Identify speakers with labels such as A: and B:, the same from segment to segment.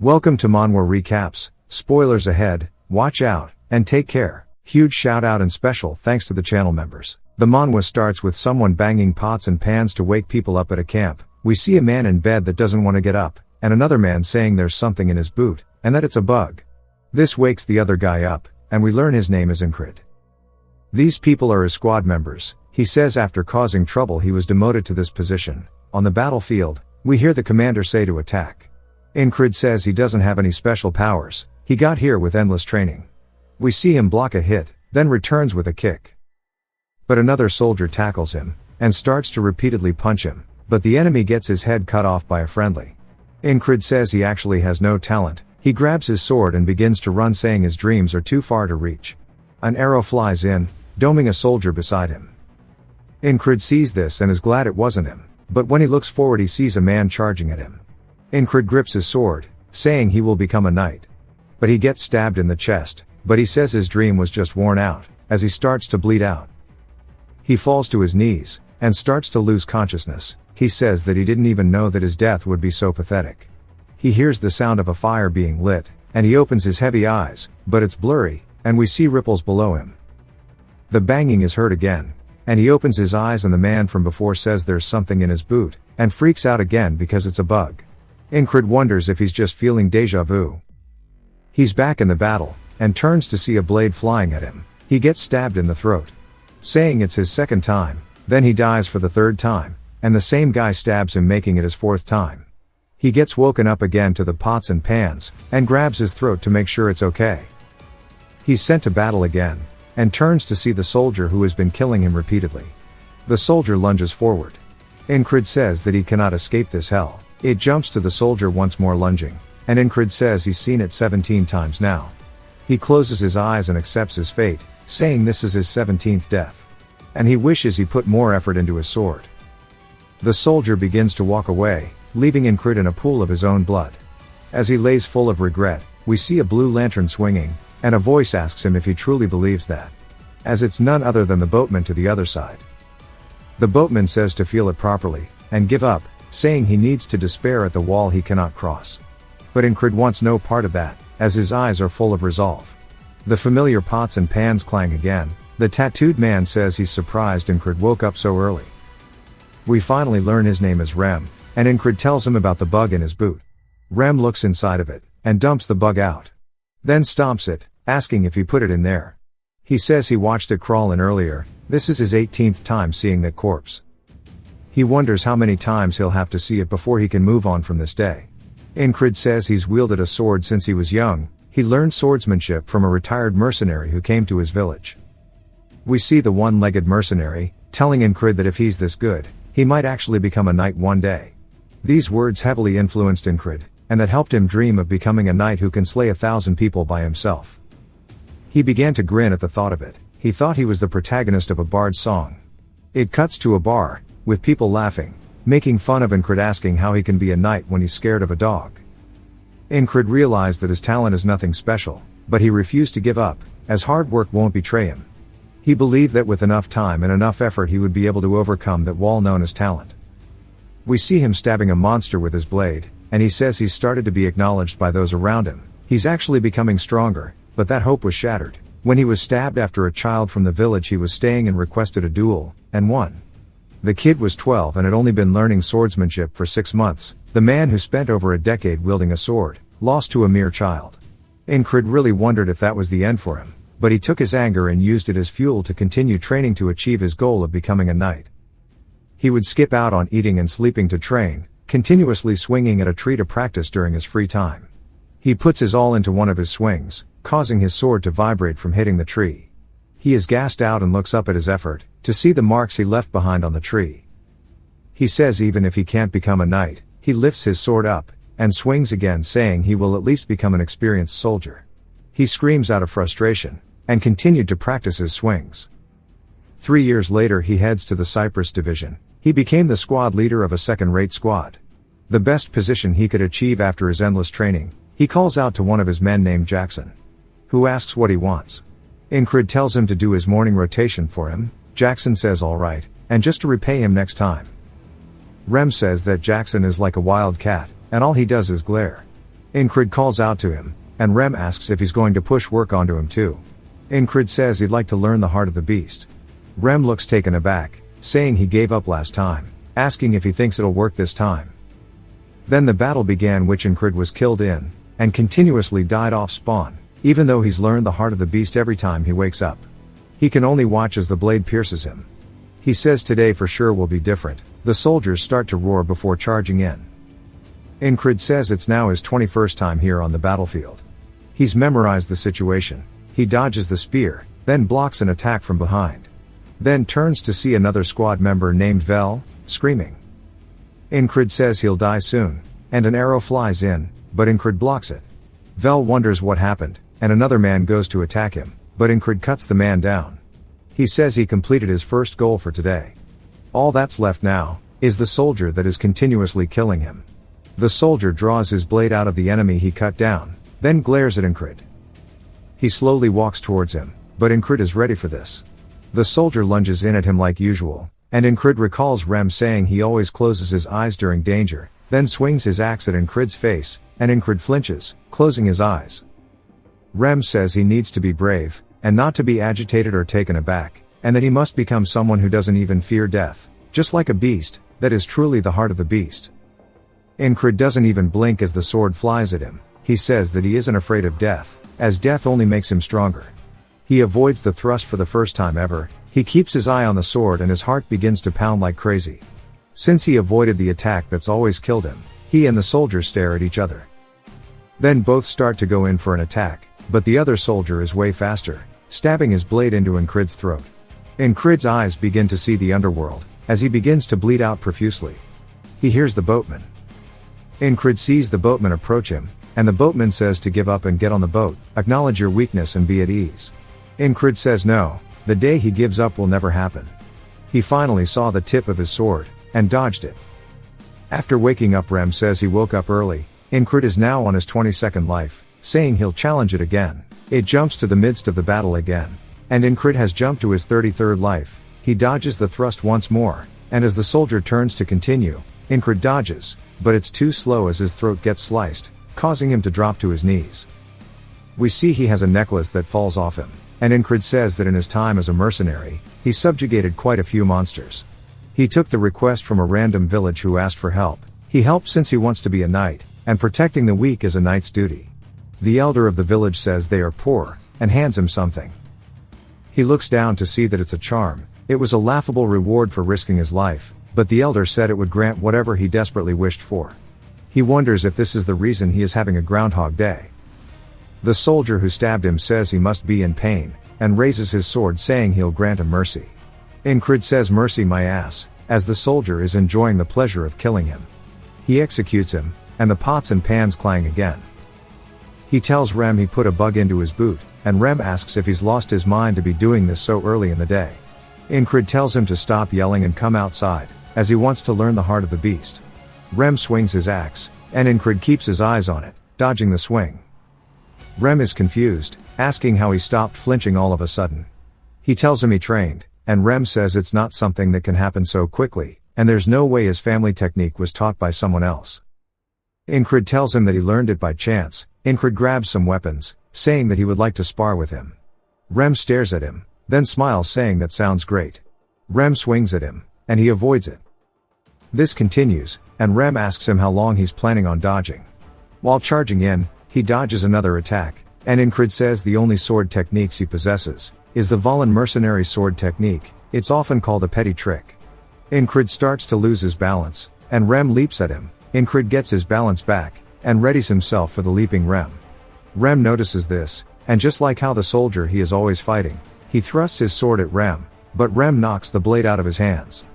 A: Welcome to Manhwa Recaps, spoilers ahead, watch out, and take care. Huge shout out and special thanks to the channel members. The manhwa starts with someone banging pots and pans to wake people up at a camp. We see a man in bed that doesn't want to get up, and another man saying there's something in his boot, and that it's a bug. This wakes the other guy up, and we learn his name is Incred. These people are his squad members. He says after causing trouble he was demoted to this position. On the battlefield, we hear the commander say to attack. Incred says he doesn't have any special powers, he got here with endless training. We see him block a hit, then returns with a kick. But another soldier tackles him, and starts to repeatedly punch him, but the enemy gets his head cut off by a friendly. Incred says he actually has no talent, he grabs his sword and begins to run saying his dreams are too far to reach. An arrow flies in, doming a soldier beside him. Incred sees this and is glad it wasn't him, but when he looks forward he sees a man charging at him. Incred grips his sword, saying he will become a knight. But he gets stabbed in the chest, but he says his dream was just worn out, as he starts to bleed out. He falls to his knees, and starts to lose consciousness. He says that he didn't even know that his death would be so pathetic. He hears the sound of a fire being lit, and he opens his heavy eyes, but it's blurry, and we see ripples below him. The banging is heard again, and he opens his eyes and the man from before says there's something in his boot, and freaks out again because it's a bug. Incred wonders if he's just feeling deja vu. He's back in the battle, and turns to see a blade flying at him. He gets stabbed in the throat. Saying it's his second time, then he dies for the third time, and the same guy stabs him making it his fourth time. He gets woken up again to the pots and pans, and grabs his throat to make sure it's okay. He's sent to battle again, and turns to see the soldier who has been killing him repeatedly. The soldier lunges forward. Incred says that he cannot escape this hell. It jumps to the soldier once more lunging, and Incred says he's seen it 17 times now. He closes his eyes and accepts his fate, saying this is his 17th death. And he wishes he put more effort into his sword. The soldier begins to walk away, leaving Incred in a pool of his own blood. As he lays full of regret, we see a blue lantern swinging, and a voice asks him if he truly believes that. As it's none other than the boatman to the other side. The boatman says to feel it properly, and give up, saying he needs to despair at the wall he cannot cross. But Incred wants no part of that, as his eyes are full of resolve. The familiar pots and pans clang again. The tattooed man says he's surprised Incred woke up so early. We finally learn his name is Rem, and Incred tells him about the bug in his boot. Rem looks inside of it, and dumps the bug out. Then stomps it, asking if he put it in there. He says he watched it crawl in earlier. This is his 18th time seeing that corpse. He wonders how many times he'll have to see it before he can move on from this day. Incred says he's wielded a sword since he was young. He learned swordsmanship from a retired mercenary who came to his village. We see the one-legged mercenary, telling Incred that if he's this good, he might actually become a knight one day. These words heavily influenced Incred, and that helped him dream of becoming a knight who can slay 1,000 people by himself. He began to grin at the thought of it. He thought he was the protagonist of a bard's song. It cuts to a bar, with people laughing, making fun of Incred asking how he can be a knight when he's scared of a dog. Incred realized that his talent is nothing special, but he refused to give up, as hard work won't betray him. He believed that with enough time and enough effort he would be able to overcome that wall known as talent. We see him stabbing a monster with his blade, and he says he's started to be acknowledged by those around him. He's actually becoming stronger, but that hope was shattered when he was stabbed after a child from the village he was staying in requested a duel, and won. The kid was 12 and had only been learning swordsmanship for 6 months. The man who spent over a decade wielding a sword, lost to a mere child. Incred really wondered if that was the end for him, but he took his anger and used it as fuel to continue training to achieve his goal of becoming a knight. He would skip out on eating and sleeping to train, continuously swinging at a tree to practice during his free time. He puts his all into one of his swings, causing his sword to vibrate from hitting the tree. He is gassed out and looks up at his effort, to see the marks he left behind on the tree. He says even if he can't become a knight, he lifts his sword up, and swings again saying he will at least become an experienced soldier. He screams out of frustration, and continued to practice his swings. 3 years later he heads to the Cyprus division. He became the squad leader of a second-rate squad. The best position he could achieve after his endless training. He calls out to one of his men named Jackson, who asks what he wants. Incred tells him to do his morning rotation for him. Jackson says alright, and just to repay him next time. Rem says that Jackson is like a wild cat, and all he does is glare. Incrid calls out to him, and Rem asks if he's going to push work onto him too. Incrid says he'd like to learn the heart of the beast. Rem looks taken aback, saying he gave up last time, asking if he thinks it'll work this time. Then the battle began, which Incrid was killed in, and continuously died off spawn, even though he's learned the heart of the beast every time he wakes up. He can only watch as the blade pierces him. He says today for sure will be different. The soldiers start to roar before charging in. Incrid says it's now his 21st time here on the battlefield. He's memorized the situation. He dodges the spear, then blocks an attack from behind. Then turns to see another squad member named Vel, screaming. Incrid says he'll die soon, and an arrow flies in, but Incrid blocks it. Vel wonders what happened, and another man goes to attack him, but Incrid cuts the man down. He says he completed his first goal for today. All that's left now is the soldier that is continuously killing him. The soldier draws his blade out of the enemy he cut down, then glares at Incrid. He slowly walks towards him, but Incrid is ready for this. The soldier lunges in at him like usual, and Incrid recalls Rem saying he always closes his eyes during danger, then swings his axe at Incrid's face, and Incrid flinches, closing his eyes. Rem says he needs to be brave, and not to be agitated or taken aback, and that he must become someone who doesn't even fear death, just like a beast, that is truly the heart of the beast. Incrid doesn't even blink as the sword flies at him. He says that he isn't afraid of death, as death only makes him stronger. He avoids the thrust for the first time ever. He keeps his eye on the sword and his heart begins to pound like crazy. Since he avoided the attack that's always killed him, he and the soldier stare at each other. Then both start to go in for an attack, but the other soldier is way faster, stabbing his blade into Incrid's throat. Incrid's eyes begin to see the underworld, as he begins to bleed out profusely. He hears the boatman. Incrid sees the boatman approach him, and the boatman says to give up and get on the boat, acknowledge your weakness and be at ease. Incrid says no, the day he gives up will never happen. He finally saw the tip of his sword, and dodged it. After waking up, Rem says he woke up early. Incrid is now on his 22nd life, saying he'll challenge it again. It jumps to the midst of the battle again, and Incrid has jumped to his 33rd life. He dodges the thrust once more, and as the soldier turns to continue, Incrid dodges, but it's too slow as his throat gets sliced, causing him to drop to his knees. We see he has a necklace that falls off him, and Incrid says that in his time as a mercenary, he subjugated quite a few monsters. He took the request from a random village who asked for help. He helped since he wants to be a knight, and protecting the weak is a knight's duty. The elder of the village says they are poor, and hands him something. He looks down to see that it's a charm. It was a laughable reward for risking his life, but the elder said it would grant whatever he desperately wished for. He wonders if this is the reason he is having a Groundhog Day. The soldier who stabbed him says he must be in pain, and raises his sword saying he'll grant him mercy. Incrid says mercy my ass, as the soldier is enjoying the pleasure of killing him. He executes him, and the pots and pans clang again. He tells Rem he put a bug into his boot, and Rem asks if he's lost his mind to be doing this so early in the day. Incrid tells him to stop yelling and come outside, as he wants to learn the heart of the beast. Rem swings his axe, and Incrid keeps his eyes on it, dodging the swing. Rem is confused, asking how he stopped flinching all of a sudden. He tells him he trained, and Rem says it's not something that can happen so quickly, and there's no way his family technique was taught by someone else. Incrid tells him that he learned it by chance. Incrid grabs some weapons, saying that he would like to spar with him. Rem stares at him, then smiles saying that sounds great. Rem swings at him, and he avoids it. This continues, and Rem asks him how long he's planning on dodging. While charging in, he dodges another attack, and Incrid says the only sword techniques he possesses is the Valen mercenary sword technique. It's often called a petty trick. Incrid starts to lose his balance, and Rem leaps at him. Incrid gets his balance back, and readies himself for the leaping Rem. Rem notices this, and just like how the soldier he is always fighting, he thrusts his sword at Rem, but Rem knocks the blade out of his hands.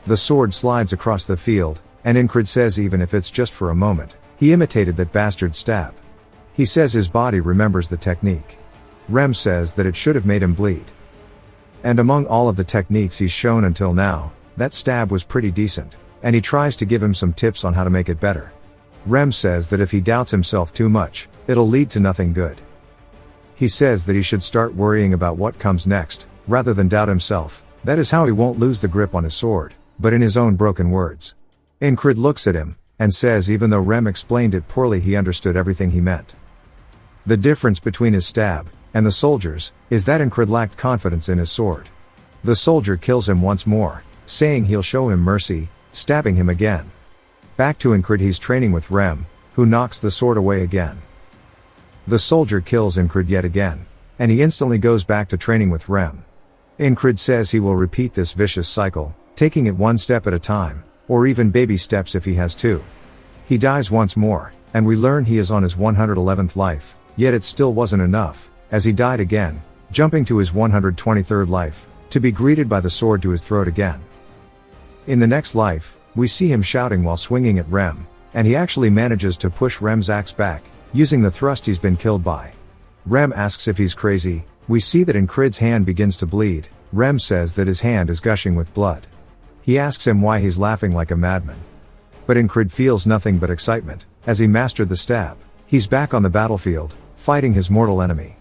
A: The sword slides across the field, and Incrid says even if it's just for a moment, he imitated that bastard's stab. He says his body remembers the technique. Rem says that it should have made him bleed. And among all of the techniques he's shown until now, that stab was pretty decent, and he tries to give him some tips on how to make it better. Rem says that if he doubts himself too much, it'll lead to nothing good. He says that he should start worrying about what comes next, rather than doubt himself. That is how he won't lose the grip on his sword, but in his own broken words. Incrid looks at him, and says even though Rem explained it poorly he understood everything he meant. The difference between his stab and the soldier's is that Incred lacked confidence in his sword. The soldier kills him once more, saying he'll show him mercy, stabbing him again. Back to Incred, he's training with Rem, who knocks the sword away again. The soldier kills Incred yet again, and he instantly goes back to training with Rem. Incred says he will repeat this vicious cycle, taking it one step at a time, or even baby steps if he has to. He dies once more, and we learn he is on his 111th life, yet it still wasn't enough, as he died again, jumping to his 123rd life, to be greeted by the sword to his throat again. In the next life, we see him shouting while swinging at Rem, and he actually manages to push Rem's axe back, using the thrust he's been killed by. Rem asks if he's crazy. We see that Incred's hand begins to bleed. Rem says that his hand is gushing with blood. He asks him why he's laughing like a madman. But Incred feels nothing but excitement, as he mastered the stab. He's back on the battlefield, fighting his mortal enemy.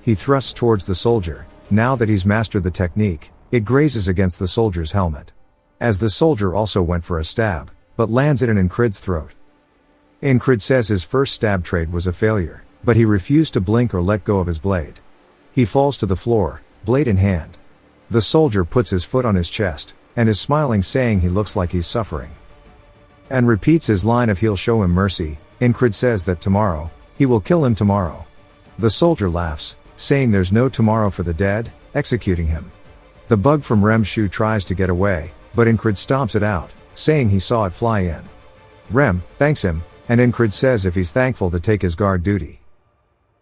A: He thrusts towards the soldier. Now that he's mastered the technique, it grazes against the soldier's helmet. As the soldier also went for a stab, but lands it in Incred's throat. Incred says his first stab trade was a failure, but he refused to blink or let go of his blade. He falls to the floor, blade in hand. The soldier puts his foot on his chest, and is smiling, saying he looks like he's suffering. And repeats his line of he'll show him mercy. Incred says that tomorrow, he will kill him tomorrow. The soldier laughs, saying there's no tomorrow for the dead, executing him. The bug from Rem's shoe tries to get away, but Incred stomps it out, saying he saw it fly in. Rem thanks him, and Incred says if he's thankful to take his guard duty.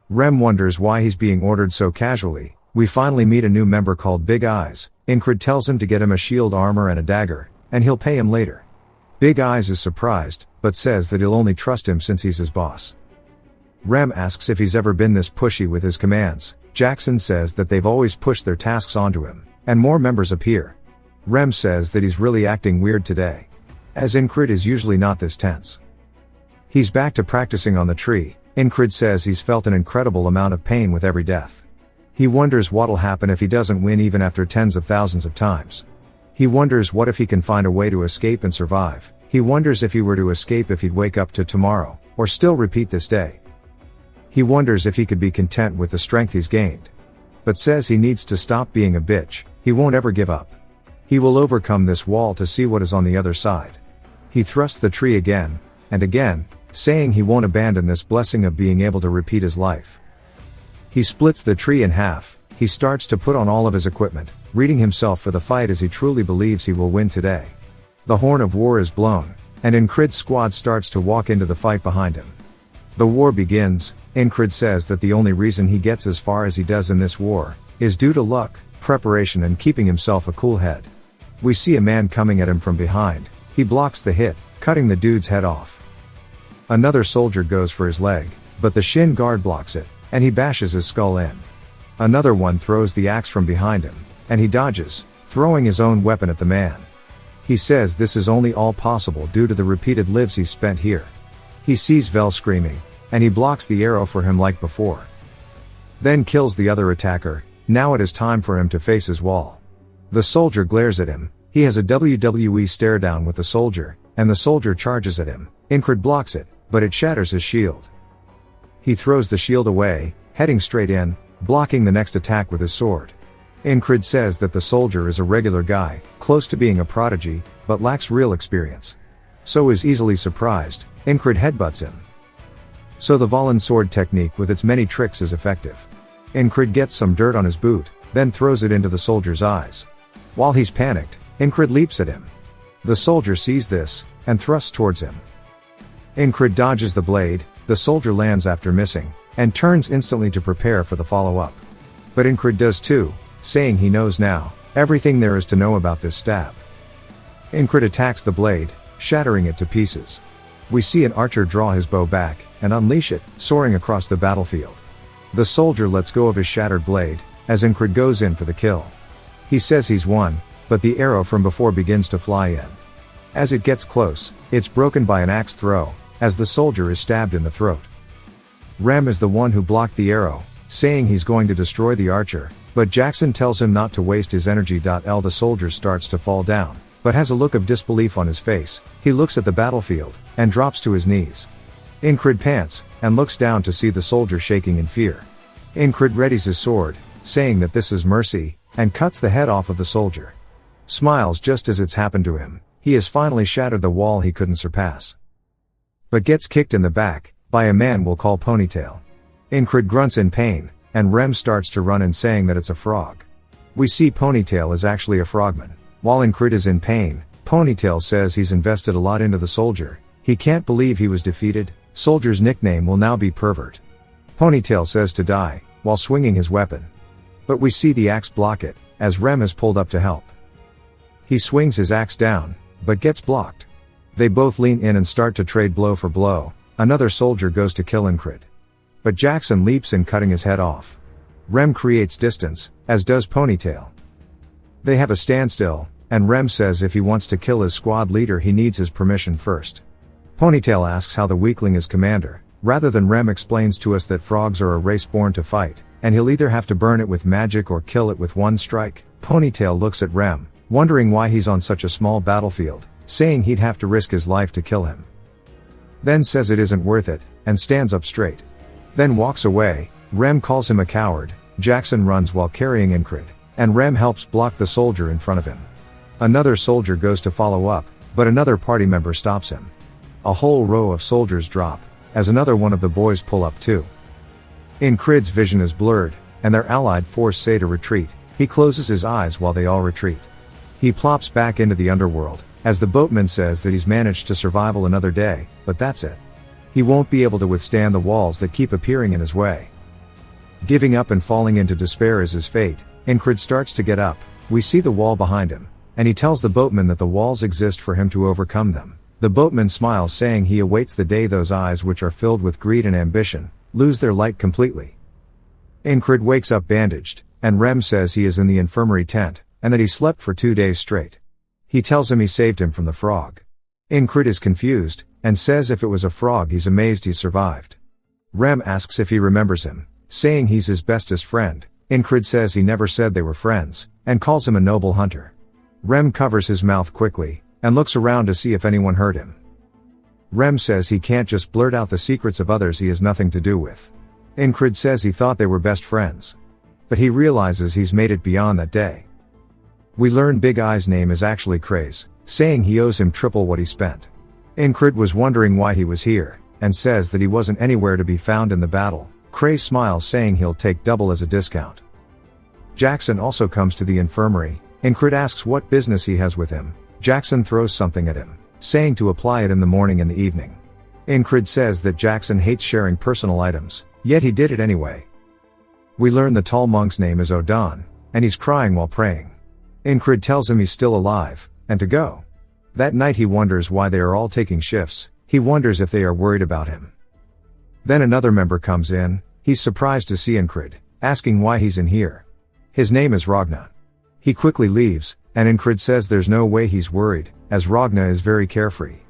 A: Rem wonders why he's being ordered so casually. We finally meet a new member called Big Eyes. Incred tells him to get him a shield armor and a dagger, and he'll pay him later. Big Eyes is surprised, but says that he'll only trust him since he's his boss. Rem asks if he's ever been this pushy with his commands. Jackson says that they've always pushed their tasks onto him, and more members appear. Rem says that he's really acting weird today, as Incred is usually not this tense. He's back to practicing on the tree. Incred says he's felt an incredible amount of pain with every death. He wonders what'll happen if he doesn't win even after tens of thousands of times. He wonders what if he can find a way to escape and survive. He wonders if he were to escape if he'd wake up to tomorrow, or still repeat this day. He wonders if he could be content with the strength he's gained. But says he needs to stop being a bitch. He won't ever give up. He will overcome this wall to see what is on the other side. He thrusts the tree again, and again, saying he won't abandon this blessing of being able to repeat his life. He splits the tree in half. He starts to put on all of his equipment, readying himself for the fight as he truly believes he will win today. The horn of war is blown, and Incred's squad starts to walk into the fight behind him. The war begins. Incred says that the only reason he gets as far as he does in this war is due to luck, preparation, and keeping himself a cool head. We see a man coming at him from behind. He blocks the hit, cutting the dude's head off. Another soldier goes for his leg, but the shin guard blocks it, and he bashes his skull in. Another one throws the axe from behind him, and he dodges, throwing his own weapon at the man. He says this is only all possible due to the repeated lives he's spent here. He sees Vel screaming, and he blocks the arrow for him like before. Then kills the other attacker. Now it is time for him to face his wall. The soldier glares at him. He has a WWE stare down with the soldier, and the soldier charges at him. Incred blocks it, but it shatters his shield. He throws the shield away, heading straight in, blocking the next attack with his sword. Incred says that the soldier is a regular guy, close to being a prodigy, but lacks real experience. So is easily surprised. Incred headbutts him. So the Valen sword technique with its many tricks is effective. Incred gets some dirt on his boot, then throws it into the soldier's eyes. While he's panicked, Incred leaps at him. The soldier sees this, and thrusts towards him. Incred dodges the blade. The soldier lands after missing, and turns instantly to prepare for the follow-up. But Incred does too, saying he knows now everything there is to know about this stab. Incred attacks the blade, shattering it to pieces. We see an archer draw his bow back, and unleash it, soaring across the battlefield. The soldier lets go of his shattered blade, as Incred goes in for the kill. He says he's won, but the arrow from before begins to fly in. As it gets close, it's broken by an axe throw, as the soldier is stabbed in the throat. Rem is the one who blocked the arrow, saying he's going to destroy the archer, but Jackson tells him not to waste his energy. The soldier starts to fall down, but has a look of disbelief on his face. He looks at the battlefield, and drops to his knees. Incrid pants, and looks down to see the soldier shaking in fear. Incrid readies his sword, saying that this is mercy, and cuts the head off of the soldier. Smiles just as it's happened to him, he has finally shattered the wall he couldn't surpass. But gets kicked in the back, by a man we'll call Ponytail. Incrid grunts in pain, and Rem starts to run in saying that it's a frog. We see Ponytail is actually a frogman. While Incrid is in pain, Ponytail says he's invested a lot into the soldier, he can't believe he was defeated, soldier's nickname will now be Pervert. Ponytail says to die, while swinging his weapon. But we see the axe block it, as Rem is pulled up to help. He swings his axe down, but gets blocked. They both lean in and start to trade blow for blow. Another soldier goes to kill Incrid. But Jackson leaps in, cutting his head off. Rem creates distance, as does Ponytail. They have a standstill, and Rem says if he wants to kill his squad leader he needs his permission first. Ponytail asks how the weakling is commander, rather than Rem explains to us that frogs are a race born to fight, and he'll either have to burn it with magic or kill it with one strike. Ponytail looks at Rem, wondering why he's on such a small battlefield, saying he'd have to risk his life to kill him. Then says it isn't worth it, and stands up straight. Then walks away. Rem calls him a coward. Jackson runs while carrying Incrid, and Rem helps block the soldier in front of him. Another soldier goes to follow up, but another party member stops him. A whole row of soldiers drop, as another one of the boys pull up too. Incrid's vision is blurred, and their allied force say to retreat. He closes his eyes while they all retreat. He plops back into the underworld, as the boatman says that he's managed to survive another day, but that's it. He won't be able to withstand the walls that keep appearing in his way. Giving up and falling into despair is his fate. Incrid starts to get up. We see the wall behind him, and he tells the boatman that the walls exist for him to overcome them. The boatman smiles, saying he awaits the day those eyes, which are filled with greed and ambition, lose their light completely. Incrid wakes up bandaged, and Rem says he is in the infirmary tent, and that he slept for 2 days straight. He tells him he saved him from the frog. Incrid is confused, and says if it was a frog he's amazed he's survived. Rem asks if he remembers him, saying he's his bestest friend. Incrid says he never said they were friends, and calls him a noble hunter. Rem covers his mouth quickly, and looks around to see if anyone heard him. Rem says he can't just blurt out the secrets of others he has nothing to do with. Incrid says he thought they were best friends. But he realizes he's made it beyond that day. We learn Big Eye's name is actually Craze, saying he owes him triple what he spent. Incrid was wondering why he was here, and says that he wasn't anywhere to be found in the battle. Craze smiles, saying he'll take double as a discount. Jackson also comes to the infirmary. Incrid asks what business he has with him. Jackson throws something at him, saying to apply it in the morning and the evening. Incrid says that Jackson hates sharing personal items, yet he did it anyway. We learn the tall monk's name is Odon, and he's crying while praying. Incrid tells him he's still alive, and to go. That night he wonders why they are all taking shifts. He wonders if they are worried about him. Then another member comes in. He's surprised to see Incrid, asking why he's in here. His name is Ragna. He quickly leaves, and Incrid says there's no way he's worried, as Ragna is very carefree.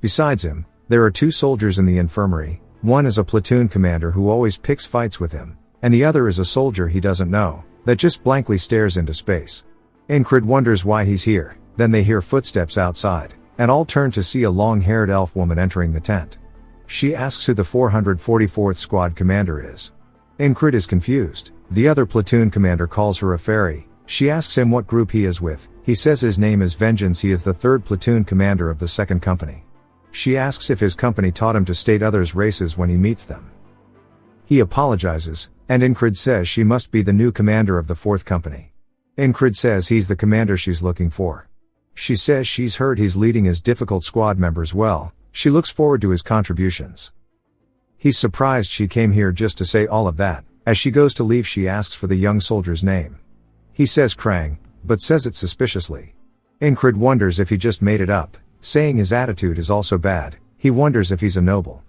A: Besides him, there are 2 soldiers in the infirmary. One is a platoon commander who always picks fights with him, and the other is a soldier he doesn't know, that just blankly stares into space. Incrid wonders why he's here. Then they hear footsteps outside, and all turn to see a long-haired elf woman entering the tent. She asks who the 444th Squad commander is. Incrid is confused. The other platoon commander calls her a fairy. She asks him what group he is with. He says his name is Vengeance. He is the 3rd platoon commander of the 2nd company. She asks if his company taught him to state others' races when he meets them. He apologizes, and Incrid says she must be the new commander of the 4th company. Incrid says he's the commander she's looking for. She says she's heard he's leading his difficult squad members well. She looks forward to his contributions. He's surprised she came here just to say all of that. As she goes to leave, she asks for the young soldier's name. He says Krang, but says it suspiciously. Incrid wonders if he just made it up, saying his attitude is also bad. He wonders if he's a noble.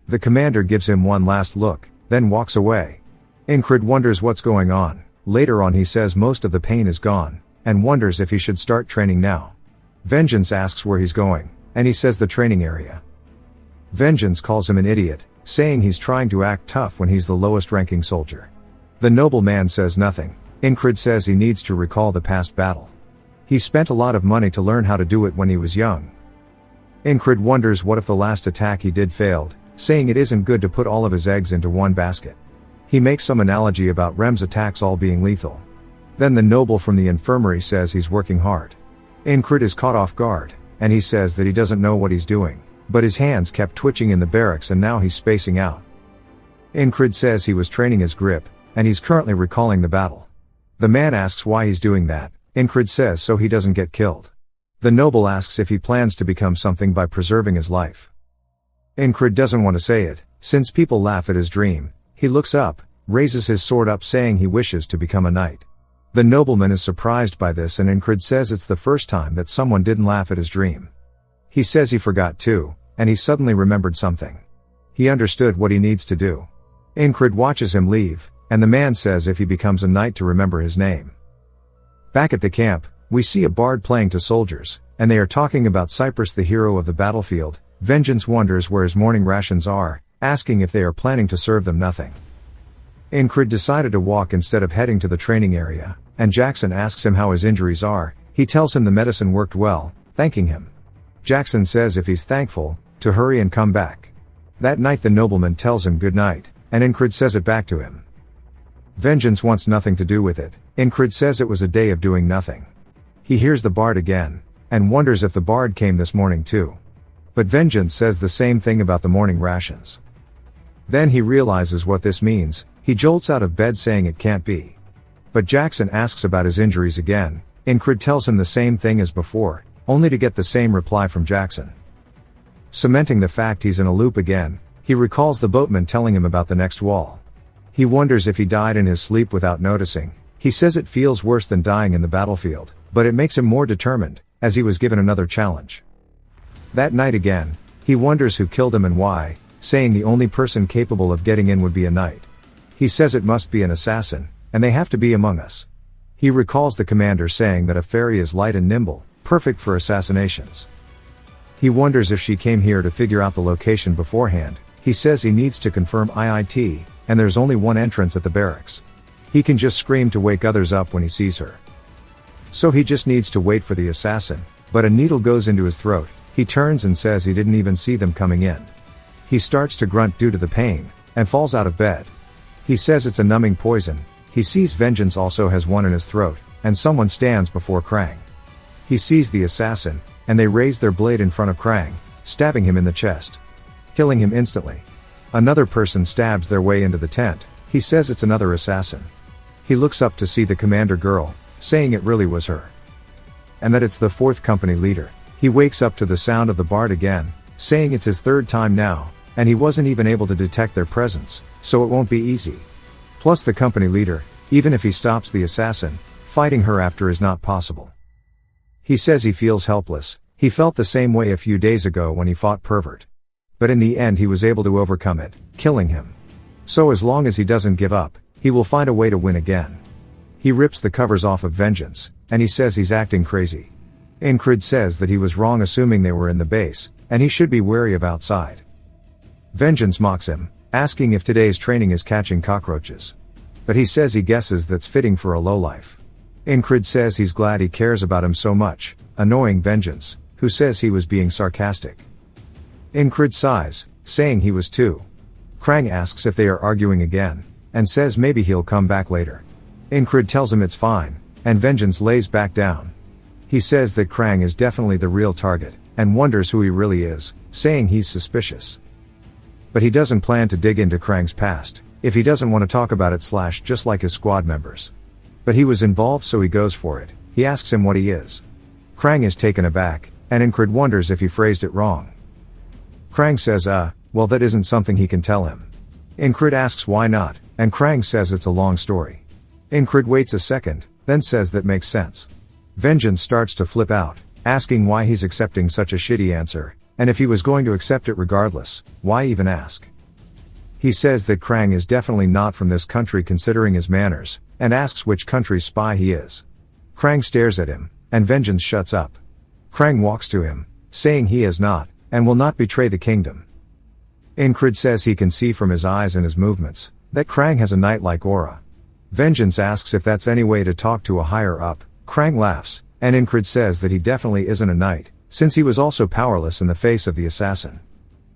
A: The commander gives him one last look, then walks away. Incrid wonders what's going on. Later on he says most of the pain is gone, and wonders if he should start training now. Vengeance asks where he's going, and he says the training area. Vengeance calls him an idiot, saying he's trying to act tough when he's the lowest ranking soldier. The noble man says nothing. Incrid says he needs to recall the past battle. He spent a lot of money to learn how to do it when he was young. Incrid wonders what if the last attack he did failed, saying it isn't good to put all of his eggs into one basket. He makes some analogy about Rem's attacks all being lethal. Then the noble from the infirmary says he's working hard. Incrid is caught off guard, and he says that he doesn't know what he's doing, but his hands kept twitching in the barracks and now he's spacing out. Incrid says he was training his grip, and he's currently recalling the battle. The man asks why he's doing that. Incrid says so he doesn't get killed. The noble asks if he plans to become something by preserving his life. Incrid doesn't want to say it, since people laugh at his dream. He looks up, raises his sword up saying he wishes to become a knight. The nobleman is surprised by this and Incrid says it's the first time that someone didn't laugh at his dream. He says he forgot too, and he suddenly remembered something. He understood what he needs to do. Incrid watches him leave, and the man says if he becomes a knight to remember his name. Back at the camp, we see a bard playing to soldiers, and they are talking about Cyprus, the hero of the battlefield. Vengeance wonders where his morning rations are, asking if they are planning to serve them nothing. Incrid decided to walk instead of heading to the training area, and Jackson asks him how his injuries are. He tells him the medicine worked well, thanking him. Jackson says if he's thankful, to hurry and come back. That night the nobleman tells him good night, and Incrid says it back to him. Vengeance wants nothing to do with it. Incrid says it was a day of doing nothing. He hears the bard again, and wonders if the bard came this morning too. But Vengeance says the same thing about the morning rations. Then he realizes what this means. He jolts out of bed saying it can't be. But Jackson asks about his injuries again. Incrid tells him the same thing as before, only to get the same reply from Jackson. Cementing the fact he's in a loop again, he recalls the boatman telling him about the next wall. He wonders if he died in his sleep without noticing. He says it feels worse than dying in the battlefield, but it makes him more determined, as he was given another challenge. That night again, he wonders who killed him and why, saying the only person capable of getting in would be a knight. He says it must be an assassin, and they have to be among us. He recalls the commander saying that a fairy is light and nimble, perfect for assassinations. He wonders if she came here to figure out the location beforehand. He says he needs to confirm IIT, and there's only one entrance at the barracks. He can just scream to wake others up when he sees her. So he just needs to wait for the assassin, but a needle goes into his throat. He turns and says he didn't even see them coming in. He starts to grunt due to the pain, and falls out of bed. He says it's a numbing poison. He sees Vengeance also has one in his throat, and someone stands before Krang. He sees the assassin, and they raise their blade in front of Krang, stabbing him in the chest, killing him instantly. Another person stabs their way into the tent. He says it's another assassin. He looks up to see the commander girl, saying it really was her. And that it's the fourth company leader. He wakes up to the sound of the bard again, saying it's his third time now, and he wasn't even able to detect their presence, so it won't be easy. Plus the company leader, even if he stops the assassin, fighting her after is not possible. He says he feels helpless. He felt the same way a few days ago when he fought Pervert. But in the end he was able to overcome it, killing him. So as long as he doesn't give up, he will find a way to win again. He rips the covers off of Vengeance, and he says he's acting crazy. Incrid says that he was wrong assuming they were in the base, and he should be wary of outside. Vengeance mocks him, asking if today's training is catching cockroaches. But he says he guesses that's fitting for a lowlife. Incrid says he's glad he cares about him so much, annoying Vengeance, who says he was being sarcastic. Incrid sighs, saying he was too. Krang asks if they are arguing again, and says maybe he'll come back later. Incrid tells him it's fine, and Vengeance lays back down. He says that Krang is definitely the real target, and wonders who he really is, saying he's suspicious. But he doesn't plan to dig into Krang's past, if he doesn't want to talk about it / just like his squad members. But he was involved so he goes for it. He asks him what he is. Krang is taken aback, and Incrid wonders if he phrased it wrong. Krang says well that isn't something he can tell him. Incrid asks why not, and Krang says it's a long story. Incrid waits a second, then says that makes sense. Vengeance starts to flip out, asking why he's accepting such a shitty answer, and if he was going to accept it regardless, why even ask? He says that Krang is definitely not from this country considering his manners, and asks which country's spy he is. Krang stares at him, and Vengeance shuts up. Krang walks to him, saying he is not, and will not betray the kingdom. Incrid says he can see from his eyes and his movements, that Krang has a knight-like aura. Vengeance asks if that's any way to talk to a higher up. Krang laughs, and Incrid says that he definitely isn't a knight, since he was also powerless in the face of the assassin.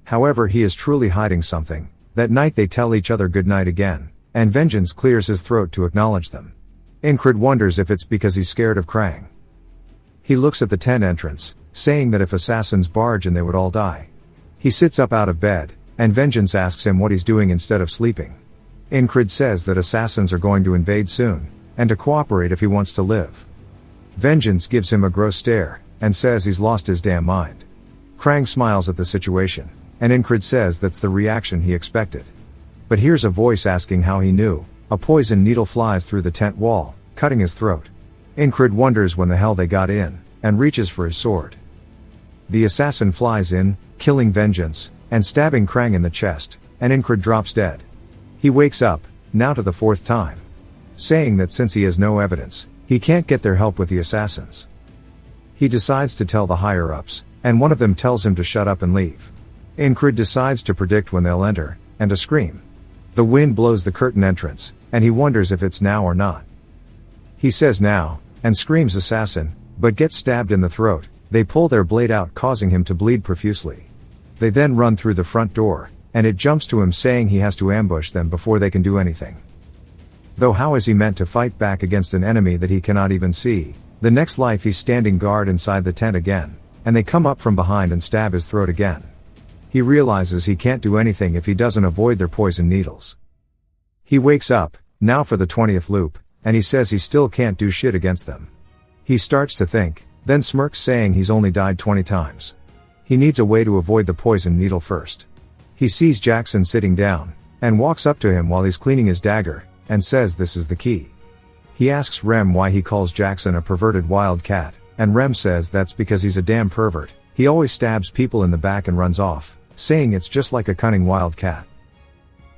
A: However, he is truly hiding something. That night they tell each other goodnight again, and Vengeance clears his throat to acknowledge them. Incred wonders if it's because he's scared of Krang. He looks at the tent entrance, saying that if assassins barge in they would all die. He sits up out of bed, and Vengeance asks him what he's doing instead of sleeping. Incred says that assassins are going to invade soon, and to cooperate if he wants to live. Vengeance gives him a gross stare, and says he's lost his damn mind. Krang smiles at the situation, and Incred says that's the reaction he expected. But here's a voice asking how he knew. A poison needle flies through the tent wall, cutting his throat. Incred wonders when the hell they got in, and reaches for his sword. The assassin flies in, killing Vengeance, and stabbing Krang in the chest, and Incred drops dead. He wakes up, now to the 4th time, saying that since he has no evidence, he can't get their help with the assassins. He decides to tell the higher-ups, and one of them tells him to shut up and leave. Incred decides to predict when they'll enter, and to scream. The wind blows the curtain entrance, and he wonders if it's now or not. He says now, and screams assassin, but gets stabbed in the throat. They pull their blade out, causing him to bleed profusely. They then run through the front door, and it jumps to him saying he has to ambush them before they can do anything. Though how is he meant to fight back against an enemy that he cannot even see? The next life he's standing guard inside the tent again, and they come up from behind and stab his throat again. He realizes he can't do anything if he doesn't avoid their poison needles. He wakes up, now for the 20th loop, and he says he still can't do shit against them. He starts to think, then smirks saying he's only died 20 times. He needs a way to avoid the poison needle first. He sees Jackson sitting down, and walks up to him while he's cleaning his dagger, and says this is the key. He asks Rem why he calls Jackson a perverted wild cat, and Rem says that's because he's a damn pervert. He always stabs people in the back and runs off, saying it's just like a cunning wild cat.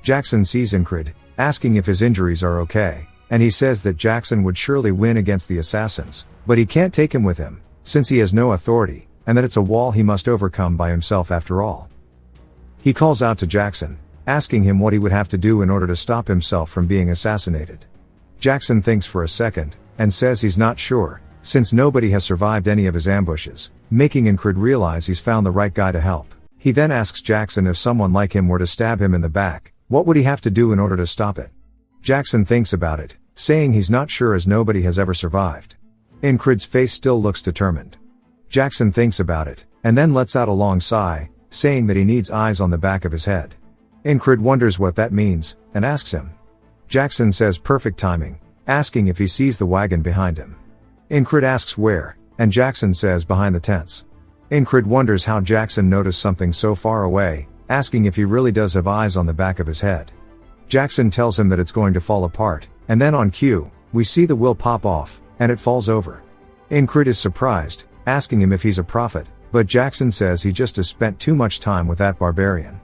A: Jackson sees Incred, asking if his injuries are okay, and he says that Jackson would surely win against the assassins, but he can't take him with him, since he has no authority, and that it's a wall he must overcome by himself after all. He calls out to Jackson, asking him what he would have to do in order to stop himself from being assassinated. Jackson thinks for a second, and says he's not sure, since nobody has survived any of his ambushes, making Incred realize he's found the right guy to help. He then asks Jackson if someone like him were to stab him in the back, what would he have to do in order to stop it? Jackson thinks about it, saying he's not sure as nobody has ever survived. Incred's face still looks determined. Jackson thinks about it, and then lets out a long sigh, saying that he needs eyes on the back of his head. Incred wonders what that means, and asks him. Jackson says perfect timing, asking if he sees the wagon behind him. Incred asks where, and Jackson says behind the tents. Incred wonders how Jackson noticed something so far away, asking if he really does have eyes on the back of his head. Jackson tells him that it's going to fall apart, and then on cue, we see the wheel pop off, and it falls over. Incred is surprised, asking him if he's a prophet, but Jackson says he just has spent too much time with that barbarian.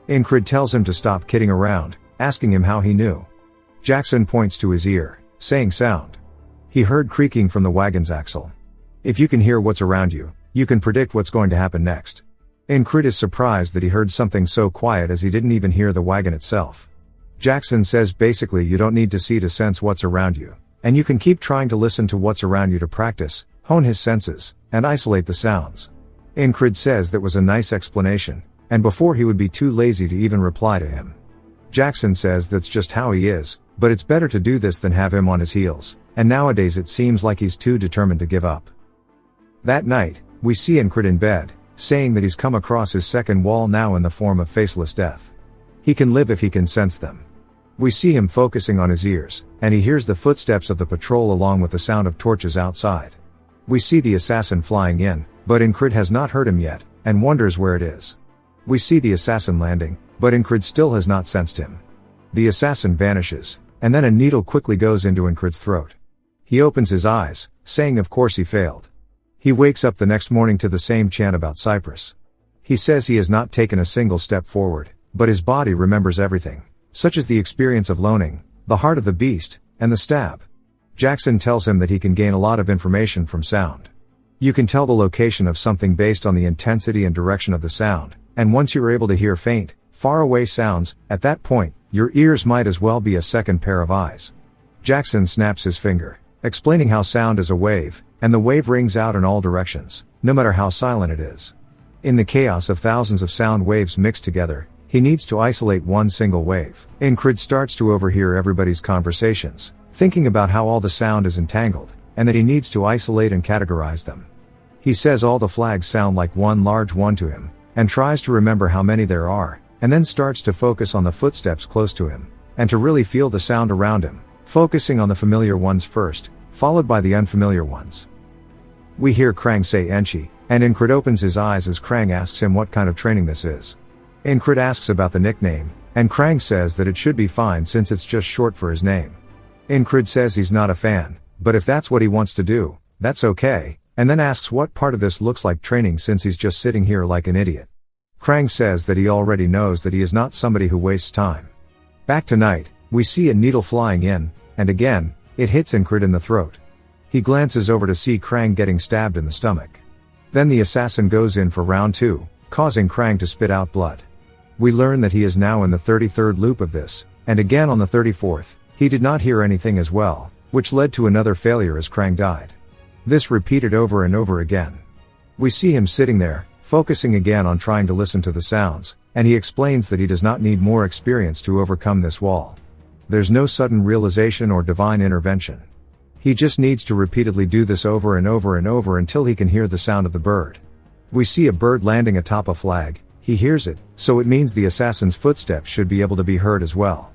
A: Incred tells him to stop kidding around, asking him how he knew. Jackson points to his ear, saying sound. He heard creaking from the wagon's axle. If you can hear what's around you, you can predict what's going to happen next. Incred is surprised that he heard something so quiet as he didn't even hear the wagon itself. Jackson says basically you don't need to see to sense what's around you, and you can keep trying to listen to what's around you to practice, hone his senses, and isolate the sounds. Incred says that was a nice explanation, and before he would be too lazy to even reply to him. Jackson says that's just how he is, but it's better to do this than have him on his heels, and nowadays it seems like he's too determined to give up. That night, we see Incred in bed, saying that he's come across his second wall now in the form of faceless death. He can live if he can sense them. We see him focusing on his ears, and he hears the footsteps of the patrol along with the sound of torches outside. We see the assassin flying in, but Incred has not heard him yet, and wonders where it is. We see the assassin landing, but Incred still has not sensed him. The assassin vanishes, and then a needle quickly goes into Incred's throat. He opens his eyes, saying of course he failed. He wakes up the next morning to the same chant about Cyprus. He says he has not taken a single step forward, but his body remembers everything, such as the experience of loaning, the heart of the beast, and the stab. Jackson tells him that he can gain a lot of information from sound. You can tell the location of something based on the intensity and direction of the sound, and once you're able to hear faint, far away sounds, at that point, your ears might as well be a second pair of eyes. Jackson snaps his finger, explaining how sound is a wave, and the wave rings out in all directions, no matter how silent it is. In the chaos of thousands of sound waves mixed together, he needs to isolate one single wave. Ingrid starts to overhear everybody's conversations, thinking about how all the sound is entangled, and that he needs to isolate and categorize them. He says all the flags sound like one large one to him, and tries to remember how many there are, and then starts to focus on the footsteps close to him, and to really feel the sound around him, focusing on the familiar ones first, followed by the unfamiliar ones. We hear Krang say Enchi, and Ingrid opens his eyes as Krang asks him what kind of training this is. Ingrid asks about the nickname, and Krang says that it should be fine since it's just short for his name. Ingrid says he's not a fan, but if that's what he wants to do, that's okay, and then asks what part of this looks like training since he's just sitting here like an idiot. Krang says that he already knows that he is not somebody who wastes time. Back tonight, we see a needle flying in, and again, it hits Ingrid in the throat. He glances over to see Krang getting stabbed in the stomach. Then the assassin goes in for round 2, causing Krang to spit out blood. We learn that he is now in the 33rd loop of this, and again on the 34th, he did not hear anything as well, which led to another failure as Krang died. This repeated over and over again. We see him sitting there, focusing again on trying to listen to the sounds, and he explains that he does not need more experience to overcome this wall. There's no sudden realization or divine intervention. He just needs to repeatedly do this over and over and over until he can hear the sound of the bird. We see a bird landing atop a flag. He hears it, so it means the assassin's footsteps should be able to be heard as well.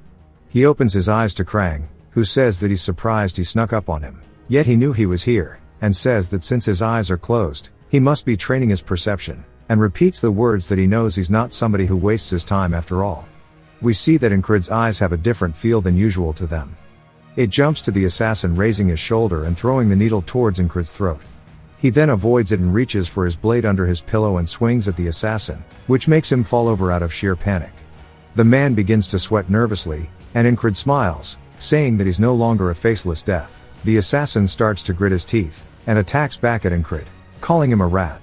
A: He opens his eyes to Krang, who says that he's surprised he snuck up on him, yet he knew he was here, and says that since his eyes are closed, he must be training his perception, and repeats the words that he knows he's not somebody who wastes his time after all. We see that Ingrid's eyes have a different feel than usual to them. It jumps to the assassin raising his shoulder and throwing the needle towards Ingrid's throat. He then avoids it and reaches for his blade under his pillow and swings at the assassin, which makes him fall over out of sheer panic. The man begins to sweat nervously, and Ingrid smiles, saying that he's no longer a faceless death. The assassin starts to grit his teeth, and attacks back at Ingrid, calling him a rat.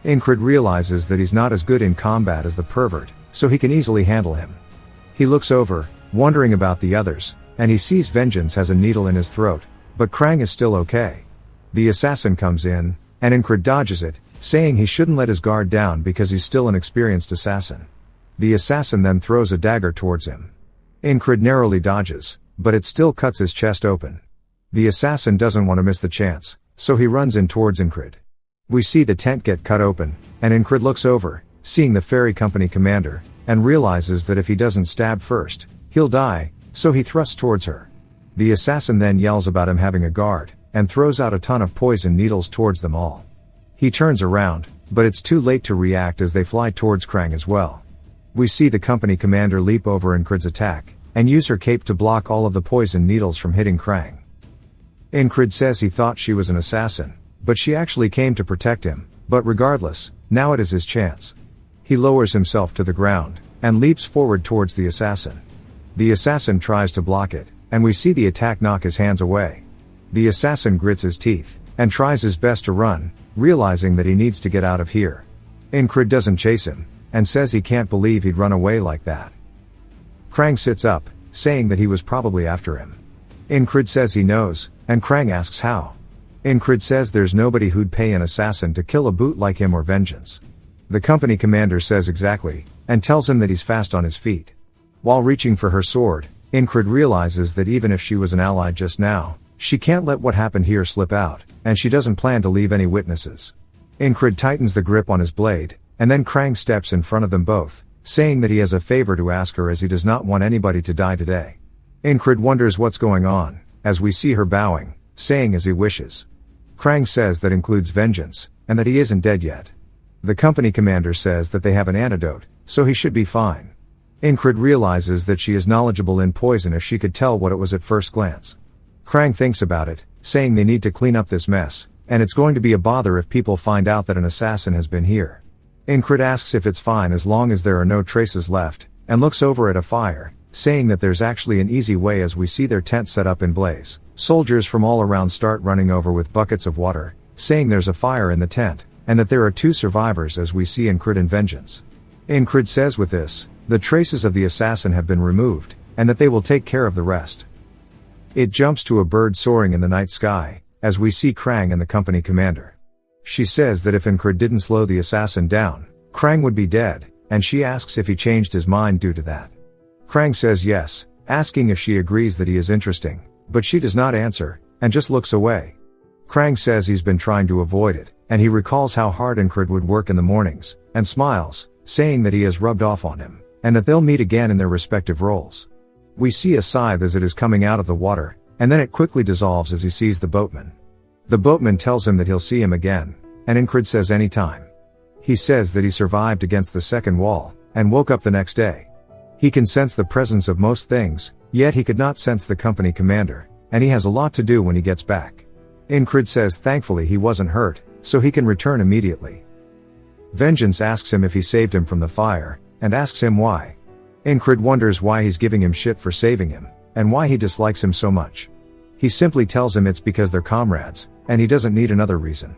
A: Ingrid realizes that he's not as good in combat as the pervert, so he can easily handle him. He looks over, wondering about the others, and he sees Vengeance has a needle in his throat, but Krang is still okay. The assassin comes in, and Ingrid dodges it, saying he shouldn't let his guard down because he's still an experienced assassin. The assassin then throws a dagger towards him. Ingrid narrowly dodges, but it still cuts his chest open. The assassin doesn't want to miss the chance, so he runs in towards Ingrid. We see the tent get cut open, and Ingrid looks over, seeing the ferry company commander, and realizes that if he doesn't stab first, he'll die, so he thrusts towards her. The assassin then yells about him having a guard, and throws out a ton of poison needles towards them all. He turns around, but it's too late to react as they fly towards Krang as well. We see the company commander leap over Ingrid's attack, and use her cape to block all of the poison needles from hitting Krang. Ingrid says he thought she was an assassin, but she actually came to protect him, but regardless, now it is his chance. He lowers himself to the ground, and leaps forward towards the assassin. The assassin tries to block it, and we see the attack knock his hands away. The assassin grits his teeth, and tries his best to run, realizing that he needs to get out of here. Ingrid doesn't chase him, and says he can't believe he'd run away like that. Krang sits up, saying that he was probably after him. Ingrid says he knows, and Krang asks how. Ingrid says there's nobody who'd pay an assassin to kill a boot like him or Vengeance. The company commander says exactly, and tells him that he's fast on his feet. While reaching for her sword, Ingrid realizes that even if she was an ally just now, she can't let what happened here slip out, and she doesn't plan to leave any witnesses. Ingrid tightens the grip on his blade, and then Krang steps in front of them both, saying that he has a favor to ask her as he does not want anybody to die today. Ingrid wonders what's going on, as we see her bowing, saying as he wishes. Krang says that includes Vengeance, and that he isn't dead yet. The company commander says that they have an antidote, so he should be fine. Ingrid realizes that she is knowledgeable in poison if she could tell what it was at first glance. Krang thinks about it, saying they need to clean up this mess, and it's going to be a bother if people find out that an assassin has been here. Ingrid asks if it's fine as long as there are no traces left, and looks over at a fire, saying that there's actually an easy way as we see their tent set up in blaze. Soldiers from all around start running over with buckets of water, saying there's a fire in the tent, and that there are 2 survivors as we see Ingrid and Vengeance. Ingrid says with this, the traces of the assassin have been removed, and that they will take care of the rest. It jumps to a bird soaring in the night sky, as we see Krang and the company commander. She says that if Incrid didn't slow the assassin down, Krang would be dead, and she asks if he changed his mind due to that. Krang says yes, asking if she agrees that he is interesting, but she does not answer, and just looks away. Krang says he's been trying to avoid it, and he recalls how hard Incrid would work in the mornings, and smiles, saying that he has rubbed off on him, and that they'll meet again in their respective roles. We see a scythe as it is coming out of the water, and then it quickly dissolves as he sees the boatman. The boatman tells him that he'll see him again, and Incrid says anytime. He says that he survived against the second wall, and woke up the next day. He can sense the presence of most things, yet he could not sense the company commander, and he has a lot to do when he gets back. Incrid says thankfully he wasn't hurt, so he can return immediately. Vengeance asks him if he saved him from the fire, and asks him why. Incrid wonders why he's giving him shit for saving him, and why he dislikes him so much. He simply tells him it's because they're comrades, and he doesn't need another reason.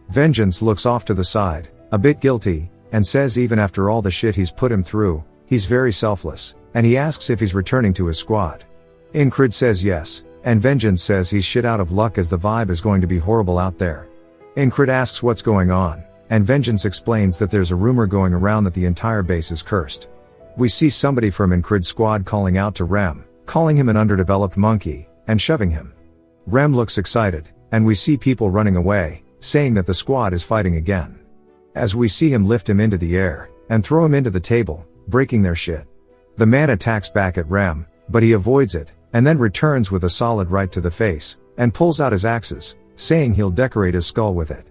A: Vengeance looks off to the side, a bit guilty, and says even after all the shit he's put him through, he's very selfless, and he asks if he's returning to his squad. Incrid says yes, and Vengeance says he's shit out of luck as the vibe is going to be horrible out there. Incrid asks what's going on, and Vengeance explains that there's a rumor going around that the entire base is cursed. We see somebody from Incrid's squad calling out to Rem, calling him an underdeveloped monkey, and shoving him. Rem looks excited, and we see people running away, saying that the squad is fighting again. As we see him lift him into the air, and throw him into the table, breaking their shit. The man attacks back at Rem, but he avoids it, and then returns with a solid right to the face, and pulls out his axes, saying he'll decorate his skull with it.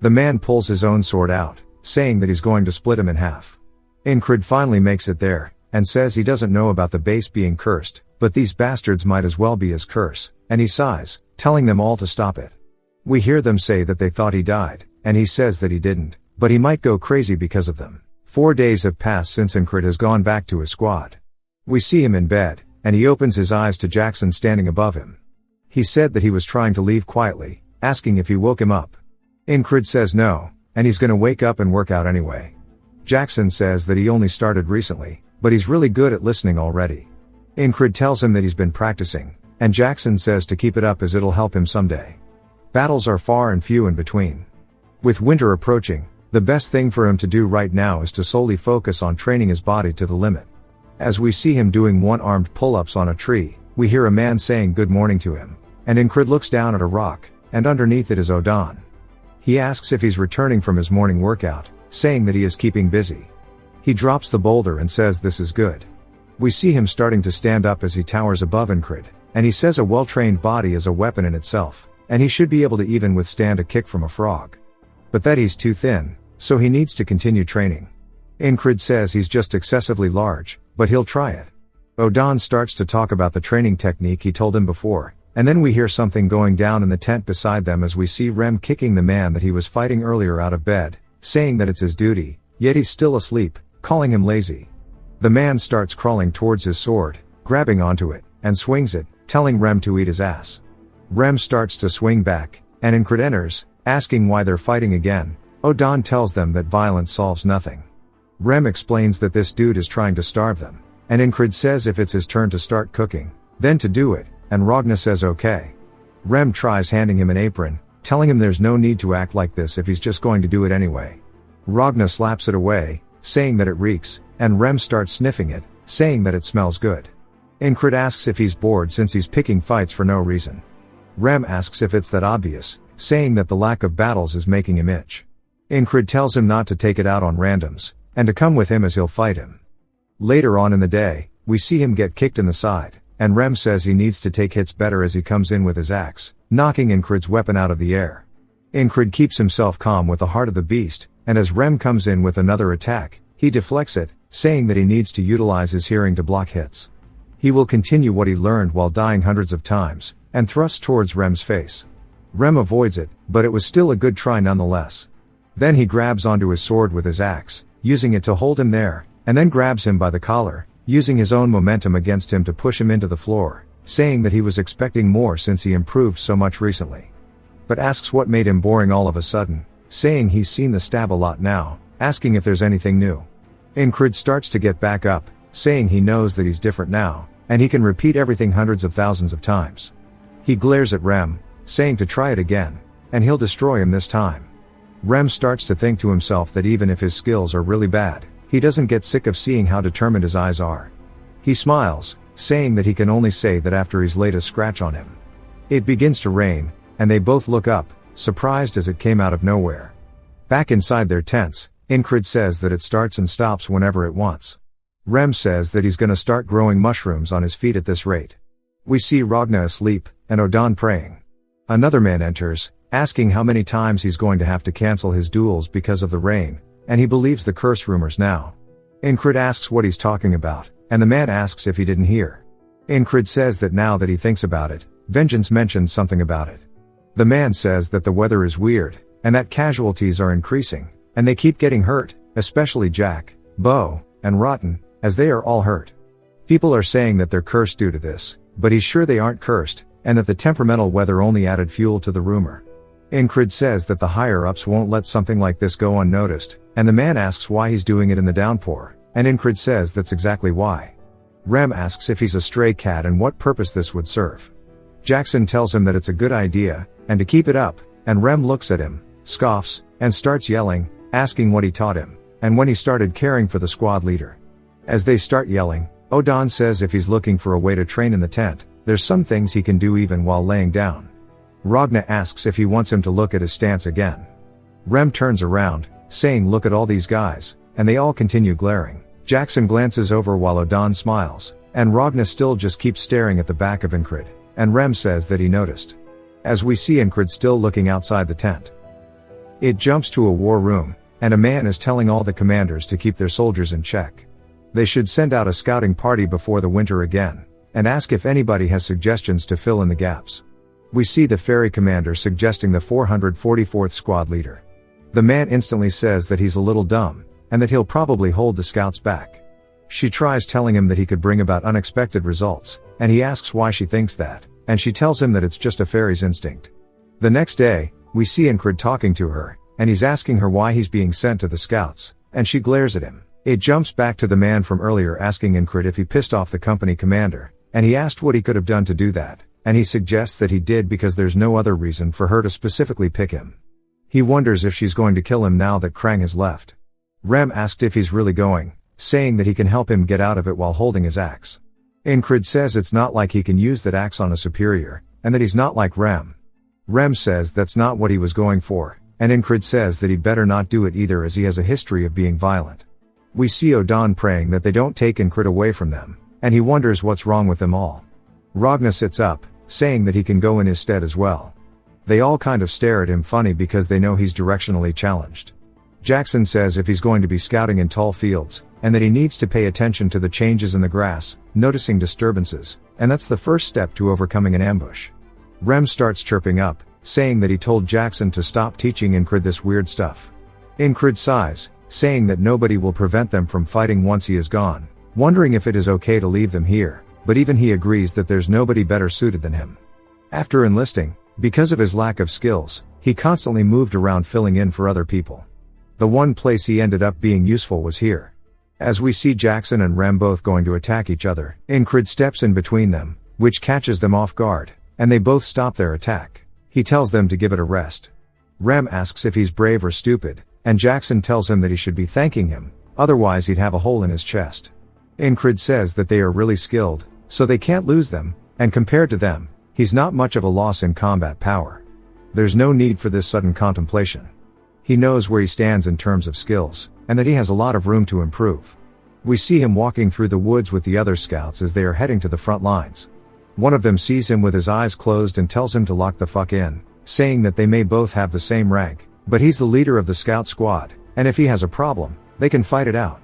A: The man pulls his own sword out, saying that he's going to split him in half. Incrid finally makes it there, and says he doesn't know about the base being cursed, but these bastards might as well be his curse, and he sighs, telling them all to stop it. We hear them say that they thought he died, and he says that he didn't, but he might go crazy because of them. 4 days have passed since Incrid has gone back to his squad. We see him in bed, and he opens his eyes to Jackson standing above him. He said that he was trying to leave quietly, asking if he woke him up. Incrid says no, and he's gonna wake up and work out anyway. Jackson says that he only started recently, but he's really good at listening already. Incrid tells him that he's been practicing, and Jackson says to keep it up as it'll help him someday. Battles are far and few in between. With winter approaching, the best thing for him to do right now is to solely focus on training his body to the limit. As we see him doing one-armed pull-ups on a tree, we hear a man saying good morning to him, and Incrid looks down at a rock, and underneath it is Odan. He asks if he's returning from his morning workout, saying that he is keeping busy. He drops the boulder and says this is good. We see him starting to stand up as he towers above Incrid, and he says a well-trained body is a weapon in itself, and he should be able to even withstand a kick from a frog. But that he's too thin, so he needs to continue training. Incrid says he's just excessively large, but he'll try it. Odan starts to talk about the training technique he told him before, and then we hear something going down in the tent beside them as we see Rem kicking the man that he was fighting earlier out of bed, saying that it's his duty, yet he's still asleep, calling him lazy. The man starts crawling towards his sword, grabbing onto it, and swings it, telling Rem to eat his ass. Rem starts to swing back, and Incrid enters, asking why they're fighting again. Odan tells them that violence solves nothing. Rem explains that this dude is trying to starve them, and Incrid says if it's his turn to start cooking, then to do it, and Ragna says okay. Rem tries handing him an apron, telling him there's no need to act like this if he's just going to do it anyway. Ragna slaps it away, saying that it reeks, and Rem starts sniffing it, saying that it smells good. Incrid asks if he's bored since he's picking fights for no reason. Rem asks if it's that obvious, saying that the lack of battles is making him itch. Incrid tells him not to take it out on randoms, and to come with him as he'll fight him. Later on in the day, we see him get kicked in the side, and Rem says he needs to take hits better as he comes in with his axe, knocking Incrid's weapon out of the air. Incrid keeps himself calm with the heart of the beast, and as Rem comes in with another attack, he deflects it, saying that he needs to utilize his hearing to block hits. He will continue what he learned while dying hundreds of times, and thrusts towards Rem's face. Rem avoids it, but it was still a good try nonetheless. Then he grabs onto his sword with his axe, using it to hold him there, and then grabs him by the collar, using his own momentum against him to push him into the floor, saying that he was expecting more since he improved so much recently. But asks what made him boring all of a sudden, saying he's seen the stab a lot now, asking if there's anything new. Incrid starts to get back up, saying he knows that he's different now, and he can repeat everything hundreds of thousands of times. He glares at Rem, saying to try it again, and he'll destroy him this time. Rem starts to think to himself that even if his skills are really bad, he doesn't get sick of seeing how determined his eyes are. He smiles, saying that he can only say that after he's laid a scratch on him. It begins to rain, and they both look up, surprised as it came out of nowhere. Back inside their tents, Ingrid says that it starts and stops whenever it wants. Rem says that he's gonna start growing mushrooms on his feet at this rate. We see Ragna asleep, and Odon praying. Another man enters, asking how many times he's going to have to cancel his duels because of the rain, and he believes the curse rumors now. Ingrid asks what he's talking about, and the man asks if he didn't hear. Ingrid says that now that he thinks about it, Vengeance mentions something about it. The man says that the weather is weird, and that casualties are increasing, and they keep getting hurt, especially Jack, Bo, and Rotten, as they are all hurt. People are saying that they're cursed due to this, but he's sure they aren't cursed, and that the temperamental weather only added fuel to the rumor. Ingrid says that the higher-ups won't let something like this go unnoticed, and the man asks why he's doing it in the downpour, and Ingrid says that's exactly why. Rem asks if he's a stray cat and what purpose this would serve. Jackson tells him that it's a good idea, and to keep it up, and Rem looks at him, scoffs, and starts yelling, asking what he taught him, and when he started caring for the squad leader. As they start yelling, Odon says if he's looking for a way to train in the tent, there's some things he can do even while laying down. Ragna asks if he wants him to look at his stance again. Rem turns around, saying look at all these guys, and they all continue glaring. Jackson glances over while Odon smiles, and Ragna still just keeps staring at the back of Ingrid, and Rem says that he noticed. As we see Ingrid still looking outside the tent. It jumps to a war room, and a man is telling all the commanders to keep their soldiers in check. They should send out a scouting party before the winter again, and ask if anybody has suggestions to fill in the gaps. We see the ferry commander suggesting the 444th squad leader. The man instantly says that he's a little dumb, and that he'll probably hold the scouts back. She tries telling him that he could bring about unexpected results, and he asks why she thinks that, and she tells him that it's just a ferry's instinct. The next day, we see Ingrid talking to her, and he's asking her why he's being sent to the scouts, and she glares at him. It jumps back to the man from earlier asking Ingrid if he pissed off the company commander, and he asked what he could have done to do that, and he suggests that he did because there's no other reason for her to specifically pick him. He wonders if she's going to kill him now that Krang has left. Rem asked if he's really going, saying that he can help him get out of it while holding his axe. Ingrid says it's not like he can use that axe on a superior, and that he's not like Rem. Rem says that's not what he was going for, and Ingrid says that he'd better not do it either as he has a history of being violent. We see Odon praying that they don't take Ingrid away from them, and he wonders what's wrong with them all. Ragna sits up, saying that he can go in his stead as well. They all kind of stare at him funny because they know he's directionally challenged. Jackson says if he's going to be scouting in tall fields, and that he needs to pay attention to the changes in the grass, noticing disturbances, and that's the first step to overcoming an ambush. Rem starts chirping up, saying that he told Jackson to stop teaching Ingrid this weird stuff. Ingrid sighs, saying that nobody will prevent them from fighting once he is gone, wondering if it is okay to leave them here, but even he agrees that there's nobody better suited than him. After enlisting, because of his lack of skills, he constantly moved around filling in for other people. The one place he ended up being useful was here. As we see Jackson and Rem both going to attack each other, Ingrid steps in between them, which catches them off guard, and they both stop their attack. He tells them to give it a rest. Rem asks if he's brave or stupid, and Jackson tells him that he should be thanking him, otherwise he'd have a hole in his chest. Ingrid says that they are really skilled, so they can't lose them, and compared to them, he's not much of a loss in combat power. There's no need for this sudden contemplation. He knows where he stands in terms of skills, and that he has a lot of room to improve. We see him walking through the woods with the other scouts as they are heading to the front lines. One of them sees him with his eyes closed and tells him to lock the fuck in, saying that they may both have the same rank, but he's the leader of the scout squad, and if he has a problem, they can fight it out.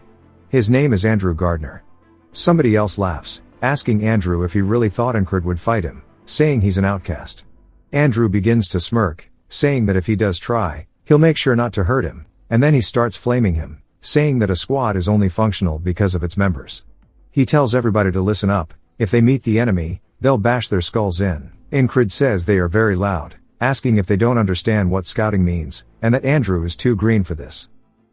A: His name is Andrew Gardner. Somebody else laughs, asking Andrew if he really thought Ingrid would fight him, saying he's an outcast. Andrew begins to smirk, saying that if he does try, he'll make sure not to hurt him, and then he starts flaming him, saying that a squad is only functional because of its members. He tells everybody to listen up, if they meet the enemy, they'll bash their skulls in. Ingrid says they are very loud, asking if they don't understand what scouting means, and that Andrew is too green for this.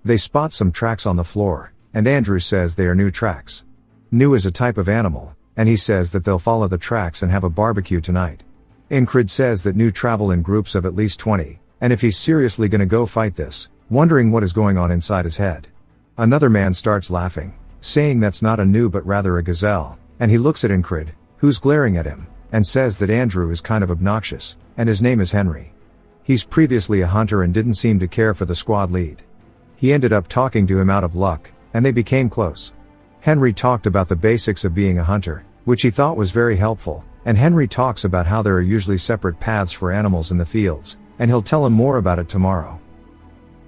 A: They spot some tracks on the floor, and Andrew says they are new tracks. New is a type of animal, and he says that they'll follow the tracks and have a barbecue tonight. Ingrid says that new travel in groups of at least 20, and if he's seriously gonna go fight this, wondering what is going on inside his head. Another man starts laughing, saying that's not a gnu but rather a gazelle, and he looks at Incrid, who's glaring at him, and says that Andrew is kind of obnoxious, and his name is Henry. He's previously a hunter and didn't seem to care for the squad lead. He ended up talking to him out of luck, and they became close. Henry talked about the basics of being a hunter, which he thought was very helpful, and Henry talks about how there are usually separate paths for animals in the fields, and he'll tell him more about it tomorrow.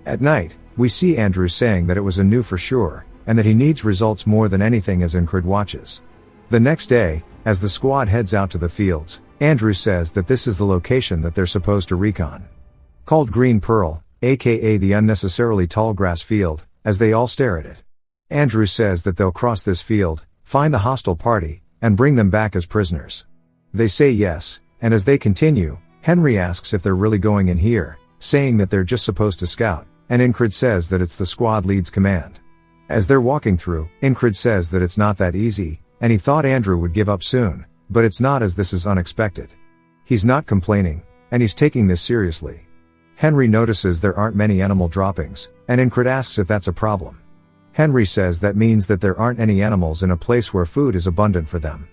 A: At night, we see Andrew saying that it was a gnu for sure, and that he needs results more than anything as Incrid watches. The next day, as the squad heads out to the fields, Andrew says that this is the location that they're supposed to recon. Called Green Pearl, aka the unnecessarily tall grass field, as they all stare at it. Andrew says that they'll cross this field, find the hostile party, and bring them back as prisoners. They say yes, and as they continue, Henry asks if they're really going in here, saying that they're just supposed to scout, and Incrid says that it's the squad lead's command. As they're walking through, Incrid says that it's not that easy, and he thought Andrew would give up soon, but it's not, as this is unexpected. He's not complaining, and he's taking this seriously. Henry notices there aren't many animal droppings, and Incrid asks if that's a problem. Henry says that means that there aren't any animals in a place where food is abundant for them.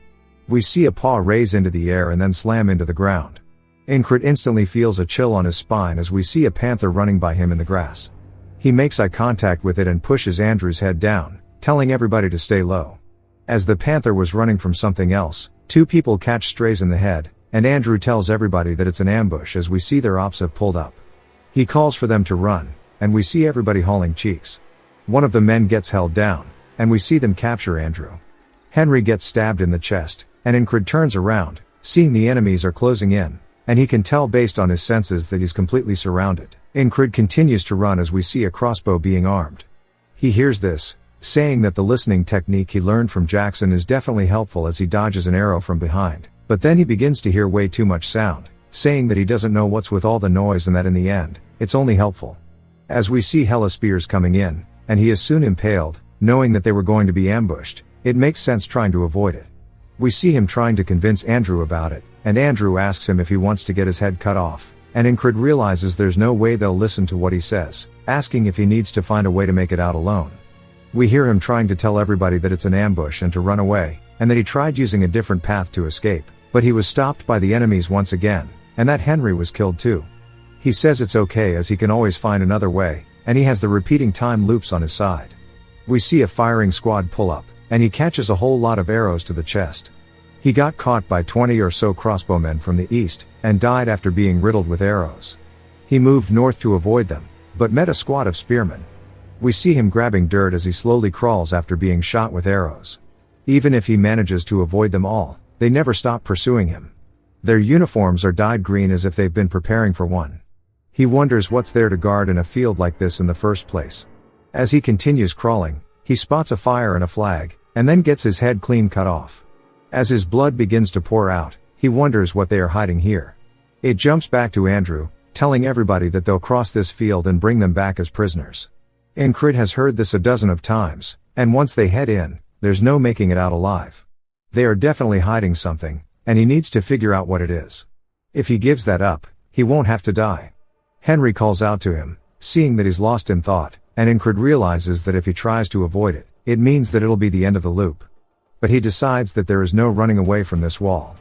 A: We see a paw raise into the air and then slam into the ground. Incrid instantly feels a chill on his spine as we see a panther running by him in the grass. He makes eye contact with it and pushes Andrew's head down, telling everybody to stay low. As the panther was running from something else, two people catch strays in the head, and Andrew tells everybody that it's an ambush as we see their ops have pulled up. He calls for them to run, and we see everybody hauling cheeks. One of the men gets held down, and we see them capture Andrew. Henry gets stabbed in the chest, and Incrid turns around, seeing the enemies are closing in, and he can tell based on his senses that he's completely surrounded. Incrid continues to run as we see a crossbow being armed. He hears this, saying that the listening technique he learned from Jackson is definitely helpful as he dodges an arrow from behind, but then he begins to hear way too much sound, saying that he doesn't know what's with all the noise and that in the end, it's only helpful. As we see hella spears coming in, and he is soon impaled, knowing that they were going to be ambushed, it makes sense trying to avoid it. We see him trying to convince Andrew about it, and Andrew asks him if he wants to get his head cut off, and Incrid realizes there's no way they'll listen to what he says, asking if he needs to find a way to make it out alone. We hear him trying to tell everybody that it's an ambush and to run away, and that he tried using a different path to escape, but he was stopped by the enemies once again, and that Henry was killed too. He says it's okay as he can always find another way, and he has the repeating time loops on his side. We see a firing squad pull up, and he catches a whole lot of arrows to the chest. He got caught by 20 or so crossbowmen from the east, and died after being riddled with arrows. He moved north to avoid them, but met a squad of spearmen. We see him grabbing dirt as he slowly crawls after being shot with arrows. Even if he manages to avoid them all, they never stop pursuing him. Their uniforms are dyed green as if they've been preparing for one. He wonders what's there to guard in a field like this in the first place. As he continues crawling, he spots a fire and a flag, and then gets his head clean cut off. As his blood begins to pour out, he wonders what they are hiding here. It jumps back to Andrew, telling everybody that they'll cross this field and bring them back as prisoners. Incrid has heard this a dozen of times, and once they head in, there's no making it out alive. They are definitely hiding something, and he needs to figure out what it is. If he gives that up, he won't have to die. Henry calls out to him, seeing that he's lost in thought, and Incrid realizes that if he tries to avoid it, it means that it'll be the end of the loop. But he decides that there is no running away from this wall.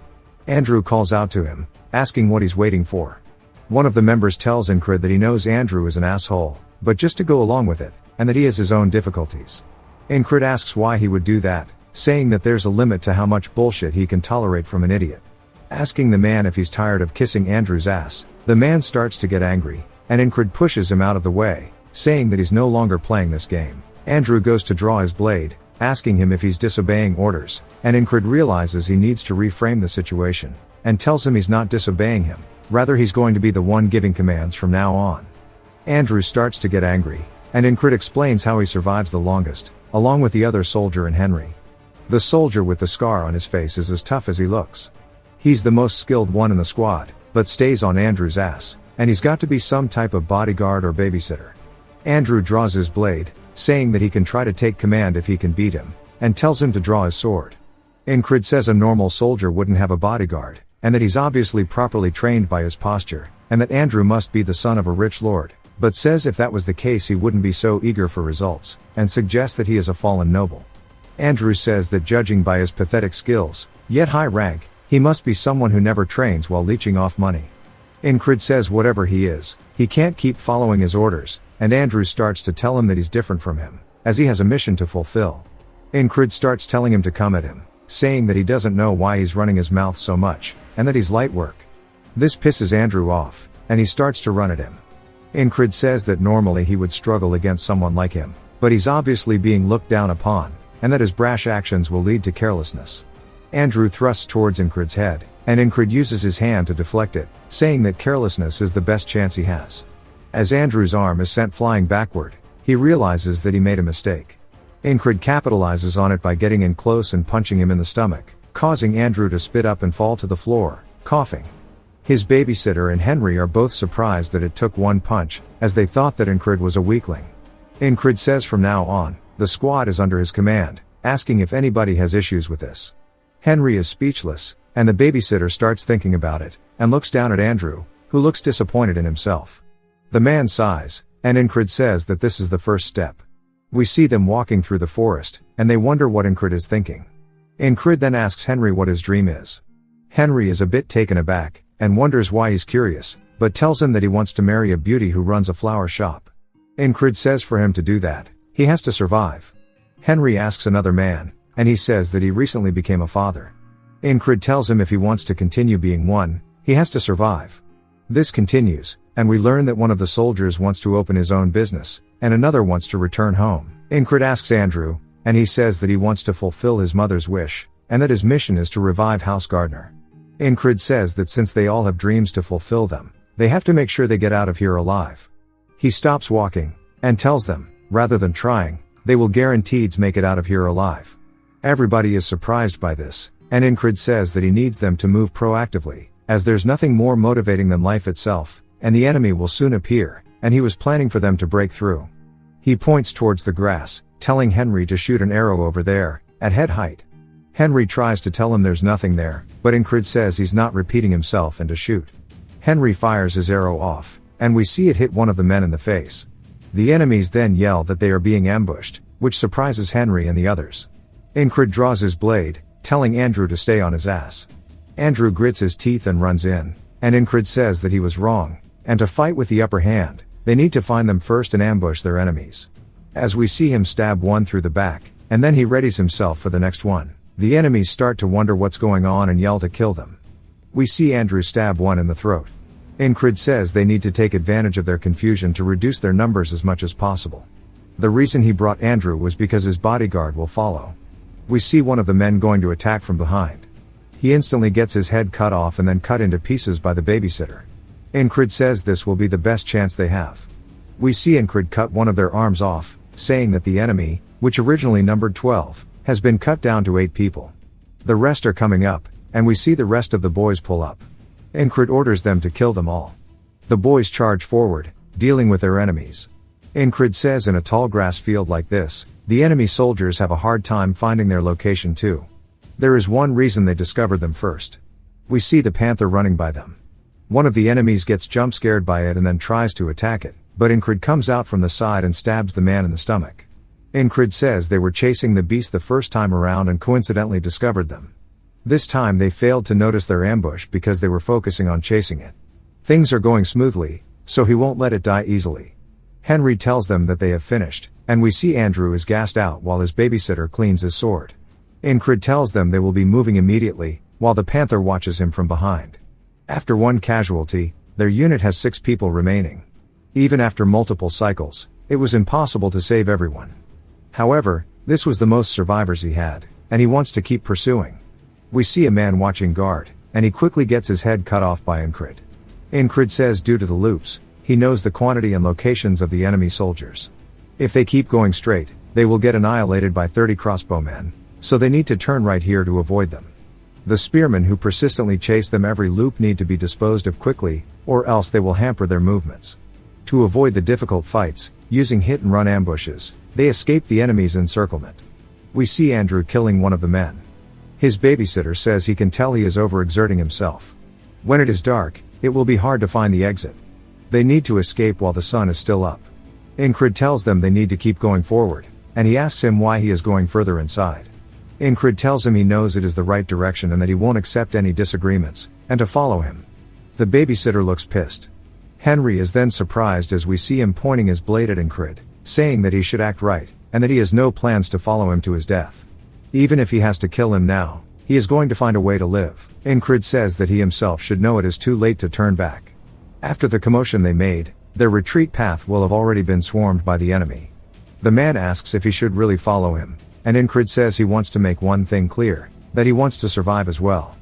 A: Andrew calls out to him, asking what he's waiting for. One of the members tells Incrid that he knows Andrew is an asshole, but just to go along with it, and that he has his own difficulties. Incrid asks why he would do that, saying that there's a limit to how much bullshit he can tolerate from an idiot. Asking the man if he's tired of kissing Andrew's ass, the man starts to get angry, and Incrid pushes him out of the way, saying that he's no longer playing this game. Andrew goes to draw his blade, asking him if he's disobeying orders, and Incrid realizes he needs to reframe the situation, and tells him he's not disobeying him, rather he's going to be the one giving commands from now on. Andrew starts to get angry, and Incrid explains how he survives the longest, along with the other soldier and Henry. The soldier with the scar on his face is as tough as he looks. He's the most skilled one in the squad, but stays on Andrew's ass, and he's got to be some type of bodyguard or babysitter. Andrew draws his blade, saying that he can try to take command if he can beat him, and tells him to draw his sword. Incrid says a normal soldier wouldn't have a bodyguard, and that he's obviously properly trained by his posture, and that Andrew must be the son of a rich lord, but says if that was the case he wouldn't be so eager for results, and suggests that he is a fallen noble. Andrew says that judging by his pathetic skills, yet high rank, he must be someone who never trains while leeching off money. Incred says whatever he is, he can't keep following his orders, and Andrew starts to tell him that he's different from him, as he has a mission to fulfill. Incred starts telling him to come at him, saying that he doesn't know why he's running his mouth so much, and that he's light work. This pisses Andrew off, and he starts to run at him. Incred says that normally he would struggle against someone like him, but he's obviously being looked down upon, and that his brash actions will lead to carelessness. Andrew thrusts towards Incred's head, and Incred uses his hand to deflect it, saying that carelessness is the best chance he has. As Andrew's arm is sent flying backward, he realizes that he made a mistake. Incred capitalizes on it by getting in close and punching him in the stomach, causing Andrew to spit up and fall to the floor, coughing. His babysitter and Henry are both surprised that it took one punch, as they thought that Incred was a weakling. Incred says from now on, the squad is under his command, asking if anybody has issues with this. Henry is speechless, and the babysitter starts thinking about it, and looks down at Andrew, who looks disappointed in himself. The man sighs, and Incred says that this is the first step. We see them walking through the forest, and they wonder what Incred is thinking. Incred then asks Henry what his dream is. Henry is a bit taken aback, and wonders why he's curious, but tells him that he wants to marry a beauty who runs a flower shop. Incred says for him to do that, he has to survive. Henry asks another man, and he says that he recently became a father. Incred tells him if he wants to continue being one, he has to survive. This continues, and we learn that one of the soldiers wants to open his own business, and another wants to return home. Incred asks Andrew, and he says that he wants to fulfill his mother's wish, and that his mission is to revive House Gardner. Incred says that since they all have dreams to fulfill them, they have to make sure they get out of here alive. He stops walking, and tells them, rather than trying, they will guaranteed make it out of here alive. Everybody is surprised by this, and Incred says that he needs them to move proactively, as there's nothing more motivating than life itself, and the enemy will soon appear, and he was planning for them to break through. He points towards the grass, telling Henry to shoot an arrow over there, at head height. Henry tries to tell him there's nothing there, but Incred says he's not repeating himself and to shoot. Henry fires his arrow off, and we see it hit one of the men in the face. The enemies then yell that they are being ambushed, which surprises Henry and the others. Incred draws his blade, telling Andrew to stay on his ass. Andrew grits his teeth and runs in, and Incred says that he was wrong, and to fight with the upper hand, they need to find them first and ambush their enemies. As we see him stab one through the back, and then he readies himself for the next one, the enemies start to wonder what's going on and yell to kill them. We see Andrew stab one in the throat. Incred says they need to take advantage of their confusion to reduce their numbers as much as possible. The reason he brought Andrew was because his bodyguard will follow. We see one of the men going to attack from behind. He instantly gets his head cut off and then cut into pieces by the babysitter. Incred says this will be the best chance they have. We see Incred cut one of their arms off, saying that the enemy, which originally numbered 12, has been cut down to 8 people. The rest are coming up, and we see the rest of the boys pull up. Incred orders them to kill them all. The boys charge forward, dealing with their enemies. Incred says in a tall grass field like this, the enemy soldiers have a hard time finding their location too. There is one reason they discovered them first. We see the panther running by them. One of the enemies gets jump scared by it and then tries to attack it, but Incred comes out from the side and stabs the man in the stomach. Incred says they were chasing the beast the first time around and coincidentally discovered them. This time they failed to notice their ambush because they were focusing on chasing it. Things are going smoothly, so he won't let it die easily. Henry tells them that they have finished, and we see Andrew is gassed out while his babysitter cleans his sword. Incred tells them they will be moving immediately, while the panther watches him from behind. After one casualty, their unit has 6 people remaining. Even after multiple cycles, it was impossible to save everyone. However, this was the most survivors he had, and he wants to keep pursuing. We see a man watching guard, and he quickly gets his head cut off by Incred. Incred says due to the loops, he knows the quantity and locations of the enemy soldiers. If they keep going straight, they will get annihilated by 30 crossbowmen, so they need to turn right here to avoid them. The spearmen who persistently chase them every loop need to be disposed of quickly, or else they will hamper their movements. To avoid the difficult fights, using hit-and-run ambushes, they escape the enemy's encirclement. We see Andrew killing one of the men. His babysitter says he can tell he is overexerting himself. When it is dark, it will be hard to find the exit. They need to escape while the sun is still up. Ingrid tells them they need to keep going forward, and he asks him why he is going further inside. Ingrid tells him he knows it is the right direction and that he won't accept any disagreements, and to follow him. The babysitter looks pissed. Henry is then surprised as we see him pointing his blade at Ingrid, saying that he should act right, and that he has no plans to follow him to his death. Even if he has to kill him now, he is going to find a way to live. Ingrid says that he himself should know it is too late to turn back. After the commotion they made, their retreat path will have already been swarmed by the enemy. The man asks if he should really follow him, and Ingrid says he wants to make one thing clear, that he wants to survive as well.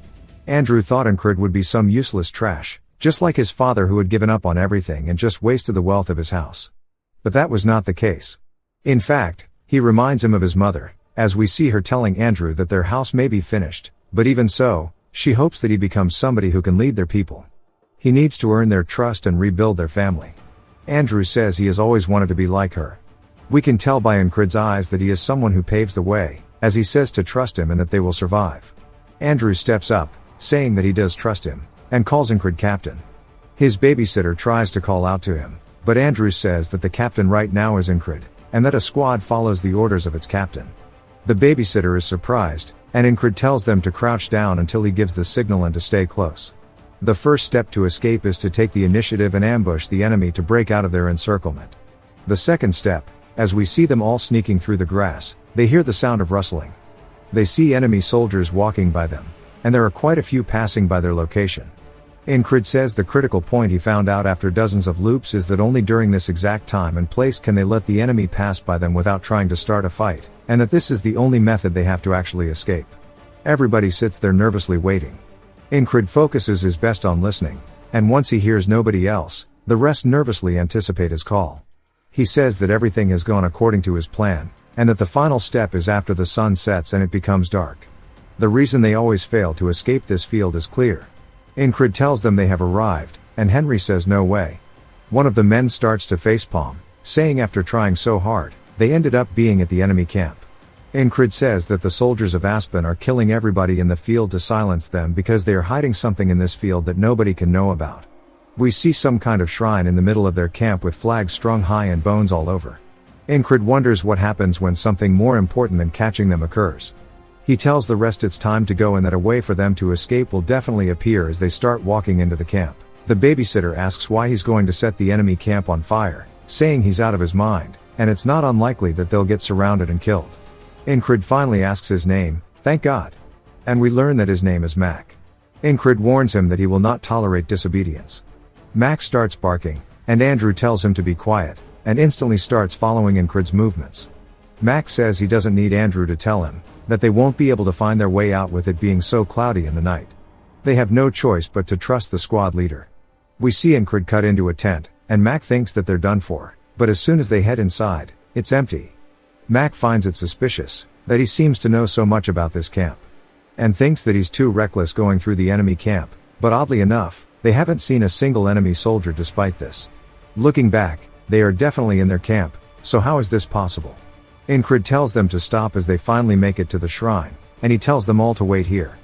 A: Andrew thought Ingrid would be some useless trash, just like his father who had given up on everything and just wasted the wealth of his house. But that was not the case. In fact, he reminds him of his mother, as we see her telling Andrew that their house may be finished, but even so, she hopes that he becomes somebody who can lead their people. He needs to earn their trust and rebuild their family. Andrew says he has always wanted to be like her. We can tell by Ingrid's eyes that he is someone who paves the way, as he says to trust him and that they will survive. Andrew steps up, saying that he does trust him, and calls Ingrid captain. His babysitter tries to call out to him, but Andrew says that the captain right now is Ingrid, and that a squad follows the orders of its captain. The babysitter is surprised, and Ingrid tells them to crouch down until he gives the signal and to stay close. The first step to escape is to take the initiative and ambush the enemy to break out of their encirclement. The second step, as we see them all sneaking through the grass, they hear the sound of rustling. They see enemy soldiers walking by them, and there are quite a few passing by their location. Ingrid says the critical point he found out after dozens of loops is that only during this exact time and place can they let the enemy pass by them without trying to start a fight, and that this is the only method they have to actually escape. Everybody sits there nervously waiting. Ingrid focuses his best on listening, and once he hears nobody else, the rest nervously anticipate his call. He says that everything has gone according to his plan, and that the final step is after the sun sets and it becomes dark. The reason they always fail to escape this field is clear. Ingrid tells them they have arrived, and Henry says no way. One of the men starts to facepalm, saying after trying so hard, they ended up being at the enemy camp. Ingrid says that the soldiers of Aspen are killing everybody in the field to silence them because they are hiding something in this field that nobody can know about. We see some kind of shrine in the middle of their camp with flags strung high and bones all over. Ingrid wonders what happens when something more important than catching them occurs. He tells the rest it's time to go and that a way for them to escape will definitely appear as they start walking into the camp. The babysitter asks why he's going to set the enemy camp on fire, saying he's out of his mind, and it's not unlikely that they'll get surrounded and killed. Ingrid finally asks his name, thank God. And we learn that his name is Mac. Ingrid warns him that he will not tolerate disobedience. Mac starts barking, and Andrew tells him to be quiet, and instantly starts following Ingrid's movements. Mac says he doesn't need Andrew to tell him, that they won't be able to find their way out with it being so cloudy in the night. They have no choice but to trust the squad leader. We see Ingrid cut into a tent, and Mac thinks that they're done for, but as soon as they head inside, it's empty. Mac finds it suspicious, that he seems to know so much about this camp. And thinks that he's too reckless going through the enemy camp, but oddly enough, they haven't seen a single enemy soldier despite this. Looking back, they are definitely in their camp, so how is this possible? Ingrid tells them to stop as they finally make it to the shrine, and he tells them all to wait here.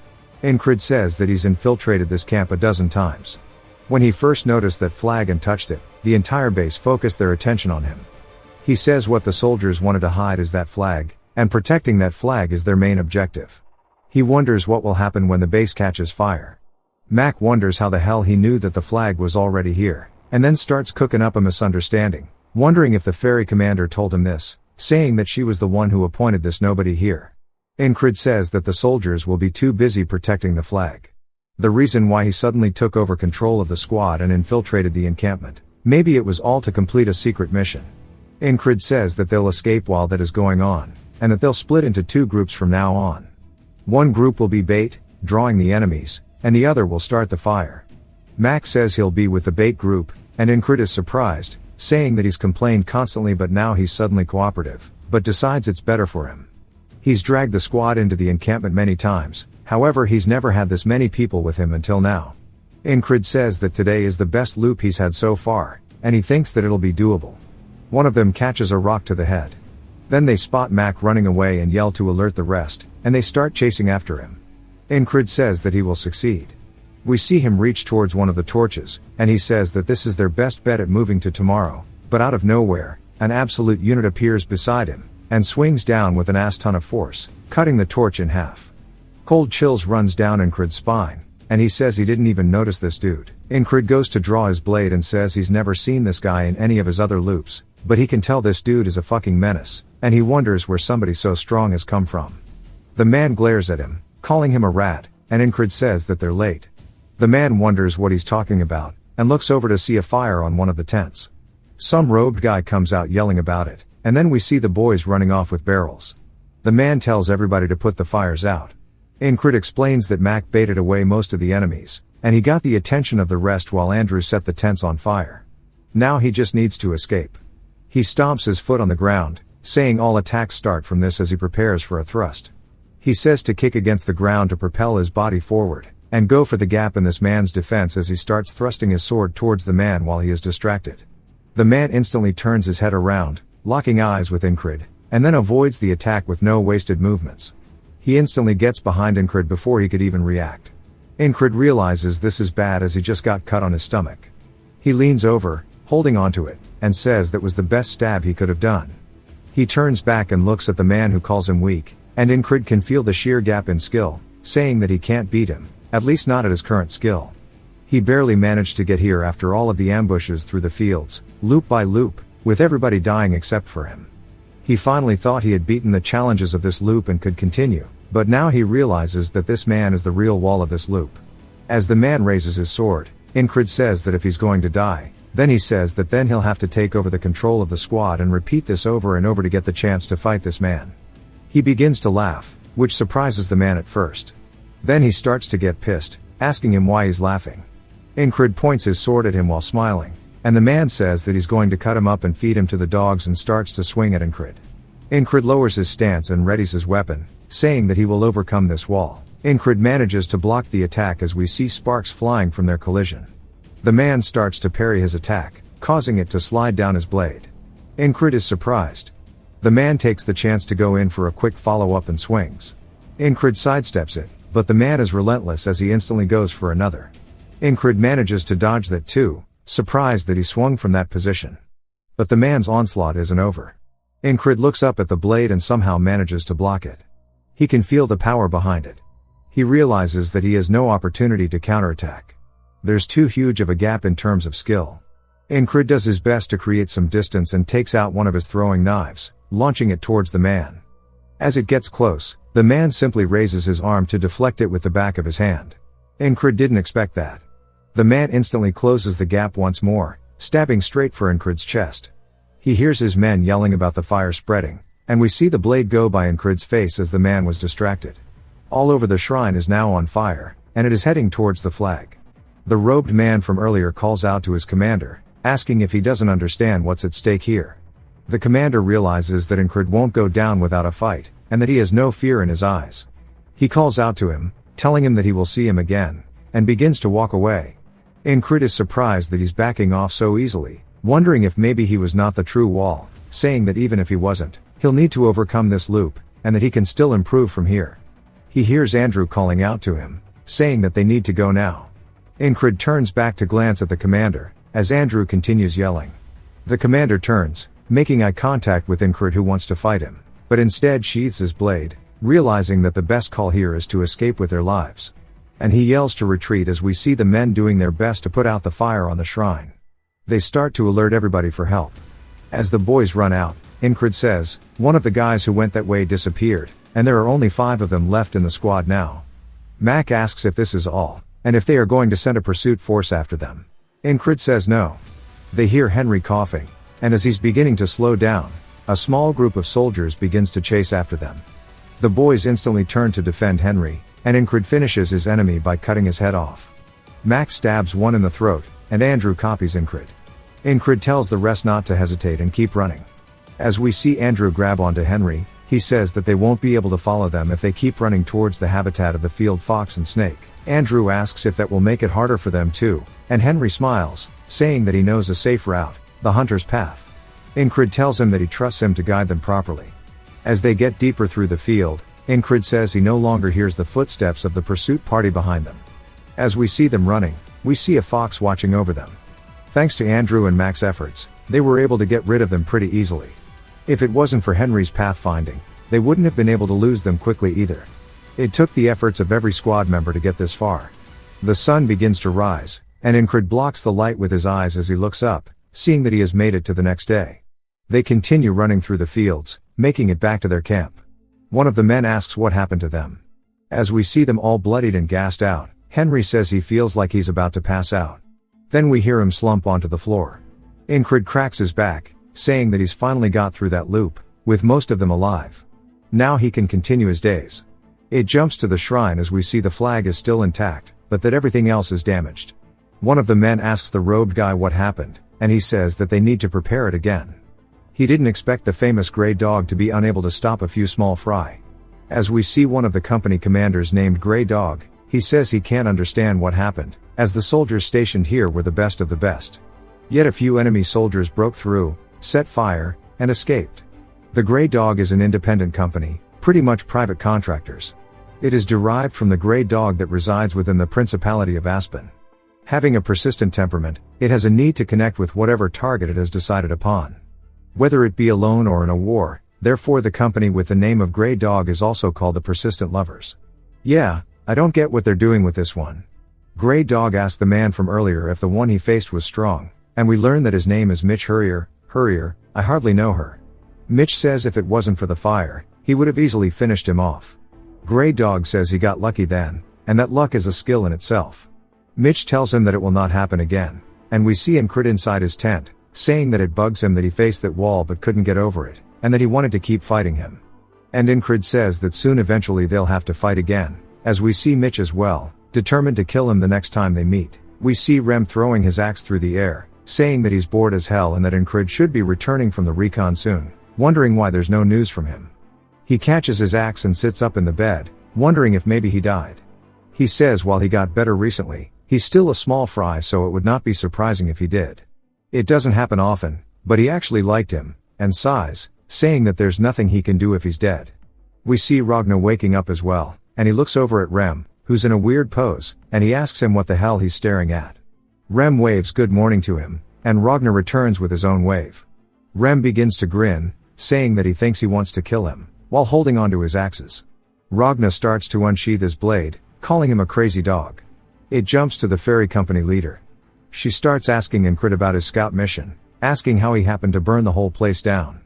A: Ingrid says that he's infiltrated this camp a dozen times. When he first noticed that flag and touched it, the entire base focused their attention on him. He says what the soldiers wanted to hide is that flag, and protecting that flag is their main objective. He wonders what will happen when the base catches fire. Mac wonders how the hell he knew that the flag was already here, and then starts cooking up a misunderstanding, wondering if the ferry commander told him this, saying that she was the one who appointed this nobody here. Ingrid says that the soldiers will be too busy protecting the flag. The reason why he suddenly took over control of the squad and infiltrated the encampment, maybe it was all to complete a secret mission. Ingrid says that they'll escape while that is going on, and that they'll split into two groups from now on. One group will be bait, drawing the enemies, and the other will start the fire. Mac says he'll be with the bait group, and Ingrid is surprised, saying that he's complained constantly but now he's suddenly cooperative, but decides it's better for him. He's dragged the squad into the encampment many times, however he's never had this many people with him until now. Ingrid says that today is the best loop he's had so far, and he thinks that it'll be doable. One of them catches a rock to the head. Then they spot Mac running away and yell to alert the rest, and they start chasing after him. Incrid says that he will succeed. We see him reach towards one of the torches, and he says that this is their best bet at moving to tomorrow, but out of nowhere, an absolute unit appears beside him, and swings down with an ass ton of force, cutting the torch in half. Cold chills runs down Incrid's spine, and he says he didn't even notice this dude. Incrid goes to draw his blade and says he's never seen this guy in any of his other loops, but he can tell this dude is a fucking menace, and he wonders where somebody so strong has come from. The man glares at him, calling him a rat, and Incrid says that they're late. The man wonders what he's talking about, and looks over to see a fire on one of the tents. Some robed guy comes out yelling about it, and then we see the boys running off with barrels. The man tells everybody to put the fires out. Incrid explains that Mac baited away most of the enemies, and he got the attention of the rest while Andrew set the tents on fire. Now he just needs to escape. He stomps his foot on the ground, saying all attacks start from this as he prepares for a thrust. He says to kick against the ground to propel his body forward, and go for the gap in this man's defense as he starts thrusting his sword towards the man while he is distracted. The man instantly turns his head around, locking eyes with Incrid, and then avoids the attack with no wasted movements. He instantly gets behind Incrid before he could even react. Incrid realizes this is bad as he just got cut on his stomach. He leans over, holding onto it, and says that was the best stab he could have done. He turns back and looks at the man who calls him weak, and Incrid can feel the sheer gap in skill, saying that he can't beat him, at least not at his current skill. He barely managed to get here after all of the ambushes through the fields, loop by loop, with everybody dying except for him. He finally thought he had beaten the challenges of this loop and could continue, but now he realizes that this man is the real wall of this loop. As the man raises his sword, Incrid says that if he's going to die, then he says that then he'll have to take over the control of the squad and repeat this over and over to get the chance to fight this man. He begins to laugh, which surprises the man at first. Then he starts to get pissed, asking him why he's laughing. Incrid points his sword at him while smiling, and the man says that he's going to cut him up and feed him to the dogs and starts to swing at Incrid. Incrid lowers his stance and readies his weapon, saying that he will overcome this wall. Incrid manages to block the attack as we see sparks flying from their collision. The man starts to parry his attack, causing it to slide down his blade. Incrid is surprised. The man takes the chance to go in for a quick follow-up and swings. Incrid sidesteps it, but the man is relentless as he instantly goes for another. Incrid manages to dodge that too, surprised that he swung from that position. But the man's onslaught isn't over. Incrid looks up at the blade and somehow manages to block it. He can feel the power behind it. He realizes that he has no opportunity to counterattack. There's too huge of a gap in terms of skill. Incrid does his best to create some distance and takes out one of his throwing knives, launching it towards the man. As it gets close, the man simply raises his arm to deflect it with the back of his hand. Incrid didn't expect that. The man instantly closes the gap once more, stabbing straight for Incrid's chest. He hears his men yelling about the fire spreading, and we see the blade go by Incrid's face as the man was distracted. All over the shrine is now on fire, and it is heading towards the flag. The robed man from earlier calls out to his commander, asking if he doesn't understand what's at stake here. The commander realizes that Incrid won't go down without a fight, and that he has no fear in his eyes. He calls out to him, telling him that he will see him again, and begins to walk away. Incrid is surprised that he's backing off so easily, wondering if maybe he was not the true wall, saying that even if he wasn't, he'll need to overcome this loop, and that he can still improve from here. He hears Andrew calling out to him, saying that they need to go now. Incrid turns back to glance at the commander, as Andrew continues yelling. The commander turns, making eye contact with Incrid who wants to fight him, but instead sheathes his blade, realizing that the best call here is to escape with their lives. And he yells to retreat as we see the men doing their best to put out the fire on the shrine. They start to alert everybody for help. As the boys run out, Incrid says, one of the guys who went that way disappeared, and there are only 5 of them left in the squad now. Mac asks if this is all, and if they are going to send a pursuit force after them. Incrid says no. They hear Henry coughing, and as he's beginning to slow down, a small group of soldiers begins to chase after them. The boys instantly turn to defend Henry, and Incrid finishes his enemy by cutting his head off. Max stabs one in the throat, and Andrew copies Incrid. Incrid tells the rest not to hesitate and keep running. As we see Andrew grab onto Henry, he says that they won't be able to follow them if they keep running towards the habitat of the field fox and snake. Andrew asks if that will make it harder for them too, and Henry smiles, saying that he knows a safe route, the hunter's path. Incrid tells him that he trusts him to guide them properly. As they get deeper through the field, Incrid says he no longer hears the footsteps of the pursuit party behind them. As we see them running, we see a fox watching over them. Thanks to Andrew and Mac's efforts, they were able to get rid of them pretty easily. If it wasn't for Henry's pathfinding, they wouldn't have been able to lose them quickly either. It took the efforts of every squad member to get this far. The sun begins to rise, and Incrid blocks the light with his eyes as he looks up, seeing that he has made it to the next day. They continue running through the fields, making it back to their camp. One of the men asks what happened to them. As we see them all bloodied and gassed out, Henry says he feels like he's about to pass out. Then we hear him slump onto the floor. Incrid cracks his back, saying that he's finally got through that loop, with most of them alive. Now he can continue his days. It jumps to the shrine as we see the flag is still intact, but that everything else is damaged. One of the men asks the robed guy what happened, and he says that they need to prepare it again. He didn't expect the famous Grey Dog to be unable to stop a few small fry. As we see one of the company commanders named Grey Dog, he says he can't understand what happened, as the soldiers stationed here were the best of the best. Yet a few enemy soldiers broke through, set fire, and escaped. The Grey Dog is an independent company, pretty much private contractors. It is derived from the Grey Dog that resides within the Principality of Aspen. Having a persistent temperament, it has a need to connect with whatever target it has decided upon. Whether it be alone or in a war, therefore the company with the name of Grey Dog is also called the Persistent Lovers. Yeah, I don't get what they're doing with this one. Grey Dog asked the man from earlier if the one he faced was strong, and we learn that his name is Mitch Hurrier. I hardly know her. Mitch says if it wasn't for the fire, he would have easily finished him off. Grey Dog says he got lucky then, and that luck is a skill in itself. Mitch tells him that it will not happen again, and we see Incrid inside his tent, saying that it bugs him that he faced that wall but couldn't get over it, and that he wanted to keep fighting him. And Incrid says that soon eventually they'll have to fight again, as we see Mitch as well, determined to kill him the next time they meet. We see Rem throwing his axe through the air, saying that he's bored as hell and that Incrid should be returning from the recon soon, wondering why there's no news from him. He catches his axe and sits up in the bed, wondering if maybe he died. He says while he got better recently, he's still a small fry, so it would not be surprising if he did. It doesn't happen often, but he actually liked him, and sighs, saying that there's nothing he can do if he's dead. We see Ragnar waking up as well, and he looks over at Rem, who's in a weird pose, and he asks him what the hell he's staring at. Rem waves good morning to him, and Ragnar returns with his own wave. Rem begins to grin, saying that he thinks he wants to kill him, while holding onto his axes. Ragnar starts to unsheath his blade, calling him a crazy dog. It jumps to the ferry company leader. She starts asking Incrid about his scout mission, asking how he happened to burn the whole place down.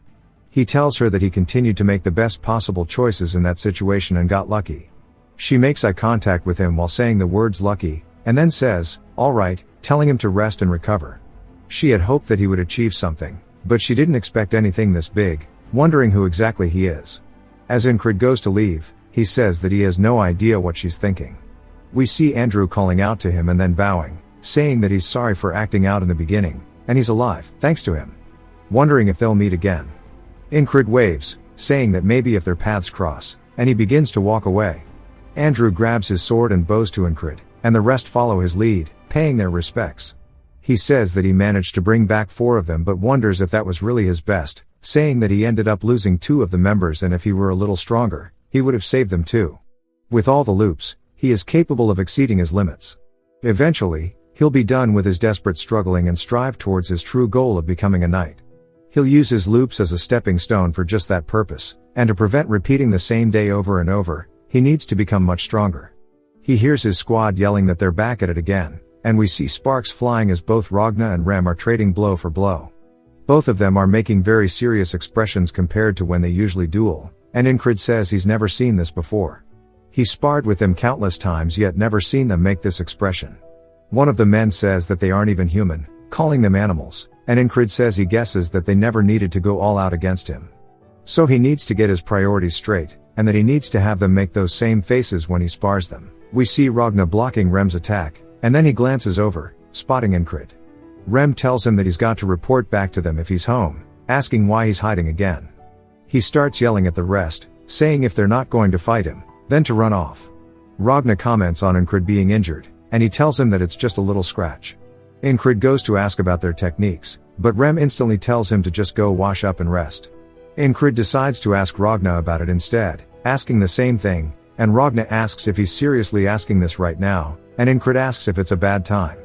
A: He tells her that he continued to make the best possible choices in that situation and got lucky. She makes eye contact with him while saying the words lucky, and then says, "Alright," telling him to rest and recover. She had hoped that he would achieve something, but she didn't expect anything this big, wondering who exactly he is. As Incrid goes to leave, he says that he has no idea what she's thinking. We see Andrew calling out to him and then bowing, saying that he's sorry for acting out in the beginning, and he's alive, thanks to him. Wondering if they'll meet again. Incrid waves, saying that maybe if their paths cross, and he begins to walk away. Andrew grabs his sword and bows to Incrid, and the rest follow his lead, paying their respects. He says that he managed to bring back 4 of them but wonders if that was really his best, saying that he ended up losing 2 of the members and if he were a little stronger, he would have saved them too. With all the loops, he is capable of exceeding his limits. Eventually, he'll be done with his desperate struggling and strive towards his true goal of becoming a knight. He'll use his loops as a stepping stone for just that purpose, and to prevent repeating the same day over and over, he needs to become much stronger. He hears his squad yelling that they're back at it again, and we see sparks flying as both Ragnar and Rem are trading blow for blow. Both of them are making very serious expressions compared to when they usually duel, and Incrid says he's never seen this before. He sparred with them countless times yet never seen them make this expression. One of the men says that they aren't even human, calling them animals, and Incrid says he guesses that they never needed to go all out against him. So he needs to get his priorities straight, and that he needs to have them make those same faces when he spars them. We see Ragnar blocking Rem's attack, and then he glances over, spotting Incrid. Rem tells him that he's got to report back to them if he's home, asking why he's hiding again. He starts yelling at the rest, saying if they're not going to fight him, then to run off. Ragnar comments on Incrid being injured, and he tells him that it's just a little scratch. Incrid goes to ask about their techniques, but Rem instantly tells him to just go wash up and rest. Incrid decides to ask Ragnar about it instead, asking the same thing, and Ragna asks if he's seriously asking this right now, and Incrid asks if it's a bad time.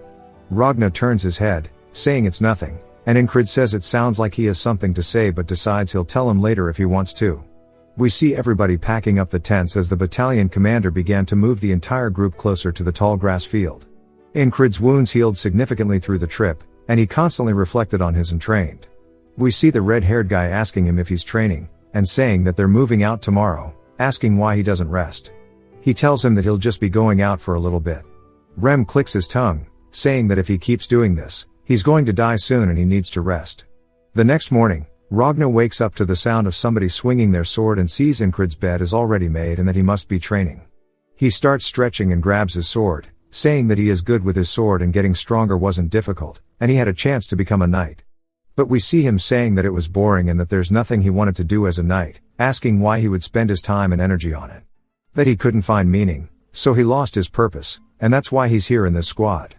A: Ragna turns his head, saying it's nothing, and Incrid says it sounds like he has something to say but decides he'll tell him later if he wants to. We see everybody packing up the tents as the battalion commander began to move the entire group closer to the tall grass field. Incrid's wounds healed significantly through the trip, and he constantly reflected on his entrained. We see the red-haired guy asking him if he's training, and saying that they're moving out tomorrow, asking why he doesn't rest. He tells him that he'll just be going out for a little bit. Rem clicks his tongue, saying that if he keeps doing this, he's going to die soon and he needs to rest. The next morning, Ragna wakes up to the sound of somebody swinging their sword and sees Incrid's bed is already made and that he must be training. He starts stretching and grabs his sword, saying that he is good with his sword and getting stronger wasn't difficult, and he had a chance to become a knight. But we see him saying that it was boring and that there's nothing he wanted to do as a knight, asking why he would spend his time and energy on it. That he couldn't find meaning, so he lost his purpose, and that's why he's here in this squad.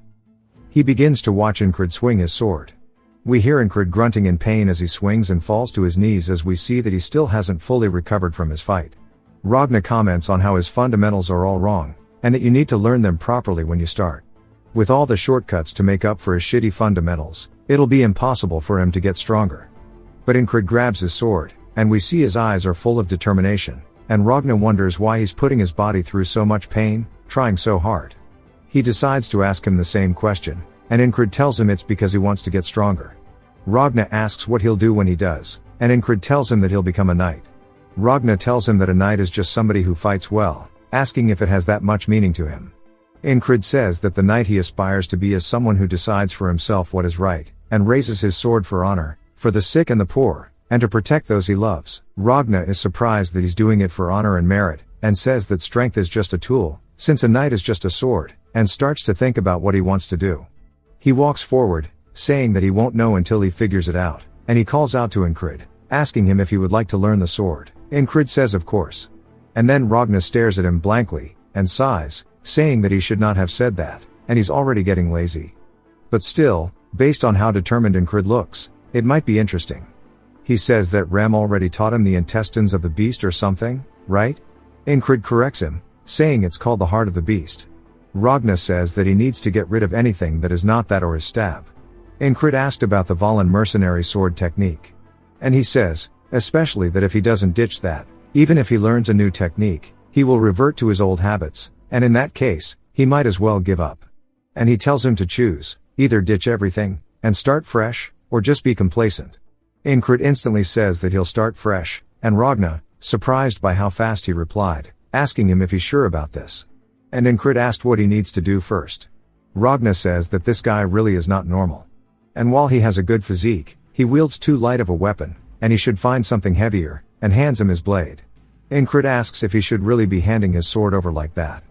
A: He begins to watch Incrid swing his sword. We hear Incrid grunting in pain as he swings and falls to his knees as we see that he still hasn't fully recovered from his fight. Ragna comments on how his fundamentals are all wrong, and that you need to learn them properly when you start. With all the shortcuts to make up for his shitty fundamentals, it'll be impossible for him to get stronger. But Incrid grabs his sword, and we see his eyes are full of determination, and Ragna wonders why he's putting his body through so much pain, trying so hard. He decides to ask him the same question, and Incrid tells him it's because he wants to get stronger. Ragna asks what he'll do when he does, and Incrid tells him that he'll become a knight. Ragna tells him that a knight is just somebody who fights well, asking if it has that much meaning to him. Incrid says that the knight he aspires to be is someone who decides for himself what is right, and raises his sword for honor, for the sick and the poor, and to protect those he loves. Ragna is surprised that he's doing it for honor and merit, and says that strength is just a tool, since a knight is just a sword, and starts to think about what he wants to do. He walks forward, saying that he won't know until he figures it out, and he calls out to Incrid, asking him if he would like to learn the sword. Incrid says of course. And then Ragna stares at him blankly, and sighs, saying that he should not have said that, and he's already getting lazy. But still, based on how determined Incrid looks, it might be interesting. He says that Rem already taught him the intestines of the beast or something, right? Incrid corrects him, saying it's called the heart of the beast. Ragna says that he needs to get rid of anything that is not that or his stab. Incrid asked about the Valen mercenary sword technique. And he says, especially that if he doesn't ditch that, even if he learns a new technique, he will revert to his old habits, and in that case, he might as well give up. And he tells him to choose, either ditch everything, and start fresh, or just be complacent. Incrid instantly says that he'll start fresh, and Ragna, surprised by how fast he replied, asking him if he's sure about this. And Incrid asked what he needs to do first. Ragna says that this guy really is not normal. And while he has a good physique, he wields too light of a weapon, and he should find something heavier, and hands him his blade. Incrid asks if he should really be handing his sword over like that.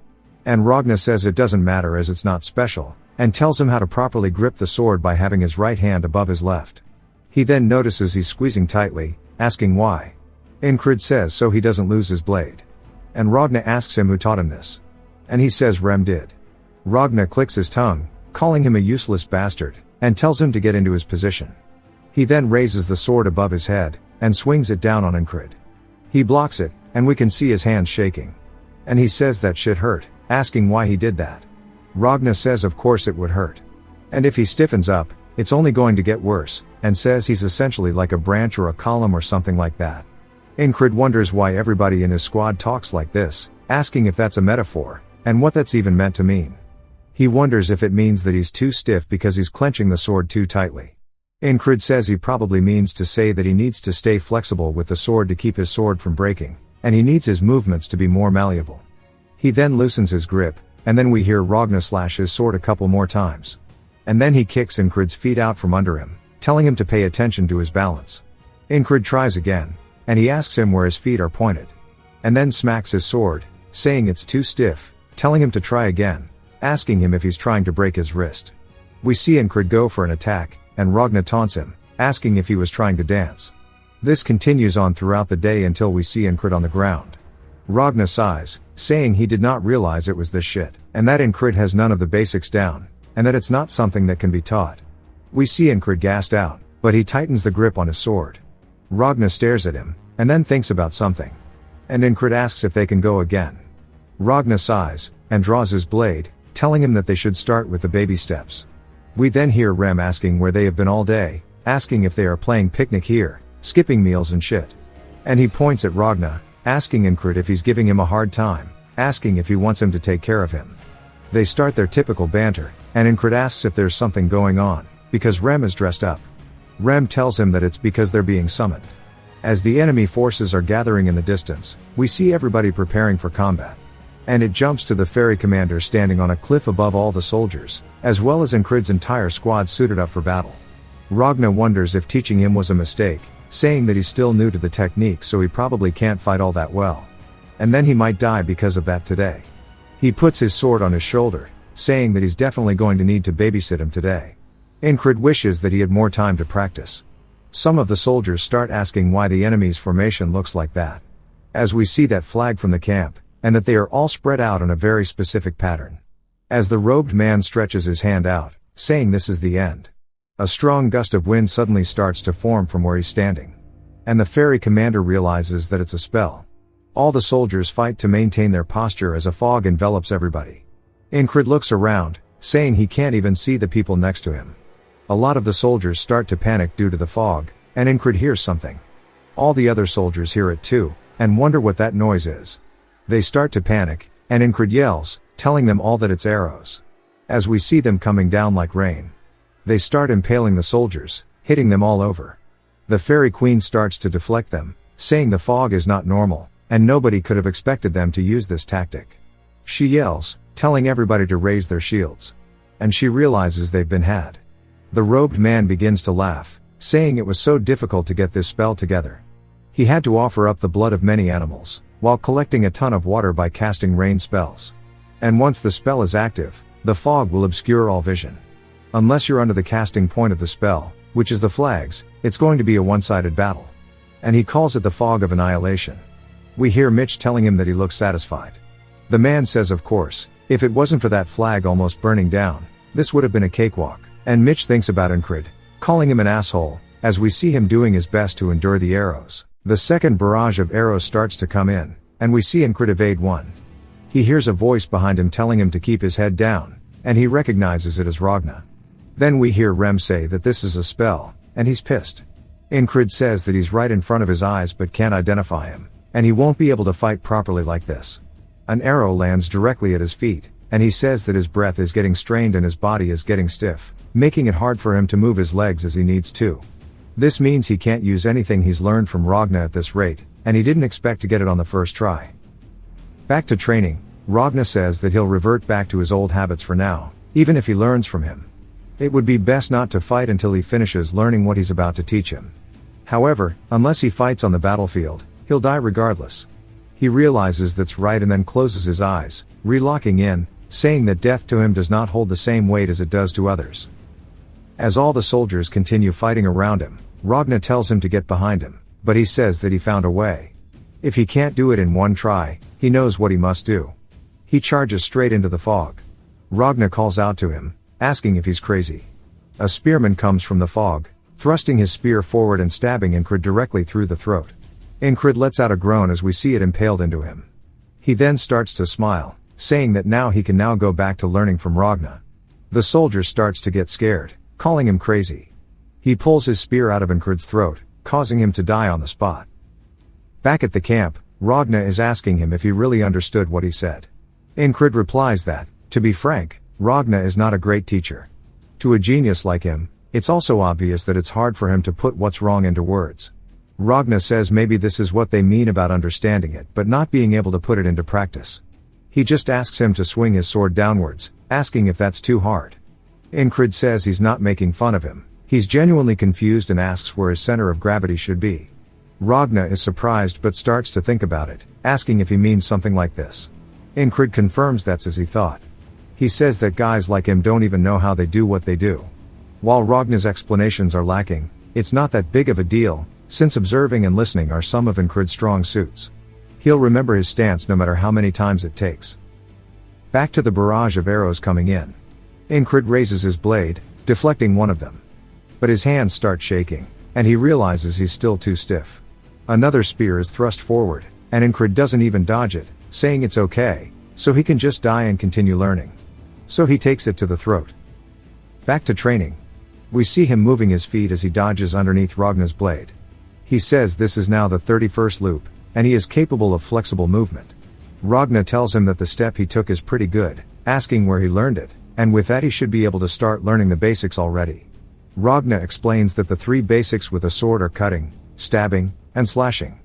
A: And Ragna says it doesn't matter as it's not special, and tells him how to properly grip the sword by having his right hand above his left. He then notices he's squeezing tightly, asking why. Incrid says so he doesn't lose his blade. And Ragna asks him who taught him this. And he says Rem did. Ragna clicks his tongue, calling him a useless bastard, and tells him to get into his position. He then raises the sword above his head, and swings it down on Incrid. He blocks it, and we can see his hands shaking. And he says that shit hurt, asking why he did that. Ragna says of course it would hurt. And if he stiffens up, it's only going to get worse, and says he's essentially like a branch or a column or something like that. Incrid wonders why everybody in his squad talks like this, asking if that's a metaphor, and what that's even meant to mean. He wonders if it means that he's too stiff because he's clenching the sword too tightly. Incrid says he probably means to say that he needs to stay flexible with the sword to keep his sword from breaking, and he needs his movements to be more malleable. He then loosens his grip, and then we hear Ragna slash his sword a couple more times. And then he kicks Incrid's feet out from under him, telling him to pay attention to his balance. Incrid tries again, and he asks him where his feet are pointed. And then smacks his sword, saying it's too stiff, telling him to try again, asking him if he's trying to break his wrist. We see Incrid go for an attack, and Ragna taunts him, asking if he was trying to dance. This continues on throughout the day until we see Incrid on the ground. Ragna sighs, saying he did not realize it was this shit, and that Incrid has none of the basics down, and that it's not something that can be taught. We see Incrid gassed out, but he tightens the grip on his sword. Ragna stares at him, and then thinks about something. and Incred asks if they can go again. Ragna sighs, and draws his blade, telling him that they should start with the baby steps. We then hear Rem asking where they have been all day, asking if they are playing picnic here, skipping meals and shit. And he points at Ragna, asking Incred if he's giving him a hard time, asking if he wants him to take care of him. They start their typical banter, and Incred asks if there's something going on, because Rem is dressed up. Rem tells him that it's because they're being summoned. As the enemy forces are gathering in the distance, we see everybody preparing for combat. And it jumps to the ferry commander standing on a cliff above all the soldiers, as well as Incred's entire squad suited up for battle. Ragna wonders if teaching him was a mistake, saying that he's still new to the technique so he probably can't fight all that well. And then he might die because of that today. He puts his sword on his shoulder, saying that he's definitely going to need to babysit him today. Incred wishes that he had more time to practice. Some of the soldiers start asking why the enemy's formation looks like that. As we see that flag from the camp, and that they are all spread out in a very specific pattern. As the robed man stretches his hand out, saying this is the end. A strong gust of wind suddenly starts to form from where he's standing. And the ferry commander realizes that it's a spell. All the soldiers fight to maintain their posture as a fog envelops everybody. Incred looks around, saying he can't even see the people next to him. A lot of the soldiers start to panic due to the fog, and Incred hears something. All the other soldiers hear it too, and wonder what that noise is. They start to panic, and Incred yells, telling them all that it's arrows. As we see them coming down like rain. They start impaling the soldiers, hitting them all over. The fairy queen starts to deflect them, saying the fog is not normal, and nobody could have expected them to use this tactic. She yells, telling everybody to raise their shields. And she realizes they've been had. The robed man begins to laugh, saying it was so difficult to get this spell together. He had to offer up the blood of many animals, while collecting a ton of water by casting rain spells. And once the spell is active, the fog will obscure all vision. Unless you're under the casting point of the spell, which is the flags, it's going to be a one-sided battle. And he calls it the fog of annihilation. We hear Mitch telling him that he looks satisfied. The man says of course, if it wasn't for that flag almost burning down, this would have been a cakewalk. And Mitch thinks about Incred, calling him an asshole, as we see him doing his best to endure the arrows. The second barrage of arrows starts to come in, and we see Incred evade one. He hears a voice behind him telling him to keep his head down, and he recognizes it as Ragna. Then we hear Rem say that this is a spell, and he's pissed. Incred says that he's right in front of his eyes but can't identify him, and he won't be able to fight properly like this. An arrow lands directly at his feet, and he says that his breath is getting strained and his body is getting stiff, making it hard for him to move his legs as he needs to. This means he can't use anything he's learned from Ragna at this rate, and he didn't expect to get it on the first try. Back to training, Ragna says that he'll revert back to his old habits for now, even if he learns from him. It would be best not to fight until he finishes learning what he's about to teach him. However, unless he fights on the battlefield, he'll die regardless. He realizes that's right and then closes his eyes, relocking in, saying that death to him does not hold the same weight as it does to others. As all the soldiers continue fighting around him, Ragna tells him to get behind him, but he says that he found a way. If he can't do it in one try, he knows what he must do. He charges straight into the fog. Ragna calls out to him, asking if he's crazy. A spearman comes from the fog, thrusting his spear forward and stabbing Incred directly through the throat. Incred lets out a groan as we see it impaled into him. He then starts to smile, saying that now he can go back to learning from Ragna. The soldier starts to get scared, calling him crazy. He pulls his spear out of Incred's throat, causing him to die on the spot. Back at the camp, Ragna is asking him if he really understood what he said. Incred replies that, to be frank, Ragna is not a great teacher. To a genius like him, it's also obvious that it's hard for him to put what's wrong into words. Ragna says maybe this is what they mean about understanding it but not being able to put it into practice. He just asks him to swing his sword downwards, asking if that's too hard. Incred says he's not making fun of him, he's genuinely confused and asks where his center of gravity should be. Ragna is surprised but starts to think about it, asking if he means something like this. Incred confirms that's as he thought. He says that guys like him don't even know how they do what they do. While Ragna's explanations are lacking, it's not that big of a deal, since observing and listening are some of Incred's strong suits. He'll remember his stance no matter how many times it takes. Back to the barrage of arrows coming in. Incred raises his blade, deflecting one of them. But his hands start shaking, and he realizes he's still too stiff. Another spear is thrust forward, and Incred doesn't even dodge it, saying it's okay, so he can just die and continue learning. So he takes it to the throat. Back to training. We see him moving his feet as he dodges underneath Ragna's blade. He says this is now the 31st loop, and he is capable of flexible movement. Ragna tells him that the step he took is pretty good, asking where he learned it, and with that he should be able to start learning the basics already. Ragna explains that the 3 basics with a sword are cutting, stabbing, and slashing.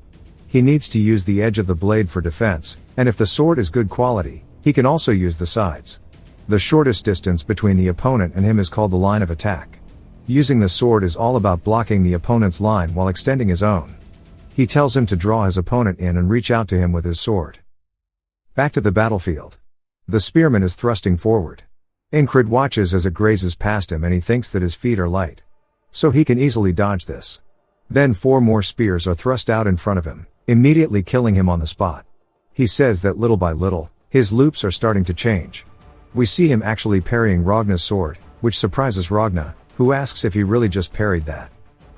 A: He needs to use the edge of the blade for defense, and if the sword is good quality, he can also use the sides. The shortest distance between the opponent and him is called the line of attack. Using the sword is all about blocking the opponent's line while extending his own. He tells him to draw his opponent in and reach out to him with his sword. Back to the battlefield. The spearman is thrusting forward. Incred watches as it grazes past him and he thinks that his feet are light, so he can easily dodge this. Then 4 more spears are thrust out in front of him, immediately killing him on the spot. He says that little by little, his loops are starting to change. We see him actually parrying Ragna's sword, which surprises Ragna, who asks if he really just parried that.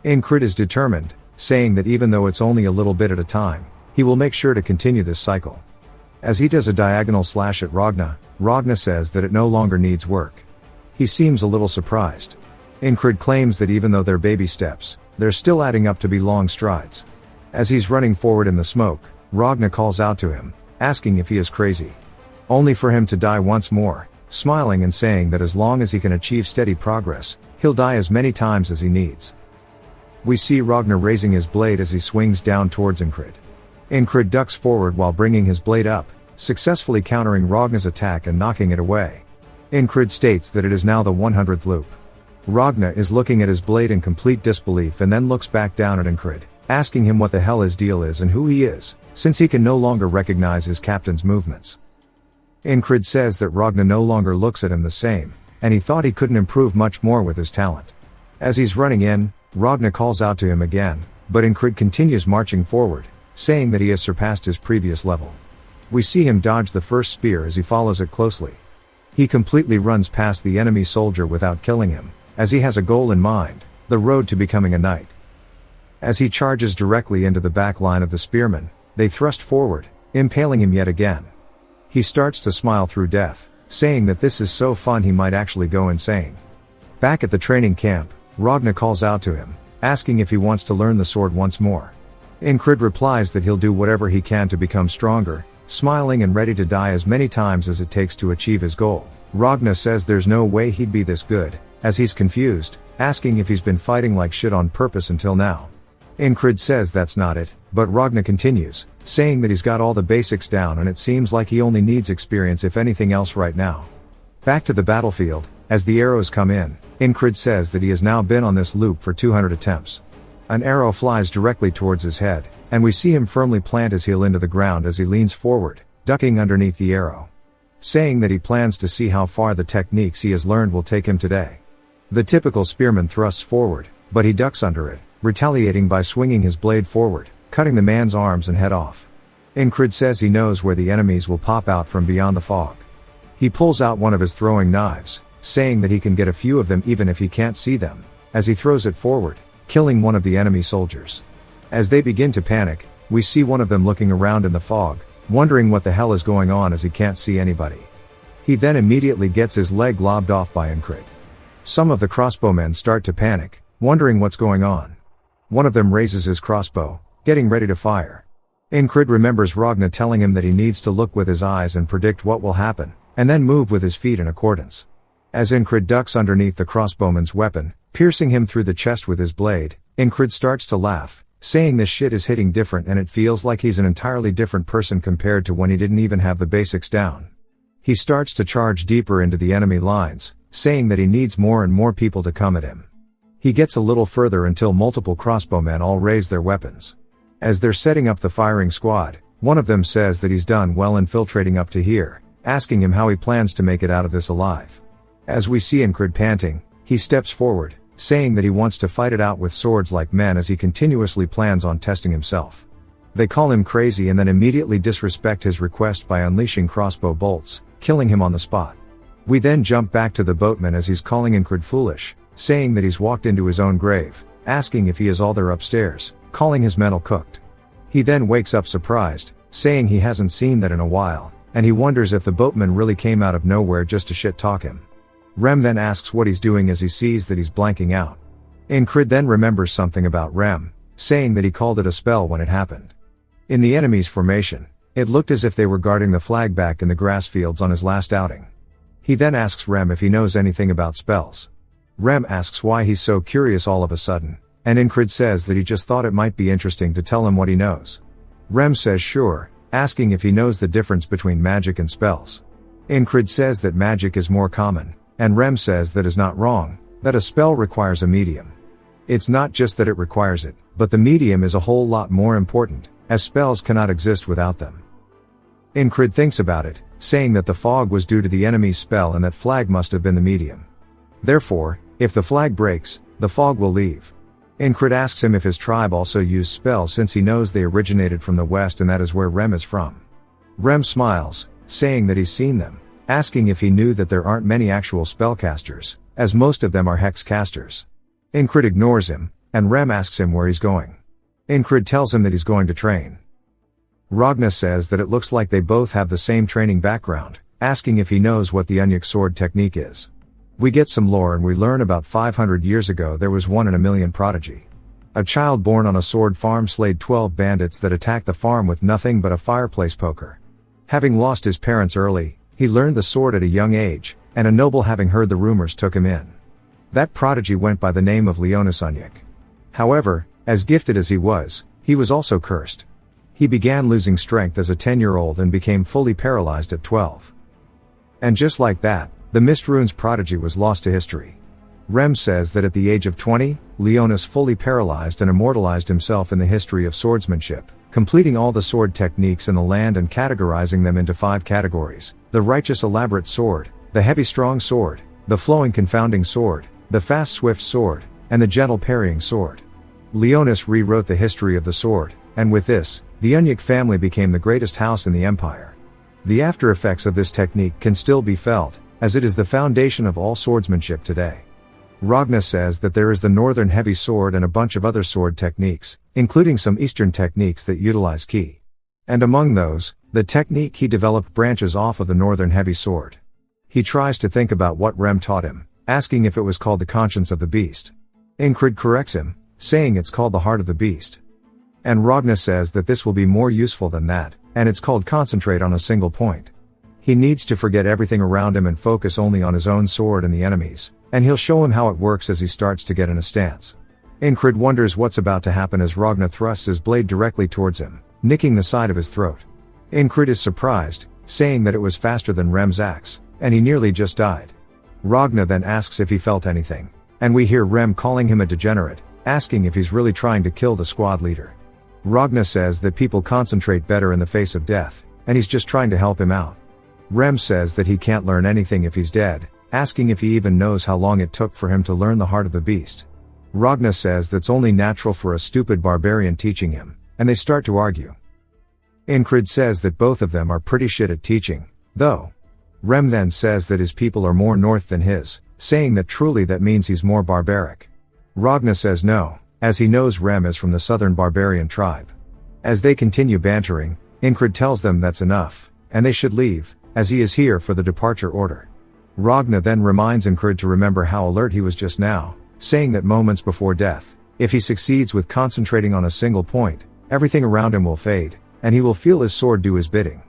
A: Incred is determined, saying that even though it's only a little bit at a time, he will make sure to continue this cycle. As he does a diagonal slash at Ragna, Ragna says that it no longer needs work. He seems a little surprised. Incred claims that even though they're baby steps, they're still adding up to be long strides. As he's running forward in the smoke, Ragna calls out to him, asking if he is crazy. Only for him to die once more, smiling and saying that as long as he can achieve steady progress, he'll die as many times as he needs. We see Ragna raising his blade as he swings down towards Incred. Incred ducks forward while bringing his blade up, successfully countering Ragna's attack and knocking it away. Incred states that it is now the 100th loop. Ragna is looking at his blade in complete disbelief and then looks back down at Incred, asking him what the hell his deal is and who he is, since he can no longer recognize his captain's movements. Incred says that Ragna no longer looks at him the same, and he thought he couldn't improve much more with his talent. As he's running in, Ragna calls out to him again, but Incred continues marching forward, saying that he has surpassed his previous level. We see him dodge the first spear as he follows it closely. He completely runs past the enemy soldier without killing him, as he has a goal in mind, the road to becoming a knight. As he charges directly into the back line of the spearmen, they thrust forward, impaling him yet again. He starts to smile through death, saying that this is so fun he might actually go insane. Back at the training camp, Ragna calls out to him, asking if he wants to learn the sword once more. Incred replies that he'll do whatever he can to become stronger, smiling and ready to die as many times as it takes to achieve his goal. Ragna says there's no way he'd be this good, as he's confused, asking if he's been fighting like shit on purpose until now. Incred says that's not it, but Ragna continues, saying that he's got all the basics down and it seems like he only needs experience if anything else right now. Back to the battlefield, as the arrows come in, Incred says that he has now been on this loop for 200 attempts. An arrow flies directly towards his head, and we see him firmly plant his heel into the ground as he leans forward, ducking underneath the arrow. Saying that he plans to see how far the techniques he has learned will take him today. The typical spearman thrusts forward, but he ducks under it, retaliating by swinging his blade forward, cutting the man's arms and head off. Incred says he knows where the enemies will pop out from beyond the fog. He pulls out one of his throwing knives, saying that he can get a few of them even if he can't see them, as he throws it forward, killing one of the enemy soldiers. As they begin to panic, we see one of them looking around in the fog, wondering what the hell is going on as he can't see anybody. He then immediately gets his leg lobbed off by Incred. Some of the crossbowmen start to panic, wondering what's going on. One of them raises his crossbow, getting ready to fire. Incred remembers Ragna telling him that he needs to look with his eyes and predict what will happen, and then move with his feet in accordance. As Incred ducks underneath the crossbowman's weapon, piercing him through the chest with his blade, Incred starts to laugh, saying this shit is hitting different and it feels like he's an entirely different person compared to when he didn't even have the basics down. He starts to charge deeper into the enemy lines, saying that he needs more and more people to come at him. He gets a little further until multiple crossbowmen all raise their weapons. As they're setting up the firing squad, one of them says that he's done well infiltrating up to here, asking him how he plans to make it out of this alive. As we see Incred panting, he steps forward, saying that he wants to fight it out with swords like men as he continuously plans on testing himself. They call him crazy and then immediately disrespect his request by unleashing crossbow bolts, killing him on the spot. We then jump back to the boatman as he's calling Incred foolish, saying that he's walked into his own grave, asking if he is all there upstairs, calling his mental cooked. He then wakes up surprised, saying he hasn't seen that in a while, and he wonders if the boatman really came out of nowhere just to shit-talk him. Rem then asks what he's doing as he sees that he's blanking out. Incrid then remembers something about Rem, saying that he called it a spell when it happened. In the enemy's formation, it looked as if they were guarding the flag back in the grass fields on his last outing. He then asks Rem if he knows anything about spells. Rem asks why he's so curious all of a sudden, and Incrid says that he just thought it might be interesting to tell him what he knows. Rem says sure, asking if he knows the difference between magic and spells. Incrid says that magic is more common, and Rem says that is not wrong, that a spell requires a medium. It's not just that it requires it, but the medium is a whole lot more important, as spells cannot exist without them. Incrid thinks about it, saying that the fog was due to the enemy's spell and that flag must have been the medium. Therefore, if the flag breaks, the fog will leave. Incrid asks him if his tribe also used spells since he knows they originated from the west and that is where Rem is from. Rem smiles, saying that he's seen them, asking if he knew that there aren't many actual spellcasters, as most of them are hex casters. Incrid ignores him, and Rem asks him where he's going. Incrid tells him that he's going to train. Ragna says that it looks like they both have the same training background, asking if he knows what the Unyuk sword technique is. We get some lore and we learn about 500 years ago there was 1 in a million prodigy. A child born on a sword farm slayed 12 bandits that attacked the farm with nothing but a fireplace poker. Having lost his parents early, he learned the sword at a young age, and a noble having heard the rumors took him in. That prodigy went by the name of Leonis Unyuk. However, as gifted as he was also cursed. He began losing strength as a 10-year-old and became fully paralyzed at 12. And just like that, the Mist Rune's prodigy was lost to history. Rem says that at the age of 20, Leonis fully paralyzed and immortalized himself in the history of swordsmanship, completing all the sword techniques in the land and categorizing them into 5 categories: the righteous elaborate sword, the heavy strong sword, the flowing confounding sword, the fast swift sword, and the gentle parrying sword. Leonis rewrote the history of the sword, and with this, the Unyuk family became the greatest house in the empire. The after effects of this technique can still be felt, as it is the foundation of all swordsmanship today. Ragna says that there is the northern heavy sword and a bunch of other sword techniques, including some eastern techniques that utilize ki. And among those, the technique he developed branches off of the northern heavy sword. He tries to think about what Rem taught him, asking if it was called the conscience of the beast. Incrid corrects him, saying it's called the heart of the beast. And Ragna says that this will be more useful than that, and it's called concentrate on a single point. He needs to forget everything around him and focus only on his own sword and the enemy's, and he'll show him how it works as he starts to get in a stance. Incrid wonders what's about to happen as Ragna thrusts his blade directly towards him, nicking the side of his throat. Incrid is surprised, saying that it was faster than Rem's axe, and he nearly just died. Ragna then asks if he felt anything, and we hear Rem calling him a degenerate, asking if he's really trying to kill the squad leader. Ragna says that people concentrate better in the face of death, and he's just trying to help him out. Rem says that he can't learn anything if he's dead, asking if he even knows how long it took for him to learn the heart of the beast. Ragna says that's only natural for a stupid barbarian teaching him, and they start to argue. Incrid says that both of them are pretty shit at teaching, though. Rem then says that his people are more north than his, saying that truly that means he's more barbaric. Ragna says no, as he knows Rem is from the southern barbarian tribe. As they continue bantering, Incrid tells them that's enough, and they should leave, as he is here for the departure order. Ragna then reminds Incrid to remember how alert he was just now, saying that moments before death, if he succeeds with concentrating on a single point, everything around him will fade, and he will feel his sword do his bidding.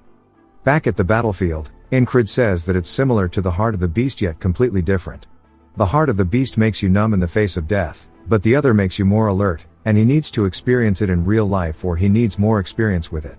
A: Back at the battlefield, Incrid says that it's similar to the heart of the beast yet completely different. The heart of the beast makes you numb in the face of death, but the other makes you more alert, and he needs to experience it in real life or he needs more experience with it.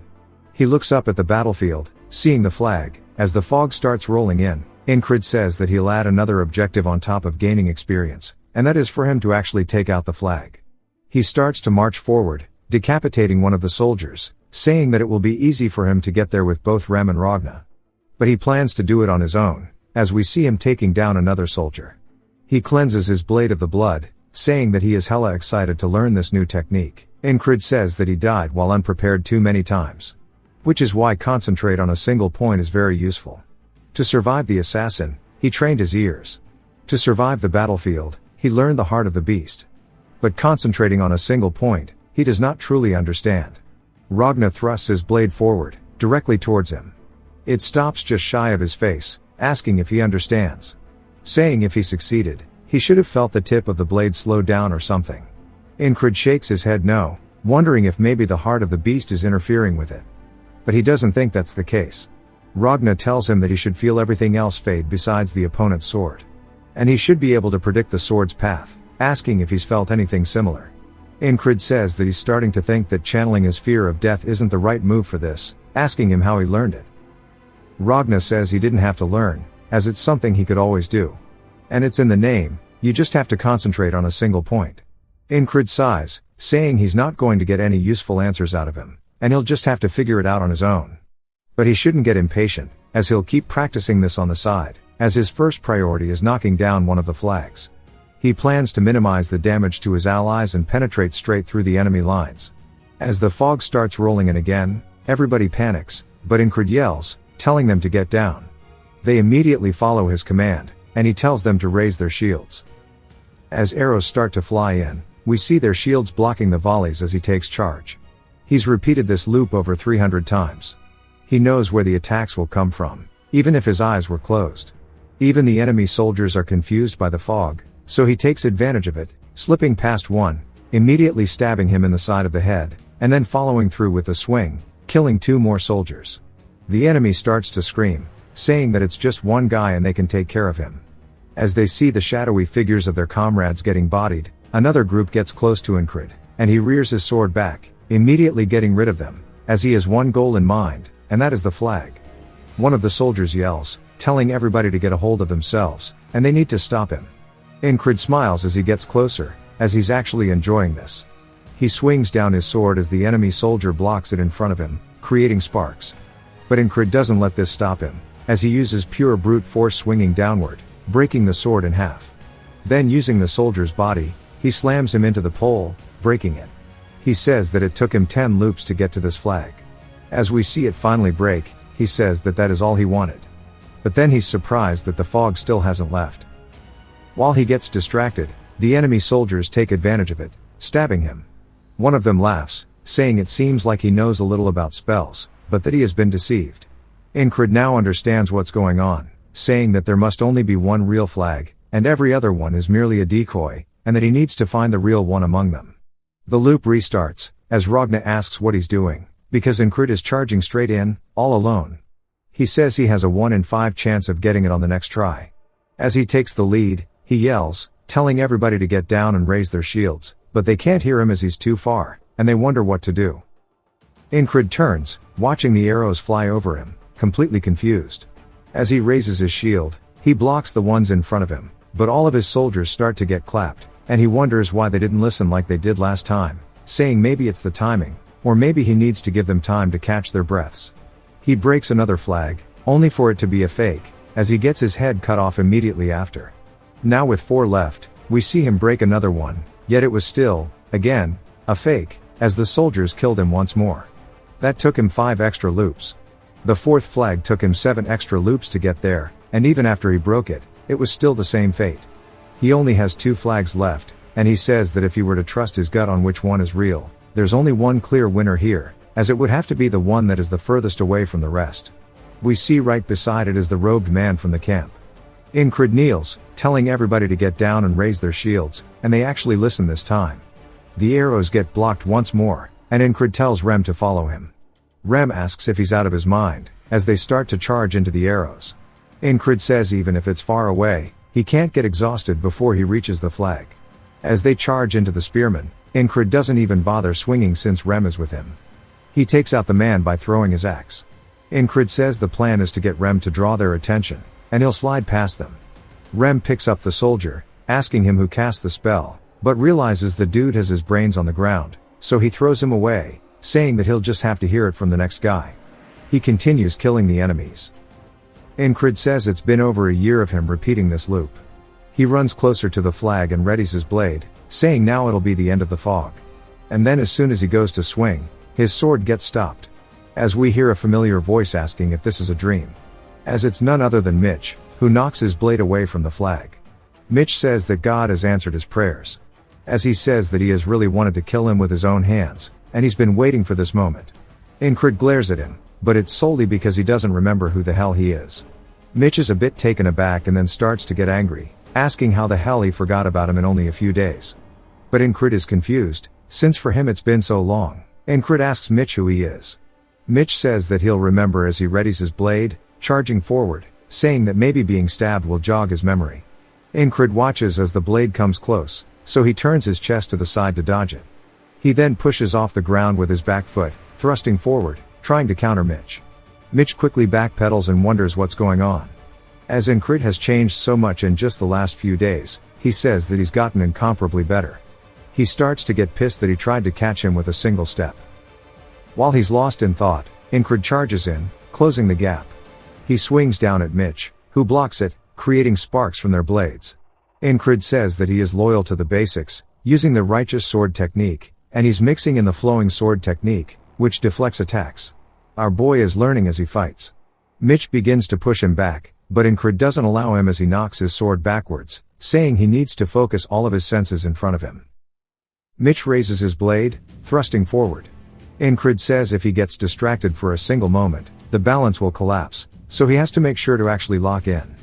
A: He looks up at the battlefield, seeing the flag. As the fog starts rolling in, Incrid says that he'll add another objective on top of gaining experience, and that is for him to actually take out the flag. He starts to march forward, decapitating one of the soldiers, saying that it will be easy for him to get there with both Rem and Ragna. But he plans to do it on his own, as we see him taking down another soldier. He cleanses his blade of the blood, saying that he is hella excited to learn this new technique. Incrid says that he died while unprepared too many times. Which is why concentrate on a single point is very useful. To survive the assassin, he trained his ears. To survive the battlefield, he learned the heart of the beast. But concentrating on a single point, he does not truly understand. Ragna thrusts his blade forward, directly towards him. It stops just shy of his face, asking if he understands. Saying if he succeeded, he should have felt the tip of the blade slow down or something. Incred shakes his head no, wondering if maybe the heart of the beast is interfering with it. But he doesn't think that's the case. Ragna tells him that he should feel everything else fade besides the opponent's sword. And he should be able to predict the sword's path, asking if he's felt anything similar. Incred says that he's starting to think that channeling his fear of death isn't the right move for this, asking him how he learned it. Ragna says he didn't have to learn, as it's something he could always do. And it's in the name, you just have to concentrate on a single point. Incred sighs, saying he's not going to get any useful answers out of him, and he'll just have to figure it out on his own. But he shouldn't get impatient, as he'll keep practicing this on the side, as his first priority is knocking down one of the flags. He plans to minimize the damage to his allies and penetrate straight through the enemy lines. As the fog starts rolling in again, everybody panics, but Incred yells, telling them to get down. They immediately follow his command, and he tells them to raise their shields. As arrows start to fly in, we see their shields blocking the volleys as he takes charge. He's repeated this loop over 300 times. He knows where the attacks will come from, even if his eyes were closed. Even the enemy soldiers are confused by the fog, so he takes advantage of it, slipping past one, immediately stabbing him in the side of the head, and then following through with a swing, killing 2 more soldiers. The enemy starts to scream, saying that it's just one guy and they can take care of him. As they see the shadowy figures of their comrades getting bodied, another group gets close to Incred, and he rears his sword back, immediately getting rid of them, as he has one goal in mind, and that is the flag. One of the soldiers yells, telling everybody to get a hold of themselves, and they need to stop him. Incred smiles as he gets closer, as he's actually enjoying this. He swings down his sword as the enemy soldier blocks it in front of him, creating sparks. But Incred doesn't let this stop him, as he uses pure brute force swinging downward, breaking the sword in half. Then using the soldier's body, he slams him into the pole, breaking it. He says that it took him 10 loops to get to this flag. As we see it finally break, he says that that is all he wanted. But then he's surprised that the fog still hasn't left. While he gets distracted, the enemy soldiers take advantage of it, stabbing him. One of them laughs, saying it seems like he knows a little about spells, but that he has been deceived. Incred now understands what's going on, saying that there must only be one real flag, and every other one is merely a decoy, and that he needs to find the real one among them. The loop restarts, as Ragna asks what he's doing, because Incred is charging straight in, all alone. He says he has a 1 in 5 chance of getting it on the next try. As he takes the lead, he yells, telling everybody to get down and raise their shields, but they can't hear him as he's too far, and they wonder what to do. Incred turns, watching the arrows fly over him, completely confused. As he raises his shield, he blocks the ones in front of him, but all of his soldiers start to get clapped, and he wonders why they didn't listen like they did last time, saying maybe it's the timing, or maybe he needs to give them time to catch their breaths. He breaks another flag, only for it to be a fake, as he gets his head cut off immediately after. Now with 4 left, we see him break another one, yet it was still, again, a fake, as the soldiers killed him once more. That took him 5 extra loops. The 4th flag took him 7 extra loops to get there, and even after he broke it, it was still the same fate. He only has 2 flags left, and he says that if he were to trust his gut on which one is real, there's only one clear winner here, as it would have to be the one that is the furthest away from the rest. We see right beside it is the robed man from the camp. Incred kneels, telling everybody to get down and raise their shields, and they actually listen this time. The arrows get blocked once more, and Incred tells Rem to follow him. Rem asks if he's out of his mind, as they start to charge into the arrows. Incred says even if it's far away, he can't get exhausted before he reaches the flag. As they charge into the spearmen, Incred doesn't even bother swinging since Rem is with him. He takes out the man by throwing his axe. Incred says the plan is to get Rem to draw their attention, and he'll slide past them. Rem picks up the soldier, asking him who cast the spell, but realizes the dude has his brains on the ground, so he throws him away, saying that he'll just have to hear it from the next guy. He continues killing the enemies. Incred says it's been over a year of him repeating this loop. He runs closer to the flag and readies his blade, saying now it'll be the end of the fog. And then as soon as he goes to swing, his sword gets stopped. As we hear a familiar voice asking if this is a dream. As it's none other than Mitch, who knocks his blade away from the flag. Mitch says that God has answered his prayers. As he says that he has really wanted to kill him with his own hands, and he's been waiting for this moment. Incrid glares at him, but it's solely because he doesn't remember who the hell he is. Mitch is a bit taken aback and then starts to get angry, asking how the hell he forgot about him in only a few days. But Incrid is confused, since for him it's been so long. Incrid asks Mitch who he is. Mitch says that he'll remember as he readies his blade, charging forward, saying that maybe being stabbed will jog his memory. Incrid watches as the blade comes close, so he turns his chest to the side to dodge it. He then pushes off the ground with his back foot, thrusting forward, trying to counter Mitch. Mitch quickly backpedals and wonders what's going on. As Incrid has changed so much in just the last few days, he says that he's gotten incomparably better. He starts to get pissed that he tried to catch him with a single step. While he's lost in thought, Incrid charges in, closing the gap. He swings down at Mitch, who blocks it, creating sparks from their blades. Incrid says that he is loyal to the basics, using the righteous sword technique, and he's mixing in the flowing sword technique, which deflects attacks. Our boy is learning as he fights. Mitch begins to push him back, but Incrid doesn't allow him as he knocks his sword backwards, saying he needs to focus all of his senses in front of him. Mitch raises his blade, thrusting forward. Incrid says if he gets distracted for a single moment, the balance will collapse, so he has to make sure to actually lock in.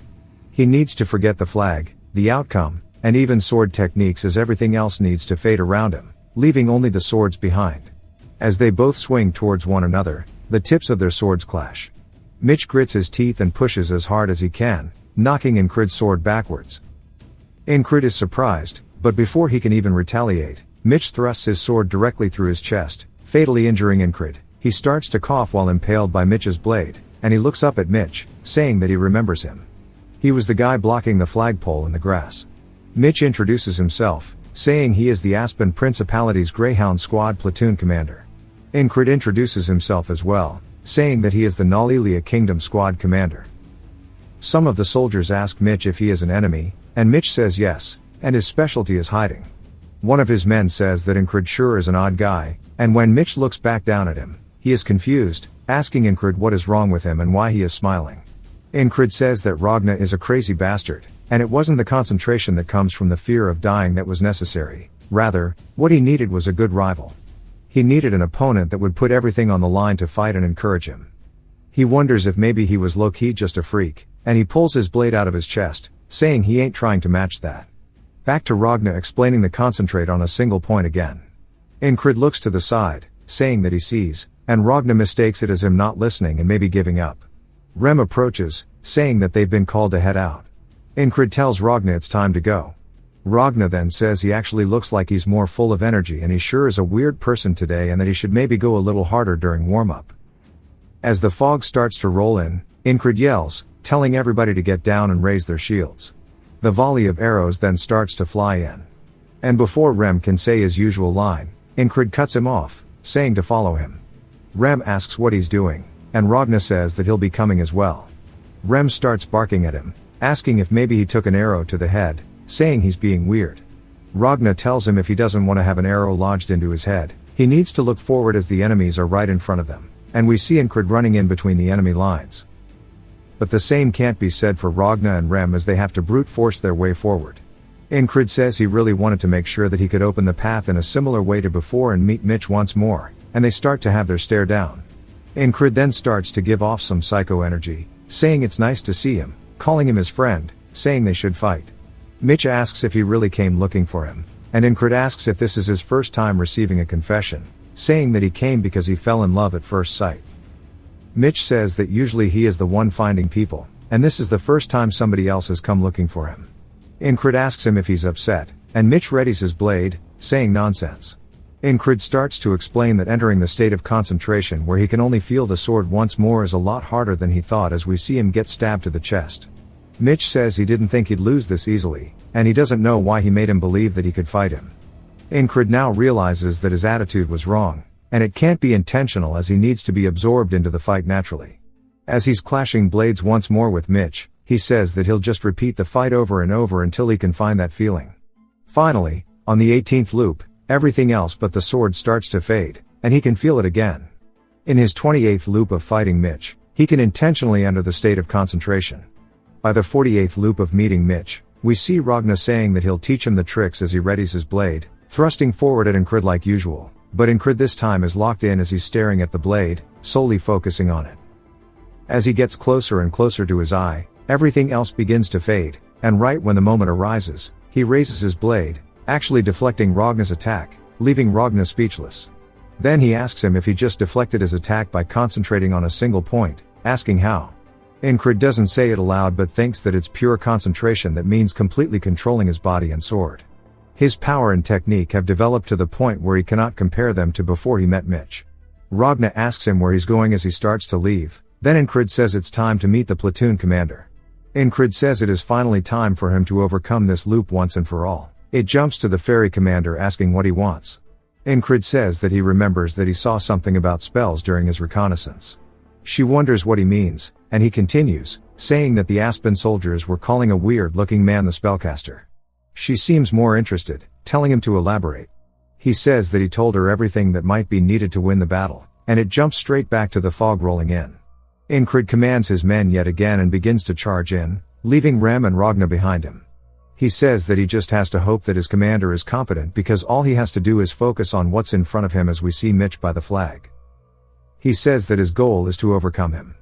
A: He needs to forget the flag, the outcome, and even sword techniques as everything else needs to fade around him, leaving only the swords behind. As they both swing towards one another, the tips of their swords clash. Mitch grits his teeth and pushes as hard as he can, knocking Incrid's sword backwards. Incrid is surprised, but before he can even retaliate, Mitch thrusts his sword directly through his chest, fatally injuring Incrid. He starts to cough while impaled by Mitch's blade, and he looks up at Mitch, saying that he remembers him. He was the guy blocking the flagpole in the grass. Mitch introduces himself, saying he is the Aspen Principality's Greyhound Squad platoon commander. Incrid introduces himself as well, saying that he is the Nalilia Kingdom Squad commander. Some of the soldiers ask Mitch if he is an enemy, and Mitch says yes, and his specialty is hiding. One of his men says that Incrid sure is an odd guy, and when Mitch looks back down at him, he is confused, asking Incrid what is wrong with him and why he is smiling. Incrid says that Ragna is a crazy bastard, and it wasn't the concentration that comes from the fear of dying that was necessary. Rather, what he needed was a good rival. He needed an opponent that would put everything on the line to fight and encourage him. He wonders if maybe he was low-key just a freak, and he pulls his blade out of his chest, saying he ain't trying to match that. Back to Ragna explaining the concentrate on a single point again. Incrid looks to the side, saying that he sees, and Ragna mistakes it as him not listening and maybe giving up. Rem approaches, saying that they've been called to head out. Incrid tells Ragna it's time to go. Ragna then says he actually looks like he's more full of energy and he sure is a weird person today and that he should maybe go a little harder during warm-up. As the fog starts to roll in, Incrid yells, telling everybody to get down and raise their shields. The volley of arrows then starts to fly in. And before Rem can say his usual line, Incrid cuts him off, saying to follow him. Rem asks what he's doing, and Ragna says that he'll be coming as well. Rem starts barking at him, asking if maybe he took an arrow to the head, saying he's being weird. Ragna tells him if he doesn't want to have an arrow lodged into his head, he needs to look forward as the enemies are right in front of them, and we see Incrid running in between the enemy lines. But the same can't be said for Ragna and Rem as they have to brute force their way forward. Incrid says he really wanted to make sure that he could open the path in a similar way to before and meet Mitch once more, and they start to have their stare down. Incrid then starts to give off some psycho energy, saying it's nice to see him, calling him his friend, saying they should fight. Mitch asks if he really came looking for him, and Incrid asks if this is his first time receiving a confession, saying that he came because he fell in love at first sight. Mitch says that usually he is the one finding people, and this is the first time somebody else has come looking for him. Incrid asks him if he's upset, and Mitch readies his blade, saying nonsense. Incrid starts to explain that entering the state of concentration where he can only feel the sword once more is a lot harder than he thought as we see him get stabbed to the chest. Mitch says he didn't think he'd lose this easily, and he doesn't know why he made him believe that he could fight him. Incrid now realizes that his attitude was wrong, and it can't be intentional as he needs to be absorbed into the fight naturally. As he's clashing blades once more with Mitch, he says that he'll just repeat the fight over and over until he can find that feeling. Finally, on the 18th loop, everything else but the sword starts to fade, and he can feel it again. In his 28th loop of fighting Mitch, he can intentionally enter the state of concentration. By the 48th loop of meeting Mitch, we see Ragna saying that he'll teach him the tricks as he readies his blade, thrusting forward at Incrid like usual. but Incrid this time is locked in as he's staring at the blade, solely focusing on it. As he gets closer and closer to his eye, everything else begins to fade, and right when the moment arises, he raises his blade, actually deflecting Ragna's attack, leaving Ragna speechless. Then he asks him if he just deflected his attack by concentrating on a single point, asking how. Incrid doesn't say it aloud but thinks that it's pure concentration that means completely controlling his body and sword. His power and technique have developed to the point where he cannot compare them to before he met Mitch. Ragna asks him where he's going as he starts to leave, then Incrid says it's time to meet the platoon commander. Incrid says it is finally time for him to overcome this loop once and for all. It jumps to the ferry commander asking what he wants. Incrid says that he remembers that he saw something about spells during his reconnaissance. She wonders what he means, and he continues, saying that the Aspen soldiers were calling a weird-looking man the spellcaster. She seems more interested, telling him to elaborate. He says that he told her everything that might be needed to win the battle, and it jumps straight back to the fog rolling in. Incrid commands his men yet again and begins to charge in, leaving Rem and Ragna behind him. He says that he just has to hope that his commander is competent because all he has to do is focus on what's in front of him as we see Mitch by the flag. He says that his goal is to overcome him.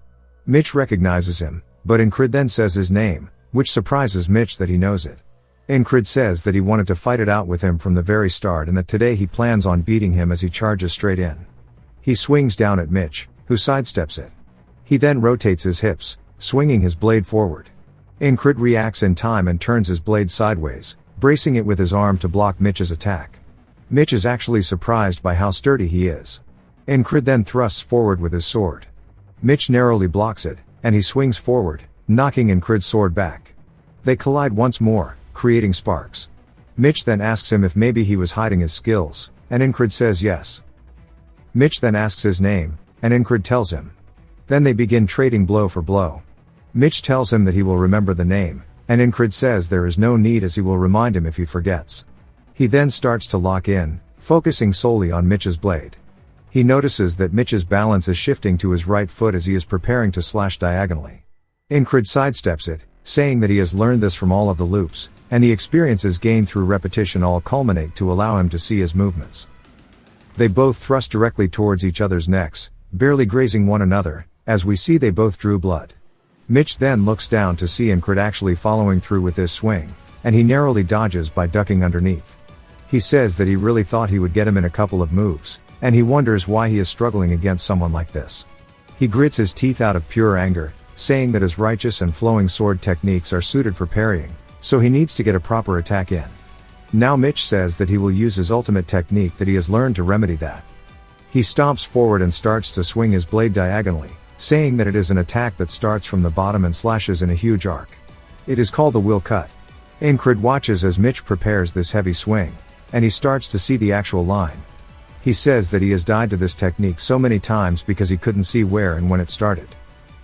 A: Mitch recognizes him, but Incrid then says his name, which surprises Mitch that he knows it. Incrid says that he wanted to fight it out with him from the very start and that today he plans on beating him as he charges straight in. He swings down at Mitch, who sidesteps it. He then rotates his hips, swinging his blade forward. Incrid reacts in time and turns his blade sideways, bracing it with his arm to block Mitch's attack. Mitch is actually surprised by how sturdy he is. Incrid then thrusts forward with his sword. Mitch narrowly blocks it, and he swings forward, knocking Incrid's sword back. They collide once more, creating sparks. Mitch then asks him if maybe he was hiding his skills, and Incrid says yes. Mitch then asks his name, and Incrid tells him. Then they begin trading blow for blow. Mitch tells him that he will remember the name, and Incrid says there is no need as he will remind him if he forgets. He then starts to lock in, focusing solely on Mitch's blade. He notices that Mitch's balance is shifting to his right foot as he is preparing to slash diagonally. Incrid sidesteps it, saying that he has learned this from all of the loops, and the experiences gained through repetition all culminate to allow him to see his movements. They both thrust directly towards each other's necks, barely grazing one another, as we see they both drew blood. Mitch then looks down to see Incrid actually following through with this swing, and he narrowly dodges by ducking underneath. He says that he really thought he would get him in a couple of moves, and he wonders why he is struggling against someone like this. He grits his teeth out of pure anger, saying that his righteous and flowing sword techniques are suited for parrying, so he needs to get a proper attack in. Now Mitch says that he will use his ultimate technique that he has learned to remedy that. He stomps forward and starts to swing his blade diagonally, saying that it is an attack that starts from the bottom and slashes in a huge arc. It is called the will cut. Incrid watches as Mitch prepares this heavy swing, and he starts to see the actual line. He says that he has died to this technique so many times because he couldn't see where and when it started.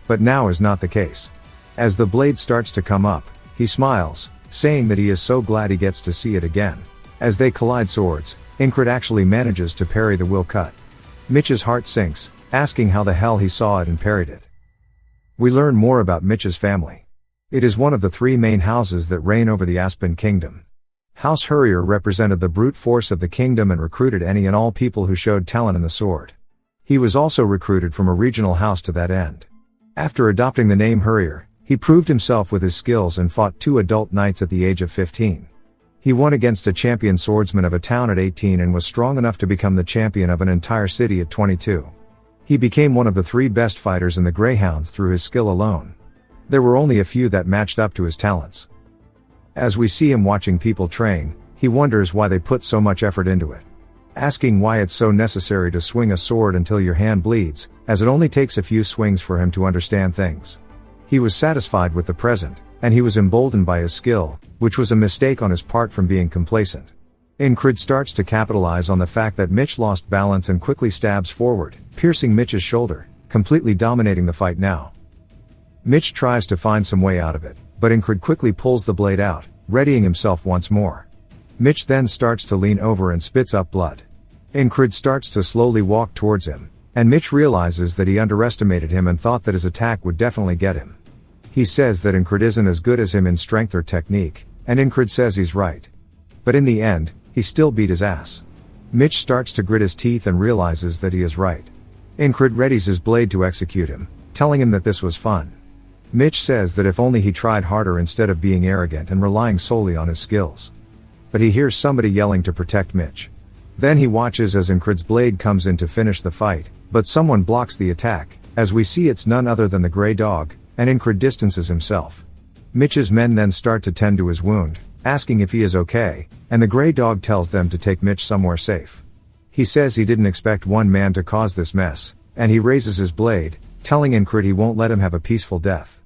A: But now is not the case. As the blade starts to come up, he smiles, saying that he is so glad he gets to see it again. As they collide swords, Incrid actually manages to parry the will cut. Mitch's heart sinks, asking how the hell he saw it and parried it. We learn more about Mitch's family. It is one of the three main houses that reign over the Aspen Kingdom. House Hurrier represented the brute force of the kingdom and recruited any and all people who showed talent in the sword. He was also recruited from a regional house to that end. After adopting the name Hurrier, he proved himself with his skills and fought 2 adult knights at the age of 15. He won against a champion swordsman of a town at 18 and was strong enough to become the champion of an entire city at 22. He became one of the 3 best fighters in the Greyhounds through his skill alone. There were only a few that matched up to his talents. As we see him watching people train, he wonders why they put so much effort into it. Asking why it's so necessary to swing a sword until your hand bleeds, as it only takes a few swings for him to understand things. He was satisfied with the present, and he was emboldened by his skill, which was a mistake on his part from being complacent. Incrid starts to capitalize on the fact that Mitch lost balance and quickly stabs forward, piercing Mitch's shoulder, completely dominating the fight now. Mitch tries to find some way out of it, but Incrid quickly pulls the blade out, readying himself once more. Mitch then starts to lean over and spits up blood. Incrid starts to slowly walk towards him, and Mitch realizes that he underestimated him and thought that his attack would definitely get him. He says that Incrid isn't as good as him in strength or technique, and Incrid says he's right. But in the end, he still beat his ass. Mitch starts to grit his teeth and realizes that he is right. Incred readies his blade to execute him, telling him that this was fun. Mitch says that if only he tried harder instead of being arrogant and relying solely on his skills. But he hears somebody yelling to protect Mitch. Then he watches as Incred's blade comes in to finish the fight, but someone blocks the attack, as we see it's none other than the Grey Dog, and Incred distances himself. Mitch's men then start to tend to his wound, asking if he is okay, and the Grey Dog tells them to take Mitch somewhere safe. He says he didn't expect one man to cause this mess, and he raises his blade, telling Incred he won't let him have a peaceful death.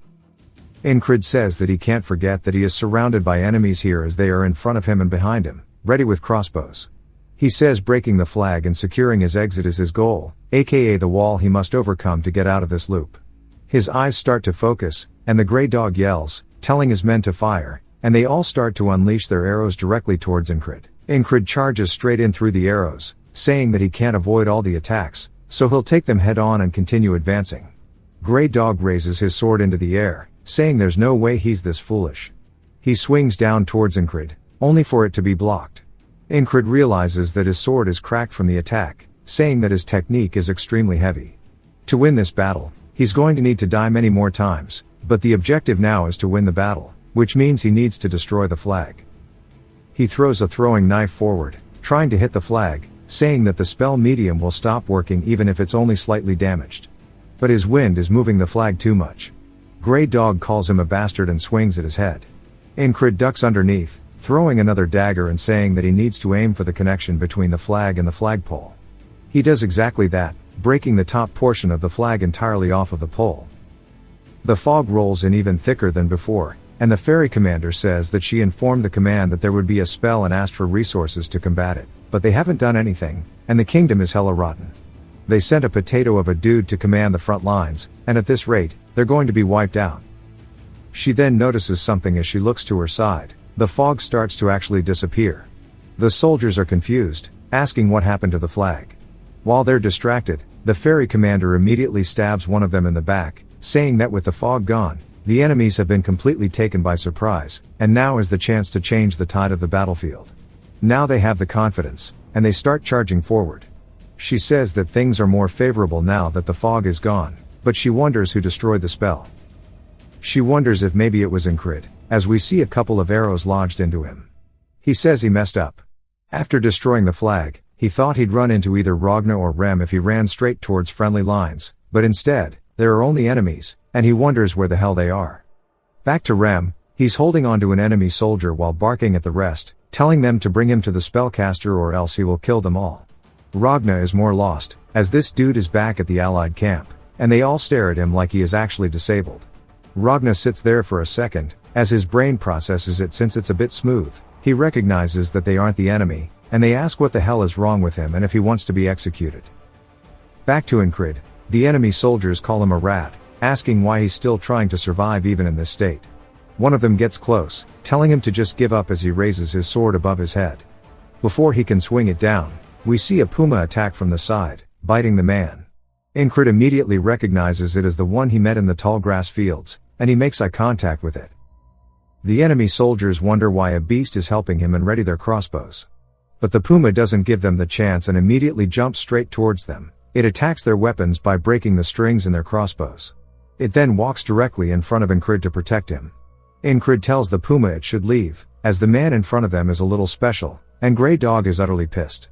A: Incred says that he can't forget that he is surrounded by enemies here as they are in front of him and behind him, ready with crossbows. He says breaking the flag and securing his exit is his goal, aka the wall he must overcome to get out of this loop. His eyes start to focus, and the Grey Dog yells, telling his men to fire, and they all start to unleash their arrows directly towards Incred. Incred charges straight in through the arrows, saying that he can't avoid all the attacks, so he'll take them head on and continue advancing. Grey Dog raises his sword into the air, saying there's no way he's this foolish. He swings down towards Incred, only for it to be blocked. Incred realizes that his sword is cracked from the attack, saying that his technique is extremely heavy. To win this battle, he's going to need to die many more times, but the objective now is to win the battle, which means he needs to destroy the flag. He throws a throwing knife forward, trying to hit the flag, saying that the spell medium will stop working even if it's only slightly damaged. But his wind is moving the flag too much. Grey Dog calls him a bastard and swings at his head. Incred ducks underneath, throwing another dagger and saying that he needs to aim for the connection between the flag and the flagpole. He does exactly that, breaking the top portion of the flag entirely off of the pole. The fog rolls in even thicker than before, and the ferry commander says that she informed the command that there would be a spell and asked for resources to combat it, but they haven't done anything, and the kingdom is hella rotten. They sent a potato of a dude to command the front lines, and at this rate, they're going to be wiped out. She then notices something as she looks to her side. The fog starts to actually disappear. The soldiers are confused, asking what happened to the flag. While they're distracted, the ferry commander immediately stabs one of them in the back, saying that with the fog gone, the enemies have been completely taken by surprise, and now is the chance to change the tide of the battlefield. Now they have the confidence, and they start charging forward. She says that things are more favorable now that the fog is gone, but she wonders who destroyed the spell. She wonders if maybe it was Incred, as we see a couple of arrows lodged into him. He says he messed up. After destroying the flag, he thought he'd run into either Ragna or Rem if he ran straight towards friendly lines, but instead, there are only enemies, and he wonders where the hell they are. Back to Rem, he's holding onto an enemy soldier while barking at the rest, telling them to bring him to the spellcaster or else he will kill them all. Ragna is more lost, as this dude is back at the allied camp, and they all stare at him like he is actually disabled. Ragna sits there for a second, as his brain processes it since it's a bit smooth. He recognizes that they aren't the enemy, and they ask what the hell is wrong with him and if he wants to be executed. Back to Incred, the enemy soldiers call him a rat, asking why he's still trying to survive even in this state. One of them gets close, telling him to just give up as he raises his sword above his head. Before he can swing it down, we see a puma attack from the side, biting the man. Incred immediately recognizes it as the one he met in the tall grass fields, and he makes eye contact with it. The enemy soldiers wonder why a beast is helping him and ready their crossbows. But the puma doesn't give them the chance and immediately jumps straight towards them. It attacks their weapons by breaking the strings in their crossbows. It then walks directly in front of Incred to protect him. Incred tells the puma it should leave, as the man in front of them is a little special, and Grey Dog is utterly pissed.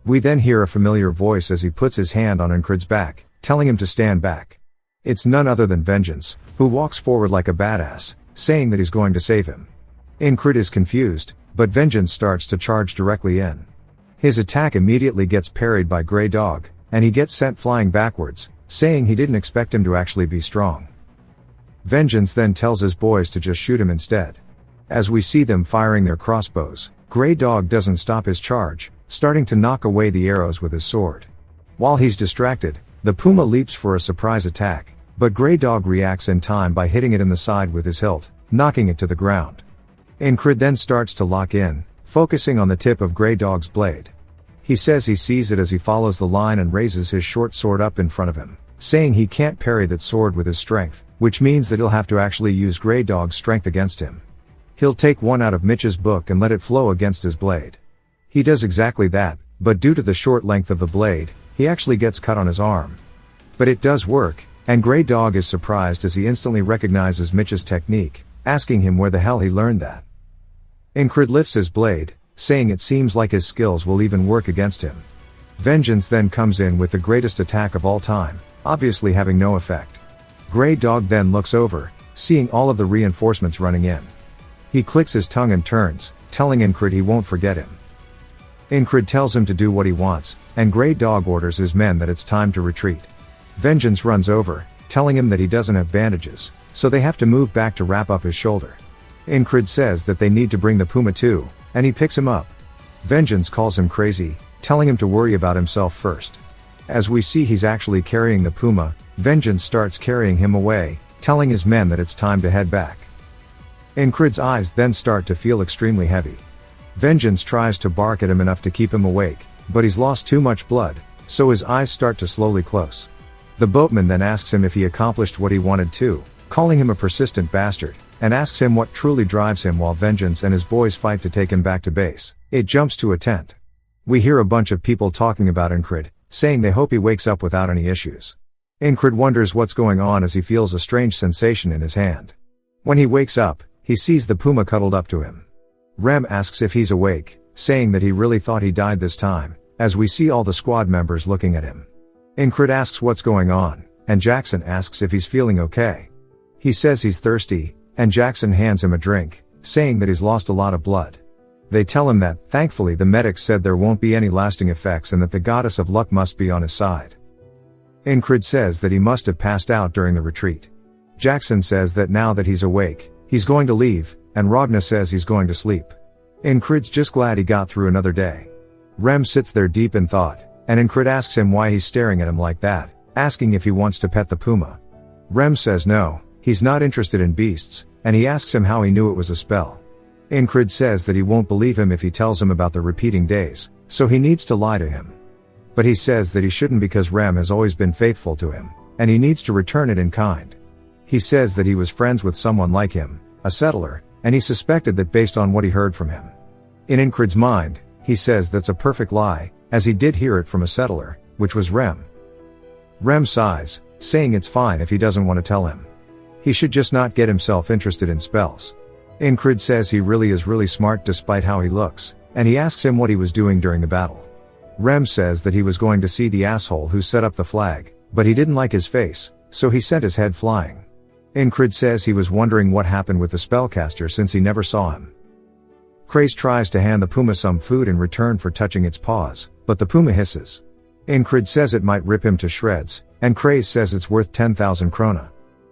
A: We then hear a familiar voice as he puts his hand on Incred's back, telling him to stand back. It's none other than Vengeance, who walks forward like a badass, saying that he's going to save him. Incred is confused, but Vengeance starts to charge directly in. His attack immediately gets parried by Grey Dog, and he gets sent flying backwards, saying he didn't expect him to actually be strong. Vengeance then tells his boys to just shoot him instead. As we see them firing their crossbows, Grey Dog doesn't stop his charge, starting to knock away the arrows with his sword. While he's distracted, the puma leaps for a surprise attack, but Grey Dog reacts in time by hitting it in the side with his hilt, knocking it to the ground. Incred then starts to lock in, focusing on the tip of Grey Dog's blade. He says he sees it as he follows the line and raises his short sword up in front of him, saying he can't parry that sword with his strength, which means that he'll have to actually use Grey Dog's strength against him. He'll take one out of Mitch's book and let it flow against his blade. He does exactly that, but due to the short length of the blade, he actually gets cut on his arm. But it does work, and Grey Dog is surprised as he instantly recognizes Mitch's technique, asking him where the hell he learned that. Incred lifts his blade, saying it seems like his skills will even work against him. Vengeance then comes in with the greatest attack of all time, obviously having no effect. Grey Dog then looks over, seeing all of the reinforcements running in. He clicks his tongue and turns, telling Incred he won't forget him. Incred tells him to do what he wants, and Grey Dog orders his men that it's time to retreat. Vengeance runs over, telling him that he doesn't have bandages, so they have to move back to wrap up his shoulder. Incred says that they need to bring the puma too, and he picks him up. Vengeance calls him crazy, telling him to worry about himself first. As we see he's actually carrying the puma, Vengeance starts carrying him away, telling his men that it's time to head back. Incred's eyes then start to feel extremely heavy. Vengeance tries to bark at him enough to keep him awake, but he's lost too much blood, so his eyes start to slowly close. The boatman then asks him if he accomplished what he wanted to, calling him a persistent bastard, and asks him what truly drives him while Vengeance and his boys fight to take him back to base. It jumps to a tent. We hear a bunch of people talking about Incred, saying they hope he wakes up without any issues. Incred wonders what's going on as he feels a strange sensation in his hand. When he wakes up, he sees the puma cuddled up to him. Rem asks if he's awake, saying that he really thought he died this time, as we see all the squad members looking at him. Incred asks what's going on, and Jackson asks if he's feeling okay. He says he's thirsty, and Jackson hands him a drink, saying that he's lost a lot of blood. They tell him that, thankfully the medics said there won't be any lasting effects and that the goddess of luck must be on his side. Incred says that he must have passed out during the retreat. Jackson says that now that he's awake, he's going to leave, and Ragna says he's going to sleep. Incred's just glad he got through another day. Rem sits there deep in thought, and Incred asks him why he's staring at him like that, asking if he wants to pet the puma. Rem says no, he's not interested in beasts, and he asks him how he knew it was a spell. Incred says that he won't believe him if he tells him about the repeating days, so he needs to lie to him. But he says that he shouldn't because Rem has always been faithful to him, and he needs to return it in kind. He says that he was friends with someone like him, a settler, and he suspected that based on what he heard from him. In Incred's mind, he says that's a perfect lie, as he did hear it from a settler, which was Rem. Rem sighs, saying it's fine if he doesn't want to tell him. He should just not get himself interested in spells. Incred says he really is really smart despite how he looks, and he asks him what he was doing during the battle. Rem says that he was going to see the asshole who set up the flag, but he didn't like his face, so he sent his head flying. Incred says he was wondering what happened with the spellcaster since he never saw him. Krace tries to hand the puma some food in return for touching its paws, but the puma hisses. Incred says it might rip him to shreds, and Krace says it's worth 10,000 krona.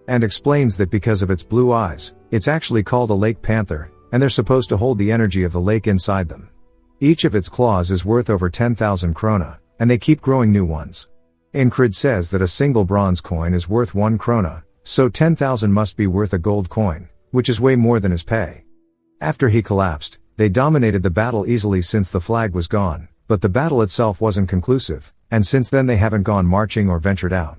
A: And explains that because of its blue eyes, it's actually called a lake panther, and they're supposed to hold the energy of the lake inside them. Each of its claws is worth over 10,000 krona, and they keep growing new ones. Incred says that a single bronze coin is worth 1 krona, so 10,000 must be worth a gold coin, which is way more than his pay. After he collapsed, they dominated the battle easily since the flag was gone, but the battle itself wasn't conclusive, and since then they haven't gone marching or ventured out.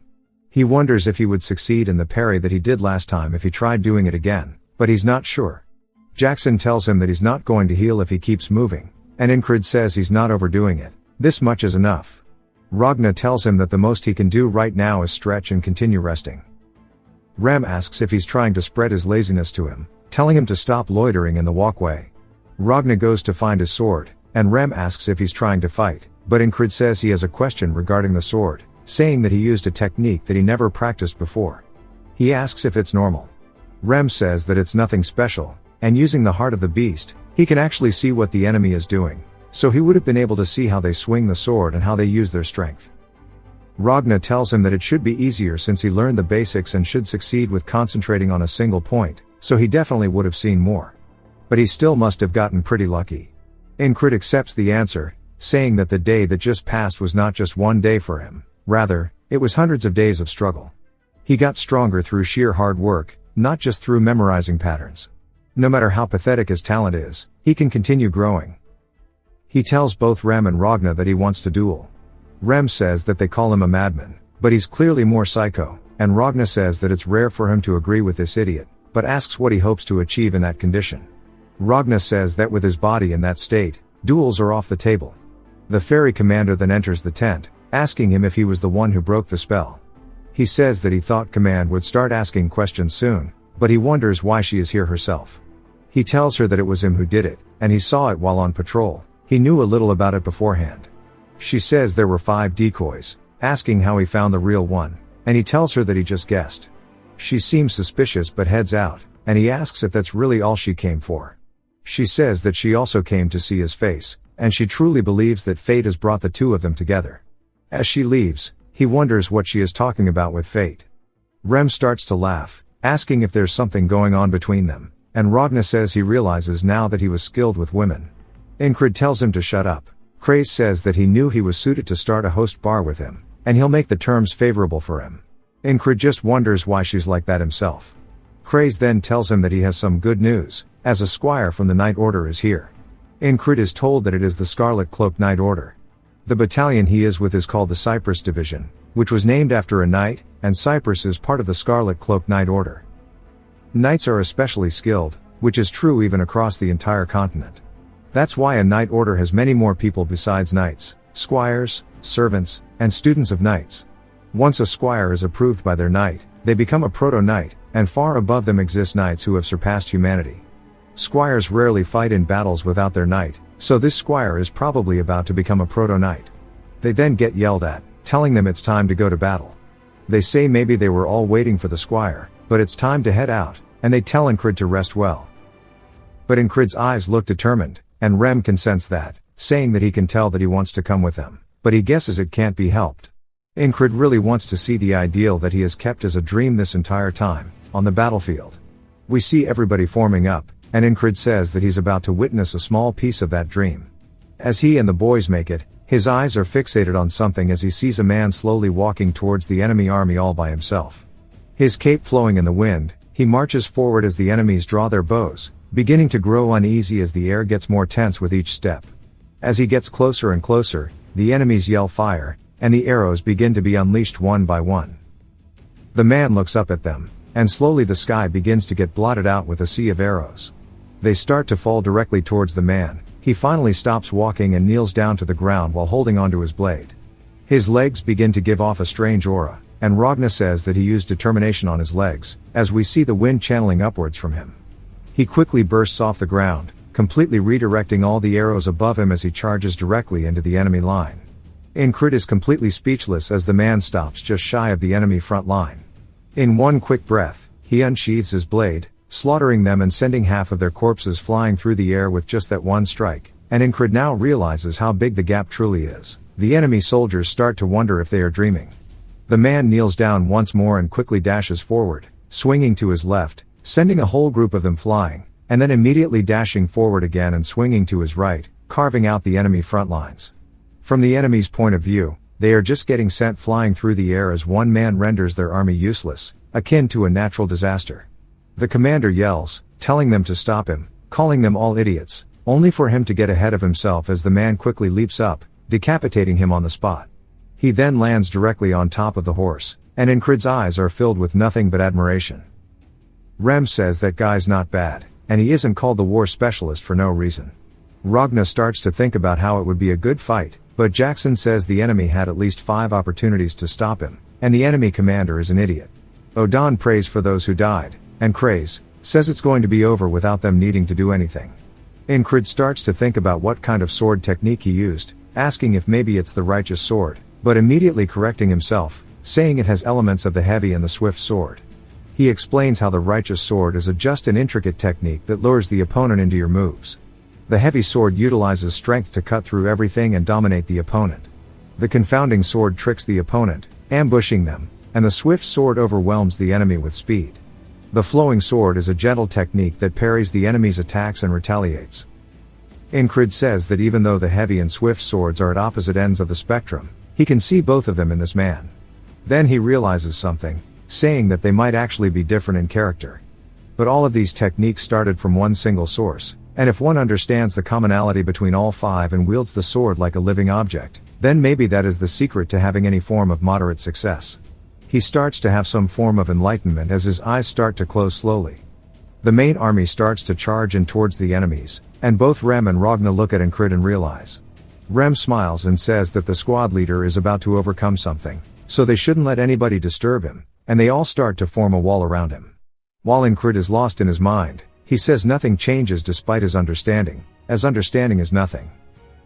A: He wonders if he would succeed in the parry that he did last time if he tried doing it again, but he's not sure. Jackson tells him that he's not going to heal if he keeps moving, and Incred says he's not overdoing it, this much is enough. Ragna tells him that the most he can do right now is stretch and continue resting. Rem asks if he's trying to spread his laziness to him, telling him to stop loitering in the walkway. Ragna goes to find his sword, and Rem asks if he's trying to fight, but Incred says he has a question regarding the sword, saying that he used a technique that he never practiced before. He asks if it's normal. Rem says that it's nothing special, and using the heart of the beast, he can actually see what the enemy is doing, so he would have been able to see how they swing the sword and how they use their strength. Ragna tells him that it should be easier since he learned the basics and should succeed with concentrating on a single point, so he definitely would have seen more. But he still must have gotten pretty lucky. Incred accepts the answer, saying that the day that just passed was not just one day for him. Rather, it was hundreds of days of struggle. He got stronger through sheer hard work, not just through memorizing patterns. No matter how pathetic his talent is, he can continue growing. He tells both Rem and Ragna that he wants to duel. Rem says that they call him a madman, but he's clearly more psycho, and Ragna says that it's rare for him to agree with this idiot, but asks what he hopes to achieve in that condition. Ragna says that with his body in that state, duels are off the table. The fairy commander then enters the tent, asking him if he was the one who broke the spell. He says that he thought Command would start asking questions soon, but he wonders why she is here herself. He tells her that it was him who did it, and he saw it while on patrol. He knew a little about it beforehand. She says there were 5 decoys, asking how he found the real one, and he tells her that he just guessed. She seems suspicious but heads out, and he asks if that's really all she came for. She says that she also came to see his face, and she truly believes that fate has brought the two of them together. As she leaves, he wonders what she is talking about with fate. Rem starts to laugh, asking if there's something going on between them, and Ragna says he realizes now that he was skilled with women. Ingrid tells him to shut up. Craze says that he knew he was suited to start a host bar with him, and he'll make the terms favorable for him. Ingrid just wonders why she's like that himself. Craze then tells him that he has some good news, as a squire from the Night Order is here. Ingrid is told that it is the Scarlet Cloak Night Order. The battalion he is with is called the Cypress Division, which was named after a knight, and Cypress is part of the Scarlet Cloak Night Order. Knights are especially skilled, which is true even across the entire continent. That's why a Night Order has many more people besides knights, squires, servants, and students of knights. Once a squire is approved by their knight, they become a proto-knight, and far above them exist knights who have surpassed humanity. Squires rarely fight in battles without their knight, so this squire is probably about to become a proto-knight. They then get yelled at, telling them it's time to go to battle. They say maybe they were all waiting for the squire, but it's time to head out, and they tell Ingrid to rest well. But Ingrid's eyes look determined, and Rem can sense that, saying that he can tell that he wants to come with them, but he guesses it can't be helped. Ingrid really wants to see the ideal that he has kept as a dream this entire time, on the battlefield. We see everybody forming up, and Ingrid says that he's about to witness a small piece of that dream. As he and the boys make it, his eyes are fixated on something as he sees a man slowly walking towards the enemy army all by himself. His cape flowing in the wind, he marches forward as the enemies draw their bows, beginning to grow uneasy as the air gets more tense with each step. As he gets closer and closer, the enemies yell fire, and the arrows begin to be unleashed one by one. The man looks up at them, and slowly the sky begins to get blotted out with a sea of arrows. They start to fall directly towards the man. He finally stops walking and kneels down to the ground while holding onto his blade. His legs begin to give off a strange aura, and Ragna says that he used determination on his legs, as we see the wind channeling upwards from him. He quickly bursts off the ground, completely redirecting all the arrows above him as he charges directly into the enemy line. Ingrid is completely speechless as the man stops just shy of the enemy front line. In one quick breath, he unsheathes his blade, slaughtering them and sending half of their corpses flying through the air with just that one strike, and Ingrid now realizes how big the gap truly is. The enemy soldiers start to wonder if they are dreaming. The man kneels down once more and quickly dashes forward, swinging to his left, sending a whole group of them flying, and then immediately dashing forward again and swinging to his right, carving out the enemy front lines. From the enemy's point of view, they are just getting sent flying through the air as one man renders their army useless, akin to a natural disaster. The commander yells, telling them to stop him, calling them all idiots, only for him to get ahead of himself as the man quickly leaps up, decapitating him on the spot. He then lands directly on top of the horse, and Ingrid's eyes are filled with nothing but admiration. Rem says that guy's not bad, and he isn't called the war specialist for no reason. Ragna starts to think about how it would be a good fight, but Jackson says the enemy had at least 5 opportunities to stop him, and the enemy commander is an idiot. Odan prays for those who died, and Craze says it's going to be over without them needing to do anything. Ingrid starts to think about what kind of sword technique he used, asking if maybe it's the righteous sword, but immediately correcting himself, saying it has elements of the heavy and the swift sword. He explains how the righteous sword is a just and intricate technique that lures the opponent into your moves. The heavy sword utilizes strength to cut through everything and dominate the opponent. The confounding sword tricks the opponent, ambushing them, and the swift sword overwhelms the enemy with speed. The flowing sword is a gentle technique that parries the enemy's attacks and retaliates. Ingrid says that even though the heavy and swift swords are at opposite ends of the spectrum, he can see both of them in this man. Then he realizes something, saying that they might actually be different in character. But all of these techniques started from one single source, and if one understands the commonality between all 5 and wields the sword like a living object, then maybe that is the secret to having any form of moderate success. He starts to have some form of enlightenment as his eyes start to close slowly. The main army starts to charge in towards the enemies, and both Rem and Ragna look at Ingrid and realize. Rem smiles and says that the squad leader is about to overcome something, so they shouldn't let anybody disturb him, and they all start to form a wall around him. While Incrid is lost in his mind, he says nothing changes despite his understanding, as understanding is nothing.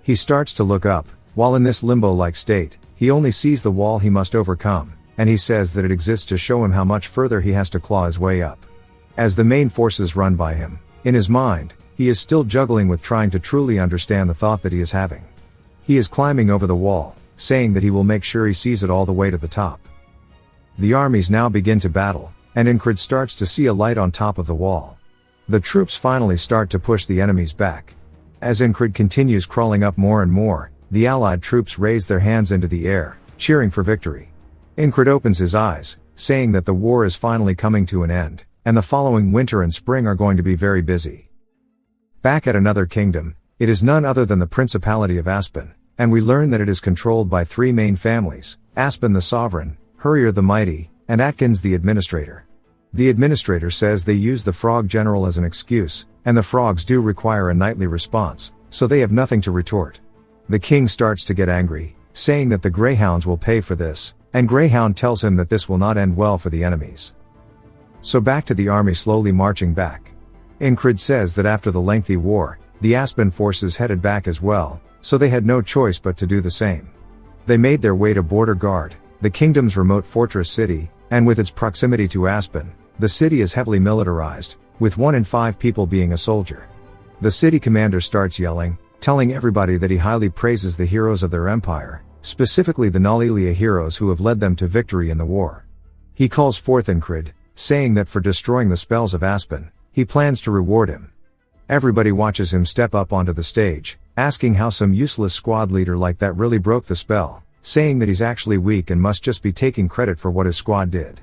A: He starts to look up, while in this limbo-like state, he only sees the wall he must overcome, and he says that it exists to show him how much further he has to claw his way up. As the main forces run by him, in his mind, he is still juggling with trying to truly understand the thought that he is having. He is climbing over the wall, saying that he will make sure he sees it all the way to the top. The armies now begin to battle, and Incrid starts to see a light on top of the wall. The troops finally start to push the enemies back. As Incrid continues crawling up more and more, the allied troops raise their hands into the air, cheering for victory. Incrid opens his eyes, saying that the war is finally coming to an end, and the following winter and spring are going to be very busy. Back at another kingdom, it is none other than the Principality of Aspen, and we learn that it is controlled by three main families: Aspen the Sovereign, Hurrier the Mighty, and Atkins the Administrator. The Administrator says they use the Frog General as an excuse, and the frogs do require a nightly response, so they have nothing to retort. The king starts to get angry, saying that the Greyhounds will pay for this, and Greyhound tells him that this will not end well for the enemies. So back to the army slowly marching back. Incrid says that after the lengthy war, the Aspen forces headed back as well, so they had no choice but to do the same. They made their way to Border Guard, the kingdom's remote fortress city, and with its proximity to Aspen, the city is heavily militarized, with 1 in 5 people being a soldier. The city commander starts yelling, telling everybody that he highly praises the heroes of their empire, specifically the Nalilia heroes who have led them to victory in the war. He calls forth Incrid, saying that for destroying the spells of Aspen, he plans to reward him. Everybody watches him step up onto the stage, asking how some useless squad leader like that really broke the spell, saying that he's actually weak and must just be taking credit for what his squad did.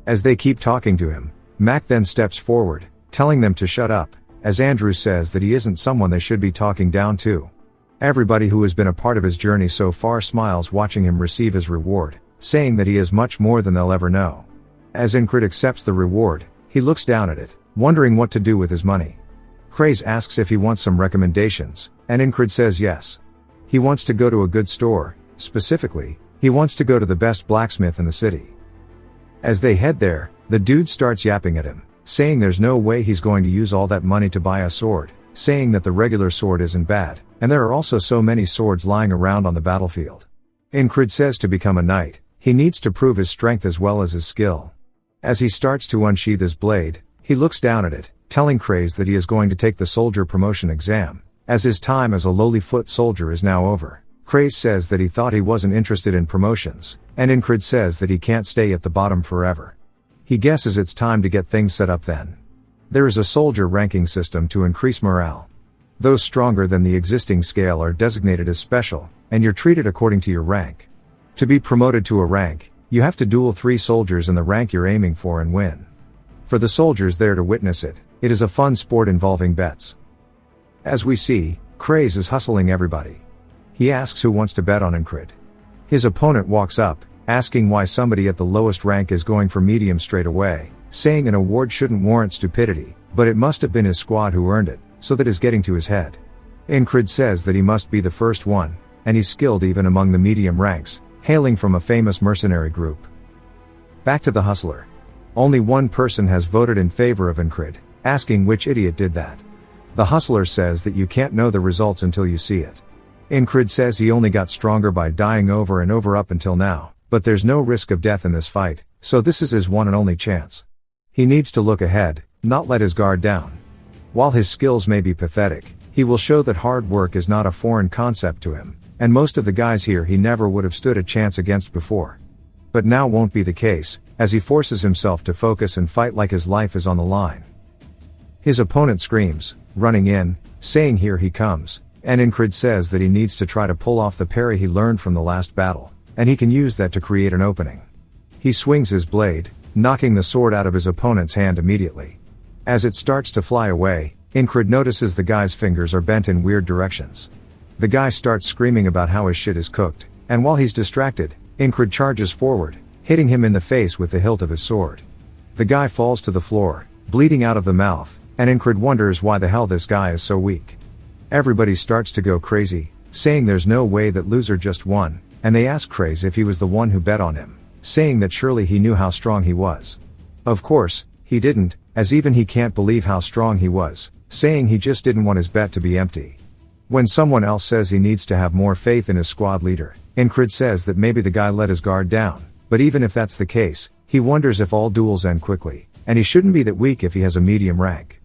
A: As they keep talking to him, Mac then steps forward, telling them to shut up, as Andrew says that he isn't someone they should be talking down to. Everybody who has been a part of his journey so far smiles watching him receive his reward, saying that he is much more than they'll ever know. As Incrid accepts the reward, he looks down at it, wondering what to do with his money. Craze asks if he wants some recommendations, and Incrid says yes. He wants to go to a good store, specifically, he wants to go to the best blacksmith in the city. As they head there, the dude starts yapping at him, saying there's no way he's going to use all that money to buy a sword, saying that the regular sword isn't bad, and there are also so many swords lying around on the battlefield. Incrid says to become a knight, he needs to prove his strength as well as his skill. As he starts to unsheath his blade, he looks down at it, telling Craze that he is going to take the soldier promotion exam, as his time as a lowly foot soldier is now over. Craze says that he thought he wasn't interested in promotions, and Incrid says that he can't stay at the bottom forever. He guesses it's time to get things set up then. There is a soldier ranking system to increase morale. Those stronger than the existing scale are designated as special, and you're treated according to your rank. To be promoted to a rank, you have to duel 3 soldiers in the rank you're aiming for and win. For the soldiers there to witness it, it is a fun sport involving bets. As we see, Craze is hustling everybody. He asks who wants to bet on Incrid. His opponent walks up, asking why somebody at the lowest rank is going for medium straight away, saying an award shouldn't warrant stupidity, but it must have been his squad who earned it, so that is getting to his head. Incrid says that he must be the first one, and he's skilled even among the medium ranks, hailing from a famous mercenary group. Back to the hustler. Only one person has voted in favor of Incrid, asking which idiot did that. The hustler says that you can't know the results until you see it. Incrid says he only got stronger by dying over and over up until now, but there's no risk of death in this fight, so this is his one and only chance. He needs to look ahead, not let his guard down. While his skills may be pathetic, he will show that hard work is not a foreign concept to him, and most of the guys here he never would have stood a chance against before. But now won't be the case, as he forces himself to focus and fight like his life is on the line. His opponent screams, running in, saying here he comes, and Incrid says that he needs to try to pull off the parry he learned from the last battle, and he can use that to create an opening. He swings his blade, knocking the sword out of his opponent's hand immediately. As it starts to fly away, Incrid notices the guy's fingers are bent in weird directions. The guy starts screaming about how his shit is cooked, and while he's distracted, Incrid charges forward, hitting him in the face with the hilt of his sword. The guy falls to the floor, bleeding out of the mouth, and Incrid wonders why the hell this guy is so weak. Everybody starts to go crazy, saying there's no way that loser just won, and they ask Craze if he was the one who bet on him, saying that surely he knew how strong he was. Of course, he didn't, as even he can't believe how strong he was, saying he just didn't want his bet to be empty. When someone else says he needs to have more faith in his squad leader, Incred says that maybe the guy let his guard down, but even if that's the case, he wonders if all duels end quickly, and he shouldn't be that weak if he has a medium rank.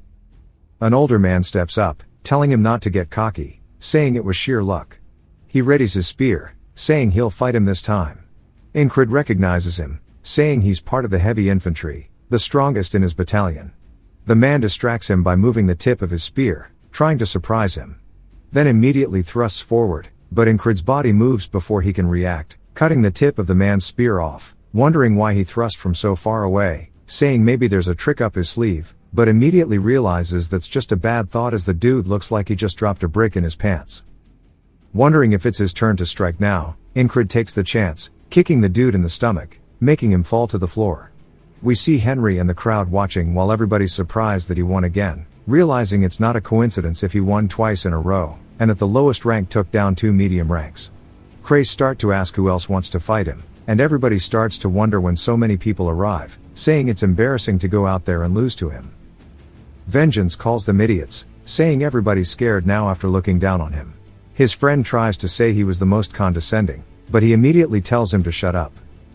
A: An older man steps up, telling him not to get cocky, saying it was sheer luck. He readies his spear, saying he'll fight him this time. Incred recognizes him, saying he's part of the heavy infantry, the strongest in his battalion. The man distracts him by moving the tip of his spear, trying to surprise him. Then immediately thrusts forward, but Incred's body moves before he can react, cutting the tip of the man's spear off, wondering why he thrust from so far away, saying maybe there's a trick up his sleeve, but immediately realizes that's just a bad thought as the dude looks like he just dropped a brick in his pants. Wondering if it's his turn to strike now, Incred takes the chance, kicking the dude in the stomach, making him fall to the floor. We see Henry and the crowd watching while everybody's surprised that he won again, realizing it's not a coincidence if he won twice in a row, and that the lowest rank took down 2 medium ranks. Craze start to ask who else wants to fight him, and everybody starts to wonder when so many people arrive, saying it's embarrassing to go out there and lose to him. Vengeance calls them idiots, saying everybody's scared now after looking down on him. His friend tries to say he was the most condescending, but he immediately tells him to shut up.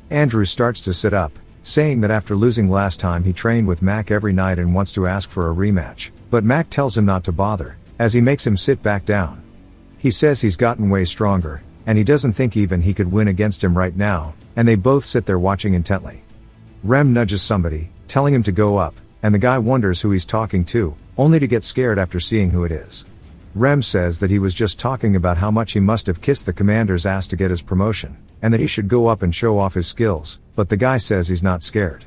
A: Andrew starts to sit up, saying that after losing last time he trained with Mac every night and wants to ask for a rematch, but Mac tells him not to bother, as he makes him sit back down. He says he's gotten way stronger, and he doesn't think even he could win against him right now, and they both sit there watching intently. Rem nudges somebody, telling him to go up, and the guy wonders who he's talking to, only to get scared after seeing who it is. Rem says that he was just talking about how much he must have kissed the commander's ass to get his promotion, and that he should go up and show off his skills, but the guy says he's not scared.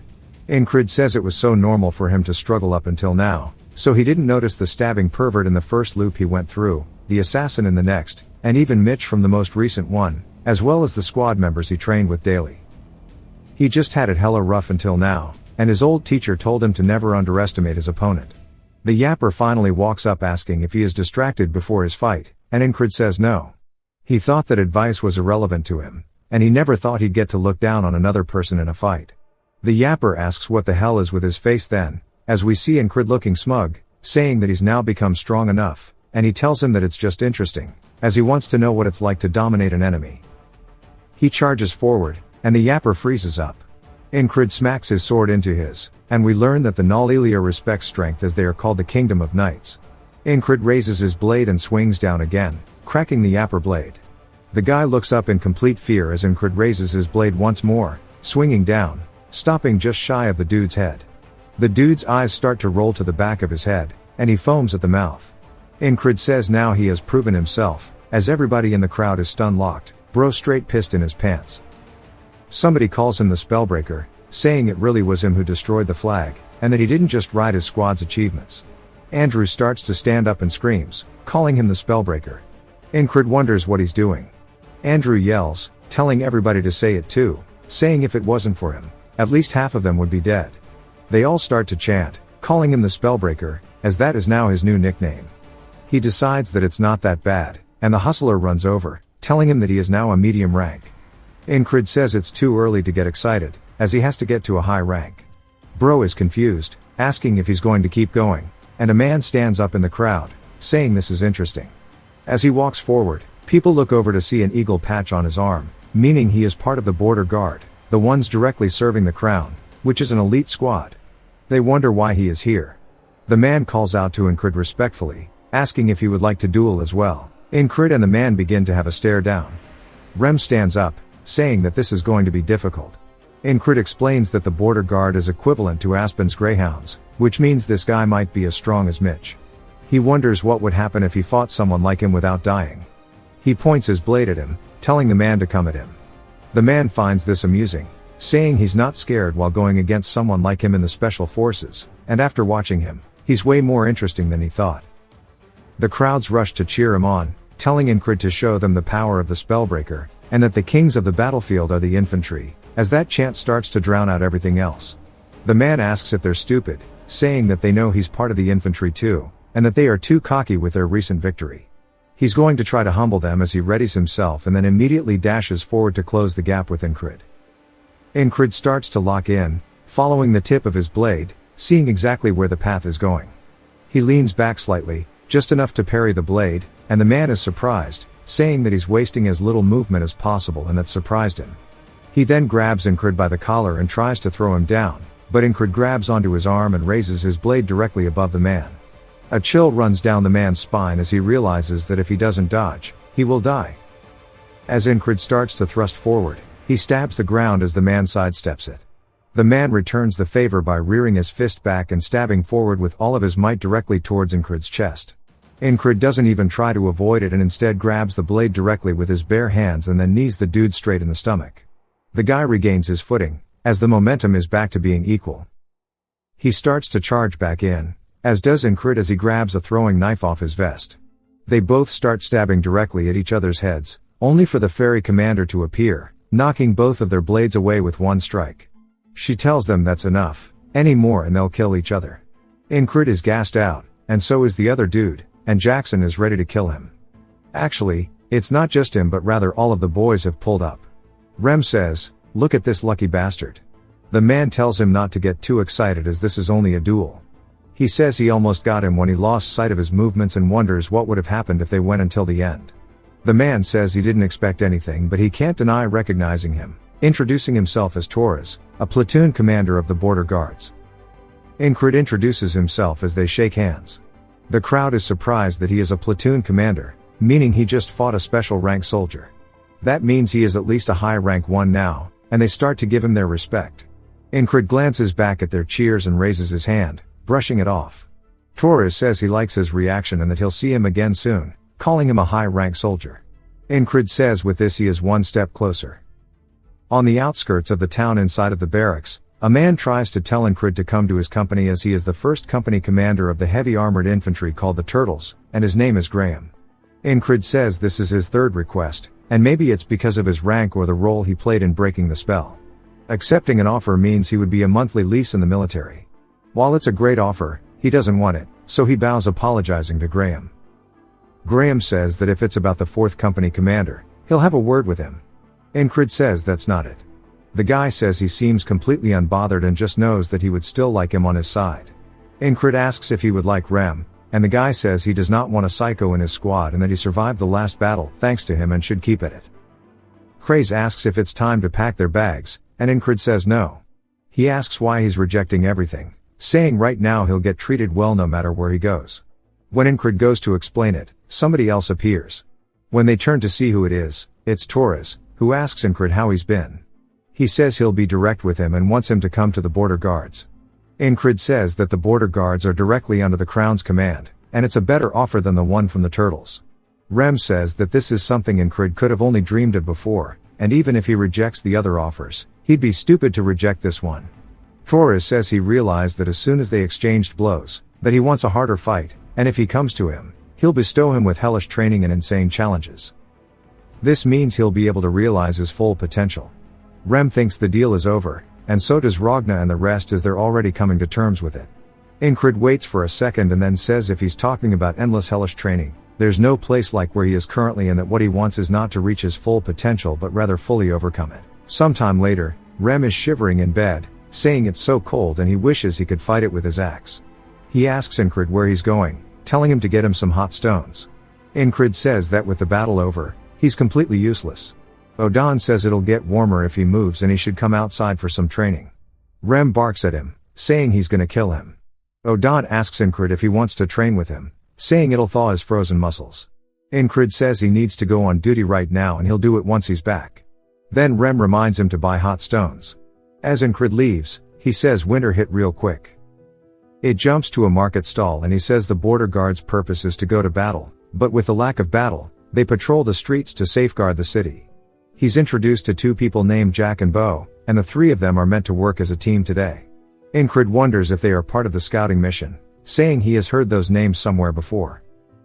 A: Incred says it was so normal for him to struggle up until now, so he didn't notice the stabbing pervert in the first loop he went through, the assassin in the next, and even Mitch from the most recent one, as well as the squad members he trained with daily. He just had it hella rough until now, and his old teacher told him to never underestimate his opponent. The yapper finally walks up asking if he is distracted before his fight, and Incred says no. He thought that advice was irrelevant to him, and he never thought he'd get to look down on another person in a fight. The yapper asks what the hell is with his face then, as we see Incred looking smug, saying that he's now become strong enough, and he tells him that it's just interesting, as he wants to know what it's like to dominate an enemy. He charges forward, and the yapper freezes up. Incred smacks his sword into his, and we learn that the Nalilia respects strength as they are called the Kingdom of Knights. Incred raises his blade and swings down again, cracking the yapper blade. The guy looks up in complete fear as Incred raises his blade once more, swinging down, stopping just shy of the dude's head. The dude's eyes start to roll to the back of his head, and he foams at the mouth. Incred says now he has proven himself, as everybody in the crowd is stun-locked, bro straight pissed in his pants. Somebody calls him the Spellbreaker, saying it really was him who destroyed the flag, and that he didn't just ride his squad's achievements. Andrew starts to stand up and screams, calling him the Spellbreaker. Incred wonders what he's doing. Andrew yells, telling everybody to say it too, saying if it wasn't for him, at least half of them would be dead. They all start to chant, calling him the Spellbreaker, as that is now his new nickname. He decides that it's not that bad, and the hustler runs over, telling him that he is now a medium rank. Incred says it's too early to get excited, as he has to get to a high rank. Bro is confused, asking if he's going to keep going, and a man stands up in the crowd, saying this is interesting. As he walks forward, people look over to see an eagle patch on his arm, meaning he is part of the border guard, the ones directly serving the crown, which is an elite squad. They wonder why he is here. The man calls out to Incred respectfully, asking if he would like to duel as well. Incred and the man begin to have a stare down. Rem stands up, saying that this is going to be difficult. Incred explains that the border guard is equivalent to Aspen's greyhounds, which means this guy might be as strong as Mitch. He wonders what would happen if he fought someone like him without dying. He points his blade at him, telling the man to come at him. The man finds this amusing, saying he's not scared while going against someone like him in the special forces, and after watching him, he's way more interesting than he thought. The crowds rush to cheer him on, telling Incred to show them the power of the Spellbreaker, and that the kings of the battlefield are the infantry, as that chant starts to drown out everything else. The man asks if they're stupid, saying that they know he's part of the infantry too, and that they are too cocky with their recent victory. He's going to try to humble them as he readies himself and then immediately dashes forward to close the gap with Incrid. Incrid starts to lock in, following the tip of his blade, seeing exactly where the path is going. He leans back slightly, just enough to parry the blade, and the man is surprised, saying that he's wasting as little movement as possible and that surprised him. He then grabs Incrid by the collar and tries to throw him down, but Incrid grabs onto his arm and raises his blade directly above the man. A chill runs down the man's spine as he realizes that if he doesn't dodge, he will die. As Incrid starts to thrust forward, he stabs the ground as the man sidesteps it. The man returns the favor by rearing his fist back and stabbing forward with all of his might directly towards Incrid's chest. Incrid doesn't even try to avoid it and instead grabs the blade directly with his bare hands and then knees the dude straight in the stomach. The guy regains his footing, as the momentum is back to being equal. He starts to charge back in, as does Incrid as he grabs a throwing knife off his vest. They both start stabbing directly at each other's heads, only for the fairy commander to appear, knocking both of their blades away with one strike. She tells them that's enough, any more and they'll kill each other. Incrid is gassed out, and so is the other dude, and Jackson is ready to kill him. Actually, it's not just him but rather all of the boys have pulled up. Rem says, "Look at this lucky bastard." The man tells him not to get too excited as this is only a duel. He says he almost got him when he lost sight of his movements and wonders what would have happened if they went until the end. The man says he didn't expect anything but he can't deny recognizing him, introducing himself as Torres, a platoon commander of the border guards. Incrid introduces himself as they shake hands. The crowd is surprised that he is a platoon commander, meaning he just fought a special rank soldier. That means he is at least a high rank one now, and they start to give him their respect. Incrid glances back at their cheers and raises his hand, brushing it off. Torres says he likes his reaction and that he'll see him again soon, calling him a high rank soldier. Incrid says with this he is one step closer. On the outskirts of the town inside of the barracks, a man tries to tell Incrid to come to his company as he is the first company commander of the heavy armored infantry called the Turtles, and his name is Graham. Incrid says this is his third request, and maybe it's because of his rank or the role he played in breaking the spell. Accepting an offer means he would be a monthly lease in the military. While it's a great offer, he doesn't want it, so he bows apologizing to Graham. Graham says that if it's about the 4th company commander, he'll have a word with him. Incrid says that's not it. The guy says he seems completely unbothered and just knows that he would still like him on his side. Incrid asks if he would like Rem, and the guy says he does not want a psycho in his squad and that he survived the last battle thanks to him and should keep at it. Craze asks if it's time to pack their bags, and Incrid says no. He asks why he's rejecting everything, saying right now he'll get treated well no matter where he goes. When Incrid goes to explain it, somebody else appears. When they turn to see who it is, it's Torres, who asks Incrid how he's been. He says he'll be direct with him and wants him to come to the border guards. Incrid says that the border guards are directly under the Crown's command, and it's a better offer than the one from the Turtles. Rem says that this is something Incrid could have only dreamed of before, and even if he rejects the other offers, he'd be stupid to reject this one. Torres says he realized that as soon as they exchanged blows, that he wants a harder fight, and if he comes to him, he'll bestow him with hellish training and insane challenges. This means he'll be able to realize his full potential. Rem thinks the deal is over, and so does Ragna and the rest as they're already coming to terms with it. Incrid waits for a second and then says if he's talking about endless hellish training, there's no place like where he is currently and that what he wants is not to reach his full potential but rather fully overcome it. Sometime later, Rem is shivering in bed, saying it's so cold and he wishes he could fight it with his axe. He asks Incrid where he's going, telling him to get him some hot stones. Incrid says that with the battle over, he's completely useless. Odan says it'll get warmer if he moves and he should come outside for some training. Rem barks at him, saying he's gonna kill him. Odan asks Incrid if he wants to train with him, saying it'll thaw his frozen muscles. Incrid says he needs to go on duty right now and he'll do it once he's back. Then Rem reminds him to buy hot stones. As Incrid leaves, he says winter hit real quick. It jumps to a market stall and he says the border guard's purpose is to go to battle, but with the lack of battle, they patrol the streets to safeguard the city. He's introduced to 2 people named Jack and Bo, and the 3 of them are meant to work as a team today. Incrid wonders if they are part of the scouting mission, saying he has heard those names somewhere before.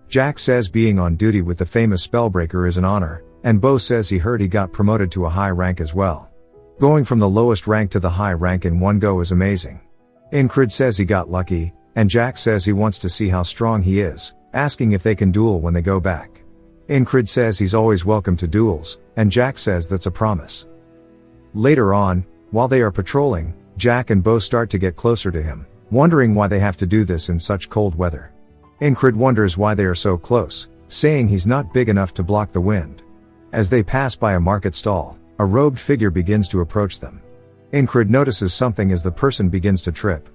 A: Jack says being on duty with the famous Spellbreaker is an honor, and Bo says he heard he got promoted to a high rank as well. Going from the lowest rank to the high rank in one go is amazing. Incrid says he got lucky, and Jack says he wants to see how strong he is, asking if they can duel when they go back. Incrid says he's always welcome to duels, and Jack says that's a promise. Later on, while they are patrolling, Jack and Bo start to get closer to him, wondering why they have to do this in such cold weather. Incrid wonders why they are so close, saying he's not big enough to block the wind. As they pass by a market stall, a robed figure begins to approach them. Incrid notices something as the person begins to trip.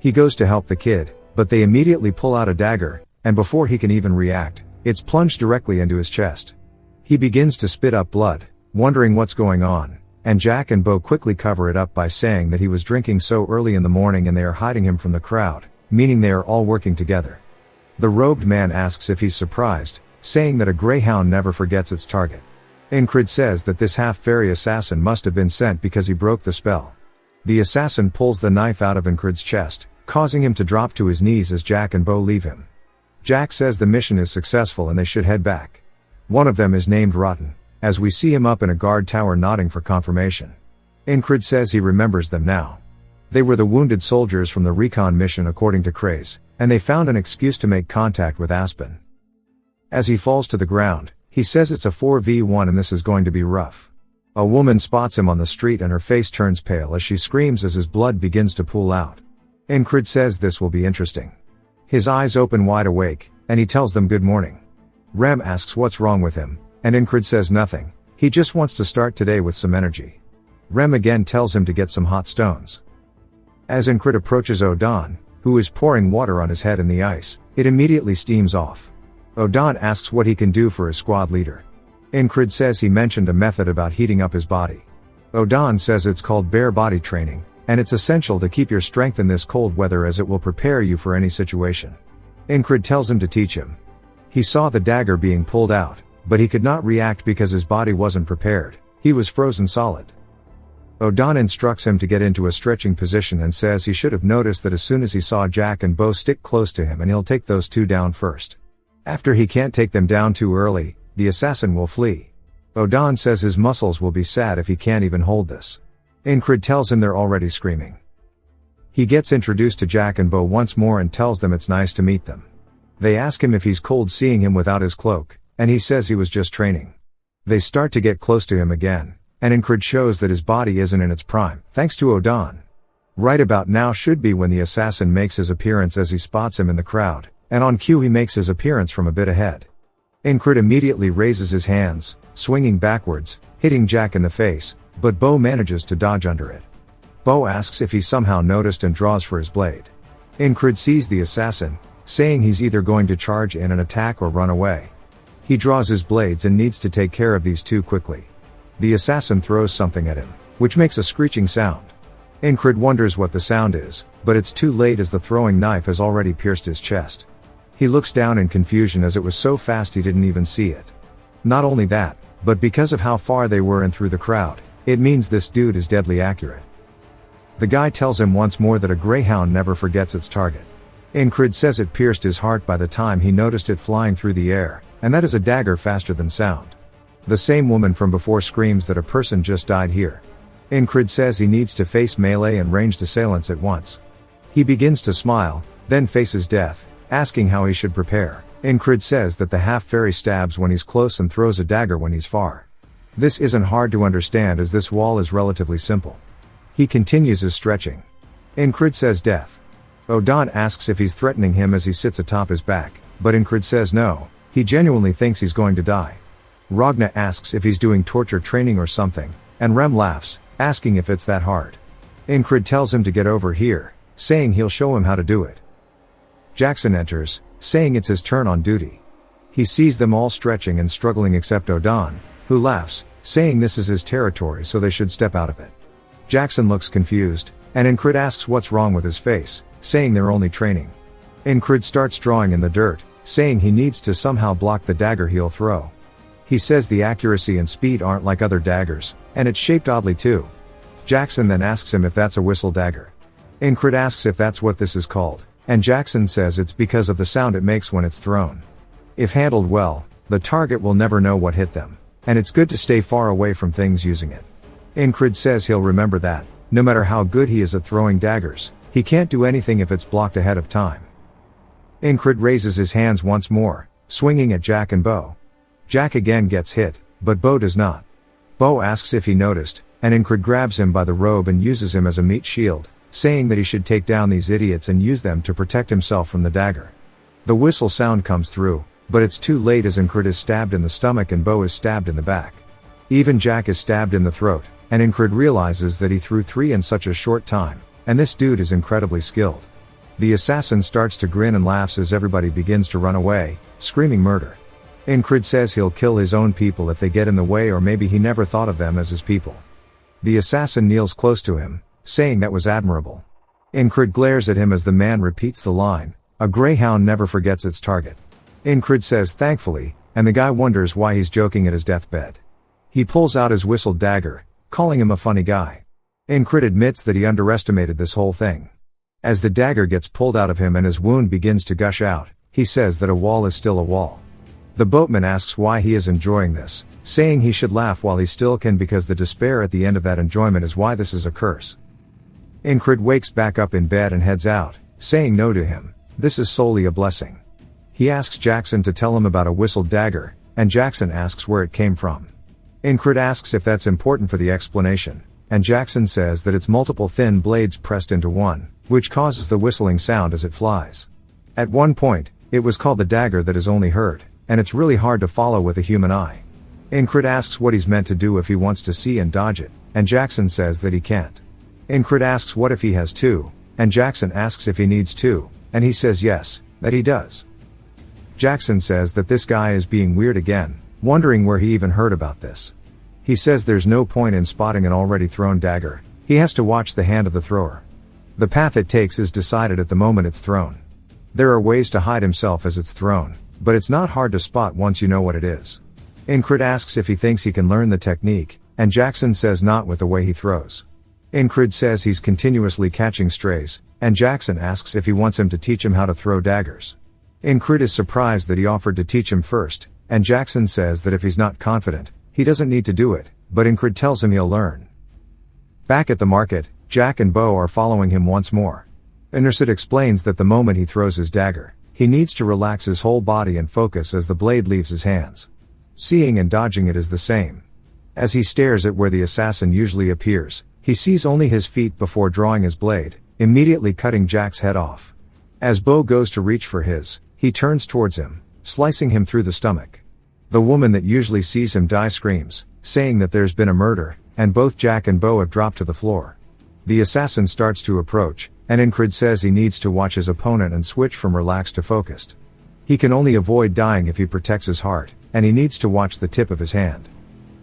A: He goes to help the kid, but they immediately pull out a dagger, and before he can even react, it's plunged directly into his chest. He begins to spit up blood, wondering what's going on, and Jack and Bo quickly cover it up by saying that he was drinking so early in the morning and they are hiding him from the crowd, meaning they are all working together. The robed man asks if he's surprised, saying that a greyhound never forgets its target. Incrid says that this half-fairy assassin must have been sent because he broke the spell. The assassin pulls the knife out of Incrid's chest, causing him to drop to his knees as Jack and Bo leave him. Jack says the mission is successful and they should head back. One of them is named Rotten, as we see him up in a guard tower nodding for confirmation. Incrid says he remembers them now. They were the wounded soldiers from the recon mission according to Craze, and they found an excuse to make contact with Aspen. As he falls to the ground, he says it's a 4v1 and this is going to be rough. A woman spots him on the street and her face turns pale as she screams as his blood begins to pool out. Incrid says this will be interesting. His eyes open wide awake, and he tells them good morning. Rem asks what's wrong with him, and Incrid says nothing, he just wants to start today with some energy. Rem again tells him to get some hot stones. As Incrid approaches Odon, who is pouring water on his head in the ice, it immediately steams off. Odon asks what he can do for his squad leader. Incrid says he mentioned a method about heating up his body. Odon says it's called bare body training, and it's essential to keep your strength in this cold weather as it will prepare you for any situation. Incrid tells him to teach him. He saw the dagger being pulled out, but he could not react because his body wasn't prepared, he was frozen solid. Odon instructs him to get into a stretching position and says he should have noticed that as soon as he saw Jack and Bo stick close to him and he'll take those two down first. After he can't take them down too early, the assassin will flee. Odon says his muscles will be sad if he can't even hold this. Incrid tells him they're already screaming. He gets introduced to Jack and Bo once more and tells them it's nice to meet them. They ask him if he's cold seeing him without his cloak, and he says he was just training. They start to get close to him again, and Incrid shows that his body isn't in its prime, thanks to Odon. Right about now should be when the assassin makes his appearance as he spots him in the crowd, and on cue he makes his appearance from a bit ahead. Incrid immediately raises his hands, swinging backwards, hitting Jack in the face, but Bo manages to dodge under it. Bo asks if he somehow noticed and draws for his blade. Incrid sees the assassin, saying he's either going to charge in and attack or run away. He draws his blades and needs to take care of these two quickly. The assassin throws something at him, which makes a screeching sound. Incrid wonders what the sound is, but it's too late as the throwing knife has already pierced his chest. He looks down in confusion as it was so fast he didn't even see it. Not only that, but because of how far they were in through the crowd, it means this dude is deadly accurate. The guy tells him once more that a greyhound never forgets its target. Incrid says it pierced his heart by the time he noticed it flying through the air, and that is a dagger faster than sound. The same woman from before screams that a person just died here. Incrid says he needs to face melee and ranged assailants at once. He begins to smile, then faces death, asking how he should prepare. Incrid says that the half-fairy stabs when he's close and throws a dagger when he's far. This isn't hard to understand as this wall is relatively simple. He continues his stretching. Incrid says death. Odon asks if he's threatening him as he sits atop his back, but Incrid says no, he genuinely thinks he's going to die. Ragna asks if he's doing torture training or something, and Rem laughs, asking if it's that hard. Incrid tells him to get over here, saying he'll show him how to do it. Jackson enters, saying it's his turn on duty. He sees them all stretching and struggling except Odon, who laughs, saying this is his territory so they should step out of it. Jackson looks confused, and Incrid asks what's wrong with his face, saying they're only training. Incrid starts drawing in the dirt, saying he needs to somehow block the dagger he'll throw. He says the accuracy and speed aren't like other daggers, and it's shaped oddly too. Jackson then asks him if that's a whistle dagger. Incrid asks if that's what this is called, and Jackson says it's because of the sound it makes when it's thrown. If handled well, the target will never know what hit them, and it's good to stay far away from things using it. Incrid says he'll remember that, no matter how good he is at throwing daggers, he can't do anything if it's blocked ahead of time. Incrid raises his hands once more, swinging at Jack and Bo. Jack again gets hit, but Bo does not. Bo asks if he noticed, and Incred grabs him by the robe and uses him as a meat shield, saying that he should take down these idiots and use them to protect himself from the dagger. The whistle sound comes through, but it's too late as Incred is stabbed in the stomach and Bo is stabbed in the back. Even Jack is stabbed in the throat, and Incred realizes that he threw 3 in such a short time, and this dude is incredibly skilled. The assassin starts to grin and laughs as everybody begins to run away, screaming murder. Incred says he'll kill his own people if they get in the way, or maybe he never thought of them as his people. The assassin kneels close to him, saying that was admirable. Incred glares at him as the man repeats the line, "A greyhound never forgets its target." Incred says thankfully, and the guy wonders why he's joking at his deathbed. He pulls out his whistled dagger, calling him a funny guy. Incred admits that he underestimated this whole thing. As the dagger gets pulled out of him and his wound begins to gush out, he says that a wall is still a wall. The boatman asks why he is enjoying this, saying he should laugh while he still can because the despair at the end of that enjoyment is why this is a curse. Incred wakes back up in bed and heads out, saying no to him, this is solely a blessing. He asks Jackson to tell him about a whistled dagger, and Jackson asks where it came from. Incred asks if that's important for the explanation, and Jackson says that it's multiple thin blades pressed into one, which causes the whistling sound as it flies. At one point, it was called the dagger that is only heard, and it's really hard to follow with a human eye. Incred asks what he's meant to do if he wants to see and dodge it, and Jackson says that he can't. Incred asks what if he has 2, and Jackson asks if he needs 2, and he says yes, that he does. Jackson says that this guy is being weird again, wondering where he even heard about this. He says there's no point in spotting an already thrown dagger, he has to watch the hand of the thrower. The path it takes is decided at the moment it's thrown. There are ways to hide himself as it's thrown, but it's not hard to spot once you know what it is. Incred asks if he thinks he can learn the technique, and Jackson says not with the way he throws. Incred says he's continuously catching strays, and Jackson asks if he wants him to teach him how to throw daggers. Incred is surprised that he offered to teach him first, and Jackson says that if he's not confident, he doesn't need to do it, but Incred tells him he'll learn. Back at the market, Jack and Bo are following him once more. Incred explains that the moment he throws his dagger, he needs to relax his whole body and focus as the blade leaves his hands. Seeing and dodging it is the same. As he stares at where the assassin usually appears, he sees only his feet before drawing his blade, immediately cutting Jack's head off. As Bo goes to reach for his, he turns towards him, slicing him through the stomach. The woman that usually sees him die screams, saying that there's been a murder, and both Jack and Bo have dropped to the floor. The assassin starts to approach, and Incred says he needs to watch his opponent and switch from relaxed to focused. He can only avoid dying if he protects his heart, and he needs to watch the tip of his hand.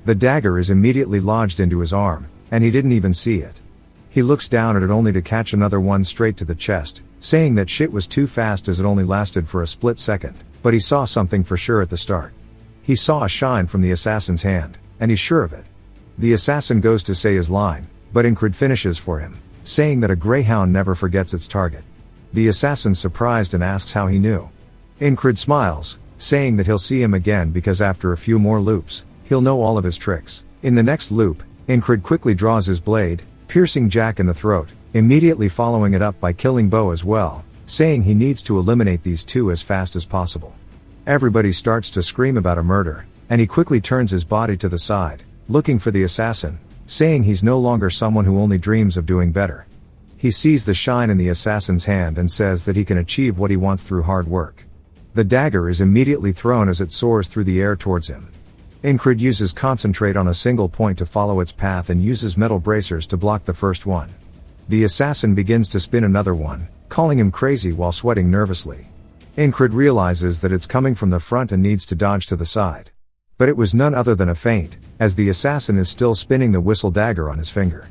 A: The dagger is immediately lodged into his arm, and he didn't even see it. He looks down at it only to catch another one straight to the chest, saying that shit was too fast as it only lasted for a split second, but he saw something for sure at the start. He saw a shine from the assassin's hand, and he's sure of it. The assassin goes to say his line, but Incred finishes for him, saying that a greyhound never forgets its target. The assassin's surprised and asks how he knew. Incred smiles, saying that he'll see him again because after a few more loops, he'll know all of his tricks. In the next loop, Incred quickly draws his blade, piercing Jack in the throat, immediately following it up by killing Bo as well, saying he needs to eliminate these 2 as fast as possible. Everybody starts to scream about a murder, and he quickly turns his body to the side, looking for the assassin, saying he's no longer someone who only dreams of doing better. He sees the shine in the assassin's hand and says that he can achieve what he wants through hard work. The dagger is immediately thrown as it soars through the air towards him. Incred uses concentrate on a single point to follow its path and uses metal bracers to block the first one. The assassin begins to spin another one, calling him crazy while sweating nervously. Incred realizes that it's coming from the front and needs to dodge to the side. But it was none other than a feint, as the assassin is still spinning the whistle dagger on his finger.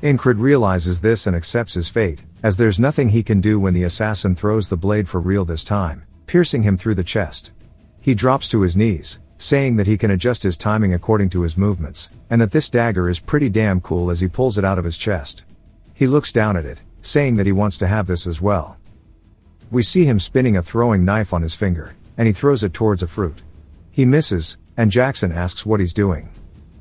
A: Incred realizes this and accepts his fate, as there's nothing he can do when the assassin throws the blade for real this time, piercing him through the chest. He drops to his knees, saying that he can adjust his timing according to his movements, and that this dagger is pretty damn cool as he pulls it out of his chest. He looks down at it, saying that he wants to have this as well. We see him spinning a throwing knife on his finger, and he throws it towards a fruit. He misses, and Jackson asks what he's doing.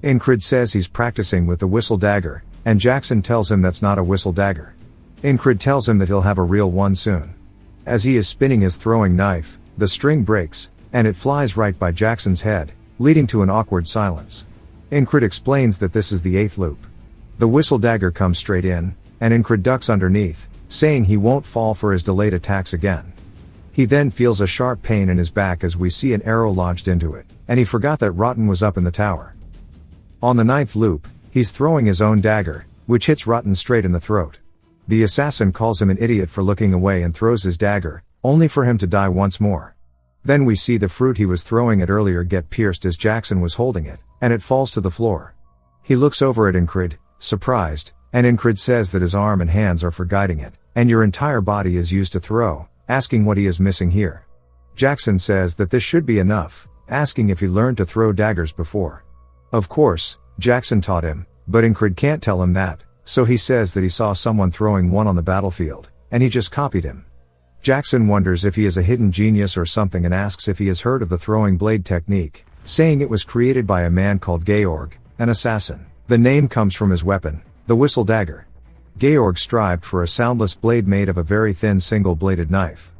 A: Incred says he's practicing with the whistle dagger, and Jackson tells him that's not a whistle dagger. Incred tells him that he'll have a real one soon. As he is spinning his throwing knife, the string breaks, and it flies right by Jackson's head, leading to an awkward silence. Incred explains that this is the 8th loop. The whistle dagger comes straight in, and Incred ducks underneath, saying he won't fall for his delayed attacks again. He then feels a sharp pain in his back as we see an arrow lodged into it, and he forgot that Rotten was up in the tower. On the 9th loop, he's throwing his own dagger, which hits Rotten straight in the throat. The assassin calls him an idiot for looking away and throws his dagger, only for him to die once more. Then we see the fruit he was throwing at earlier get pierced as Jackson was holding it, and it falls to the floor. He looks over at Incred, surprised, and Incred says that his arm and hands are for guiding it, and your entire body is used to throw, asking what he is missing here. Jackson says that this should be enough, asking if he learned to throw daggers before. Of course, Jackson taught him, but Incred can't tell him that, so he says that he saw someone throwing one on the battlefield, and he just copied him. Jackson wonders if he is a hidden genius or something and asks if he has heard of the throwing blade technique, saying it was created by a man called Georg, an assassin. The name comes from his weapon, the whistle dagger. Georg strived for a soundless blade made of a very thin single-bladed knife.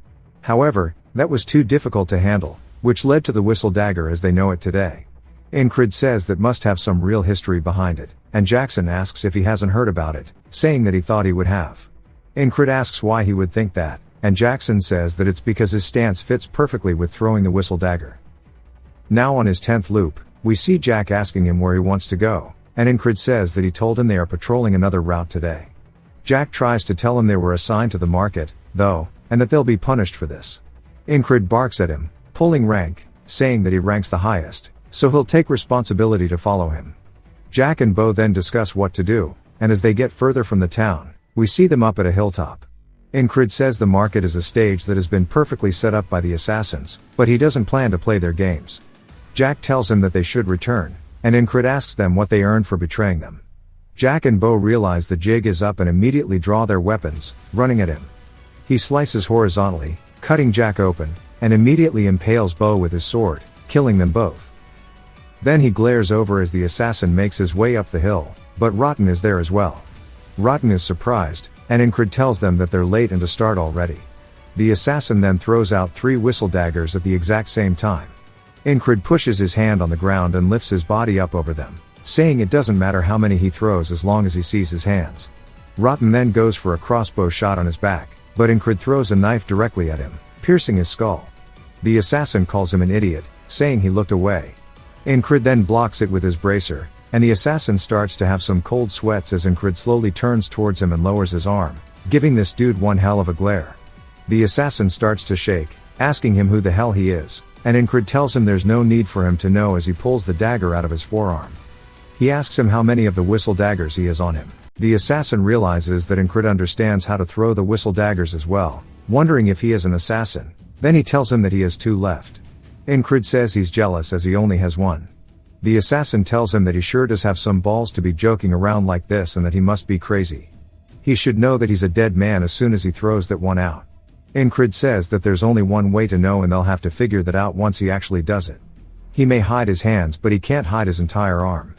A: However, that was too difficult to handle, which led to the whistle dagger as they know it today. Incred says that must have some real history behind it, and Jackson asks if he hasn't heard about it, saying that he thought he would have. Incred asks why he would think that, and Jackson says that it's because his stance fits perfectly with throwing the whistle dagger. Now on his 10th loop, we see Jack asking him where he wants to go, and Incred says that he told him they are patrolling another route today. Jack tries to tell him they were assigned to the market, though, and that they'll be punished for this. Incred barks at him, pulling rank, saying that he ranks the highest, so he'll take responsibility to follow him. Jack and Bo then discuss what to do, and as they get further from the town, we see them up at a hilltop. Incred says the market is a stage that has been perfectly set up by the assassins, but he doesn't plan to play their games. Jack tells him that they should return, and Incred asks them what they earned for betraying them. Jack and Bo realize the jig is up and immediately draw their weapons, running at him. He slices horizontally, cutting Jack open, and immediately impales Bo with his sword, killing them both. Then he glares over as the assassin makes his way up the hill, but Rotten is there as well. Rotten is surprised, and Incred tells them that they're late and to start already. The assassin then throws out 3 whistle daggers at the exact same time. Incred pushes his hand on the ground and lifts his body up over them, saying it doesn't matter how many he throws as long as he sees his hands. Rotten then goes for a crossbow shot on his back, but Incred throws a knife directly at him, piercing his skull. The assassin calls him an idiot, saying he looked away. Incred then blocks it with his bracer, and the assassin starts to have some cold sweats as Incred slowly turns towards him and lowers his arm, giving this dude one hell of a glare. The assassin starts to shake, asking him who the hell he is, and Incred tells him there's no need for him to know as he pulls the dagger out of his forearm. He asks him how many of the whistle daggers he has on him. The assassin realizes that Incred understands how to throw the whistle daggers as well, wondering if he is an assassin. Then he tells him that he has 2 left. Incred says he's jealous as he only has 1. The assassin tells him that he sure does have some balls to be joking around like this and that he must be crazy. He should know that he's a dead man as soon as he throws that one out. Incred says that there's only one way to know and they'll have to figure that out once he actually does it. He may hide his hands but he can't hide his entire arm.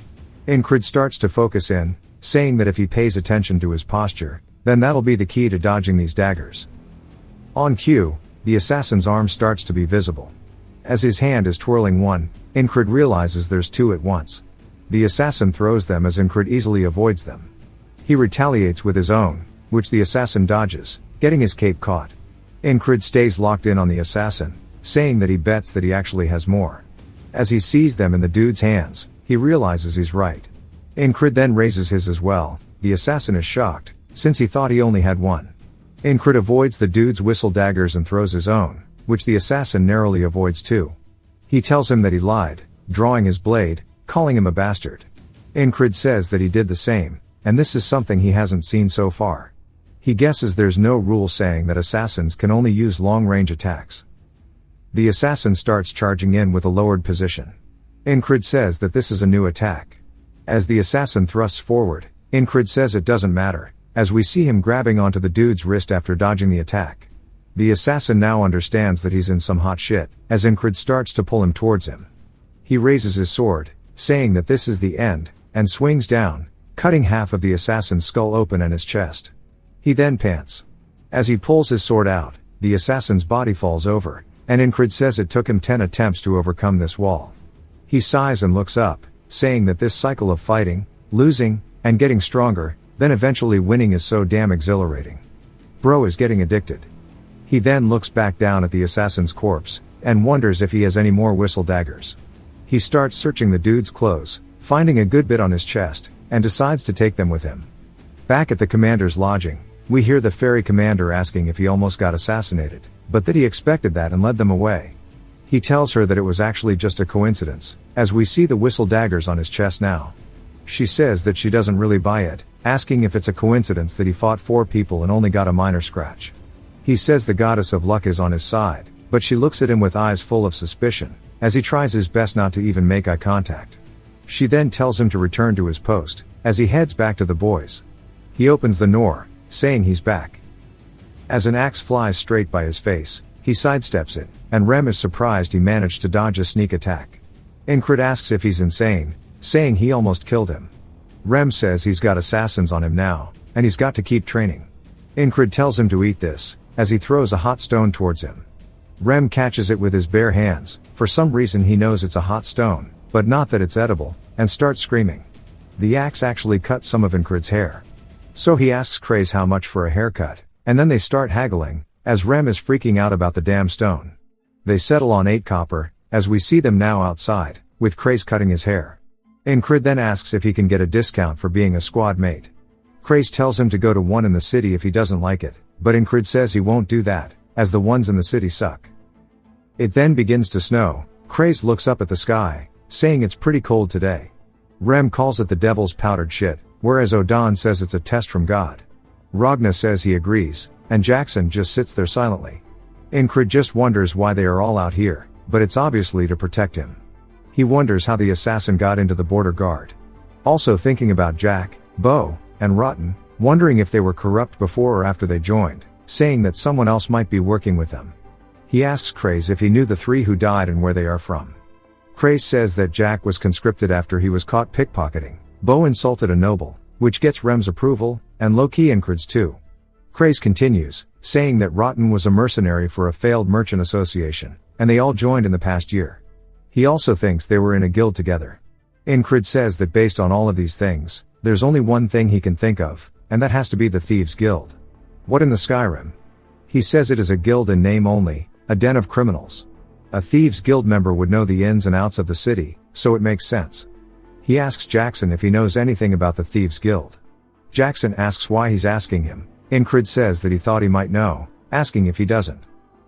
A: Incred starts to focus in, saying that if he pays attention to his posture, then that'll be the key to dodging these daggers. On cue, the assassin's arm starts to be visible. As his hand is twirling one, Incred realizes there's 2 at once. The assassin throws them as Incred easily avoids them. He retaliates with his own, which the assassin dodges, getting his cape caught. Incred stays locked in on the assassin, saying that he bets that he actually has more. As he sees them in the dude's hands, he realizes he's right. Incred then raises his as well. The assassin is shocked, since he thought he only had 1. Incred avoids the dude's whistle daggers and throws his own, which the assassin narrowly avoids too. He tells him that he lied, drawing his blade, calling him a bastard. Incred says that he did the same, and this is something he hasn't seen so far. He guesses there's no rule saying that assassins can only use long-range attacks. The assassin starts charging in with a lowered position. Incred says that this is a new attack. As the assassin thrusts forward, Incred says it doesn't matter, as we see him grabbing onto the dude's wrist after dodging the attack. The assassin now understands that he's in some hot shit, as Incred starts to pull him towards him. He raises his sword, saying that this is the end, and swings down, cutting half of the assassin's skull open and his chest. He then pants. As he pulls his sword out, the assassin's body falls over, and Incred says it took him 10 attempts to overcome this wall. He sighs and looks up, saying that this cycle of fighting, losing, and getting stronger, then eventually winning is so damn exhilarating. Bro is getting addicted. He then looks back down at the assassin's corpse, and wonders if he has any more whistle daggers. He starts searching the dude's clothes, finding a good bit on his chest, and decides to take them with him. Back at the commander's lodging, we hear the ferry commander asking if he almost got assassinated, but that he expected that and led them away. He tells her that it was actually just a coincidence, as we see the whistle daggers on his chest now. She says that she doesn't really buy it, asking if it's a coincidence that he fought 4 people and only got a minor scratch. He says the goddess of luck is on his side, but she looks at him with eyes full of suspicion, as he tries his best not to even make eye contact. She then tells him to return to his post, as he heads back to the boys. He opens the door, saying he's back. As an axe flies straight by his face, he sidesteps it, and Rem is surprised he managed to dodge a sneak attack. Incrid asks if he's insane, saying he almost killed him. Rem says he's got assassins on him now, and he's got to keep training. Incrid tells him to eat this, as he throws a hot stone towards him. Rem catches it with his bare hands, for some reason he knows it's a hot stone, but not that it's edible, and starts screaming. The axe actually cuts some of Incrid's hair. So he asks Craze how much for a haircut, and then they start haggling, as Rem is freaking out about the damn stone. They settle on 8 copper, as we see them now outside, with Craze cutting his hair. Incrid then asks if he can get a discount for being a squad mate. Craze tells him to go to one in the city if he doesn't like it, but Incrid says he won't do that, as the ones in the city suck. It then begins to snow. Craze looks up at the sky, saying it's pretty cold today. Rem calls it the devil's powdered shit, whereas Odan says it's a test from God. Ragna says he agrees, and Jackson just sits there silently. Incrid just wonders why they are all out here, but it's obviously to protect him. He wonders how the assassin got into the border guard. Also thinking about Jack, Bo, and Rotten, wondering if they were corrupt before or after they joined, saying that someone else might be working with them. He asks Craze if he knew the 3 who died and where they are from. Craze says that Jack was conscripted after he was caught pickpocketing. Bo insulted a noble, which gets Rem's approval, and low-key Incrid's too. Craze continues, saying that Rotten was a mercenary for a failed merchant association, and they all joined in the past year. He also thinks they were in a guild together. Incrid says that based on all of these things, there's only one thing he can think of, and that has to be the Thieves' Guild. What in the Skyrim? He says it is a guild in name only, a den of criminals. A Thieves' Guild member would know the ins and outs of the city, so it makes sense. He asks Jackson if he knows anything about the Thieves' Guild. Jackson asks why he's asking him. Incrid says that he thought he might know, asking if he doesn't.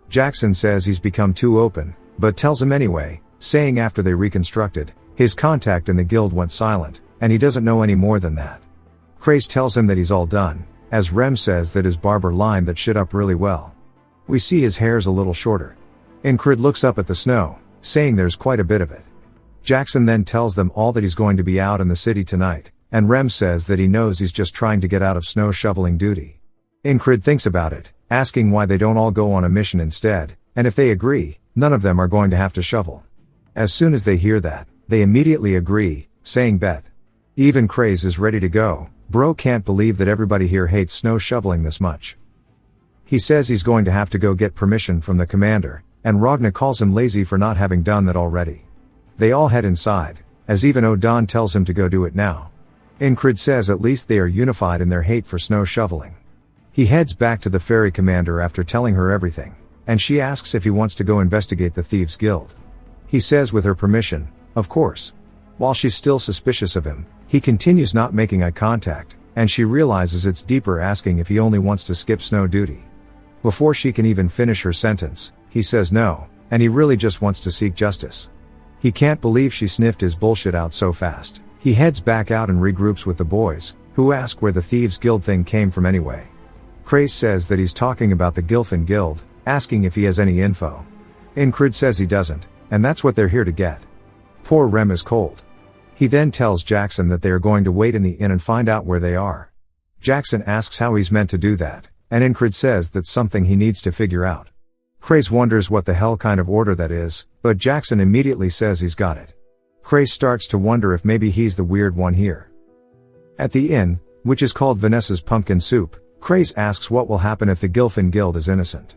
A: Jackson says he's become too open, but tells him anyway, saying after they reconstructed, his contact in the guild went silent, and he doesn't know any more than that. Craze tells him that he's all done, as Rem says that his barber lined that shit up really well. We see his hair's a little shorter. Incrid looks up at the snow, saying there's quite a bit of it. Jackson then tells them all that he's going to be out in the city tonight, and Rem says that he knows he's just trying to get out of snow shoveling duty. Incrid thinks about it, asking why they don't all go on a mission instead, and if they agree, none of them are going to have to shovel. As soon as they hear that, they immediately agree, saying bet. Even Craze is ready to go. Bro can't believe that everybody here hates snow shoveling this much. He says he's going to have to go get permission from the commander, and Ragna calls him lazy for not having done that already. They all head inside, as even Odan tells him to go do it now. Incrid says at least they are unified in their hate for snow shoveling. He heads back to the ferry commander after telling her everything, and she asks if he wants to go investigate the Thieves' Guild. He says with her permission, of course. While she's still suspicious of him, he continues not making eye contact, and she realizes it's deeper, asking if he only wants to skip snow duty. Before she can even finish her sentence, he says no, and he really just wants to seek justice. He can't believe she sniffed his bullshit out so fast. He heads back out and regroups with the boys, who ask where the Thieves' Guild thing came from anyway. Craze says that he's talking about the Gilfin Guild, asking if he has any info. Incrid says he doesn't, and that's what they're here to get. Poor Rem is cold. He then tells Jackson that they are going to wait in the inn and find out where they are. Jackson asks how he's meant to do that, and Incrid says that's something he needs to figure out. Craze wonders what the hell kind of order that is, but Jackson immediately says he's got it. Craze starts to wonder if maybe he's the weird one here. At the inn, which is called Vanessa's Pumpkin Soup, Craze asks what will happen if the Gilfin Guild is innocent.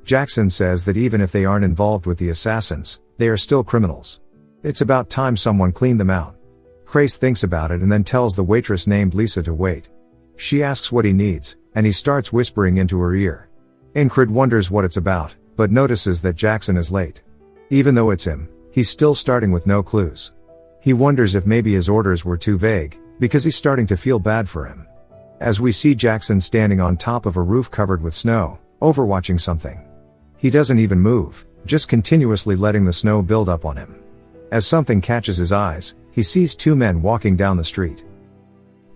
A: Jackson says that even if they aren't involved with the assassins, they are still criminals. It's about time someone cleaned them out. Grace thinks about it and then tells the waitress named Lisa to wait. She asks what he needs, and he starts whispering into her ear. Ingrid wonders what it's about, but notices that Jackson is late. Even though it's him, he's still starting with no clues. He wonders if maybe his orders were too vague, because he's starting to feel bad for him. As we see Jackson standing on top of a roof covered with snow, overwatching something. He doesn't even move, just continuously letting the snow build up on him. As something catches his eyes, he sees two men walking down the street.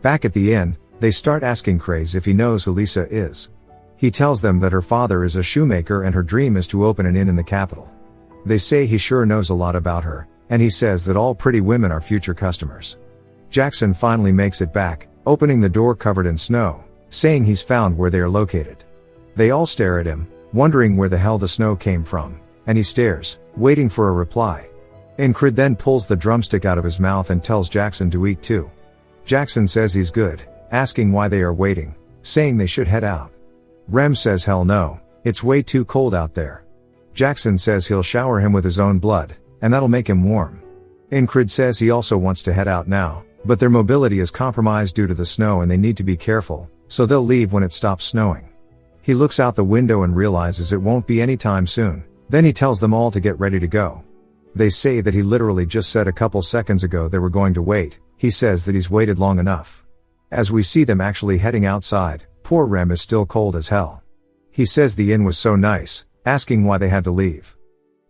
A: Back at the inn, they start asking Craze if he knows who Lisa is. He tells them that her father is a shoemaker and her dream is to open an inn in the capital. They say he sure knows a lot about her, and he says that all pretty women are future customers. Jackson finally makes it back, opening the door covered in snow, saying he's found where they are located. They all stare at him, wondering where the hell the snow came from, and he stares, waiting for a reply. Ingrid then pulls the drumstick out of his mouth and tells Jackson to eat too. Jackson says he's good, asking why they are waiting, saying they should head out. Rem says hell no, it's way too cold out there. Jackson says he'll shower him with his own blood, and that'll make him warm. Ingrid says he also wants to head out now, but their mobility is compromised due to the snow and they need to be careful, so they'll leave when it stops snowing. He looks out the window and realizes it won't be anytime soon, then he tells them all to get ready to go. They say that he literally just said a couple seconds ago they were going to wait. He says that he's waited long enough. As we see them actually heading outside, poor Rem is still cold as hell. He says the inn was so nice, asking why they had to leave.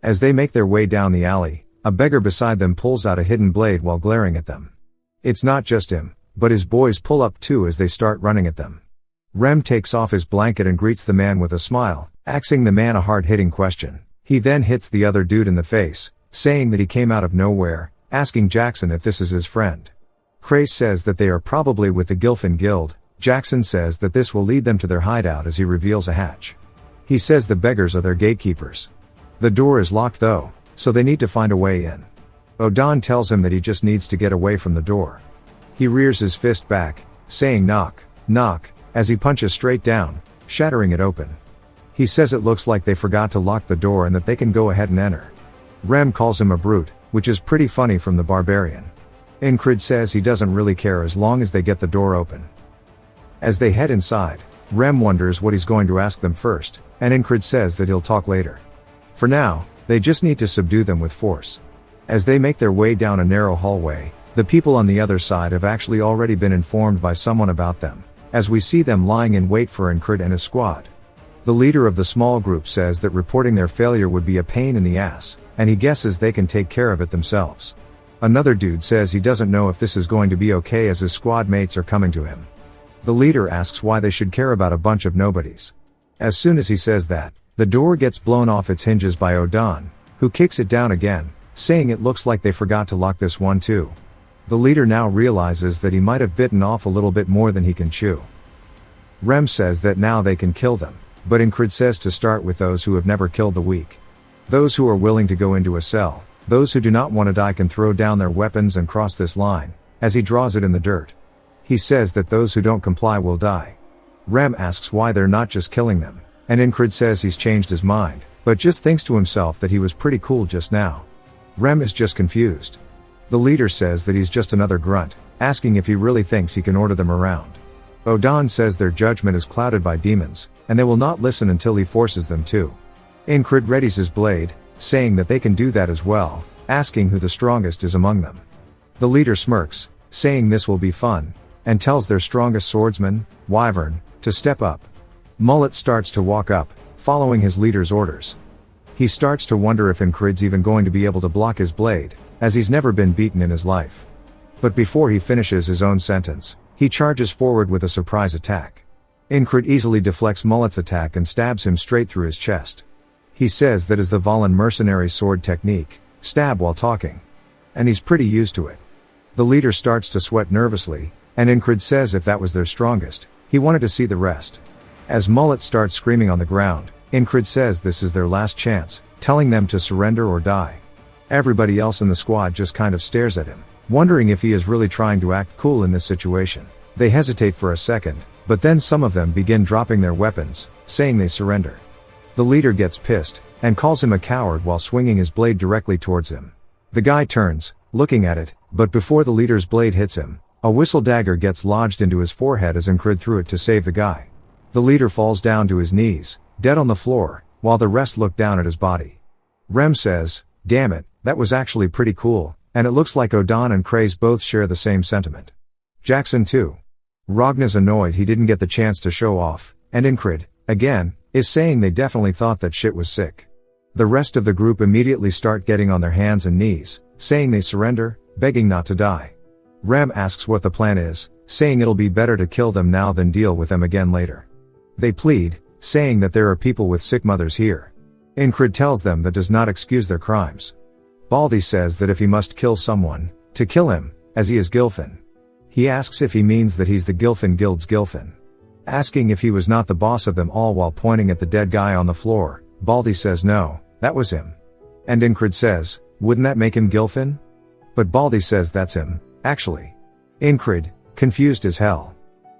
A: As they make their way down the alley, a beggar beside them pulls out a hidden blade while glaring at them. It's not just him, but his boys pull up too as they start running at them. Rem takes off his blanket and greets the man with a smile, asking the man a hard-hitting question. He then hits the other dude in the face, saying that he came out of nowhere, asking Jackson if this is his friend. Crace says that they are probably with the Gilfin Guild. Jackson says that this will lead them to their hideout as he reveals a hatch. He says the beggars are their gatekeepers. The door is locked though, so they need to find a way in. Odon tells him that he just needs to get away from the door. He rears his fist back, saying knock, knock, as he punches straight down, shattering it open. He says it looks like they forgot to lock the door and that they can go ahead and enter. Rem calls him a brute, which is pretty funny from the barbarian. Ingrid says he doesn't really care as long as they get the door open. As they head inside, Rem wonders what he's going to ask them first, and Ingrid says that he'll talk later. For now, they just need to subdue them with force. As they make their way down a narrow hallway, the people on the other side have actually already been informed by someone about them, as we see them lying in wait for Ingrid and his squad. The leader of the small group says that reporting their failure would be a pain in the ass, and he guesses they can take care of it themselves. Another dude says he doesn't know if this is going to be okay as his squad mates are coming to him. The leader asks why they should care about a bunch of nobodies. As soon as he says that, the door gets blown off its hinges by Odon, who kicks it down again, saying it looks like they forgot to lock this one too. The leader now realizes that he might have bitten off a little bit more than he can chew. Rem says that now they can kill them, but Ingrid says to start with those who have never killed the weak. Those who are willing to go into a cell, those who do not want to die can throw down their weapons and cross this line, as he draws it in the dirt. He says that those who don't comply will die. Rem asks why they're not just killing them, and Ingrid says he's changed his mind, but just thinks to himself that he was pretty cool just now. Rem is just confused. The leader says that he's just another grunt, asking if he really thinks he can order them around. Odon says their judgment is clouded by demons, and they will not listen until he forces them to. Ingrid readies his blade, saying that they can do that as well, asking who the strongest is among them. The leader smirks, saying this will be fun, and tells their strongest swordsman, Wyvern, to step up. Mullet starts to walk up, following his leader's orders. He starts to wonder if Ingrid's even going to be able to block his blade, as he's never been beaten in his life. But before he finishes his own sentence, he charges forward with a surprise attack. Ingrid easily deflects Mullet's attack and stabs him straight through his chest. He says that is the Valen mercenary sword technique, stab while talking. And he's pretty used to it. The leader starts to sweat nervously, and Ingrid says if that was their strongest, he wanted to see the rest. As Mullet starts screaming on the ground, Ingrid says this is their last chance, telling them to surrender or die. Everybody else in the squad just kind of stares at him, wondering if he is really trying to act cool in this situation. They hesitate for a second, but then some of them begin dropping their weapons, saying they surrender. The leader gets pissed, and calls him a coward while swinging his blade directly towards him. The guy turns, looking at it, but before the leader's blade hits him, a whistle dagger gets lodged into his forehead as Incrid threw it to save the guy. The leader falls down to his knees, dead on the floor, while the rest look down at his body. Rem says, "Damn it, that was actually pretty cool," and it looks like Odan and Craze both share the same sentiment. Jackson too. Ragna's annoyed he didn't get the chance to show off, and Incrid, again, is saying they definitely thought that shit was sick. The rest of the group immediately start getting on their hands and knees, saying they surrender, begging not to die. Rem asks what the plan is, saying it'll be better to kill them now than deal with them again later. They plead, saying that there are people with sick mothers here. Incrid tells them that does not excuse their crimes. Baldy says that if he must kill someone, to kill him, as he is Gilfin. He asks if he means that he's the Gilfin Guild's Gilfin. Asking if he was not the boss of them all while pointing at the dead guy on the floor, Baldy says no, that was him. And Incrid says, wouldn't that make him Gilfin? But Baldy says that's him, actually. Incrid, confused as hell.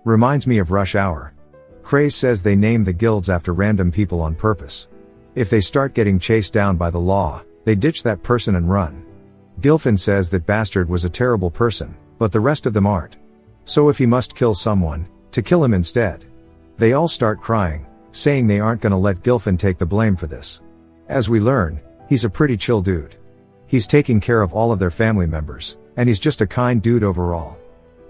A: Reminds me of Rush Hour. Craze says they named the guilds after random people on purpose. If they start getting chased down by the law, they ditch that person and run. Gilfin says that Bastard was a terrible person, but the rest of them aren't. So if he must kill someone, to kill him instead. They all start crying, saying they aren't gonna let Gilfin take the blame for this. As we learn, he's a pretty chill dude. He's taking care of all of their family members, and he's just a kind dude overall.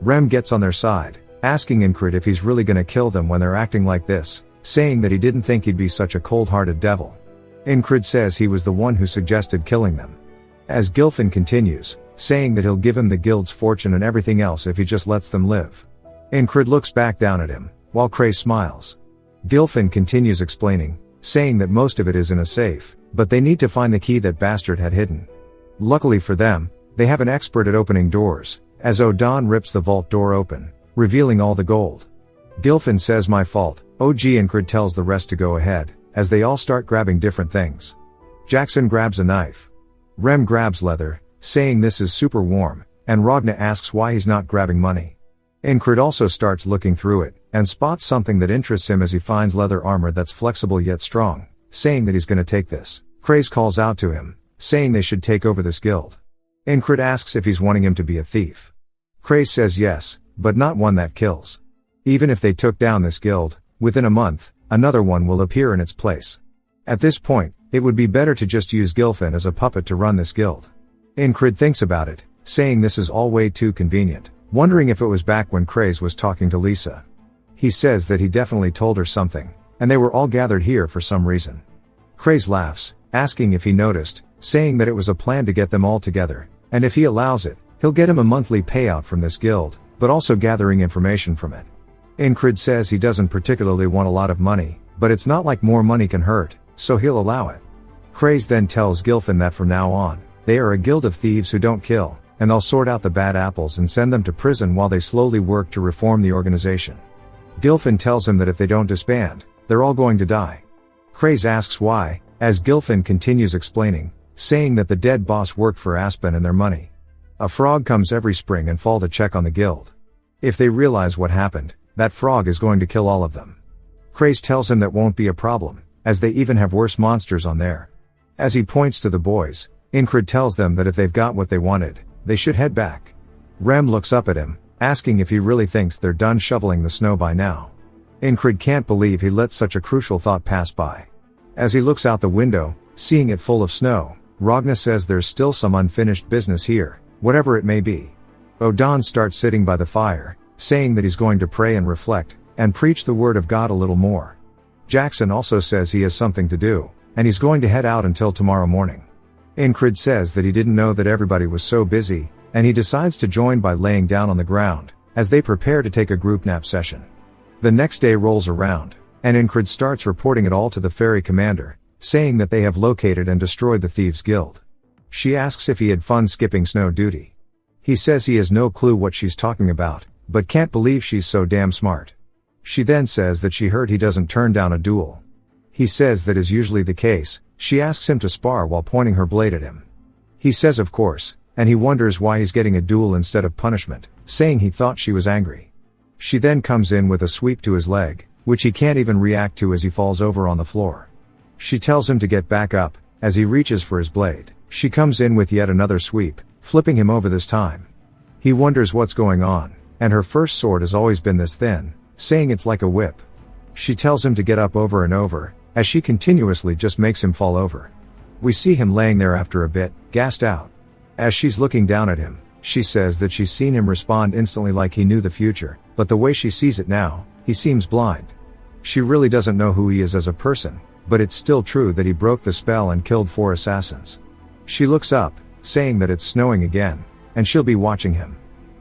A: Rem gets on their side, asking Incrid if he's really gonna kill them when they're acting like this, saying that he didn't think he'd be such a cold-hearted devil. Incrid says he was the one who suggested killing them. As Gilfin continues, saying that he'll give him the guild's fortune and everything else if he just lets them live. Incrid looks back down at him, while Craze smiles. Gilfin continues explaining, saying that most of it is in a safe, but they need to find the key that Bastard had hidden. Luckily for them, they have an expert at opening doors, as Odan rips the vault door open, revealing all the gold. Gilfin says my fault, OG Incrid tells the rest to go ahead, as they all start grabbing different things. Jackson grabs a knife. Rem grabs leather, saying this is super warm, and Ragna asks why he's not grabbing money. Incrid also starts looking through it, and spots something that interests him as he finds leather armor that's flexible yet strong, saying that he's gonna take this. Craze calls out to him, saying they should take over this guild. Incrid asks if he's wanting him to be a thief. Craze says yes, but not one that kills. Even if they took down this guild, within a month, another one will appear in its place. At this point, it would be better to just use Gilfin as a puppet to run this guild. Incrid thinks about it, saying this is all way too convenient, wondering if it was back when Craze was talking to Lisa. He says that he definitely told her something, and they were all gathered here for some reason. Craze laughs, asking if he noticed, saying that it was a plan to get them all together, and if he allows it, he'll get him a monthly payout from this guild, but also gathering information from it. Incrid says he doesn't particularly want a lot of money, but it's not like more money can hurt, so he'll allow it. Craze then tells Gilfin that from now on, they are a guild of thieves who don't kill, and they'll sort out the bad apples and send them to prison while they slowly work to reform the organization. Gilfin tells him that if they don't disband, they're all going to die. Craze asks why, as Gilfin continues explaining, saying that the dead boss worked for Aspen and their money. A frog comes every spring and fall to check on the guild. If they realize what happened, that frog is going to kill all of them. Craze tells him that won't be a problem, as they even have worse monsters on there. As he points to the boys, Incrid tells them that if they've got what they wanted, they should head back. Rem looks up at him, asking if he really thinks they're done shoveling the snow by now. Incrid can't believe he let such a crucial thought pass by. As he looks out the window, seeing it full of snow, Ragna says there's still some unfinished business here, whatever it may be. Odan starts sitting by the fire, saying that he's going to pray and reflect, and preach the word of God a little more. Jackson also says he has something to do, and he's going to head out until tomorrow morning. Incrid says that he didn't know that everybody was so busy, and he decides to join by laying down on the ground, as they prepare to take a group nap session. The next day rolls around, and Incrid starts reporting it all to the ferry commander, saying that they have located and destroyed the Thieves Guild. She asks if he had fun skipping snow duty. He says he has no clue what she's talking about, but can't believe she's so damn smart. She then says that she heard he doesn't turn down a duel. He says that is usually the case. She asks him to spar while pointing her blade at him. He says of course, and he wonders why he's getting a duel instead of punishment, saying he thought she was angry. She then comes in with a sweep to his leg, which he can't even react to as he falls over on the floor. She tells him to get back up, as he reaches for his blade. She comes in with yet another sweep, flipping him over this time. He wonders what's going on, and her first sword has always been this thin, saying it's like a whip. She tells him to get up over and over, as she continuously just makes him fall over. We see him laying there after a bit, gassed out. As she's looking down at him, she says that she's seen him respond instantly like he knew the future, but the way she sees it now, he seems blind. She really doesn't know who he is as a person, but it's still true that he broke the spell and killed 4 assassins. She looks up, saying that it's snowing again, and she'll be watching him.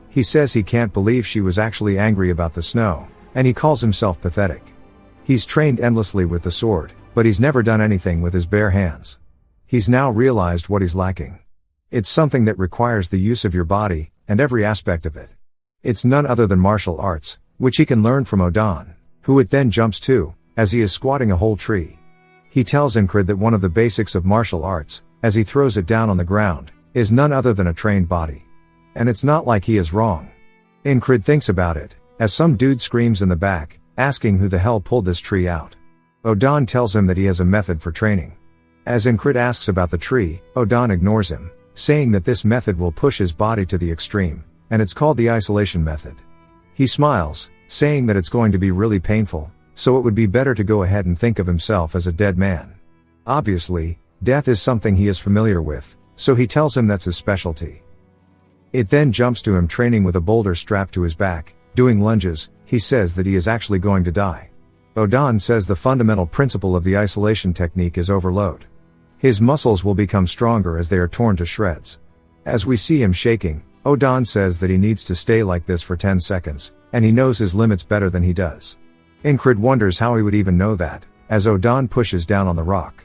A: He says he can't believe she was actually angry about the snow, and he calls himself pathetic. He's trained endlessly with the sword, but he's never done anything with his bare hands. He's now realized what he's lacking. It's something that requires the use of your body, and every aspect of it. It's none other than martial arts, which he can learn from Odan, who it then jumps to, as he is squatting a whole tree. He tells Incred that one of the basics of martial arts, as he throws it down on the ground, is none other than a trained body. And it's not like he is wrong. Incred thinks about it, as some dude screams in the back, asking who the hell pulled this tree out. Odan tells him that he has a method for training. As Incred asks about the tree, Odan ignores him, saying that this method will push his body to the extreme, and it's called the isolation method. He smiles, saying that it's going to be really painful, so it would be better to go ahead and think of himself as a dead man. Obviously, death is something he is familiar with, so he tells him that's his specialty. It then jumps to him training with a boulder strapped to his back, doing lunges. He says that he is actually going to die. Odan says the fundamental principle of the isolation technique is overload. His muscles will become stronger as they are torn to shreds. As we see him shaking, Odan says that he needs to stay like this for 10 seconds, and he knows his limits better than he does. Incred wonders how he would even know that, as Odan pushes down on the rock.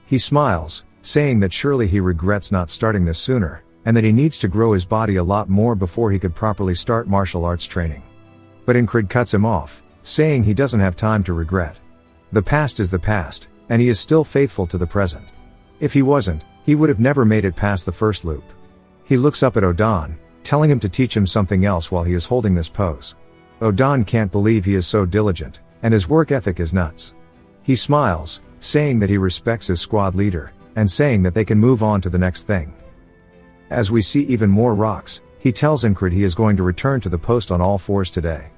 A: He smiles, saying that surely he regrets not starting this sooner, and that he needs to grow his body a lot more before he could properly start martial arts training. But Incred cuts him off, saying he doesn't have time to regret. The past is the past, and he is still faithful to the present. If he wasn't, he would have never made it past the first loop. He looks up at Odan, telling him to teach him something else while he is holding this pose. Odan can't believe he is so diligent, and his work ethic is nuts. He smiles, saying that he respects his squad leader, and saying that they can move on to the next thing. As we see even more rocks, he tells Incred he is going to return to the post on all fours today.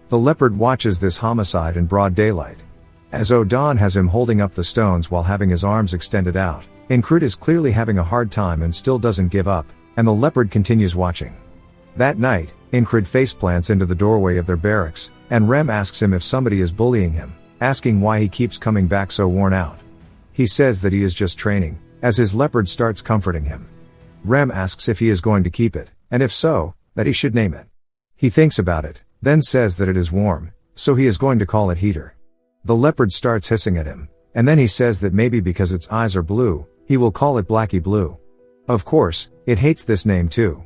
A: The leopard watches this homicide in broad daylight. As Odan has him holding up the stones while having his arms extended out, Incred is clearly having a hard time and still doesn't give up, and the leopard continues watching. That night, Incred faceplants into the doorway of their barracks, and Rem asks him if somebody is bullying him, asking why he keeps coming back so worn out. He says that he is just training, as his leopard starts comforting him. Rem asks if he is going to keep it, and if so, that he should name it. He thinks about it, then says that it is warm, so he is going to call it Heater. The leopard starts hissing at him, and then he says that maybe because its eyes are blue, he will call it Blackie Blue. Of course, it hates this name too.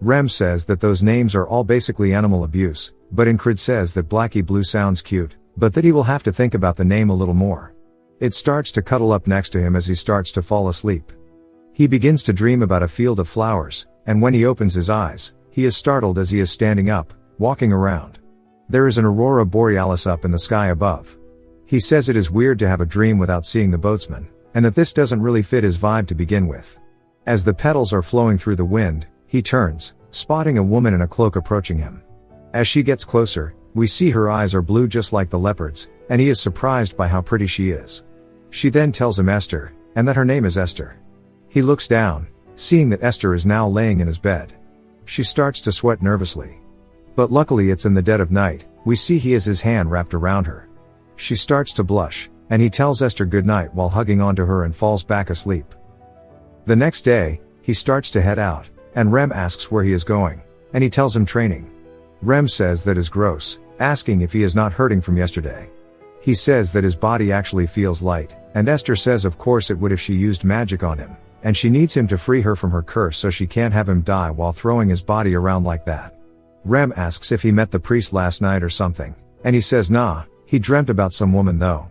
A: Rem says that those names are all basically animal abuse, but Incred says that Blackie Blue sounds cute, but that he will have to think about the name a little more. It starts to cuddle up next to him as he starts to fall asleep. He begins to dream about a field of flowers, and when he opens his eyes, he is startled as he is standing up, walking around. There is an aurora borealis up in the sky above. He says it is weird to have a dream without seeing the boatsman, and that this doesn't really fit his vibe to begin with. As the petals are flowing through the wind, he turns, spotting a woman in a cloak approaching him. As she gets closer, we see her eyes are blue just like the leopard's, and he is surprised by how pretty she is. She then tells him Esther, and that her name is Esther. He looks down, seeing that Esther is now laying in his bed. She starts to sweat nervously. But luckily it's in the dead of night. We see he has his hand wrapped around her. She starts to blush, and he tells Esther goodnight while hugging onto her and falls back asleep. The next day, he starts to head out, and Rem asks where he is going, and he tells him training. Rem says that is gross, asking if he is not hurting from yesterday. He says that his body actually feels light, and Esther says of course it would if she used magic on him, and she needs him to free her from her curse so she can't have him die while throwing his body around like that. Rem asks if he met the priest last night or something, and he says nah, he dreamt about some woman though.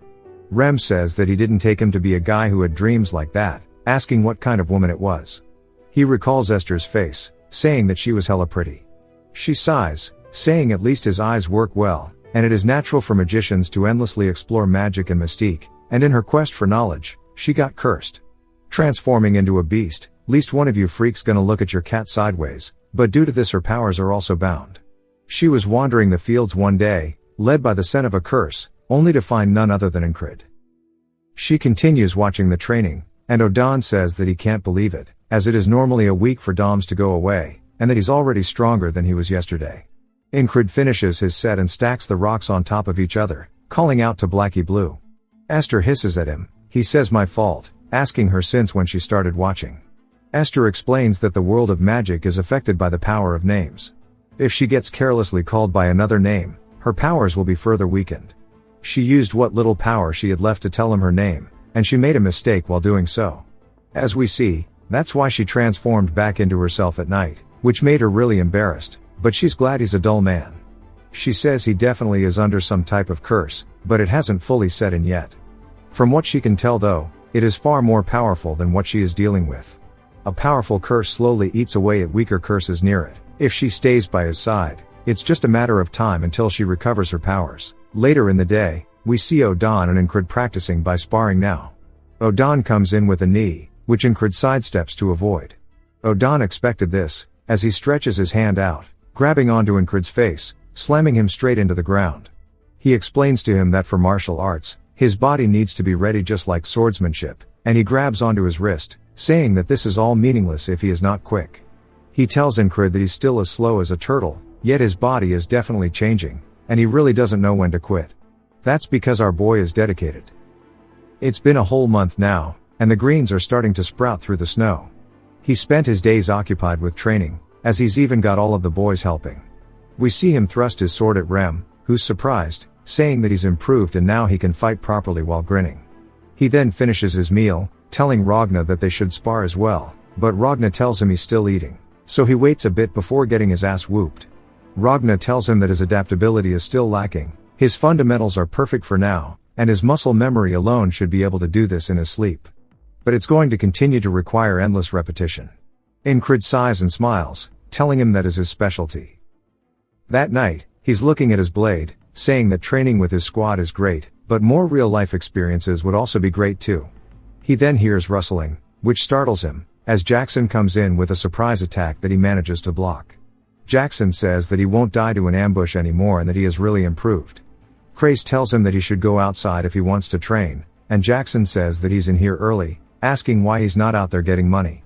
A: Rem says that he didn't take him to be a guy who had dreams like that, asking what kind of woman it was. He recalls Esther's face, saying that she was hella pretty. She sighs, saying at least his eyes work well, and it is natural for magicians to endlessly explore magic and mystique, and in her quest for knowledge, she got cursed. Transforming into a beast, Least one of you freaks gonna look at your cat sideways, but due to this her powers are also bound. She was wandering the fields one day, led by the scent of a curse, only to find none other than Incrid. She continues watching the training, and Odan says that he can't believe it, as it is normally a week for Doms to go away, and that he's already stronger than he was yesterday. Incrid finishes his set and stacks the rocks on top of each other, calling out to Blackie Blue. Esther hisses at him. He says my fault, asking her since when she started watching. Esther explains that the world of magic is affected by the power of names. If she gets carelessly called by another name, her powers will be further weakened. She used what little power she had left to tell him her name, and she made a mistake while doing so. As we see, that's why she transformed back into herself at night, which made her really embarrassed, but she's glad he's a dull man. She says he definitely is under some type of curse, but it hasn't fully set in yet. From what she can tell though, it is far more powerful than what she is dealing with. A powerful curse slowly eats away at weaker curses near it. If she stays by his side, it's just a matter of time until she recovers her powers. Later in the day, we see Odan and Incrid practicing by sparring now. Odan comes in with a knee, which Incrid sidesteps to avoid. Odan expected this, as he stretches his hand out, grabbing onto Incrid's face, slamming him straight into the ground. He explains to him that for martial arts, his body needs to be ready just like swordsmanship, and he grabs onto his wrist, saying that this is all meaningless if he is not quick. He tells Incrid that he's still as slow as a turtle, yet his body is definitely changing, and he really doesn't know when to quit. That's because our boy is dedicated. It's been a whole month now, and the greens are starting to sprout through the snow. He spent his days occupied with training, as he's even got all of the boys helping. We see him thrust his sword at Rem, who's surprised, saying that he's improved and now he can fight properly while grinning. He then finishes his meal, telling Ragna that they should spar as well, but Ragna tells him he's still eating. So he waits a bit before getting his ass whooped. Ragna tells him that his adaptability is still lacking, his fundamentals are perfect for now, and his muscle memory alone should be able to do this in his sleep. But it's going to continue to require endless repetition. Incrid sighs and smiles, telling him that is his specialty. That night, he's looking at his blade, saying that training with his squad is great, but more real-life experiences would also be great too. He then hears rustling, which startles him, as Jackson comes in with a surprise attack that he manages to block. Jackson says that he won't die to an ambush anymore and that he has really improved. Craze tells him that he should go outside if he wants to train, and Jackson says that he's in here early, asking why he's not out there getting money.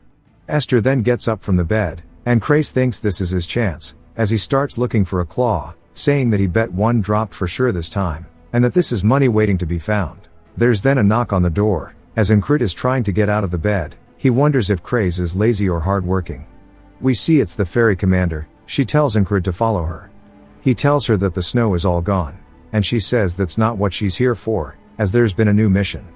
A: Esther then gets up from the bed, and Craze thinks this is his chance, as he starts looking for a claw, saying that he bet one dropped for sure this time, and that this is money waiting to be found. There's then a knock on the door, as Incrid is trying to get out of the bed. He wonders if Craze is lazy or hard-working. We see it's the ferry commander. She tells Incrid to follow her. He tells her that the snow is all gone, and she says that's not what she's here for, as there's been a new mission.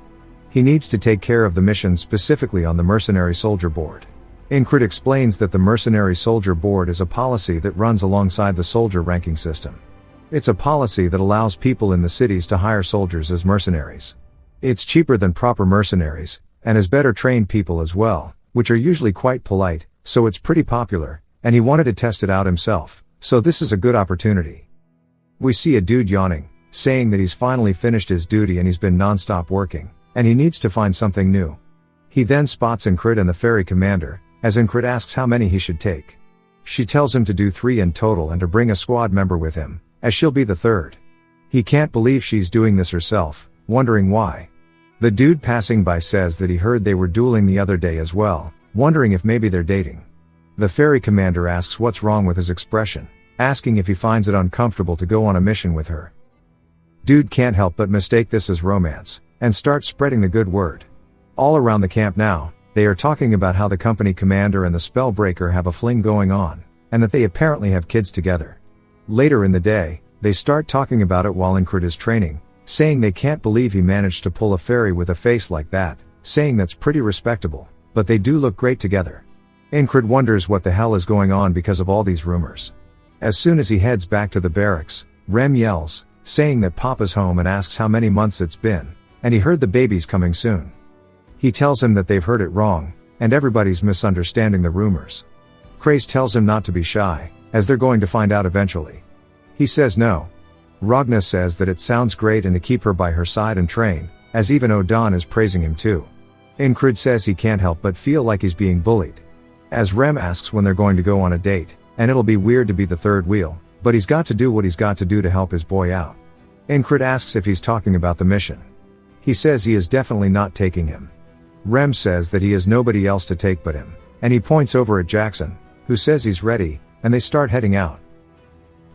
A: He needs to take care of the mission specifically on the Mercenary Soldier Board. Incrid explains that the Mercenary Soldier Board is a policy that runs alongside the soldier ranking system. It's a policy that allows people in the cities to hire soldiers as mercenaries. It's cheaper than proper mercenaries, and has better trained people as well, which are usually quite polite, so it's pretty popular, and he wanted to test it out himself, so this is a good opportunity. We see a dude yawning, saying that he's finally finished his duty and he's been non-stop working, and he needs to find something new. He then spots Incrid and the ferry commander, as Incrid asks how many he should take. She tells him to do 3 in total and to bring a squad member with him, as she'll be the third. He can't believe she's doing this herself, wondering why. The dude passing by says that he heard they were dueling the other day as well, wondering if maybe they're dating. The ferry commander asks what's wrong with his expression, asking if he finds it uncomfortable to go on a mission with her. Dude can't help but mistake this as romance, and start spreading the good word. All around the camp now, they are talking about how the company commander and the spellbreaker have a fling going on, and that they apparently have kids together. Later in the day, they start talking about it while Incrid is training, saying they can't believe he managed to pull a fairy with a face like that, saying that's pretty respectable, but they do look great together. Incrid wonders what the hell is going on because of all these rumors. As soon as he heads back to the barracks, Rem yells, saying that Papa's home and asks how many months it's been, and he heard the baby's coming soon. He tells him that they've heard it wrong, and everybody's misunderstanding the rumors. Craze tells him not to be shy, as they're going to find out eventually. He says no. Ragna says that it sounds great and to keep her by her side and train, as even Odan is praising him too. Incrid says he can't help but feel like he's being bullied. As Rem asks when they're going to go on a date, and it'll be weird to be the third wheel, but he's got to do what he's got to do to help his boy out. Incrid asks if he's talking about the mission. He says he is definitely not taking him. Rem says that he has nobody else to take but him, and he points over at Jackson, who says he's ready, and they start heading out.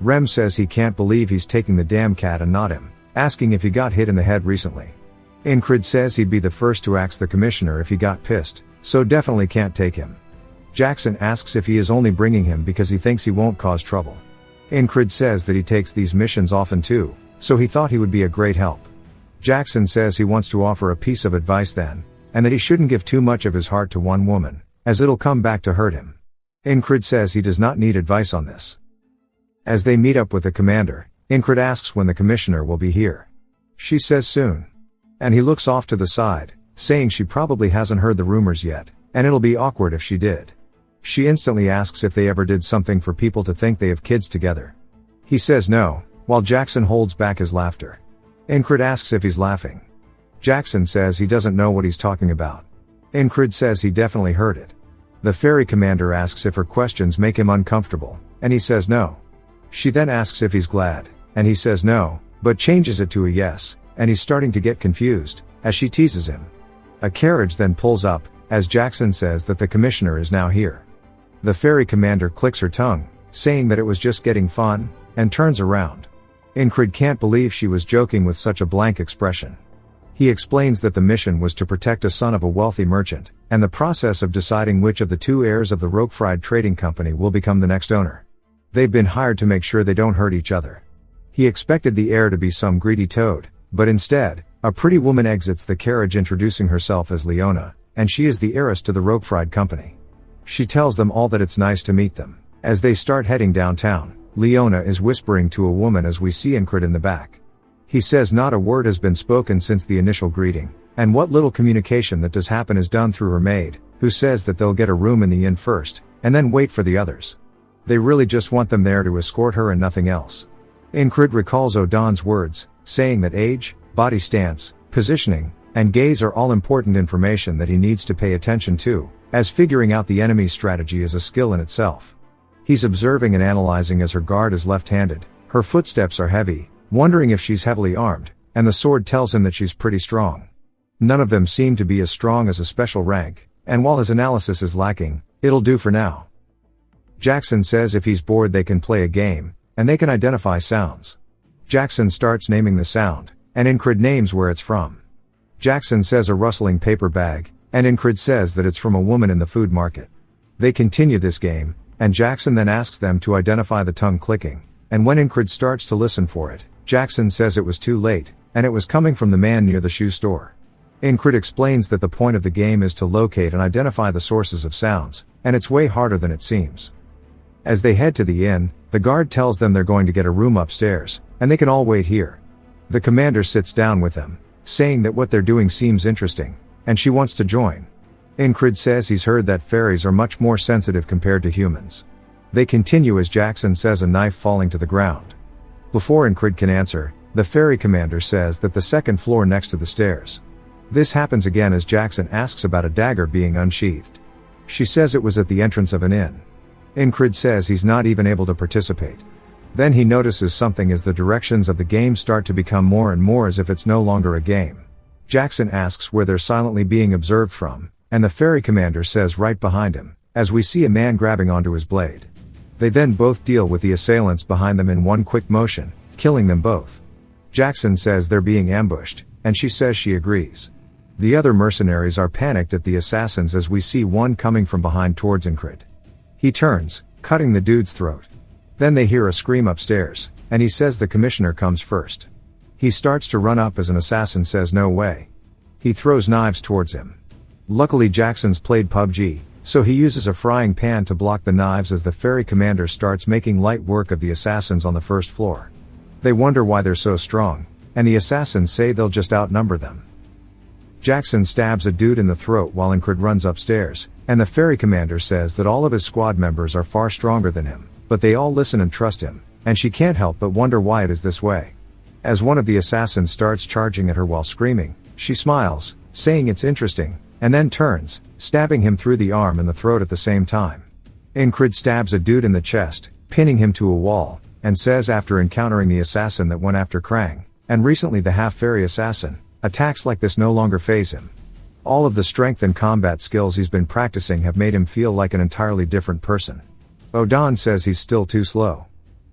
A: Rem says he can't believe he's taking the damn cat and not him, asking if he got hit in the head recently. Incrid says he'd be the first to ask the commissioner if he got pissed, so definitely can't take him. Jackson asks if he is only bringing him because he thinks he won't cause trouble. Incrid says that he takes these missions often too, so he thought he would be a great help. Jackson says he wants to offer a piece of advice then, and that he shouldn't give too much of his heart to one woman, as it'll come back to hurt him. Incrid says he does not need advice on this. As they meet up with the commander, Incrid asks when the commissioner will be here. She says soon. And he looks off to the side, saying she probably hasn't heard the rumors yet, and it'll be awkward if she did. She instantly asks if they ever did something for people to think they have kids together. He says no, while Jackson holds back his laughter. Incrid asks if he's laughing. Jackson says he doesn't know what he's talking about. Incrid says he definitely heard it. The ferry commander asks if her questions make him uncomfortable, and he says no. She then asks if he's glad, and he says no, but changes it to a yes, and he's starting to get confused, as she teases him. A carriage then pulls up, as Jackson says that the commissioner is now here. The ferry commander clicks her tongue, saying that it was just getting fun, and turns around. Incrid can't believe she was joking with such a blank expression. He explains that the mission was to protect a son of a wealthy merchant, and the process of deciding which of the two heirs of the Roquefried Trading Company will become the next owner. They've been hired to make sure they don't hurt each other. He expected the heir to be some greedy toad, but instead, a pretty woman exits the carriage introducing herself as Leona, and she is the heiress to the Roquefried Company. She tells them all that it's nice to meet them. As they start heading downtown, Leona is whispering to a woman as we see Incrid in the back. He says not a word has been spoken since the initial greeting, and what little communication that does happen is done through her maid, who says that they'll get a room in the inn first, and then wait for the others. They really just want them there to escort her and nothing else. Incrid recalls Odon's words, saying that age, body stance, positioning, and gaze are all important information that he needs to pay attention to, as figuring out the enemy's strategy is a skill in itself. He's observing and analyzing as her guard is left-handed, her footsteps are heavy, wondering if she's heavily armed, and the sword tells him that she's pretty strong. None of them seem to be as strong as a special rank, and while his analysis is lacking, it'll do for now. Jackson says if he's bored they can play a game, and they can identify sounds. Jackson starts naming the sound, and Incrid names where it's from. Jackson says a rustling paper bag, and Incrid says that it's from a woman in the food market. They continue this game, and Jackson then asks them to identify the tongue clicking, and when Incrid starts to listen for it, Jackson says it was too late, and it was coming from the man near the shoe store. Incrid explains that the point of the game is to locate and identify the sources of sounds, and it's way harder than it seems. As they head to the inn, the guard tells them they're going to get a room upstairs, and they can all wait here. The commander sits down with them, saying that what they're doing seems interesting, and she wants to join. Incrid says he's heard that fairies are much more sensitive compared to humans. They continue as Jackson says a knife falling to the ground. Before Incrid can answer, the ferry commander says that the second floor next to the stairs. This happens again as Jackson asks about a dagger being unsheathed. She says it was at the entrance of an inn. Incrid says he's not even able to participate. Then he notices something as the directions of the game start to become more and more as if it's no longer a game. Jackson asks where they're silently being observed from, and the ferry commander says right behind him, as we see a man grabbing onto his blade. They then both deal with the assailants behind them in one quick motion, killing them both. Jackson says they're being ambushed, and she says she agrees. The other mercenaries are panicked at the assassins as we see one coming from behind towards Incrid. He turns, cutting the dude's throat. Then they hear a scream upstairs, and he says the commissioner comes first. He starts to run up as an assassin says no way. He throws knives towards him. Luckily Jackson's played PUBG, so he uses a frying pan to block the knives as the ferry commander starts making light work of the assassins on the first floor. They wonder why they're so strong, and the assassins say they'll just outnumber them. Jackson stabs a dude in the throat while Incrid runs upstairs, and the ferry commander says that all of his squad members are far stronger than him, but they all listen and trust him, and she can't help but wonder why it is this way. As one of the assassins starts charging at her while screaming, she smiles, saying it's interesting, and then turns, stabbing him through the arm and the throat at the same time. Ingrid stabs a dude in the chest, pinning him to a wall, and says after encountering the assassin that went after Krang, and recently the half-fairy assassin, attacks like this no longer faze him. All of the strength and combat skills he's been practicing have made him feel like an entirely different person. Odan says he's still too slow.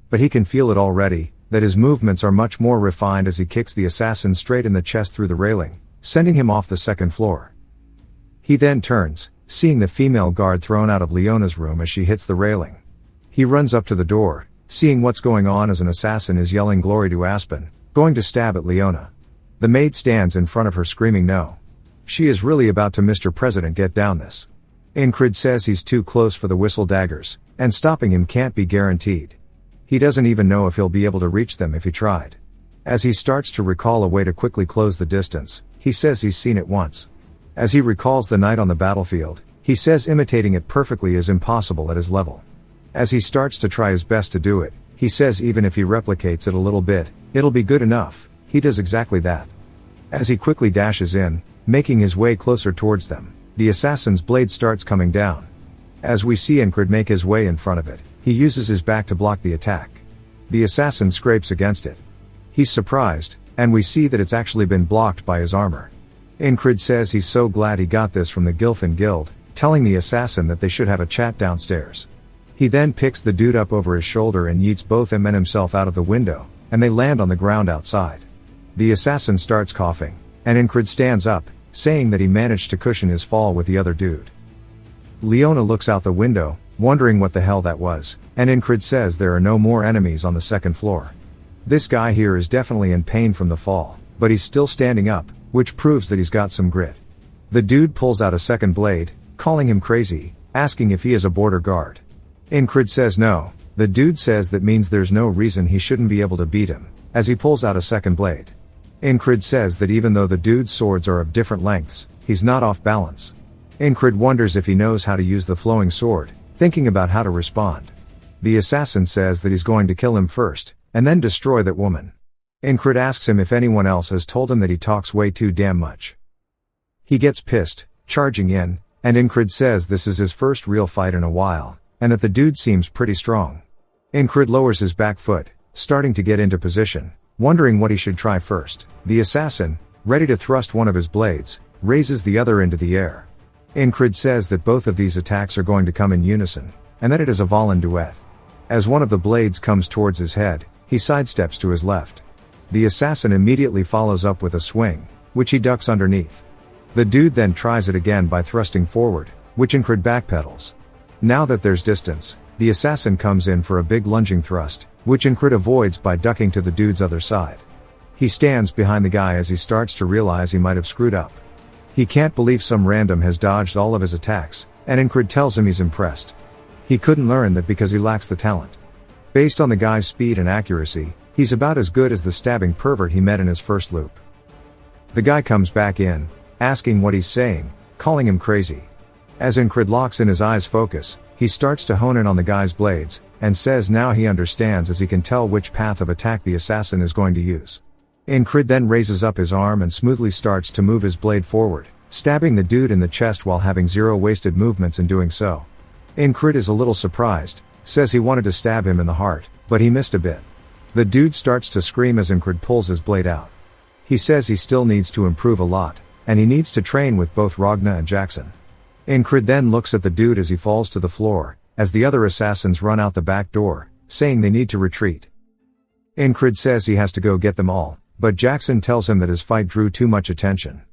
A: But he can feel it already, that his movements are much more refined as he kicks the assassin straight in the chest through the railing, sending him off the second floor. He then turns, seeing the female guard thrown out of Leona's room as she hits the railing. He runs up to the door, seeing what's going on as an assassin is yelling glory to Aspen, going to stab at Leona. The maid stands in front of her screaming no. She is really about to Mr. President get down this. Ingrid says he's too close for the whistle daggers, and stopping him can't be guaranteed. He doesn't even know if he'll be able to reach them if he tried. As he starts to recall a way to quickly close the distance, he says he's seen it once. As he recalls the night on the battlefield, he says imitating it perfectly is impossible at his level. As he starts to try his best to do it, he says even if he replicates it a little bit, it'll be good enough. He does exactly that. As he quickly dashes in, making his way closer towards them, the assassin's blade starts coming down. As we see Ingrid make his way in front of it, he uses his back to block the attack. The assassin scrapes against it. He's surprised, and we see that it's actually been blocked by his armor. Ingrid says he's so glad he got this from the Gilfin Guild, telling the assassin that they should have a chat downstairs. He then picks the dude up over his shoulder and yeets both him and himself out of the window, and they land on the ground outside. The assassin starts coughing, and Ingrid stands up, saying that he managed to cushion his fall with the other dude. Leona looks out the window, wondering what the hell that was, and Ingrid says there are no more enemies on the second floor. This guy here is definitely in pain from the fall, but he's still standing up, which proves that he's got some grit. The dude pulls out a second blade, calling him crazy, asking if he is a border guard. Ingrid says no. The dude says that means there's no reason he shouldn't be able to beat him, as he pulls out a second blade. Ingrid says that even though the dude's swords are of different lengths, he's not off balance. Ingrid wonders if he knows how to use the flowing sword, thinking about how to respond. The assassin says that he's going to kill him first, and then destroy that woman. Ingrid asks him if anyone else has told him that he talks way too damn much. He gets pissed, charging in, and Ingrid says this is his first real fight in a while, and that the dude seems pretty strong. Ingrid lowers his back foot, starting to get into position, wondering what he should try first. The assassin, ready to thrust one of his blades, raises the other into the air. Ingrid says that both of these attacks are going to come in unison, and that it is a Valen duet. As one of the blades comes towards his head, he sidesteps to his left. The assassin immediately follows up with a swing, which he ducks underneath. The dude then tries it again by thrusting forward, which Ingrid backpedals. Now that there's distance, the assassin comes in for a big lunging thrust, which Ingrid avoids by ducking to the dude's other side. He stands behind the guy as he starts to realize he might have screwed up. He can't believe some random has dodged all of his attacks, and Ingrid tells him he's impressed. He couldn't learn that because he lacks the talent. Based on the guy's speed and accuracy, he's about as good as the stabbing pervert he met in his first loop. The guy comes back in, asking what he's saying, calling him crazy. As Ingrid locks in his eyes focus, he starts to hone in on the guy's blades, and says now he understands as he can tell which path of attack the assassin is going to use. Ingrid then raises up his arm and smoothly starts to move his blade forward, stabbing the dude in the chest while having zero wasted movements in doing so. Ingrid is a little surprised, says he wanted to stab him in the heart, but he missed a bit. The dude starts to scream as Ingrid pulls his blade out. He says he still needs to improve a lot, and he needs to train with both Ragna and Jackson. Ingrid then looks at the dude as he falls to the floor, as the other assassins run out the back door, saying they need to retreat. Ingrid says he has to go get them all, but Jackson tells him that his fight drew too much attention.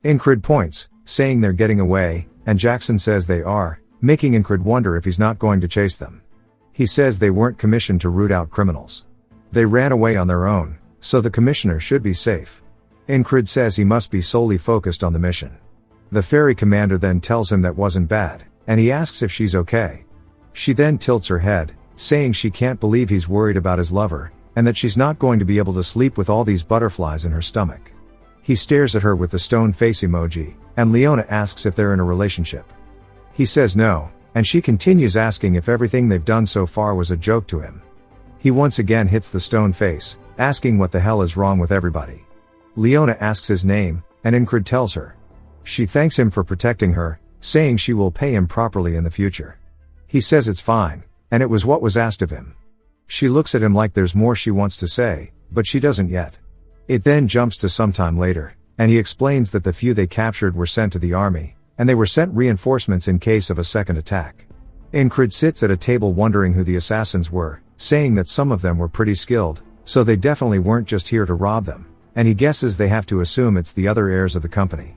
A: Ingrid points, saying they're getting away, and Jackson says they are, making Ingrid wonder if he's not going to chase them. He says they weren't commissioned to root out criminals. They ran away on their own, so the commissioner should be safe. Ingrid says he must be solely focused on the mission. The ferry commander then tells him that wasn't bad, and he asks if she's okay. She then tilts her head, saying she can't believe he's worried about his lover, and that she's not going to be able to sleep with all these butterflies in her stomach. He stares at her with the stone face emoji, and Leona asks if they're in a relationship. He says no, and she continues asking if everything they've done so far was a joke to him. He once again hits the stone face, asking what the hell is wrong with everybody. Leona asks his name, and Ingrid tells her. She thanks him for protecting her, saying she will pay him properly in the future. He says it's fine, and it was what was asked of him. She looks at him like there's more she wants to say, but she doesn't yet. It then jumps to some time later, and he explains that the few they captured were sent to the army, and they were sent reinforcements in case of a second attack. Ingrid sits at a table wondering who the assassins were, saying that some of them were pretty skilled, so they definitely weren't just here to rob them, and he guesses they have to assume it's the other heirs of the company.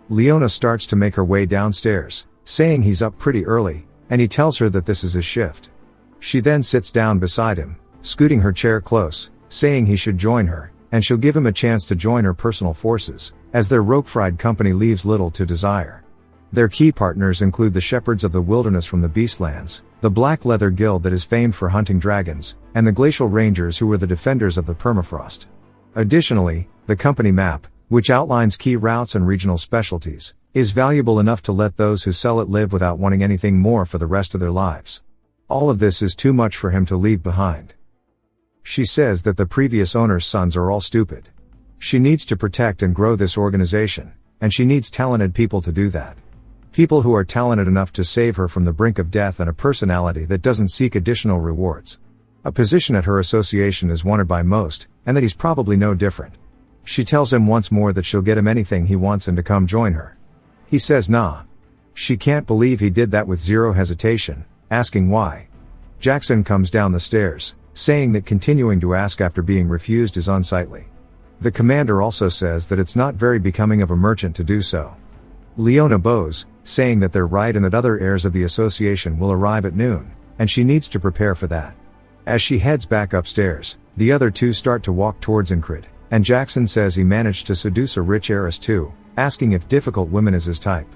A: Leona starts to make her way downstairs, saying he's up pretty early, and he tells her that this is his shift. She then sits down beside him, scooting her chair close, saying he should join her, and she'll give him a chance to join her personal forces, as their rogue-fried company leaves little to desire. Their key partners include the Shepherds of the Wilderness from the Beastlands, the Black Leather Guild that is famed for hunting dragons, and the Glacial Rangers who were the defenders of the permafrost. Additionally, the company map, which outlines key routes and regional specialties, is valuable enough to let those who sell it live without wanting anything more for the rest of their lives. All of this is too much for him to leave behind. She says that the previous owner's sons are all stupid. She needs to protect and grow this organization, and she needs talented people to do that. People who are talented enough to save her from the brink of death and a personality that doesn't seek additional rewards. A position at her association is wanted by most, and that he's probably no different. She tells him once more that she'll get him anything he wants and to come join her. He says nah. She can't believe he did that with zero hesitation, asking why. Jackson comes down the stairs, saying that continuing to ask after being refused is unsightly. The commander also says that it's not very becoming of a merchant to do so. Leona bows, saying that they're right and that other heirs of the association will arrive at noon, and she needs to prepare for that. As she heads back upstairs, the other two start to walk towards Ingrid, and Jackson says he managed to seduce a rich heiress too, asking if difficult women is his type.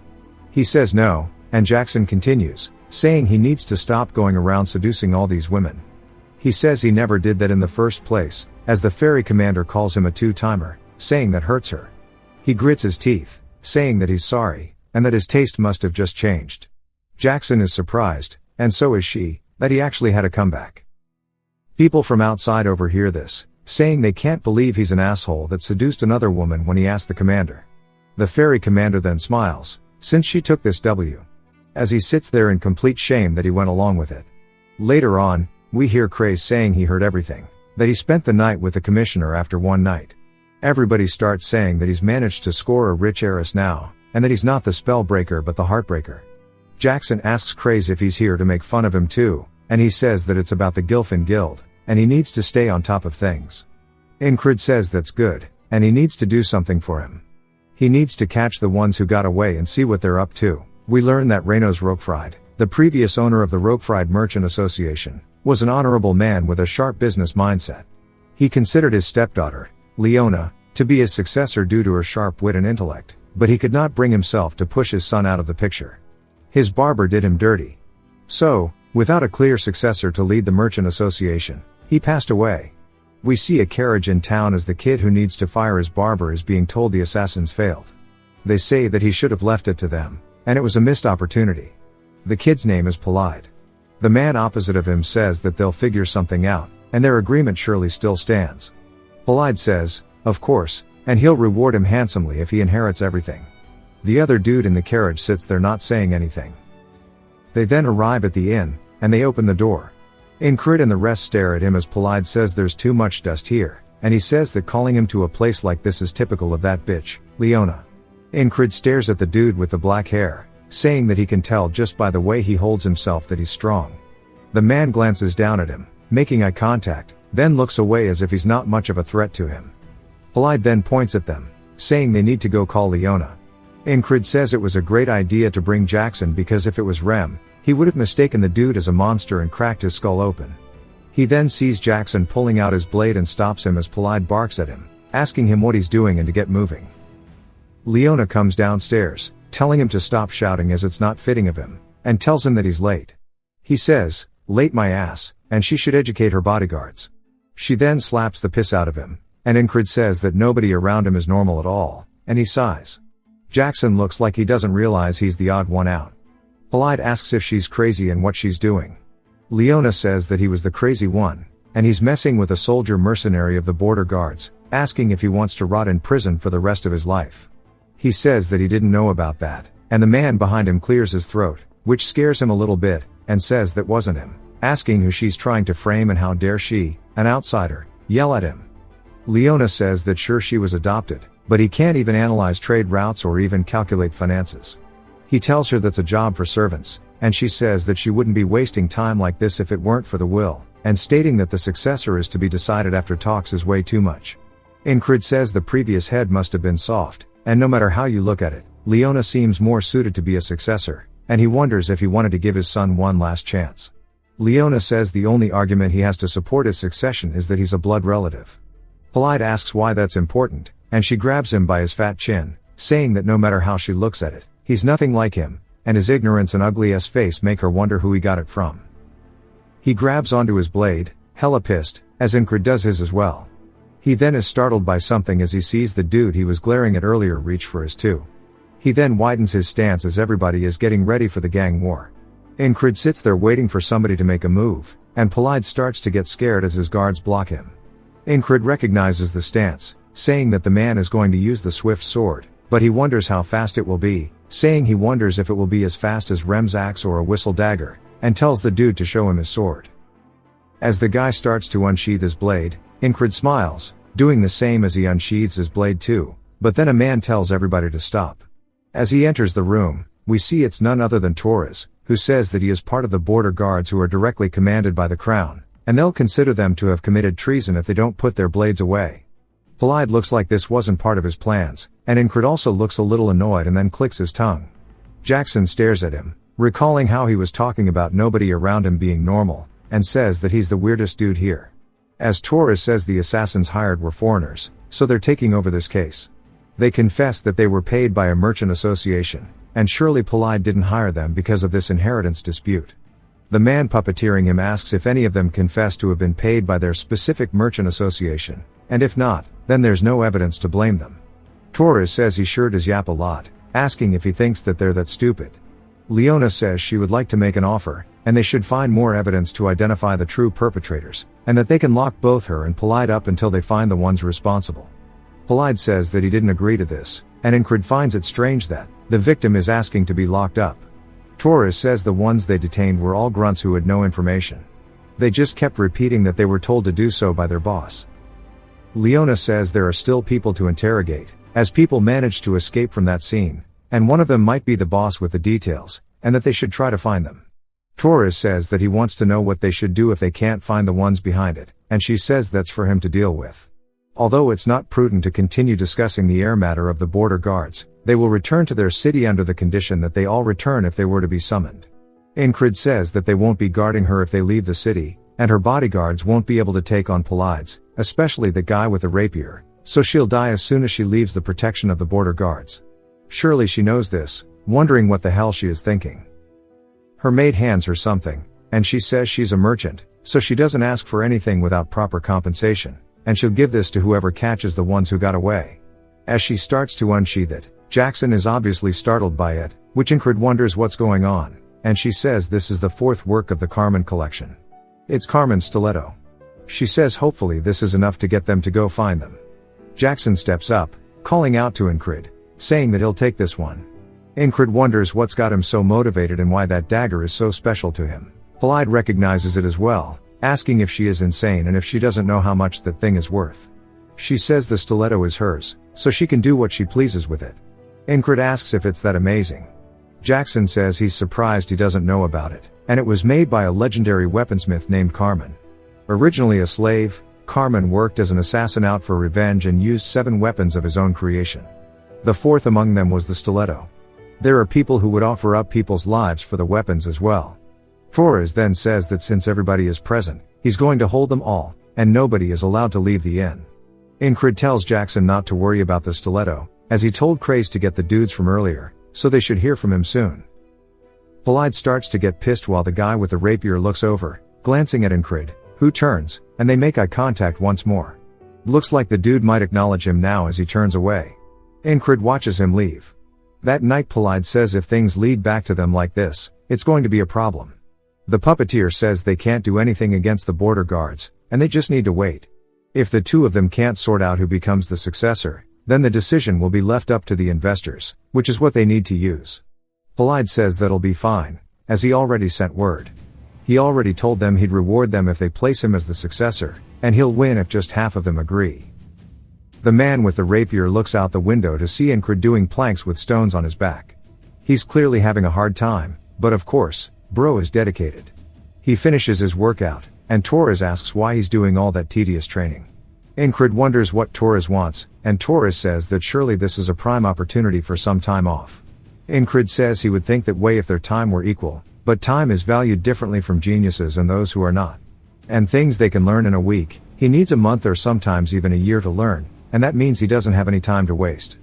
A: He says no, and Jackson continues, saying he needs to stop going around seducing all these women. He says he never did that in the first place, as the ferry commander calls him a two-timer, saying that hurts her. He grits his teeth, saying that he's sorry, and that his taste must have just changed. Jackson is surprised, and so is she, that he actually had a comeback. People from outside overhear this, saying they can't believe he's an asshole that seduced another woman when he asked the commander. The ferry commander then smiles, since she took this W. As he sits there in complete shame that he went along with it. Later on, we hear Craze saying he heard everything, that he spent the night with the commissioner after one night. Everybody starts saying that he's managed to score a rich heiress now, and that he's not the spellbreaker but the heartbreaker. Jackson asks Craze if he's here to make fun of him too, and he says that it's about the Gilfin Guild, and he needs to stay on top of things. Ingrid says that's good, and he needs to do something for him. He needs to catch the ones who got away and see what they're up to. We learn that Reynolds Roquefried, the previous owner of the Roquefried Merchant Association, was an honorable man with a sharp business mindset. He considered his stepdaughter, Leona, to be his successor due to her sharp wit and intellect, but he could not bring himself to push his son out of the picture. His barber did him dirty. So, without a clear successor to lead the Merchant Association, he passed away. We see a carriage in town as the kid who needs to fire his barber is being told the assassins failed. They say that he should have left it to them, and it was a missed opportunity. The kid's name is Polide. The man opposite of him says that they'll figure something out, and their agreement surely still stands. Polide says, of course, and he'll reward him handsomely if he inherits everything. The other dude in the carriage sits there not saying anything. They then arrive at the inn, and they open the door. Ingrid and the rest stare at him as Polide says there's too much dust here, and he says that calling him to a place like this is typical of that bitch, Leona. Ingrid stares at the dude with the black hair, saying that he can tell just by the way he holds himself that he's strong. The man glances down at him, making eye contact, then looks away as if he's not much of a threat to him. Polide then points at them, saying they need to go call Leona. Ingrid says it was a great idea to bring Jackson because if it was Rem, he would have mistaken the dude as a monster and cracked his skull open. He then sees Jackson pulling out his blade and stops him as Polide barks at him, asking him what he's doing and to get moving. Leona comes downstairs, telling him to stop shouting as it's not fitting of him, and tells him that he's late. He says, late my ass, and she should educate her bodyguards. She then slaps the piss out of him, and Ingrid says that nobody around him is normal at all, and he sighs. Jackson looks like he doesn't realize he's the odd one out. Polide asks if she's crazy and what she's doing. Leona says that he was the crazy one, and he's messing with a soldier mercenary of the border guards, asking if he wants to rot in prison for the rest of his life. He says that he didn't know about that, and the man behind him clears his throat, which scares him a little bit, and says that wasn't him, asking who she's trying to frame and how dare she, an outsider, yell at him. Leona says that sure she was adopted, but he can't even analyze trade routes or even calculate finances. He tells her that's a job for servants, and she says that she wouldn't be wasting time like this if it weren't for the will, and stating that the successor is to be decided after talks is way too much. Ingrid says the previous head must have been soft, and no matter how you look at it, Leona seems more suited to be a successor, and he wonders if he wanted to give his son one last chance. Leona says the only argument he has to support his succession is that he's a blood relative. Polite asks why that's important, and she grabs him by his fat chin, saying that no matter how she looks at it, he's nothing like him, and his ignorance and ugly-ass face make her wonder who he got it from. He grabs onto his blade, hella pissed, as Ingrid does his as well. He then is startled by something as he sees the dude he was glaring at earlier reach for his too. He then widens his stance as everybody is getting ready for the gang war. Ingrid sits there waiting for somebody to make a move, and Polide starts to get scared as his guards block him. Ingrid recognizes the stance, saying that the man is going to use the swift sword, but he wonders how fast it will be, saying he wonders if it will be as fast as Rem's axe or a whistle dagger, and tells the dude to show him his sword. As the guy starts to unsheath his blade, Ingrid smiles, doing the same as he unsheathes his blade too, but then a man tells everybody to stop. As he enters the room, we see it's none other than Torres, who says that he is part of the border guards who are directly commanded by the crown, and they'll consider them to have committed treason if they don't put their blades away. Polide looks like this wasn't part of his plans, and Ingrid also looks a little annoyed and then clicks his tongue. Jackson stares at him, recalling how he was talking about nobody around him being normal, and says that he's the weirdest dude here. As Torres says the assassins hired were foreigners, so they're taking over this case. They confess that they were paid by a merchant association, and surely Polide didn't hire them because of this inheritance dispute. The man puppeteering him asks if any of them confess to have been paid by their specific merchant association, and if not, then there's no evidence to blame them. Torres says he sure does yap a lot, asking if he thinks that they're that stupid. Leona says she would like to make an offer, and they should find more evidence to identify the true perpetrators, and that they can lock both her and Polide up until they find the ones responsible. Polide says that he didn't agree to this, and Ingrid finds it strange that the victim is asking to be locked up. Torres says the ones they detained were all grunts who had no information. They just kept repeating that they were told to do so by their boss. Leona says there are still people to interrogate, as people managed to escape from that scene, and one of them might be the boss with the details, and that they should try to find them. Torres says that he wants to know what they should do if they can't find the ones behind it, and she says that's for him to deal with. Although it's not prudent to continue discussing the air matter of the border guards, they will return to their city under the condition that they all return if they were to be summoned. Ingrid says that they won't be guarding her if they leave the city, and her bodyguards won't be able to take on Polides, especially the guy with the rapier, so she'll die as soon as she leaves the protection of the border guards. Surely she knows this, wondering what the hell she is thinking. Her maid hands her something, and she says she's a merchant, so she doesn't ask for anything without proper compensation, and she'll give this to whoever catches the ones who got away. As she starts to unsheath it, Jackson is obviously startled by it, which Ingrid wonders what's going on, and she says this is the fourth work of the Carmen collection. It's Carmen's stiletto. She says hopefully this is enough to get them to go find them. Jackson steps up, calling out to Ingrid, saying that he'll take this one. Ingrid wonders what's got him so motivated and why that dagger is so special to him. Polide recognizes it as well, asking if she is insane and if she doesn't know how much that thing is worth. She says the stiletto is hers, so she can do what she pleases with it. Ingrid asks if it's that amazing. Jackson says he's surprised he doesn't know about it, and it was made by a legendary weaponsmith named Carmen. Originally a slave, Carmen worked as an assassin out for revenge and used 7 weapons of his own creation. The fourth among them was the stiletto. There are people who would offer up people's lives for the weapons as well. Torres then says that since everybody is present, he's going to hold them all, and nobody is allowed to leave the inn. Ingrid tells Jackson not to worry about the stiletto, as he told Craze to get the dudes from earlier, so they should hear from him soon. Polide starts to get pissed while the guy with the rapier looks over, glancing at Ingrid, who turns, and they make eye contact once more. Looks like the dude might acknowledge him now as he turns away. Ingrid watches him leave. That night Polide says if things lead back to them like this, it's going to be a problem. The puppeteer says they can't do anything against the border guards, and they just need to wait. If the two of them can't sort out who becomes the successor, Then the decision will be left up to the investors, which is what they need to use. Polide says that'll be fine, as he already sent word. He already told them he'd reward them if they place him as the successor, and he'll win if just half of them agree. The man with the rapier looks out the window to see Incred doing planks with stones on his back. He's clearly having a hard time, but of course, bro is dedicated. He finishes his workout, and Torres asks why he's doing all that tedious training. Incred wonders what Torres wants, and Torres says that surely this is a prime opportunity for some time off. Incred says he would think that way if their time were equal, but time is valued differently from geniuses and those who are not. And things they can learn in a week, he needs a month or sometimes even a year to learn, and that means he doesn't have any time to waste.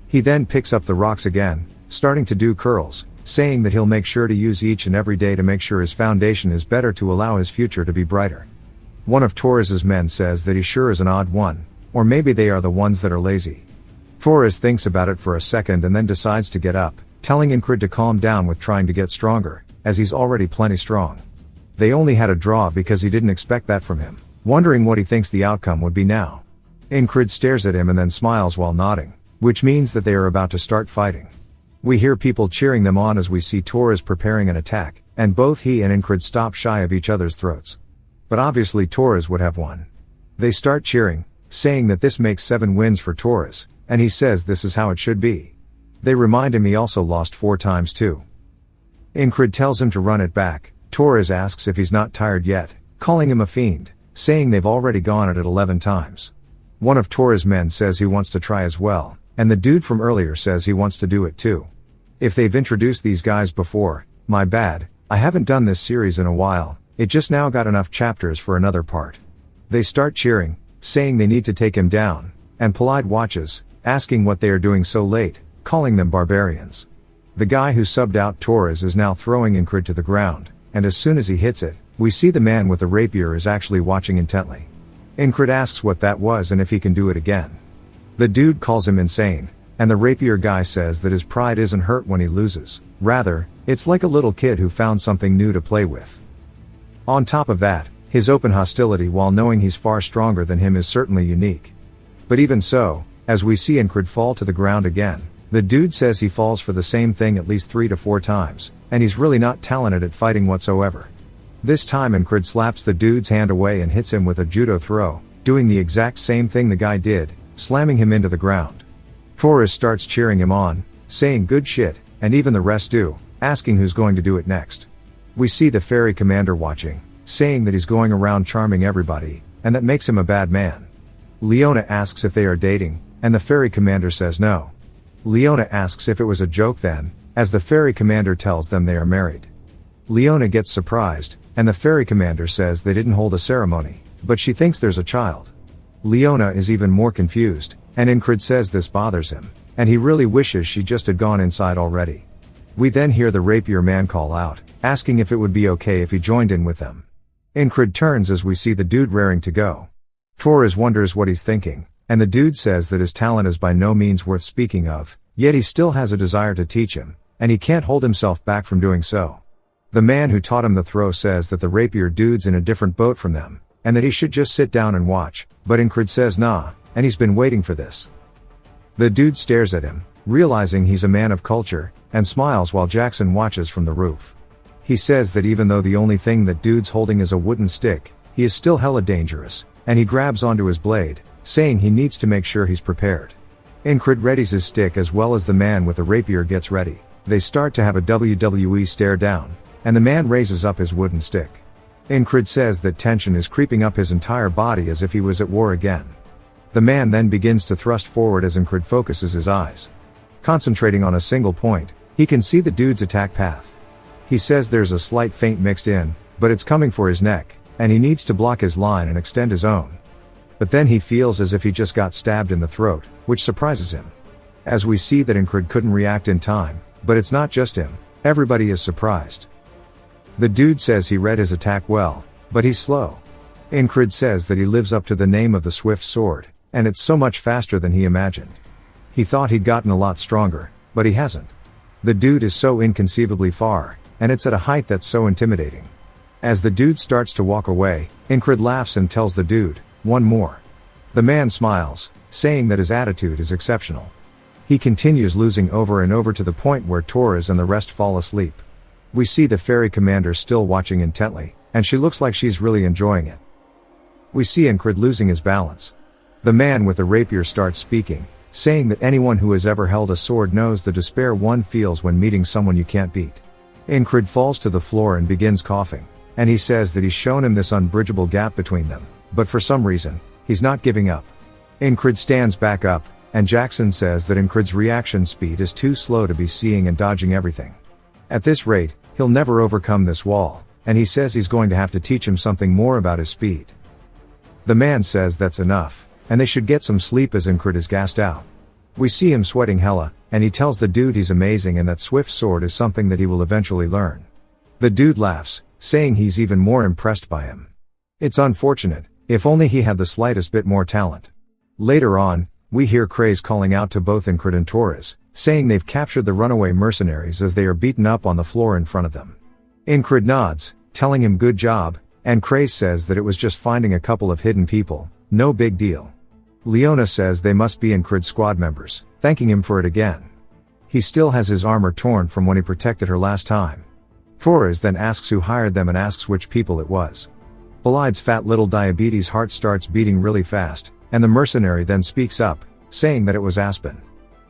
A: He then picks up the rocks again, starting to do curls, saying that he'll make sure to use each and every day to make sure his foundation is better to allow his future to be brighter. One of Torres's men says that he sure is an odd one, or maybe they are the ones that are lazy. Torres thinks about it for a second and then decides to get up, telling Incred to calm down with trying to get stronger, as he's already plenty strong. They only had a draw because he didn't expect that from him, wondering what he thinks the outcome would be now. Incred stares at him and then smiles while nodding, which means that they are about to start fighting. We hear people cheering them on as we see Torres preparing an attack, and both he and Incred stop shy of each other's throats. But obviously Torres would have won. They start cheering, saying that this makes 7 wins for Torres, and he says this is how it should be. They remind him he also lost 4 times too. Incred tells him to run it back. Torres asks if he's not tired yet, calling him a fiend, saying they've already gone at it 11 times. One of Torres' men says he wants to try as well, and the dude from earlier says he wants to do it too. If they've introduced these guys before, my bad, I haven't done this series in a while, it just now got enough chapters for another part. They start cheering, saying they need to take him down, and Polide watches, asking what they are doing so late, calling them barbarians. The guy who subbed out Torres is now throwing Incred to the ground, and as soon as he hits it, we see the man with the rapier is actually watching intently. Incred asks what that was and if he can do it again. The dude calls him insane, and the rapier guy says that his pride isn't hurt when he loses, rather, it's like a little kid who found something new to play with. On top of that, his open hostility while knowing he's far stronger than him is certainly unique. But even so, as we see Incred fall to the ground again, the dude says he falls for the same thing at least 3 to 4 times, and he's really not talented at fighting whatsoever. This time Incred slaps the dude's hand away and hits him with a judo throw, doing the exact same thing the guy did, slamming him into the ground. Torres starts cheering him on, saying good shit, and even the rest do, asking who's going to do it next. We see the ferry commander watching, saying that he's going around charming everybody, and that makes him a bad man. Leona asks if they are dating, and the ferry commander says no. Leona asks if it was a joke then, as the ferry commander tells them they are married. Leona gets surprised, and the ferry commander says they didn't hold a ceremony, but she thinks there's a child. Leona is even more confused, and Incred says this bothers him, and he really wishes she just had gone inside already. We then hear the rapier man call out, asking if it would be okay if he joined in with them. Incred turns as we see the dude raring to go. Torres wonders what he's thinking, and the dude says that his talent is by no means worth speaking of, yet he still has a desire to teach him, and he can't hold himself back from doing so. The man who taught him the throw says that the rapier dude's in a different boat from them, and that he should just sit down and watch, but Incred says nah, and he's been waiting for this. The dude stares at him, realizing he's a man of culture, and smiles while Jackson watches from the roof. He says that even though the only thing that dude's holding is a wooden stick, he is still hella dangerous, and he grabs onto his blade, saying he needs to make sure he's prepared. Incred readies his stick as well as the man with the rapier gets ready. They start to have a WWE stare down, and the man raises up his wooden stick. Incred says that tension is creeping up his entire body as if he was at war again. The man then begins to thrust forward as Incred focuses his eyes. Concentrating on a single point, he can see the dude's attack path. He says there's a slight feint mixed in, but it's coming for his neck, and he needs to block his line and extend his own. But then he feels as if he just got stabbed in the throat, which surprises him. As we see that Incred couldn't react in time, but it's not just him, everybody is surprised. The dude says he read his attack well, but he's slow. Incred says that he lives up to the name of the swift sword, and it's so much faster than he imagined. He thought he'd gotten a lot stronger, but he hasn't. The dude is so inconceivably far, and it's at a height that's so intimidating. As the dude starts to walk away, Incred laughs and tells the dude, one more. The man smiles, saying that his attitude is exceptional. He continues losing over and over to the point where Torres and the rest fall asleep. We see the ferry commander still watching intently, and she looks like she's really enjoying it. We see Incred losing his balance. The man with the rapier starts speaking, saying that anyone who has ever held a sword knows the despair one feels when meeting someone you can't beat. Incred falls to the floor and begins coughing, and he says that he's shown him this unbridgeable gap between them, but for some reason, he's not giving up. Incred stands back up, and Jackson says that Incred's reaction speed is too slow to be seeing and dodging everything. At this rate, he'll never overcome this wall, and he says he's going to have to teach him something more about his speed. The man says that's enough, and they should get some sleep as Incred is gassed out. We see him sweating hella, and he tells the dude he's amazing and that Swift Sword is something that he will eventually learn. The dude laughs, saying he's even more impressed by him. It's unfortunate, if only he had the slightest bit more talent. Later on, we hear Craze calling out to both Incred and Torres, saying they've captured the runaway mercenaries as they are beaten up on the floor in front of them. Incred nods, telling him good job, and Craze says that it was just finding a couple of hidden people, no big deal. Leona says they must be Incred's squad members, thanking him for it again. He still has his armor torn from when he protected her last time. Torres then asks who hired them and asks which people it was. Belide's fat little diabetes heart starts beating really fast, and the mercenary then speaks up, saying that it was Aspen.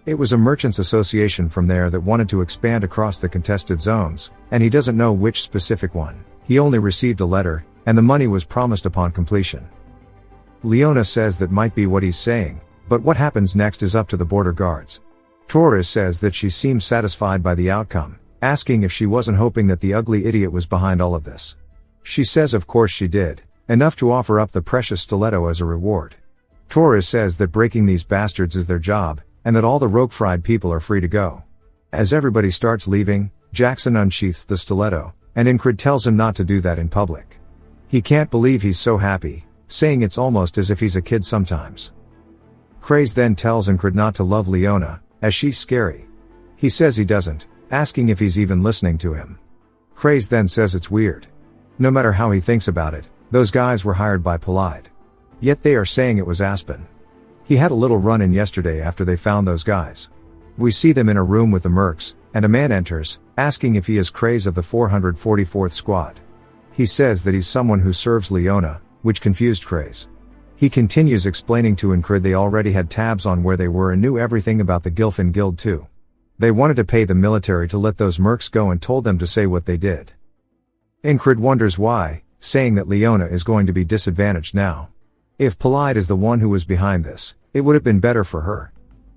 A: It was a merchants association from there that wanted to expand across the contested zones, and he doesn't know which specific one. He only received a letter, and the money was promised upon completion. Leona says that might be what he's saying, but what happens next is up to the border guards. Torres says that she seems satisfied by the outcome, asking if she wasn't hoping that the ugly idiot was behind all of this. She says of course she did, enough to offer up the precious stiletto as a reward. Torres says that breaking these bastards is their job, and that all the rogue-fried people are free to go. As everybody starts leaving, Jackson unsheaths the stiletto, and Incred tells him not to do that in public. He can't believe he's so happy, saying it's almost as if he's a kid sometimes. Craze then tells Incred not to love Leona, as she's scary. He says he doesn't, asking if he's even listening to him. Craze then says it's weird. No matter how he thinks about it, those guys were hired by Polide. Yet they are saying it was Aspen. He had a little run-in yesterday after they found those guys. We see them in a room with the mercs, and a man enters, asking if he is Craze of the 444th Squad. He says that he's someone who serves Leona, which confused Craze. He continues explaining to Incred they already had tabs on where they were and knew everything about the Gilfin Guild too. They wanted to pay the military to let those mercs go and told them to say what they did. Incred wonders why, saying that Leona is going to be disadvantaged now. If Polide is the one who was behind this, it would have been better for her.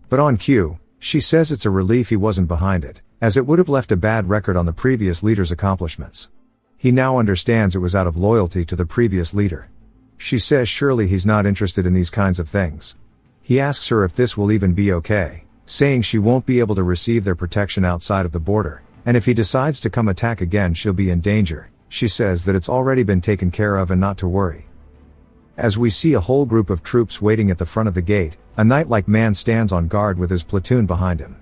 A: But on cue, she says it's a relief he wasn't behind it, as it would have left a bad record on the previous leader's accomplishments. He now understands it was out of loyalty to the previous leader. She says surely he's not interested in these kinds of things. He asks her if this will even be okay, saying she won't be able to receive their protection outside of the border, and if he decides to come attack again she'll be in danger. She says that it's already been taken care of and not to worry. As we see a whole group of troops waiting at the front of the gate, a knight-like man stands on guard with his platoon behind him.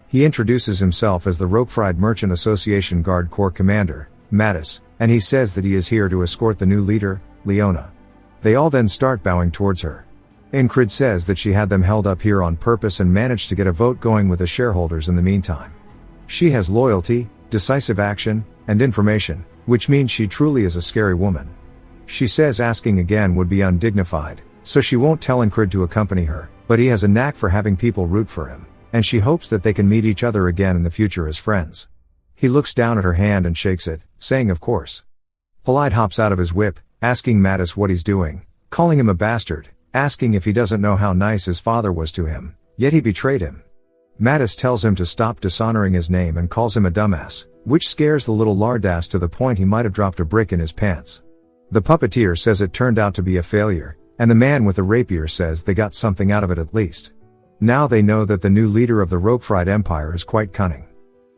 A: He introduces himself as the Roquefried Merchant Association Guard Corps Commander, Mattis, and he says that he is here to escort the new leader, Leona. They all then start bowing towards her. Incred says that she had them held up here on purpose and managed to get a vote going with the shareholders in the meantime. She has loyalty, decisive action, and information, which means she truly is a scary woman. She says asking again would be undignified, so she won't tell Incred to accompany her, but he has a knack for having people root for him, and she hopes that they can meet each other again in the future as friends. He looks down at her hand and shakes it, saying of course. Polide hops out of his whip, asking Mattis what he's doing, calling him a bastard, asking if he doesn't know how nice his father was to him, yet he betrayed him. Mattis tells him to stop dishonoring his name and calls him a dumbass, which scares the little lardass to the point he might have dropped a brick in his pants. The puppeteer says it turned out to be a failure, and the man with the rapier says they got something out of it at least. Now they know that the new leader of the Roquefried Empire is quite cunning.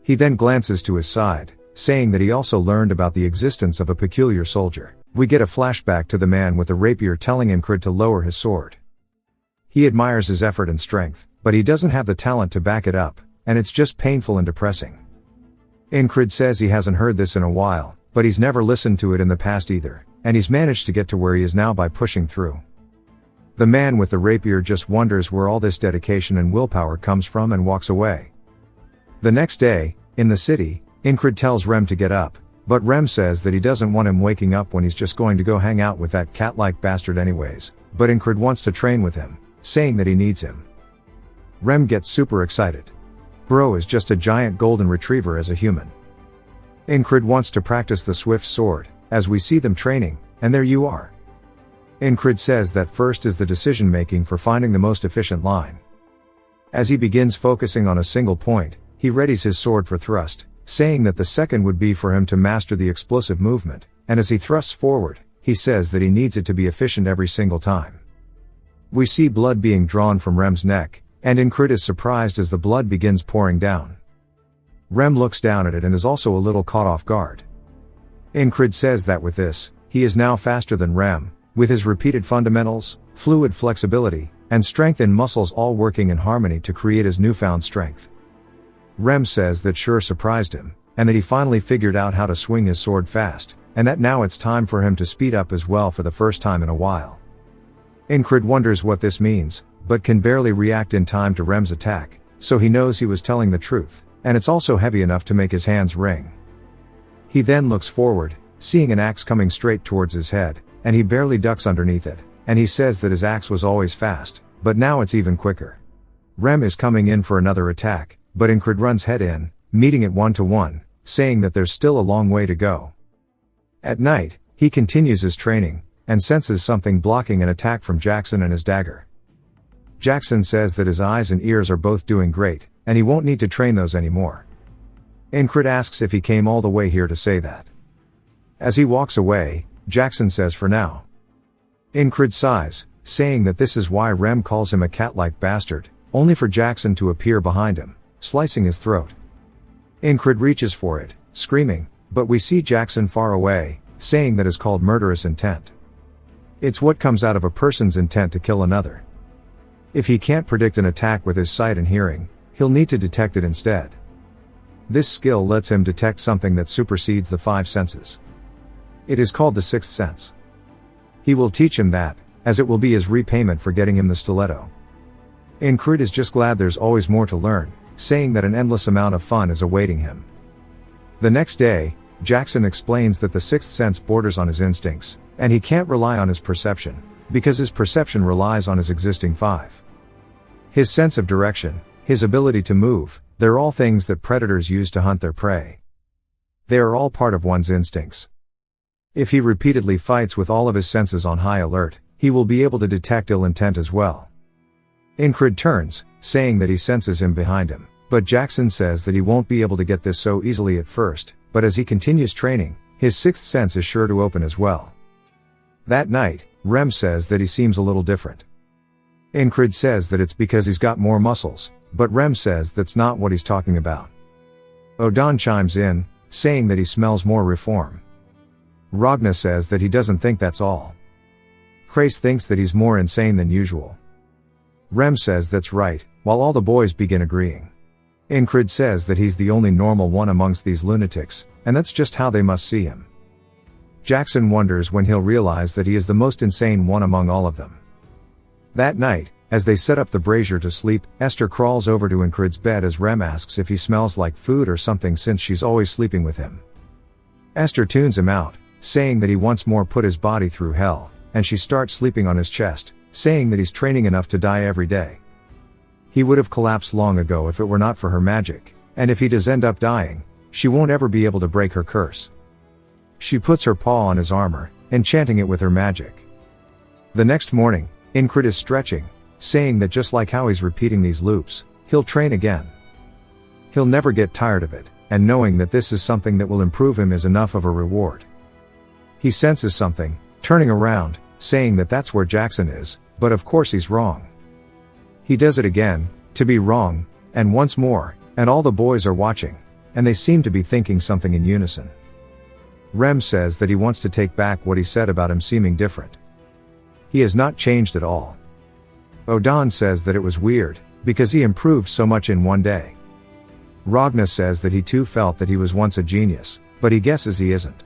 A: He then glances to his side, saying that he also learned about the existence of a peculiar soldier. We get a flashback to the man with the rapier telling Incred to lower his sword. He admires his effort and strength, but he doesn't have the talent to back it up, and it's just painful and depressing. Incred says he hasn't heard this in a while, but he's never listened to it in the past either, and he's managed to get to where he is now by pushing through. The man with the rapier just wonders where all this dedication and willpower comes from and walks away. The next day, in the city, Incred tells Rem to get up, but Rem says that he doesn't want him waking up when he's just going to go hang out with that cat-like bastard anyways, but Incred wants to train with him, saying that he needs him. Rem gets super excited. Bro is just a giant golden retriever as a human. Incred wants to practice the swift sword, as we see them training, and there you are. Incred says that first is the decision-making for finding the most efficient line. As he begins focusing on a single point, he readies his sword for thrust, saying that the second would be for him to master the explosive movement, and as he thrusts forward, he says that he needs it to be efficient every single time. We see blood being drawn from Rem's neck, and Incred is surprised as the blood begins pouring down. Rem looks down at it and is also a little caught off guard. Incred says that with this, he is now faster than Rem, with his repeated fundamentals, fluid flexibility, and strength in muscles all working in harmony to create his newfound strength. Rem says that sure surprised him, and that he finally figured out how to swing his sword fast, and that now it's time for him to speed up as well for the first time in a while. Incred wonders what this means, but can barely react in time to Rem's attack, so he knows he was telling the truth, and it's also heavy enough to make his hands ring. He then looks forward, seeing an axe coming straight towards his head, and he barely ducks underneath it, and he says that his axe was always fast, but now it's even quicker. Rem is coming in for another attack, but Incred runs head in, meeting it 1-to-1, saying that there's still a long way to go. At night, he continues his training, and senses something blocking an attack from Jackson and his dagger. Jackson says that his eyes and ears are both doing great, and he won't need to train those anymore. Incred asks if he came all the way here to say that. As he walks away, Jackson says for now. Incred sighs, saying that this is why Rem calls him a cat-like bastard, only for Jackson to appear behind him, slicing his throat. Incred reaches for it, screaming, but we see Jackson far away, saying that is called murderous intent. It's what comes out of a person's intent to kill another. If he can't predict an attack with his sight and hearing, he'll need to detect it instead. This skill lets him detect something that supersedes the 5 senses. It is called the sixth sense. He will teach him that, as it will be his repayment for getting him the stiletto. Incred is just glad there's always more to learn, saying that an endless amount of fun is awaiting him. The next day, Jackson explains that the sixth sense borders on his instincts, and he can't rely on his perception, because his perception relies on his existing 5. His sense of direction, his ability to move, they're all things that predators use to hunt their prey. They are all part of one's instincts. If he repeatedly fights with all of his senses on high alert, he will be able to detect ill intent as well. Incred turns, saying that he senses him behind him, but Jackson says that he won't be able to get this so easily at first, but as he continues training, his sixth sense is sure to open as well. That night, Rem says that he seems a little different. Incred says that it's because he's got more muscles, but Rem says that's not what he's talking about. Odan chimes in, saying that he smells more reform. Ragna says that he doesn't think that's all. Krace thinks that he's more insane than usual. Rem says that's right, while all the boys begin agreeing. Incred says that he's the only normal one amongst these lunatics, and that's just how they must see him. Jackson wonders when he'll realize that he is the most insane one among all of them. That night, as they set up the brazier to sleep, Esther crawls over to Incred's bed as Rem asks if he smells like food or something since she's always sleeping with him. Esther tunes him out, saying that he once more put his body through hell, and she starts sleeping on his chest, saying that he's training enough to die every day. He would have collapsed long ago if it were not for her magic, and if he does end up dying, she won't ever be able to break her curse. She puts her paw on his armor, enchanting it with her magic. The next morning, Incred is stretching, saying that just like how he's repeating these loops, he'll train again. He'll never get tired of it, and knowing that this is something that will improve him is enough of a reward. He senses something, turning around, saying that that's where Jackson is, but of course he's wrong. He does it again, to be wrong, and once more, and all the boys are watching, and they seem to be thinking something in unison. Rem says that he wants to take back what he said about him seeming different. He has not changed at all. Odan says that it was weird, because he improved so much in one day. Ragna says that he too felt that he was once a genius, but he guesses he isn't.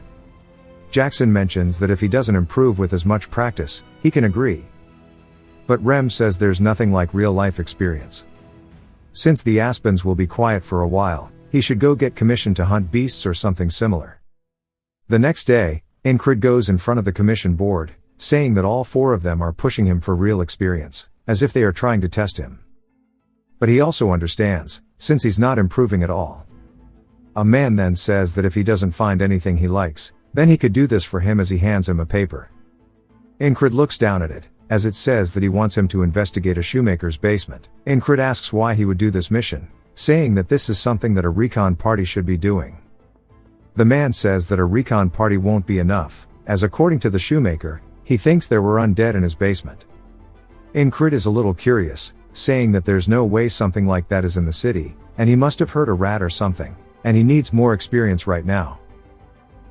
A: Jackson mentions that if he doesn't improve with as much practice, he can agree. But Rem says there's nothing like real-life experience. Since the Aspens will be quiet for a while, he should go get commissioned to hunt beasts or something similar. The next day, Ingrid goes in front of the commission board, saying that all 4 of them are pushing him for real experience, as if they are trying to test him. But he also understands, since he's not improving at all. A man then says that if he doesn't find anything he likes, then he could do this for him as he hands him a paper. Ingrid looks down at it, as it says that he wants him to investigate a shoemaker's basement. Ingrid asks why he would do this mission, saying that this is something that a recon party should be doing. The man says that a recon party won't be enough, as according to the shoemaker, he thinks there were undead in his basement. Ingrid is a little curious, saying that there's no way something like that is in the city, and he must have heard a rat or something, and he needs more experience right now.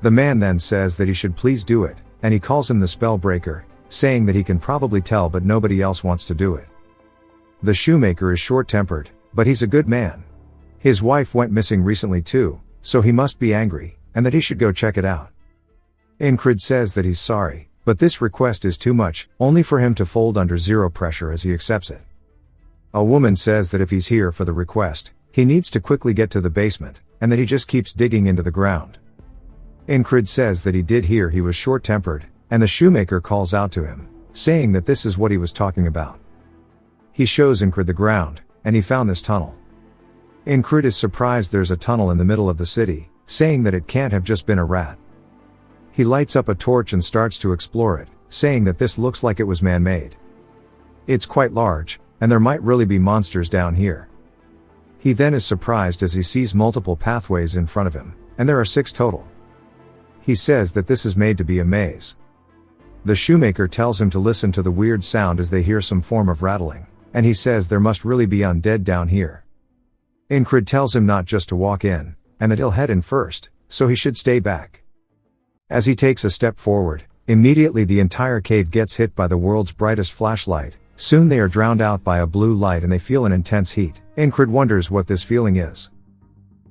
A: The man then says that he should please do it, and he calls him the spellbreaker, saying that he can probably tell but nobody else wants to do it. The shoemaker is short-tempered, but he's a good man. His wife went missing recently too, so he must be angry, and that he should go check it out. Ingrid says that he's sorry, but this request is too much, only for him to fold under zero pressure as he accepts it. A woman says that if he's here for the request, he needs to quickly get to the basement, and that he just keeps digging into the ground. Ingrid says that he did hear he was short-tempered, and the shoemaker calls out to him, saying that this is what he was talking about. He shows Ingrid the ground, and he found this tunnel. Ingrid is surprised there's a tunnel in the middle of the city, saying that it can't have just been a rat. He lights up a torch and starts to explore it, saying that this looks like it was man-made. It's quite large, and there might really be monsters down here. He then is surprised as he sees multiple pathways in front of him, and there are 6 total. He says that this is made to be a maze. The shoemaker tells him to listen to the weird sound as they hear some form of rattling, and he says there must really be undead down here. Ingrid tells him not just to walk in, and that he'll head in first, so he should stay back. As he takes a step forward, immediately the entire cave gets hit by the world's brightest flashlight. Soon they are drowned out by a blue light and they feel an intense heat. Ingrid wonders what this feeling is.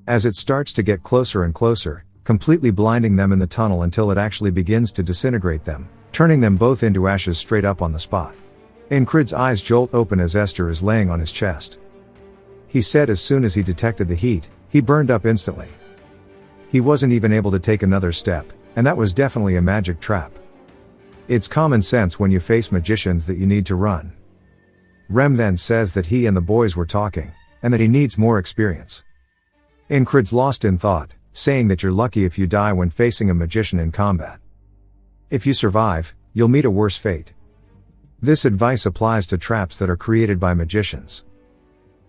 A: As it starts to get closer and closer, completely blinding them in the tunnel until it actually begins to disintegrate them, turning them both into ashes straight up on the spot. Ingrid's eyes jolt open as Esther is laying on his chest. He said as soon as he detected the heat, he burned up instantly. He wasn't even able to take another step, and that was definitely a magic trap. It's common sense when you face magicians that you need to run. Rem then says that he and the boys were talking, and that he needs more experience. Ingrid's lost in thought, saying that you're lucky if you die when facing a magician in combat. If you survive, you'll meet a worse fate. This advice applies to traps that are created by magicians.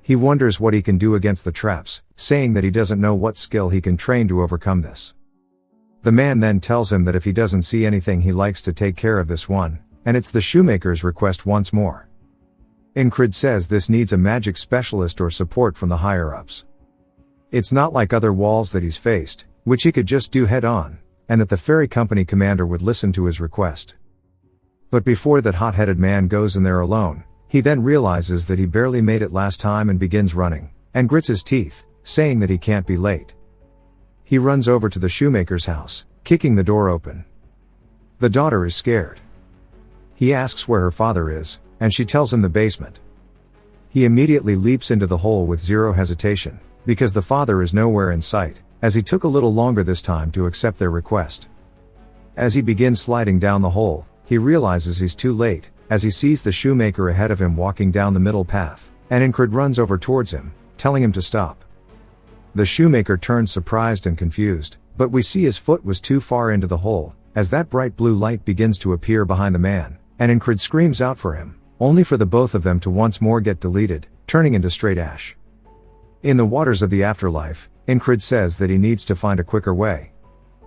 A: He wonders what he can do against the traps, saying that he doesn't know what skill he can train to overcome this. The man then tells him that if he doesn't see anything he likes to take care of this one, and it's the shoemaker's request once more. Ingrid says this needs a magic specialist or support from the higher-ups. It's not like other walls that he's faced, which he could just do head-on, and that the ferry company commander would listen to his request. But before that hot-headed man goes in there alone, he then realizes that he barely made it last time and begins running, and grits his teeth, saying that he can't be late. He runs over to the shoemaker's house, kicking the door open. The daughter is scared. He asks where her father is, and she tells him the basement. He immediately leaps into the hole with zero hesitation, because the father is nowhere in sight, as he took a little longer this time to accept their request. As he begins sliding down the hole, he realizes he's too late, as he sees the shoemaker ahead of him walking down the middle path, and Ingrid runs over towards him, telling him to stop. The shoemaker turns surprised and confused, but we see his foot was too far into the hole, as that bright blue light begins to appear behind the man, and Ingrid screams out for him, only for the both of them to once more get deleted, turning into straight ash. In the waters of the afterlife, Ingrid says that he needs to find a quicker way.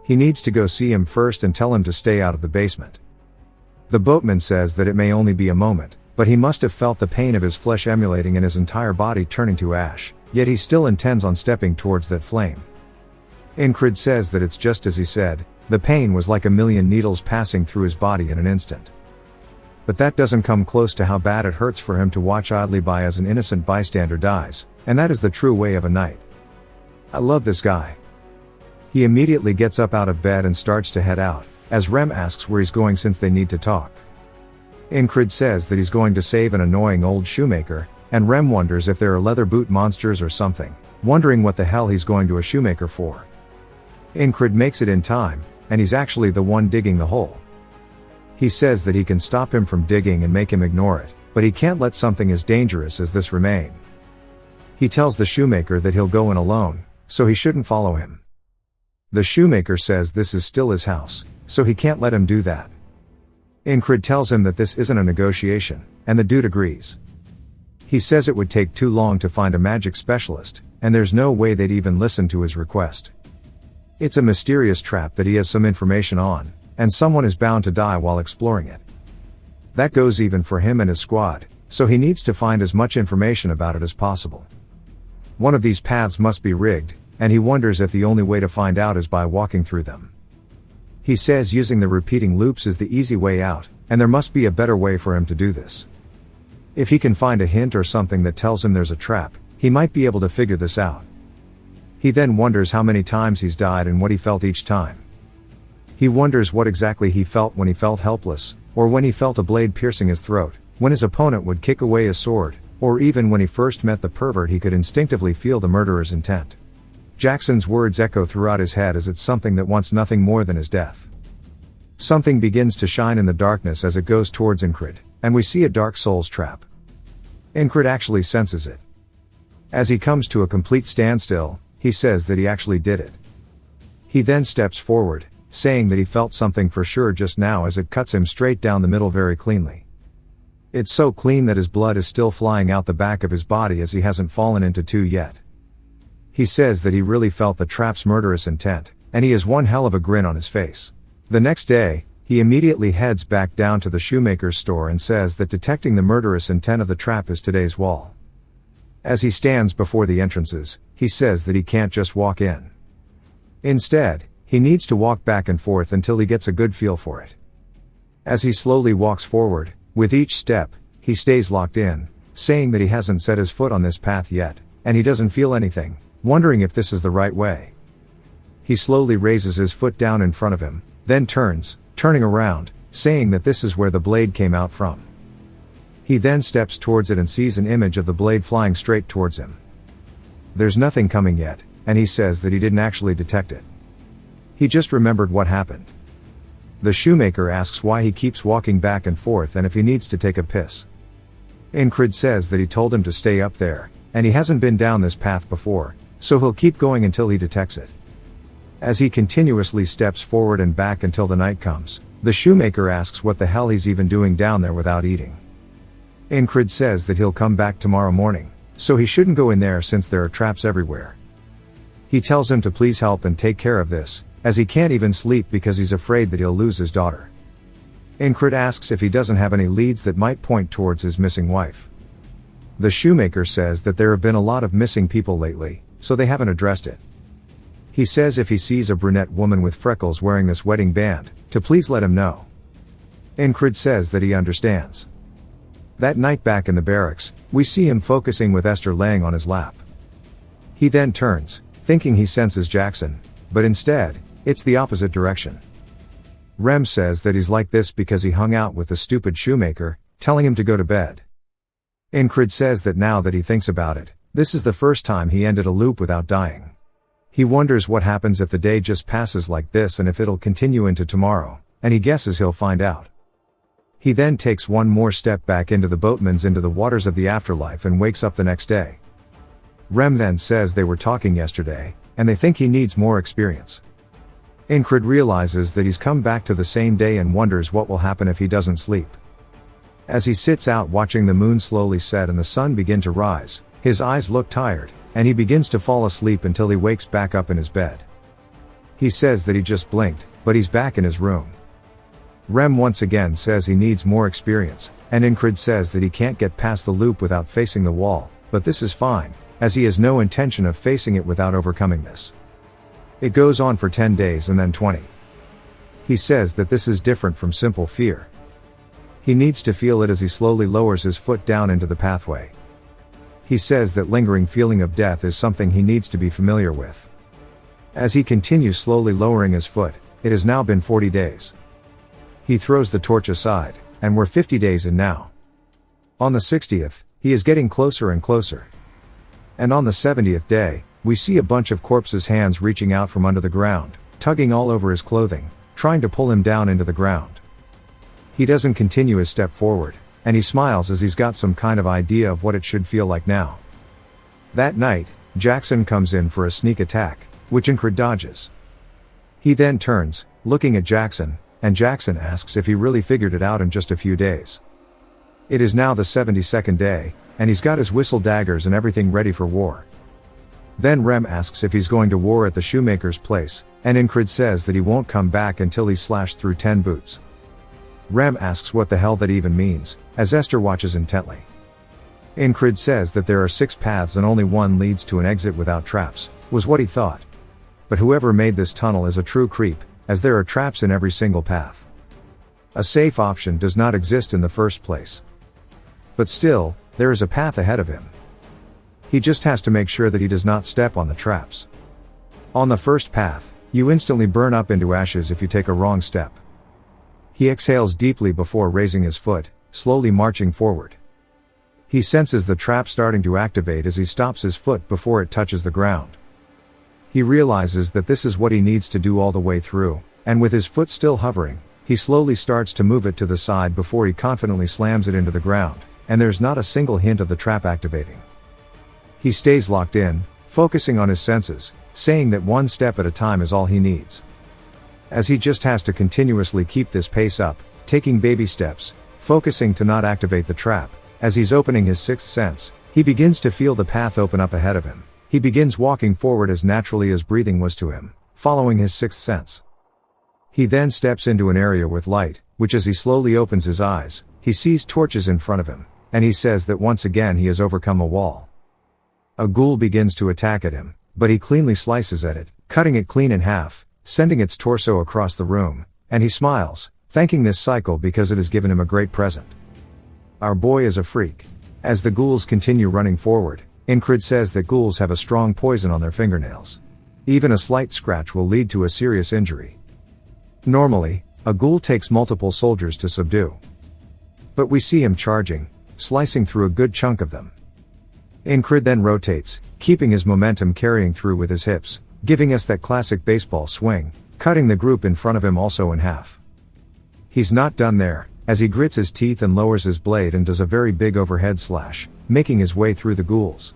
A: He needs to go see him first and tell him to stay out of the basement. The boatman says that it may only be a moment, but he must have felt the pain of his flesh emulating and his entire body turning to ash, yet he still intends on stepping towards that flame. Ingrid says that it's just as he said, the pain was like a million needles passing through his body in an instant. But that doesn't come close to how bad it hurts for him to watch idly by as an innocent bystander dies, and that is the true way of a knight. I love this guy. He immediately gets up out of bed and starts to head out, as Rem asks where he's going since they need to talk. Incrid says that he's going to save an annoying old shoemaker, and Rem wonders if there are leather boot monsters or something, wondering what the hell he's going to a shoemaker for. Incrid makes it in time, and he's actually the one digging the hole. He says that he can stop him from digging and make him ignore it, but he can't let something as dangerous as this remain. He tells the shoemaker that he'll go in alone, so he shouldn't follow him. The shoemaker says this is still his house, so he can't let him do that. Incrid tells him that this isn't a negotiation, and the dude agrees. He says it would take too long to find a magic specialist, and there's no way they'd even listen to his request. It's a mysterious trap that he has some information on, and someone is bound to die while exploring it. That goes even for him and his squad, so he needs to find as much information about it as possible. One of these paths must be rigged, and he wonders if the only way to find out is by walking through them. He says using the repeating loops is the easy way out, and there must be a better way for him to do this. If he can find a hint or something that tells him there's a trap, he might be able to figure this out. He then wonders how many times he's died and what he felt each time. He wonders what exactly he felt when he felt helpless, or when he felt a blade piercing his throat, when his opponent would kick away his sword, or even when he first met the pervert he could instinctively feel the murderer's intent. Jackson's words echo throughout his head as it's something that wants nothing more than his death. Something begins to shine in the darkness as it goes towards Incrid, and we see a Dark Souls trap. Incrid actually senses it. As he comes to a complete standstill, he says that he actually did it. He then steps forward, saying that he felt something for sure just now as it cuts him straight down the middle very cleanly. It's so clean that his blood is still flying out the back of his body as he hasn't fallen into two yet. He says that he really felt the trap's murderous intent, and he has one hell of a grin on his face. The next day, he immediately heads back down to the shoemaker's store and says that detecting the murderous intent of the trap is today's wall. As he stands before the entrances, he says that he can't just walk in. Instead, he needs to walk back and forth until he gets a good feel for it. As he slowly walks forward, with each step, he stays locked in, saying that he hasn't set his foot on this path yet, and he doesn't feel anything, wondering if this is the right way. He slowly raises his foot down in front of him, then turning around, saying that this is where the blade came out from. He then steps towards it and sees an image of the blade flying straight towards him. There's nothing coming yet, and he says that he didn't actually detect it. He just remembered what happened. The shoemaker asks why he keeps walking back and forth and if he needs to take a piss. Incrid says that he told him to stay up there, and he hasn't been down this path before, so he'll keep going until he detects it. As he continuously steps forward and back until the night comes, the shoemaker asks what the hell he's even doing down there without eating. Incrid says that he'll come back tomorrow morning, so he shouldn't go in there since there are traps everywhere. He tells him to please help and take care of this, as he can't even sleep because he's afraid that he'll lose his daughter. Incrid asks if he doesn't have any leads that might point towards his missing wife. The shoemaker says that there have been a lot of missing people lately, so they haven't addressed it. He says if he sees a brunette woman with freckles wearing this wedding band, to please let him know. Incrid says that he understands. That night back in the barracks, we see him focusing with Esther laying on his lap. He then turns, thinking he senses Jackson, but instead, it's the opposite direction. Rem says that he's like this because he hung out with the stupid shoemaker, telling him to go to bed. Incrid says that now that he thinks about it, this is the first time he ended a loop without dying. He wonders what happens if the day just passes like this and if it'll continue into tomorrow, and he guesses he'll find out. He then takes one more step back into the boatman's into the waters of the afterlife and wakes up the next day. Rem then says they were talking yesterday, and they think he needs more experience. Incrid realizes that he's come back to the same day and wonders what will happen if he doesn't sleep. As he sits out watching the moon slowly set and the sun begin to rise, his eyes look tired, and he begins to fall asleep until he wakes back up in his bed. He says that he just blinked, but he's back in his room. Rem once again says he needs more experience, and Incrid says that he can't get past the loop without facing the wall, but this is fine, as he has no intention of facing it without overcoming this. It goes on for 10 days and then 20. He says that this is different from simple fear. He needs to feel it as he slowly lowers his foot down into the pathway. He says that lingering feeling of death is something he needs to be familiar with. As he continues slowly lowering his foot, it has now been 40 days. He throws the torch aside, and we're 50 days in now. On the 60th, he is getting closer and closer. And on the 70th day, we see a bunch of corpses' hands reaching out from under the ground, tugging all over his clothing, trying to pull him down into the ground. He doesn't continue his step forward, and he smiles as he's got some kind of idea of what it should feel like now. That night, Jackson comes in for a sneak attack, which Ingrid dodges. He then turns, looking at Jackson, and Jackson asks if he really figured it out in just a few days. It is now the 72nd day, and he's got his whistle daggers and everything ready for war. Then Rem asks if he's going to war at the shoemaker's place, and Ingrid says that he won't come back until he's slashed through 10 boots. Rem asks what the hell that even means, as Esther watches intently. Ingrid says that there are 6 paths and only one leads to an exit without traps, was what he thought. But whoever made this tunnel is a true creep, as there are traps in every single path. A safe option does not exist in the first place. But still, there is a path ahead of him. He just has to make sure that he does not step on the traps. On the first path, you instantly burn up into ashes if you take a wrong step. He exhales deeply before raising his foot, slowly marching forward. He senses the trap starting to activate as he stops his foot before it touches the ground. He realizes that this is what he needs to do all the way through, and with his foot still hovering, he slowly starts to move it to the side before he confidently slams it into the ground, and there's not a single hint of the trap activating. He stays locked in, focusing on his senses, saying that one step at a time is all he needs. As he just has to continuously keep this pace up, taking baby steps, focusing to not activate the trap, as he's opening his 6th sense, he begins to feel the path open up ahead of him. He begins walking forward as naturally as breathing was to him, following his 6th sense. He then steps into an area with light, which as he slowly opens his eyes, he sees torches in front of him, and he says that once again he has overcome a wall. A ghoul begins to attack at him, but he cleanly slices at it, cutting it clean in half, sending its torso across the room, and he smiles, thanking this cycle because it has given him a great present. Our boy is a freak. As the ghouls continue running forward, Ingrid says that ghouls have a strong poison on their fingernails. Even a slight scratch will lead to a serious injury. Normally, a ghoul takes multiple soldiers to subdue. But we see him charging, slicing through a good chunk of them. Ingrid then rotates, keeping his momentum carrying through with his hips, giving us that classic baseball swing, cutting the group in front of him also in half. He's not done there, as he grits his teeth and lowers his blade and does a very big overhead slash, making his way through the ghouls.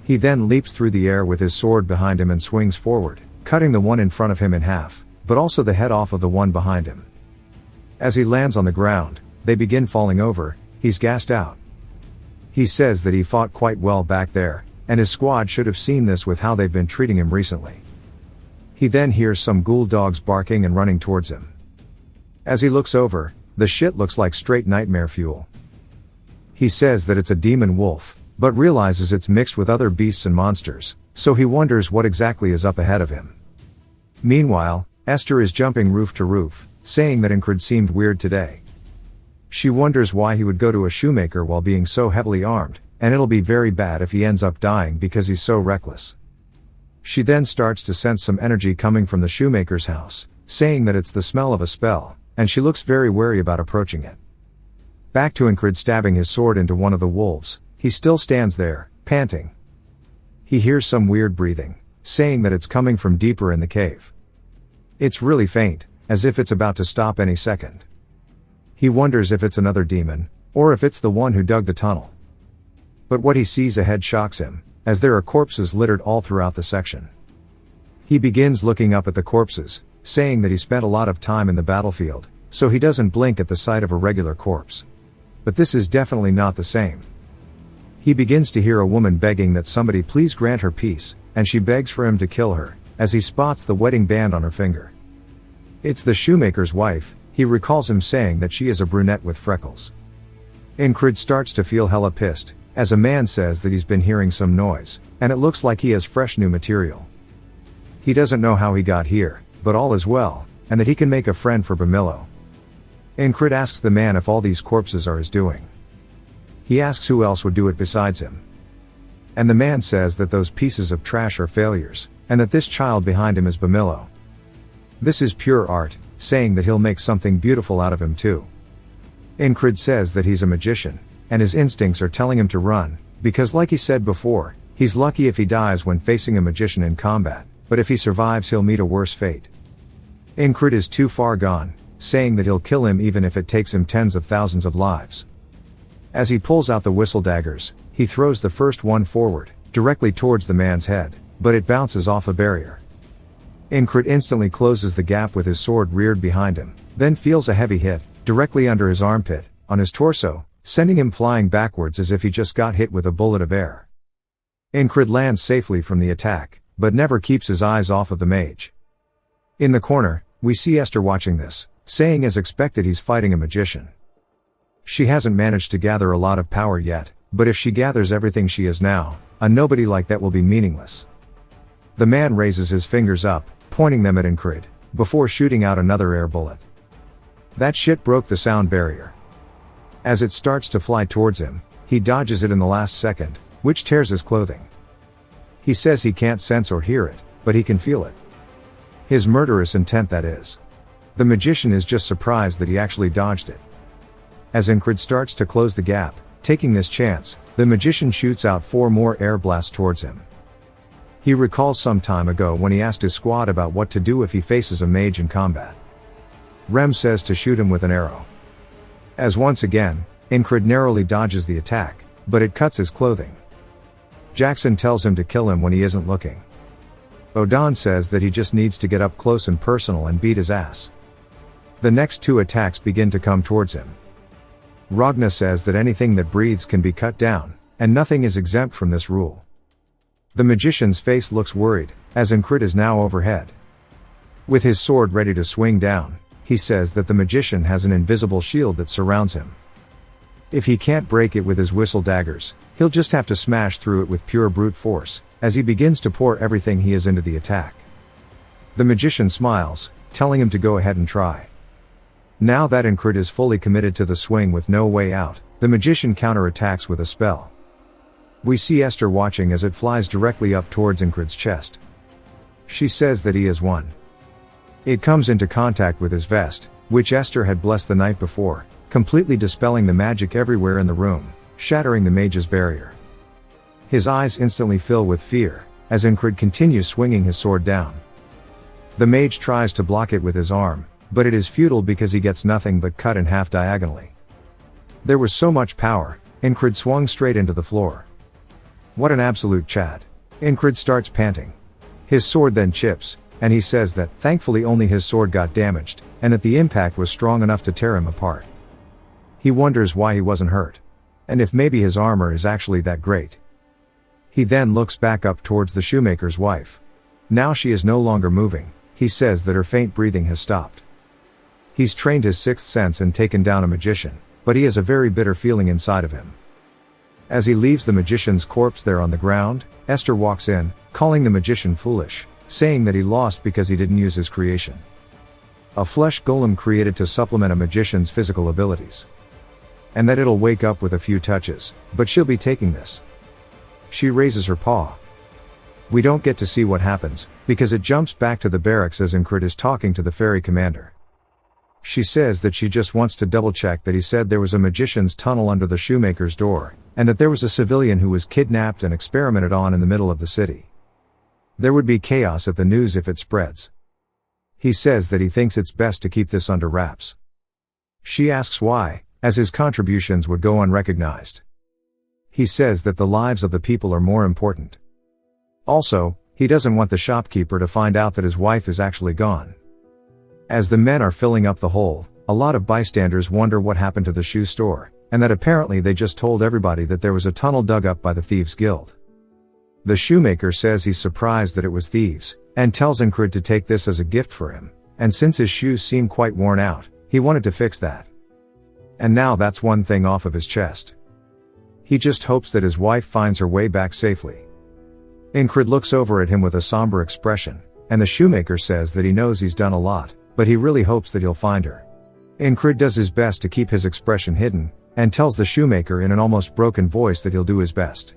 A: He then leaps through the air with his sword behind him and swings forward, cutting the one in front of him in half, but also the head off of the one behind him. As he lands on the ground, they begin falling over. He's gassed out. He says that he fought quite well back there, and his squad should have seen this with how they've been treating him recently. He then hears some ghoul dogs barking and running towards him. As he looks over, the shit looks like straight nightmare fuel. He says that it's a demon wolf, but realizes it's mixed with other beasts and monsters, so he wonders what exactly is up ahead of him. Meanwhile, Esther is jumping roof to roof, saying that Ingrid seemed weird today. She wonders why he would go to a shoemaker while being so heavily armed, and it'll be very bad if he ends up dying because he's so reckless. She then starts to sense some energy coming from the shoemaker's house, saying that it's the smell of a spell, and she looks very wary about approaching it. Back to Ingrid stabbing his sword into one of the wolves. He still stands there, panting. He hears some weird breathing, saying that it's coming from deeper in the cave. It's really faint, as if it's about to stop any second. He wonders if it's another demon, or if it's the one who dug the tunnel. But what he sees ahead shocks him, as there are corpses littered all throughout the section. He begins looking up at the corpses, saying that he spent a lot of time in the battlefield, so he doesn't blink at the sight of a regular corpse. But this is definitely not the same. He begins to hear a woman begging that somebody please grant her peace, and she begs for him to kill her, as he spots the wedding band on her finger. It's the shoemaker's wife. He recalls him saying that she is a brunette with freckles. Ingrid starts to feel hella pissed, as a man says that he's been hearing some noise, and it looks like he has fresh new material. He doesn't know how he got here, but all is well, and that he can make a friend for Bamillo. Ingrid asks the man if all these corpses are his doing. He asks who else would do it besides him. And the man says that those pieces of trash are failures, and that this child behind him is Bamillo. This is pure art, saying that he'll make something beautiful out of him too. Incrid says that he's a magician, and his instincts are telling him to run, because like he said before, he's lucky if he dies when facing a magician in combat, but if he survives he'll meet a worse fate. Incrid is too far gone, saying that he'll kill him even if it takes him tens of thousands of lives. As he pulls out the whistle daggers, he throws the first one forward, directly towards the man's head, but it bounces off a barrier. Incrid instantly closes the gap with his sword reared behind him, then feels a heavy hit, directly under his armpit, on his torso, sending him flying backwards as if he just got hit with a bullet of air. Incrid lands safely from the attack, but never keeps his eyes off of the mage. In the corner, we see Esther watching this, saying as expected he's fighting a magician. She hasn't managed to gather a lot of power yet, but if she gathers everything she is now, a nobody like that will be meaningless. The man raises his fingers up, pointing them at Incrid, before shooting out another air bullet. That shit broke the sound barrier. As it starts to fly towards him, he dodges it in the last second, which tears his clothing. He says he can't sense or hear it, but he can feel it. His murderous intent, that is. The magician is just surprised that he actually dodged it. As Incrid starts to close the gap, taking this chance, the magician shoots out 4 more air blasts towards him. He recalls some time ago when he asked his squad about what to do if he faces a mage in combat. Rem says to shoot him with an arrow. As once again, Incrid narrowly dodges the attack, but it cuts his clothing. Jackson tells him to kill him when he isn't looking. Odan says that he just needs to get up close and personal and beat his ass. The next 2 attacks begin to come towards him. Ragna says that anything that breathes can be cut down, and nothing is exempt from this rule. The magician's face looks worried, as Incrid is now overhead. With his sword ready to swing down, he says that the magician has an invisible shield that surrounds him. If he can't break it with his whistle daggers, he'll just have to smash through it with pure brute force, as he begins to pour everything he is into the attack. The magician smiles, telling him to go ahead and try. Now that Incrid is fully committed to the swing with no way out, the magician counterattacks with a spell. We see Esther watching as it flies directly up towards Incrid's chest. She says that he has won. It comes into contact with his vest, which Esther had blessed the night before, completely dispelling the magic everywhere in the room, shattering the mage's barrier. His eyes instantly fill with fear, as Incrid continues swinging his sword down. The mage tries to block it with his arm, but it is futile because he gets nothing but cut in half diagonally. There was so much power, Incrid swung straight into the floor. What an absolute Chad. Incrid starts panting. His sword then chips, and he says that, thankfully only his sword got damaged, and that the impact was strong enough to tear him apart. He wonders why he wasn't hurt. And if maybe his armor is actually that great. He then looks back up towards the shoemaker's wife. Now she is no longer moving, he says that her faint breathing has stopped. He's trained his 6th sense and taken down a magician, but he has a very bitter feeling inside of him. As he leaves the magician's corpse there on the ground, Esther walks in, calling the magician foolish, saying that he lost because he didn't use his creation. A flesh golem created to supplement a magician's physical abilities. And that it'll wake up with a few touches, but she'll be taking this. She raises her paw. We don't get to see what happens, because it jumps back to the barracks as Incrid is talking to the ferry commander. She says that she just wants to double check that he said there was a magician's tunnel under the shoemaker's door, and that there was a civilian who was kidnapped and experimented on in the middle of the city. There would be chaos at the news if it spreads. He says that he thinks it's best to keep this under wraps. She asks why, as his contributions would go unrecognized. He says that the lives of the people are more important. Also, he doesn't want the shopkeeper to find out that his wife is actually gone. As the men are filling up the hole, a lot of bystanders wonder what happened to the shoe store, and that apparently they just told everybody that there was a tunnel dug up by the Thieves' Guild. The shoemaker says he's surprised that it was thieves, and tells Incrid to take this as a gift for him, and since his shoes seem quite worn out, he wanted to fix that. And now that's one thing off of his chest. He just hopes that his wife finds her way back safely. Incrid looks over at him with a somber expression, and the shoemaker says that he knows he's done a lot, but he really hopes that he'll find her. Incrid does his best to keep his expression hidden, and tells the shoemaker in an almost broken voice that he'll do his best.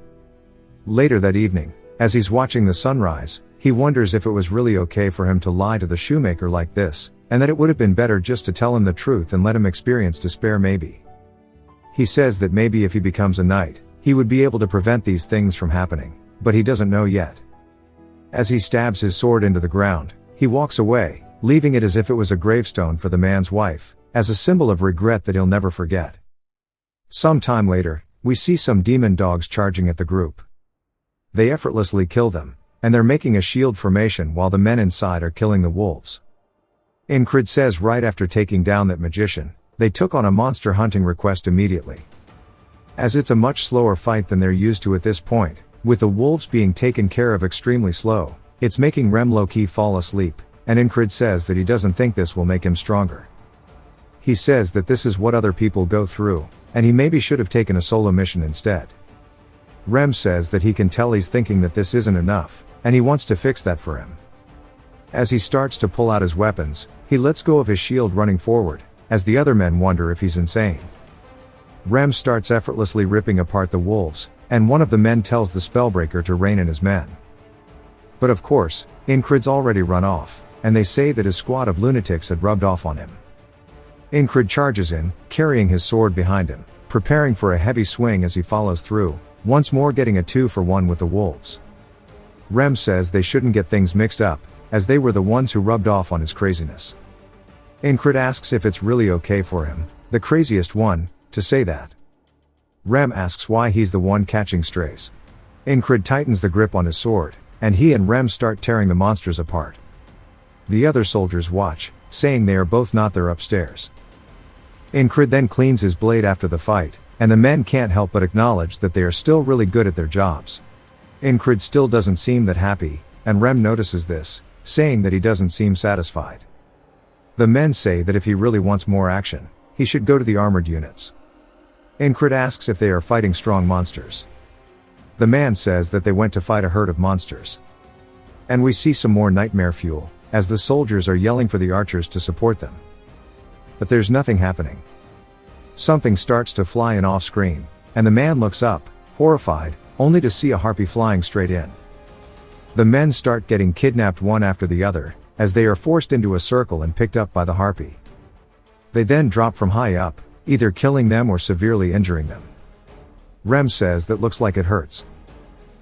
A: Later that evening, as he's watching the sunrise, he wonders if it was really okay for him to lie to the shoemaker like this, and that it would have been better just to tell him the truth and let him experience despair maybe. He says that maybe if he becomes a knight, he would be able to prevent these things from happening, but he doesn't know yet. As he stabs his sword into the ground, he walks away, leaving it as if it was a gravestone for the man's wife, as a symbol of regret that he'll never forget. Some time later, we see some demon dogs charging at the group. They effortlessly kill them, and they're making a shield formation while the men inside are killing the wolves. Incred says right after taking down that magician, they took on a monster hunting request immediately. As it's a much slower fight than they're used to at this point, with the wolves being taken care of extremely slow, it's making Rem low-key fall asleep, and Incred says that he doesn't think this will make him stronger. He says that this is what other people go through, and he maybe should have taken a solo mission instead. Rem says that he can tell he's thinking that this isn't enough, and he wants to fix that for him. As he starts to pull out his weapons, he lets go of his shield running forward, as the other men wonder if he's insane. Rem starts effortlessly ripping apart the wolves, and one of the men tells the spellbreaker to rein in his men. But of course, Incred's already run off, and they say that his squad of lunatics had rubbed off on him. Incred charges in, carrying his sword behind him, preparing for a heavy swing as he follows through, once more getting a 2-for-1 with the wolves. Rem says they shouldn't get things mixed up, as they were the ones who rubbed off on his craziness. Incred asks if it's really okay for him, the craziest one, to say that. Rem asks why he's the one catching strays. Incred tightens the grip on his sword, and he and Rem start tearing the monsters apart. The other soldiers watch, saying they are both not there upstairs. Incred then cleans his blade after the fight, and the men can't help but acknowledge that they are still really good at their jobs. Incred still doesn't seem that happy, and Rem notices this, saying that he doesn't seem satisfied. The men say that if he really wants more action, he should go to the armored units. Incred asks if they are fighting strong monsters. The man says that they went to fight a herd of monsters. And we see some more nightmare fuel, as the soldiers are yelling for the archers to support them. But there's nothing happening. Something starts to fly in off screen, and the man looks up, horrified, only to see a harpy flying straight in. The men start getting kidnapped one after the other, as they are forced into a circle and picked up by the harpy. They then drop from high up, either killing them or severely injuring them. Rem says that looks like it hurts.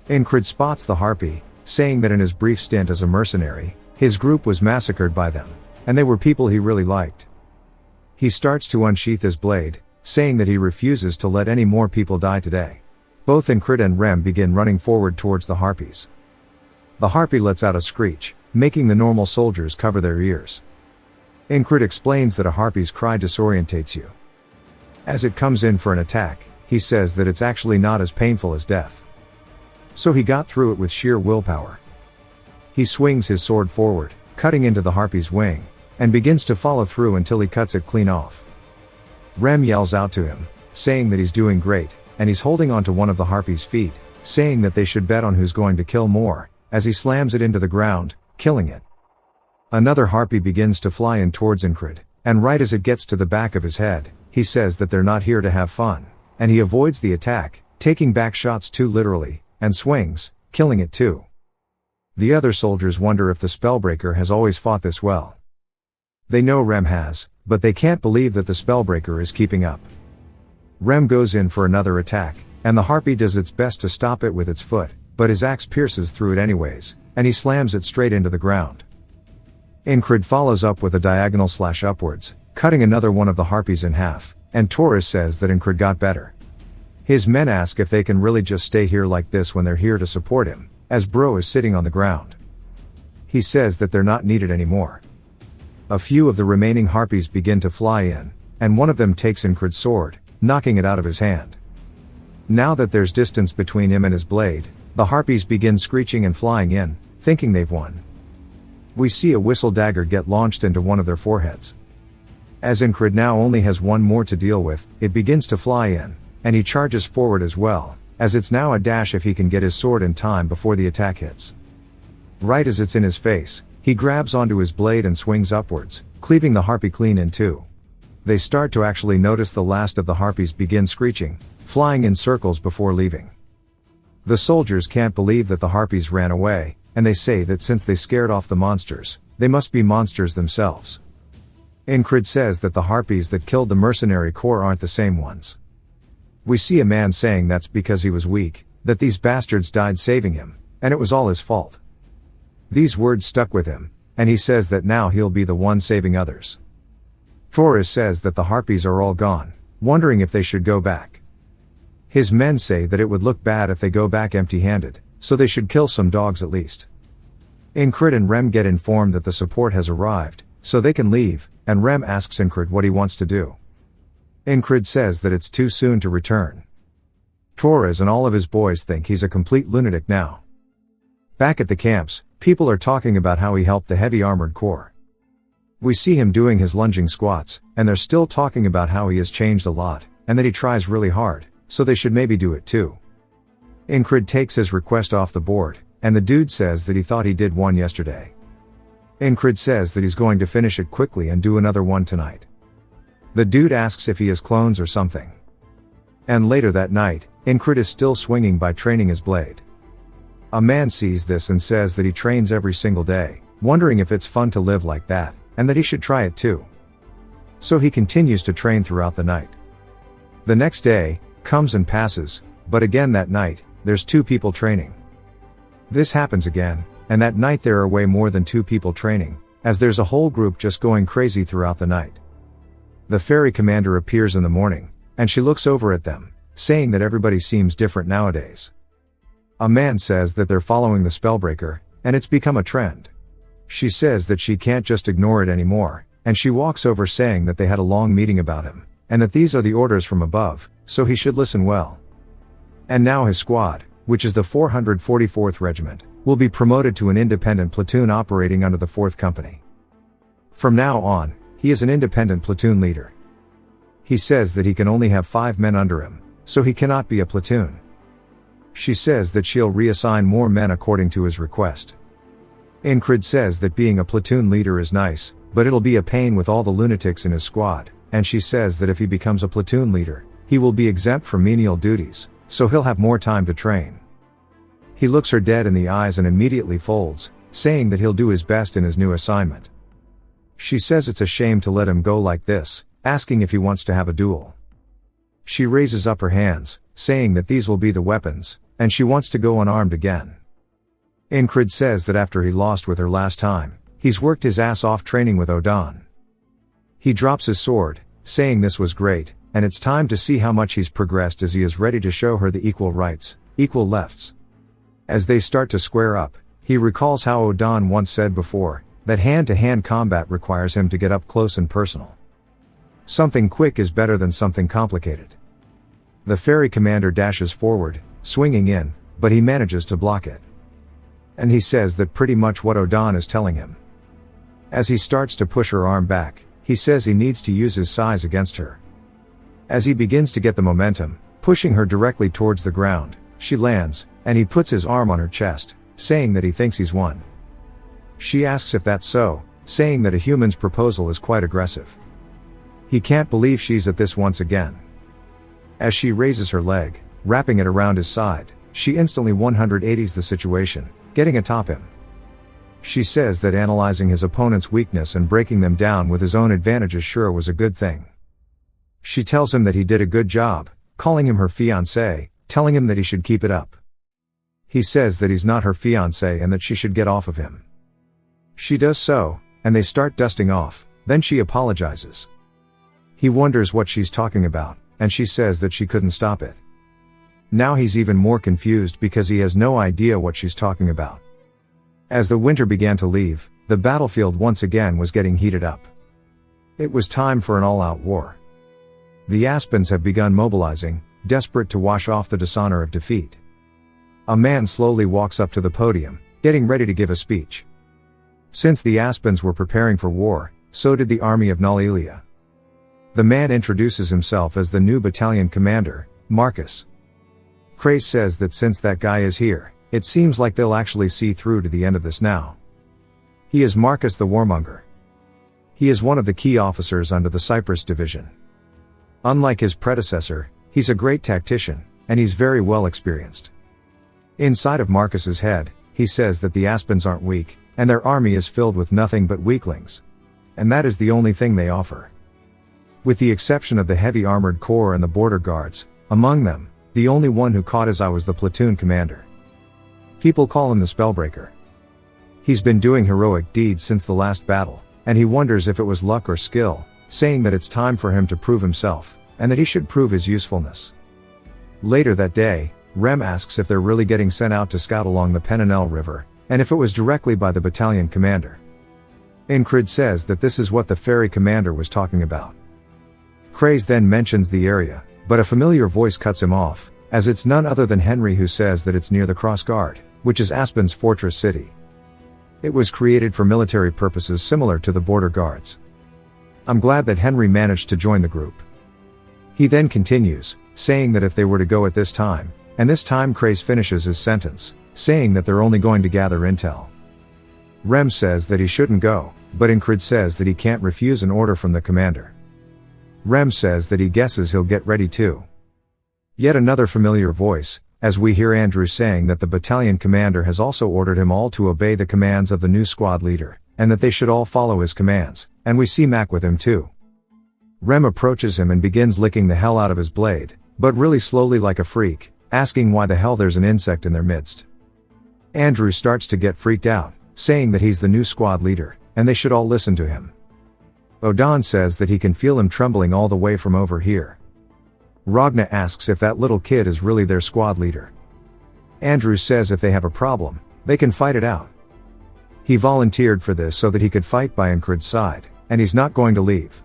A: Incred spots the harpy, saying that in his brief stint as a mercenary, his group was massacred by them, and they were people he really liked. He starts to unsheath his blade, saying that he refuses to let any more people die today. Both Incred and Rem begin running forward towards the harpies. The harpy lets out a screech, making the normal soldiers cover their ears. Incred explains that a harpy's cry disorientates you. As it comes in for an attack, he says that it's actually not as painful as death. So he got through it with sheer willpower. He swings his sword forward, cutting into the harpy's wing, and begins to follow through until he cuts it clean off. Rem yells out to him, saying that he's doing great, and he's holding onto one of the harpy's feet, saying that they should bet on who's going to kill more, as he slams it into the ground, killing it. Another harpy begins to fly in towards Incred, and right as it gets to the back of his head, he says that they're not here to have fun, and he avoids the attack, taking back shots too literally, and swings, killing it too. The other soldiers wonder if the spellbreaker has always fought this well. They know Rem has, but they can't believe that the spellbreaker is keeping up. Rem goes in for another attack, and the harpy does its best to stop it with its foot, but his axe pierces through it anyways, and he slams it straight into the ground. Incred follows up with a diagonal slash upwards, cutting another one of the harpies in half, and Taurus says that Incred got better. His men ask if they can really just stay here like this when they're here to support him, as Bro is sitting on the ground. He says that they're not needed anymore. A few of the remaining harpies begin to fly in, and one of them takes Incred's sword, knocking it out of his hand. Now that there's distance between him and his blade, the harpies begin screeching and flying in, thinking they've won. We see a whistle dagger get launched into one of their foreheads. As Incred now only has one more to deal with, it begins to fly in, and he charges forward as well, as it's now a dash if he can get his sword in time before the attack hits. Right as it's in his face, he grabs onto his blade and swings upwards, cleaving the harpy clean in two. They start to actually notice the last of the harpies begin screeching, flying in circles before leaving. The soldiers can't believe that the harpies ran away, and they say that since they scared off the monsters, they must be monsters themselves. Incred says that the harpies that killed the mercenary corps aren't the same ones. We see a man saying that's because he was weak, that these bastards died saving him, and it was all his fault. These words stuck with him, and he says that now he'll be the one saving others. Torres says that the harpies are all gone, wondering if they should go back. His men say that it would look bad if they go back empty-handed, so they should kill some dogs at least. Incrid and Rem get informed that the support has arrived, so they can leave, and Rem asks Incrid what he wants to do. Incrid says that it's too soon to return. Torres and all of his boys think he's a complete lunatic now. Back at the camps, people are talking about how he helped the heavy armored corps. We see him doing his lunging squats, and they're still talking about how he has changed a lot, and that he tries really hard, so they should maybe do it too. Incrid takes his request off the board, and the dude says that he thought he did one yesterday. Incrid says that he's going to finish it quickly and do another one tonight. The dude asks if he has clones or something. And later that night, Incrid is still swinging by training his blade. A man sees this and says that he trains every single day, wondering if it's fun to live like that, and that he should try it too. So he continues to train throughout the night. The next day comes and passes, but again that night, there's 2 people training. This happens again, and that night there are way more than 2 people training, as there's a whole group just going crazy throughout the night. The ferry commander appears in the morning, and she looks over at them, saying that everybody seems different nowadays. A man says that they're following the spellbreaker, and it's become a trend. She says that she can't just ignore it anymore, and she walks over saying that they had a long meeting about him, and that these are the orders from above, so he should listen well. And now his squad, which is the 444th Regiment, will be promoted to an independent platoon operating under the 4th Company. From now on, he is an independent platoon leader. He says that he can only have 5 men under him, so he cannot be a platoon. She says that she'll reassign more men according to his request. Incrid says that being a platoon leader is nice, but it'll be a pain with all the lunatics in his squad, and she says that if he becomes a platoon leader, he will be exempt from menial duties, so he'll have more time to train. He looks her dead in the eyes and immediately folds, saying that he'll do his best in his new assignment. She says it's a shame to let him go like this, asking if he wants to have a duel. She raises up her hands, saying that these will be the weapons, and she wants to go unarmed again. Incrid says that after he lost with her last time, he's worked his ass off training with Odan. He drops his sword, saying this was great, and it's time to see how much he's progressed as he is ready to show her the equal rights, equal lefts. As they start to square up, he recalls how Odan once said before, that hand-to-hand combat requires him to get up close and personal. Something quick is better than something complicated. The ferry commander dashes forward, swinging in, but he manages to block it. And he says that pretty much what Odan is telling him. As he starts to push her arm back, he says he needs to use his size against her. As he begins to get the momentum, pushing her directly towards the ground, she lands, and he puts his arm on her chest, saying that he thinks he's won. She asks if that's so, saying that a human's proposal is quite aggressive. He can't believe she's at this once again. As she raises her leg, wrapping it around his side, she instantly 180s the situation, getting atop him. She says that analyzing his opponent's weakness and breaking them down with his own advantages sure was a good thing. She tells him that he did a good job, calling him her fiancé, telling him that he should keep it up. He says that he's not her fiancé and that she should get off of him. She does so, and they start dusting off, then she apologizes. He wonders what she's talking about, and she says that she couldn't stop it. Now he's even more confused because he has no idea what she's talking about. As the winter began to leave, the battlefield once again was getting heated up. It was time for an all-out war. The Aspens have begun mobilizing, desperate to wash off the dishonor of defeat. A man slowly walks up to the podium, getting ready to give a speech. Since the Aspens were preparing for war, so did the army of Nalilia. The man introduces himself as the new battalion commander, Marcus. Crace says that since that guy is here, it seems like they'll actually see through to the end of this now. He is Marcus the Warmonger. He is one of the key officers under the Cyprus division. Unlike his predecessor, he's a great tactician, and he's very well experienced. Inside of Marcus's head, he says that the Aspens aren't weak, and their army is filled with nothing but weaklings. And that is the only thing they offer. With the exception of the heavy armored corps and the border guards, Among them, the only one who caught his eye was the platoon commander. People call him the Spellbreaker. He's been doing heroic deeds since the last battle, and he wonders if it was luck or skill, saying that it's time for him to prove himself, and that he should prove his usefulness. Later that day, Rem asks if they're really getting sent out to scout along the Penanel River, and if it was directly by the battalion commander. Incrid says that this is what the ferry commander was talking about. Craze then mentions the area, but a familiar voice cuts him off, as it's none other than Henry who says that it's near the Cross Guard, which is Aspen's fortress city. It was created for military purposes similar to the border guards. I'm glad that Henry managed to join the group. He then continues, saying that if they were to go at this time, and this time Craze finishes his sentence, saying that they're only going to gather intel. Rem says that he shouldn't go, but Incrid says that he can't refuse an order from the commander. Rem says that he guesses he'll get ready too. Yet another familiar voice, as we hear Andrew saying that the battalion commander has also ordered him all to obey the commands of the new squad leader, and that they should all follow his commands, and we see Mac with him too. Rem approaches him and begins licking the hell out of his blade, but really slowly like a freak, asking why the hell there's an insect in their midst. Andrew starts to get freaked out, saying that he's the new squad leader, and they should all listen to him. Odan says that he can feel him trembling all the way from over here. Ragna asks if that little kid is really their squad leader. Andrew says if they have a problem, they can fight it out. He volunteered for this so that he could fight by Incrid's side, and he's not going to leave.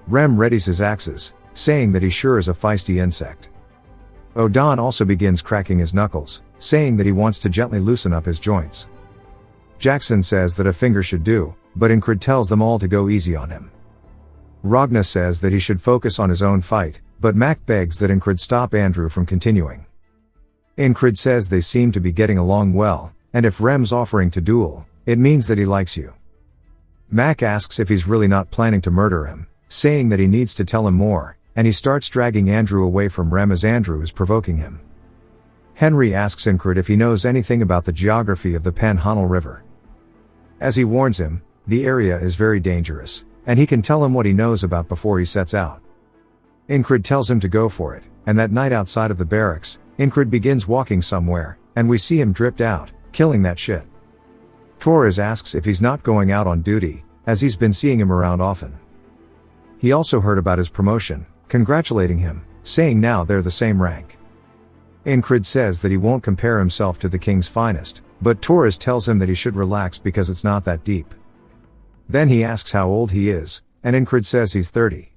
A: Rem readies his axes, saying that he sure is a feisty insect. Odan also begins cracking his knuckles, saying that he wants to gently loosen up his joints. Jackson says that a finger should do, but Incrid tells them all to go easy on him. Ragna says that he should focus on his own fight, but Mac begs that Incrid stop Andrew from continuing. Incrid says they seem to be getting along well, and if Rem's offering to duel, it means that he likes you. Mac asks if he's really not planning to murder him, saying that he needs to tell him more, and he starts dragging Andrew away from Rem as Andrew is provoking him. Henry asks Incrid if he knows anything about the geography of the Panhandle River. As he warns him, the area is very dangerous, and he can tell him what he knows about before he sets out. Incrid tells him to go for it, and that night outside of the barracks, Incrid begins walking somewhere, and we see him dripped out, killing that shit. Torres asks if he's not going out on duty, as he's been seeing him around often. He also heard about his promotion, congratulating him, saying now they're the same rank. Incrid says that he won't compare himself to the king's finest, but Torres tells him that he should relax because it's not that deep. Then he asks how old he is, and Incrid says he's 30.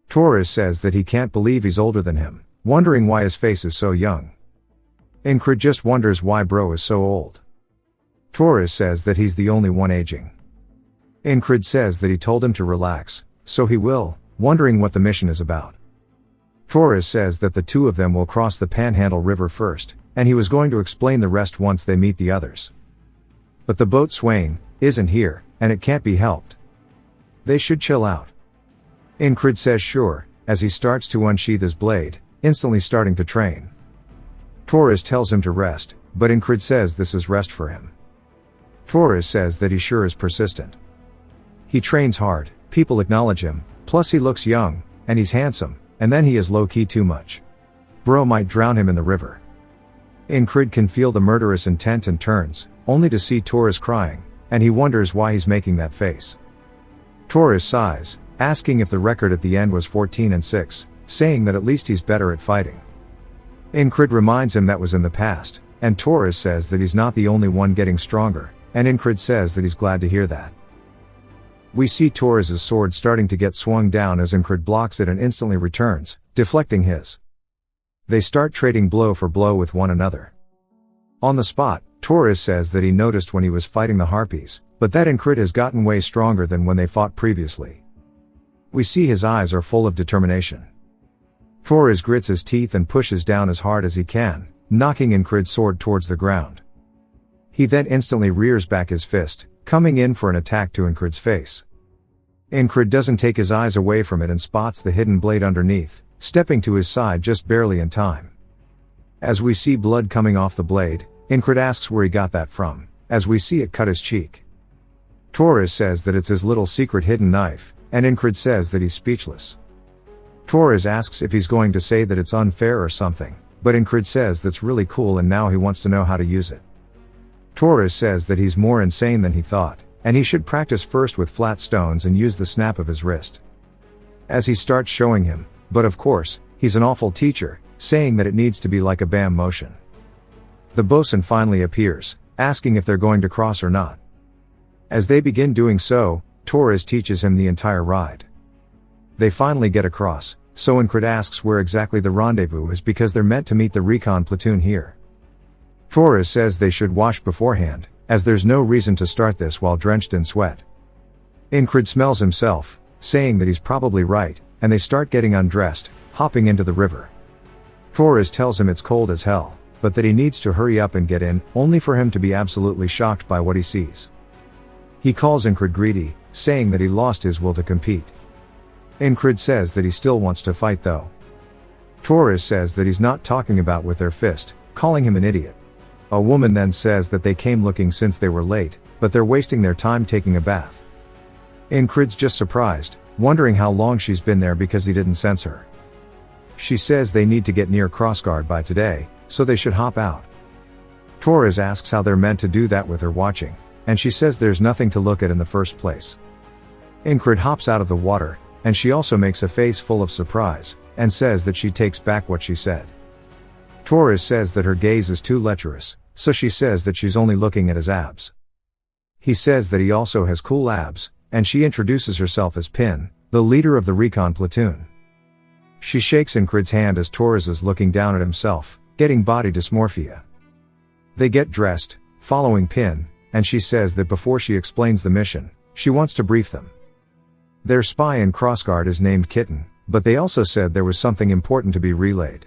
A: Torres says that he can't believe he's older than him, wondering why his face is so young. Incrid just wonders why bro is so old. Torres says that he's the only one aging. Incrid says that he told him to relax, so he will, wondering what the mission is about. Torres says that the two of them will cross the Panhandle River first, and he was going to explain the rest once they meet the others. But the boat Swain isn't here, and it can't be helped. They should chill out. Incrid says sure, as he starts to unsheath his blade, instantly starting to train. Torres tells him to rest, but Incrid says this is rest for him. Torres says that he sure is persistent. He trains hard, people acknowledge him, plus he looks young, and he's handsome, and then he is low-key too much. Bro might drown him in the river. Incrid can feel the murderous intent and turns, only to see Torres crying, and he wonders why he's making that face. Torres sighs, asking if the record at the end was 14-6, saying that at least he's better at fighting. Incrid reminds him that was in the past, and Torres says that he's not the only one getting stronger, and Incrid says that he's glad to hear that. We see Torres' sword starting to get swung down as Incrid blocks it and instantly returns, deflecting his. They start trading blow for blow with one another. On the spot, Torres says that he noticed when he was fighting the Harpies, but that Incrid has gotten way stronger than when they fought previously. We see his eyes are full of determination. Torres grits his teeth and pushes down as hard as he can, knocking Incrid's sword towards the ground. He then instantly rears back his fist, coming in for an attack to Incrid's face. Incrid doesn't take his eyes away from it and spots the hidden blade underneath, stepping to his side just barely in time. As we see blood coming off the blade, Incrid asks where he got that from, as we see it cut his cheek. Torres says that it's his little secret hidden knife, and Incrid says that he's speechless. Torres asks if he's going to say that it's unfair or something, but Incrid says that's really cool and now he wants to know how to use it. Torres says that he's more insane than he thought, and he should practice first with flat stones and use the snap of his wrist. As he starts showing him, but of course, he's an awful teacher, saying that it needs to be like a bam motion. The bosun finally appears, asking if they're going to cross or not. As they begin doing so, Torres teaches him the entire ride. They finally get across, so Incrid asks where exactly the rendezvous is because they're meant to meet the recon platoon here. Torres says they should wash beforehand, as there's no reason to start this while drenched in sweat. Incrid smells himself, saying that he's probably right, and they start getting undressed, hopping into the river. Torres tells him it's cold as hell, but that he needs to hurry up and get in, only for him to be absolutely shocked by what he sees. He calls Incrid greedy, saying that he lost his will to compete. Incrid says that he still wants to fight though. Torres says that he's not talking about with their fist, calling him an idiot. A woman then says that they came looking since they were late, but they're wasting their time taking a bath. Incrid's just surprised, wondering how long she's been there because he didn't sense her. She says they need to get near Crossguard by today, so they should hop out. Torres asks how they're meant to do that with her watching, and she says there's nothing to look at in the first place. Incrid hops out of the water, and she also makes a face full of surprise, and says that she takes back what she said. Torres says that her gaze is too lecherous, so she says that she's only looking at his abs. He says that he also has cool abs, and she introduces herself as Pin, the leader of the recon platoon. She shakes Incrid's hand as Torres is looking down at himself, getting body dysmorphia. They get dressed, following Pin, and she says that before she explains the mission, she wants to brief them. Their spy in Crossguard is named Kitten, but they also said there was something important to be relayed.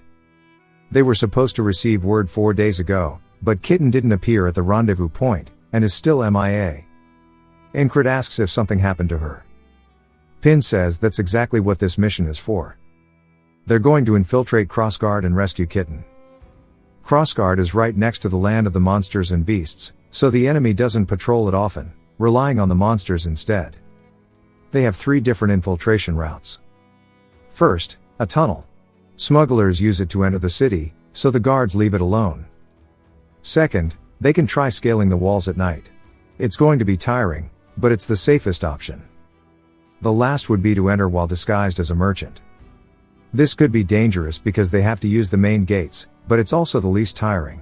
A: They were supposed to receive word 4 days ago, but Kitten didn't appear at the rendezvous point, and is still MIA. Incrid asks if something happened to her. Pin says that's exactly what this mission is for. They're going to infiltrate Crossguard and rescue Kitten. Crossguard is right next to the land of the monsters and beasts, so the enemy doesn't patrol it often, relying on the monsters instead. They have 3 different infiltration routes. First, a tunnel. Smugglers use it to enter the city, so the guards leave it alone. Second, they can try scaling the walls at night. It's going to be tiring, but it's the safest option. The last would be to enter while disguised as a merchant. This could be dangerous because they have to use the main gates, but it's also the least tiring.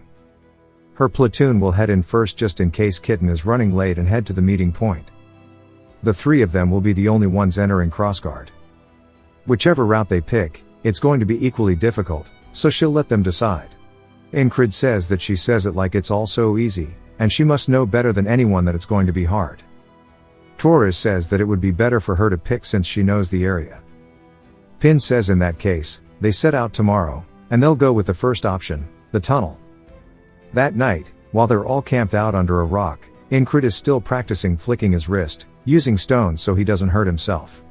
A: Her platoon will head in first just in case Kitten is running late and head to the meeting point. The 3 of them will be the only ones entering Crossguard. Whichever route they pick, it's going to be equally difficult, so she'll let them decide. Incrid says that she says it like it's all so easy, and she must know better than anyone that it's going to be hard. Torres says that it would be better for her to pick since she knows the area. Pin says in that case, they set out tomorrow, and they'll go with the first option, the tunnel. That night, while they're all camped out under a rock, Incrid is still practicing flicking his wrist, using stones so he doesn't hurt himself.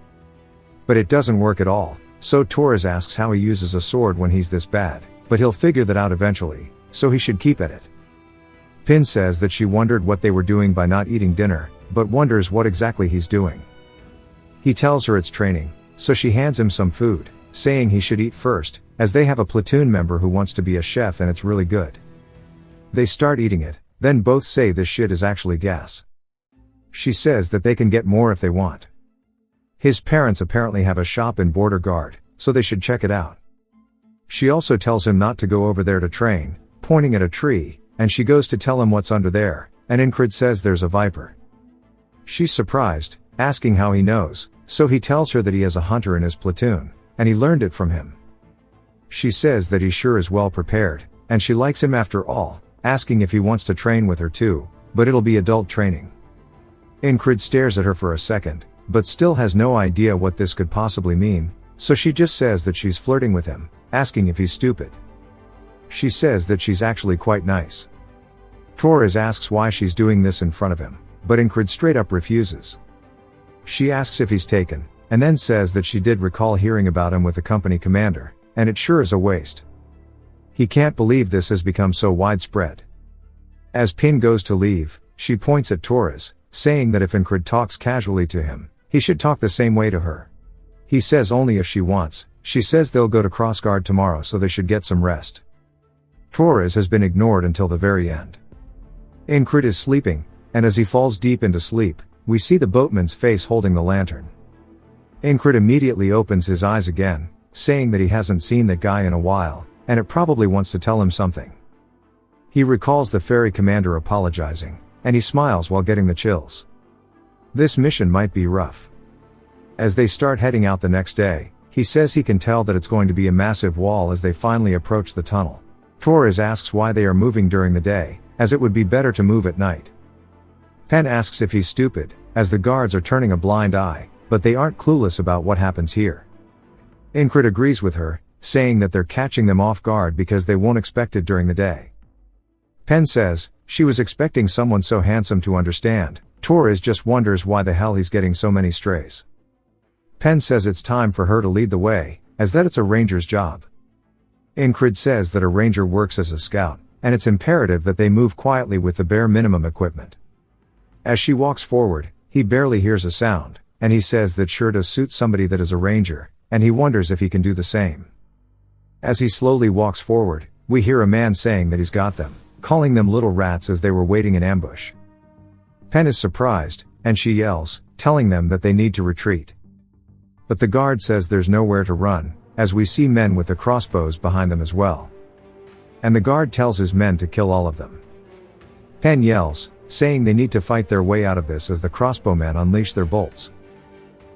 A: But it doesn't work at all, so Torres asks how he uses a sword when he's this bad, but he'll figure that out eventually, so he should keep at it. Pin says that she wondered what they were doing by not eating dinner, but wonders what exactly he's doing. He tells her it's training, so she hands him some food, saying he should eat first, as they have a platoon member who wants to be a chef and it's really good. They start eating it, then both say this shit is actually gas. She says that they can get more if they want. His parents apparently have a shop in Border Guard, so they should check it out. She also tells him not to go over there to train, pointing at a tree, and she goes to tell him what's under there, and Incrid says there's a viper. She's surprised, asking how he knows, so he tells her that he has a hunter in his platoon, and he learned it from him. She says that he sure is well prepared, and she likes him after all, asking if he wants to train with her too, but it'll be adult training. Incrid stares at her for a second, but still has no idea what this could possibly mean, so she just says that she's flirting with him, asking if he's stupid. She says that she's actually quite nice. Torres asks why she's doing this in front of him, but Incrid straight up refuses. She asks if he's taken, and then says that she did recall hearing about him with the company commander, and it sure is a waste. He can't believe this has become so widespread. As Pin goes to leave, she points at Torres, saying that if Incrid talks casually to him, he should talk the same way to her. He says only if she wants, She says they'll go to crossguard tomorrow so they should get some rest. Torres has been ignored until the very end. Ingrid is sleeping, and as he falls deep into sleep, we see the boatman's face holding the lantern. Ingrid immediately opens his eyes again, saying that he hasn't seen that guy in a while, and it probably wants to tell him something. He recalls the ferry commander apologizing, and he smiles while getting the chills. This mission might be rough. As they start heading out the next day, he says he can tell that it's going to be a massive wall as they finally approach the tunnel. Torres asks why they are moving during the day, as it would be better to move at night. Pen asks if he's stupid, as the guards are turning a blind eye, but they aren't clueless about what happens here. Ingrid agrees with her, saying that they're catching them off guard because they won't expect it during the day. Pen says, she was expecting someone so handsome to understand. Torres just wonders why the hell he's getting so many strays. Pen says it's time for her to lead the way, as that it's a ranger's job. Ingrid says that a ranger works as a scout, and it's imperative that they move quietly with the bare minimum equipment. As she walks forward, he barely hears a sound, and he says that sure does suit somebody that is a ranger, and he wonders if he can do the same. As he slowly walks forward, we hear a man saying that he's got them, calling them little rats as they were waiting in ambush. Pen is surprised, and she yells, telling them that they need to retreat. But the guard says there's nowhere to run, as we see men with the crossbows behind them as well. And the guard tells his men to kill all of them. Pen yells, saying they need to fight their way out of this as the crossbowmen unleash their bolts.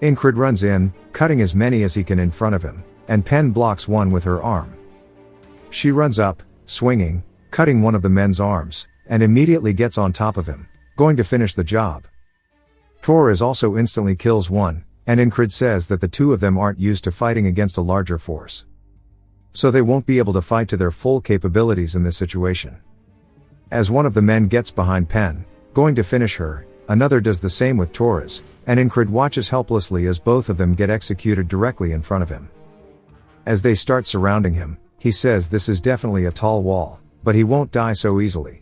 A: Ingrid runs in, cutting as many as he can in front of him, and Pen blocks one with her arm. She runs up, swinging, cutting one of the men's arms, and immediately gets on top of him, going to finish the job. Torres also instantly kills one, and Ingrid says that the two of them aren't used to fighting against a larger force. So they won't be able to fight to their full capabilities in this situation. As one of the men gets behind Pen, going to finish her, another does the same with Torres, and Ingrid watches helplessly as both of them get executed directly in front of him. As they start surrounding him, he says this is definitely a tall wall, but he won't die so easily.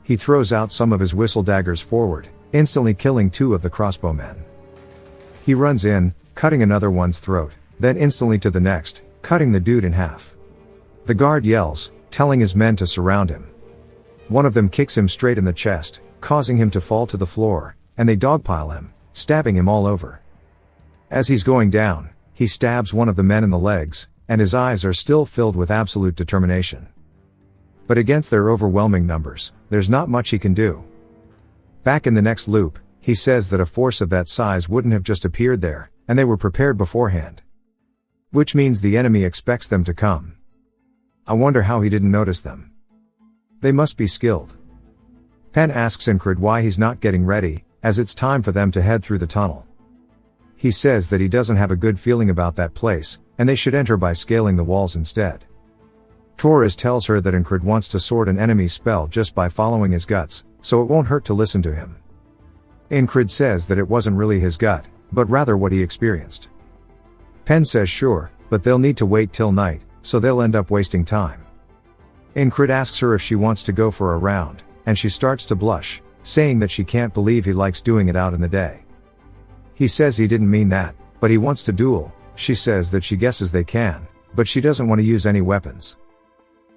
A: He throws out some of his whistle daggers forward, instantly killing two of the crossbowmen. He runs in, cutting another one's throat, then instantly to the next, cutting the dude in half. The guard yells, telling his men to surround him. One of them kicks him straight in the chest, causing him to fall to the floor, and they dogpile him, stabbing him all over. As he's going down, he stabs one of the men in the legs, and his eyes are still filled with absolute determination. But against their overwhelming numbers, there's not much he can do. Back in the next loop, he says that a force of that size wouldn't have just appeared there, and they were prepared beforehand. Which means the enemy expects them to come. I wonder how he didn't notice them. They must be skilled. Pen asks Ingrid why he's not getting ready, as it's time for them to head through the tunnel. He says that he doesn't have a good feeling about that place, and they should enter by scaling the walls instead. Torres tells her that Ingrid wants to sort an enemy's spell just by following his guts, so it won't hurt to listen to him. Ingrid says that it wasn't really his gut, but rather what he experienced. Pen says sure, but they'll need to wait till night, so they'll end up wasting time. Ingrid asks her if she wants to go for a round, and she starts to blush, saying that she can't believe he likes doing it out in the day. He says he didn't mean that, but he wants to duel. She says that she guesses they can, but she doesn't want to use any weapons.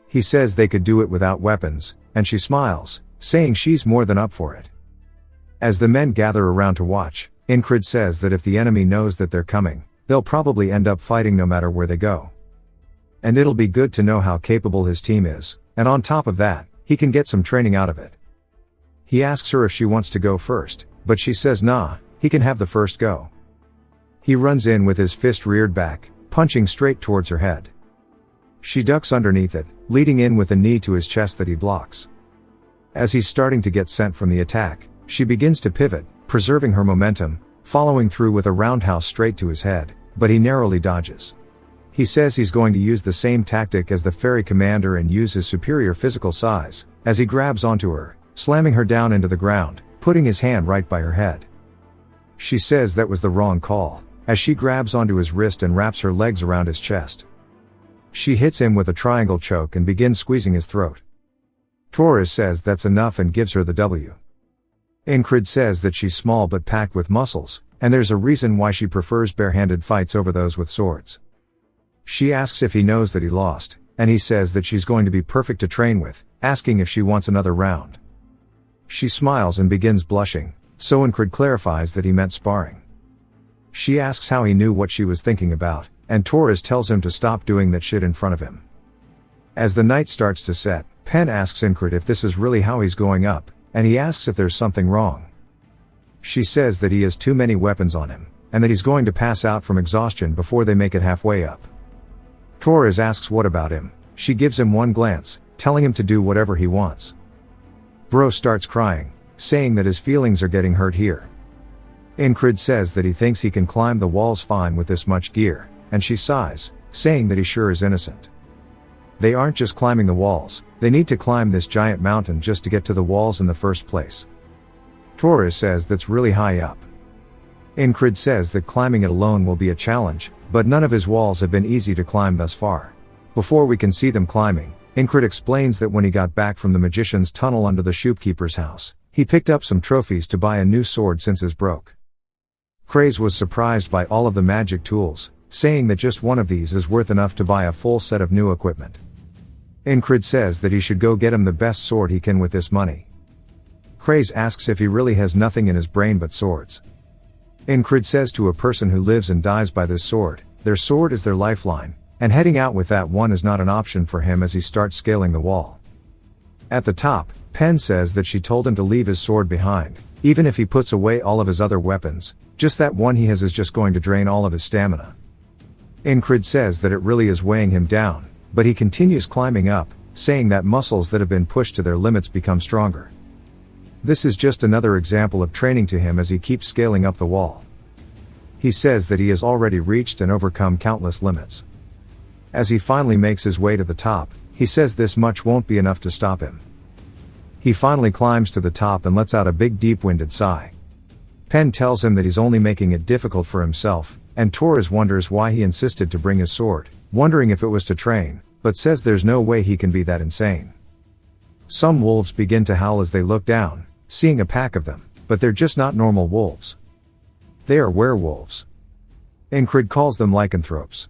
A: He says they could do it without weapons, and she smiles, saying she's more than up for it. As the men gather around to watch, Ingrid says that if the enemy knows that they're coming, they'll probably end up fighting no matter where they go. And it'll be good to know how capable his team is, and on top of that, he can get some training out of it. He asks her if she wants to go first, but she says nah, he can have the first go. He runs in with his fist reared back, punching straight towards her head. She ducks underneath it, leading in with a knee to his chest that he blocks. As he's starting to get sent from the attack, she begins to pivot, preserving her momentum, following through with a roundhouse straight to his head, but he narrowly dodges. He says he's going to use the same tactic as the ferry commander and use his superior physical size, as he grabs onto her, slamming her down into the ground, putting his hand right by her head. She says that was the wrong call, as she grabs onto his wrist and wraps her legs around his chest. She hits him with a triangle choke and begins squeezing his throat. Torres says that's enough and gives her the W. Ingrid says that she's small but packed with muscles, and there's a reason why she prefers barehanded fights over those with swords. She asks if he knows that he lost, and he says that she's going to be perfect to train with, asking if she wants another round. She smiles and begins blushing, so Incred clarifies that he meant sparring. She asks how he knew what she was thinking about, and Torres tells him to stop doing that shit in front of him. As the night starts to set, Pen asks Incred if this is really how he's going up, and he asks if there's something wrong. She says that he has too many weapons on him, and that he's going to pass out from exhaustion before they make it halfway up. Torres asks what about him. She gives him one glance, telling him to do whatever he wants. Bro starts crying, saying that his feelings are getting hurt here. Incred says that he thinks he can climb the walls fine with this much gear, and she sighs, saying that he sure is innocent. They aren't just climbing the walls, they need to climb this giant mountain just to get to the walls in the first place. Torres says that's really high up. Incred says that climbing it alone will be a challenge, but none of his walls have been easy to climb thus far. Before we can see them climbing, Incred explains that when he got back from the magician's tunnel under the shopkeeper's house, he picked up some trophies to buy a new sword since his broke. Craze was surprised by all of the magic tools, saying that just one of these is worth enough to buy a full set of new equipment. Incred says that he should go get him the best sword he can with this money. Craze asks if he really has nothing in his brain but swords. Incred says to a person who lives and dies by this sword, their sword is their lifeline, and heading out with that one is not an option for him as he starts scaling the wall. At the top, Pen says that she told him to leave his sword behind, even if he puts away all of his other weapons, just that one he has is just going to drain all of his stamina. Incred says that it really is weighing him down, but he continues climbing up, saying that muscles that have been pushed to their limits become stronger. This is just another example of training to him as he keeps scaling up the wall. He says that he has already reached and overcome countless limits. As he finally makes his way to the top, he says this much won't be enough to stop him. He finally climbs to the top and lets out a big deep-winded sigh. Pen tells him that he's only making it difficult for himself, and Torres wonders why he insisted to bring his sword, wondering if it was to train, but says there's no way he can be that insane. Some wolves begin to howl as they look down, seeing a pack of them, but they're just not normal wolves. They are werewolves. Incred calls them lycanthropes.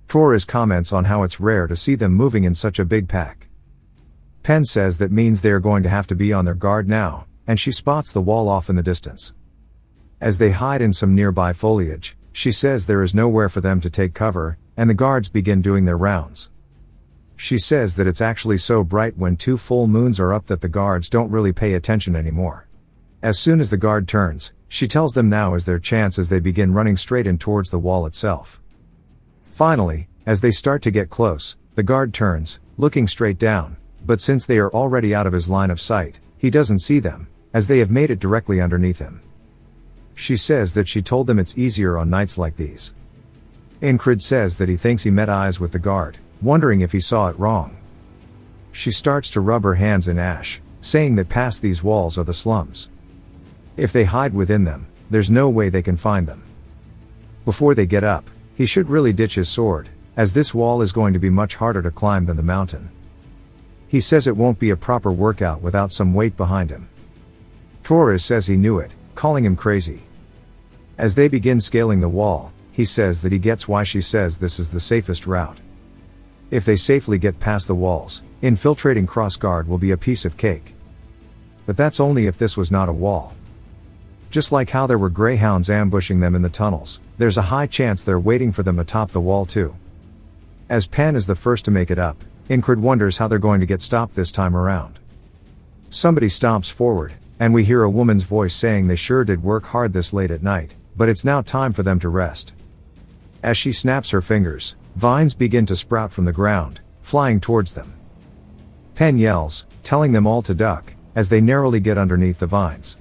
A: Torres comments on how it's rare to see them moving in such a big pack. Pen says that means they are going to have to be on their guard now, and she spots the wall off in the distance. As they hide in some nearby foliage, she says there is nowhere for them to take cover, and the guards begin doing their rounds. She says that it's actually so bright when 2 full moons are up that the guards don't really pay attention anymore. As soon as the guard turns, she tells them now is their chance as they begin running straight in towards the wall itself. Finally, as they start to get close, the guard turns, looking straight down, but since they are already out of his line of sight, he doesn't see them, as they have made it directly underneath him. She says that she told them it's easier on nights like these. Incred says that he thinks he met eyes with the guard, wondering if he saw it wrong. She starts to rub her hands in ash, saying that past these walls are the slums. If they hide within them, there's no way they can find them. Before they get up, he should really ditch his sword, as this wall is going to be much harder to climb than the mountain. He says it won't be a proper workout without some weight behind him. Torres says he knew it, calling him crazy. As they begin scaling the wall, he says that he gets why she says this is the safest route. If they safely get past the walls, infiltrating crossguard will be a piece of cake. But that's only if this was not a wall. Just like how there were greyhounds ambushing them in the tunnels, there's a high chance they're waiting for them atop the wall too. As Pan is the first to make it up, Incred wonders how they're going to get stopped this time around. Somebody stomps forward, and we hear a woman's voice saying they sure did work hard this late at night, but it's now time for them to rest. As she snaps her fingers, vines begin to sprout from the ground, flying towards them. Pen yells, telling them all to duck, as they narrowly get underneath the vines.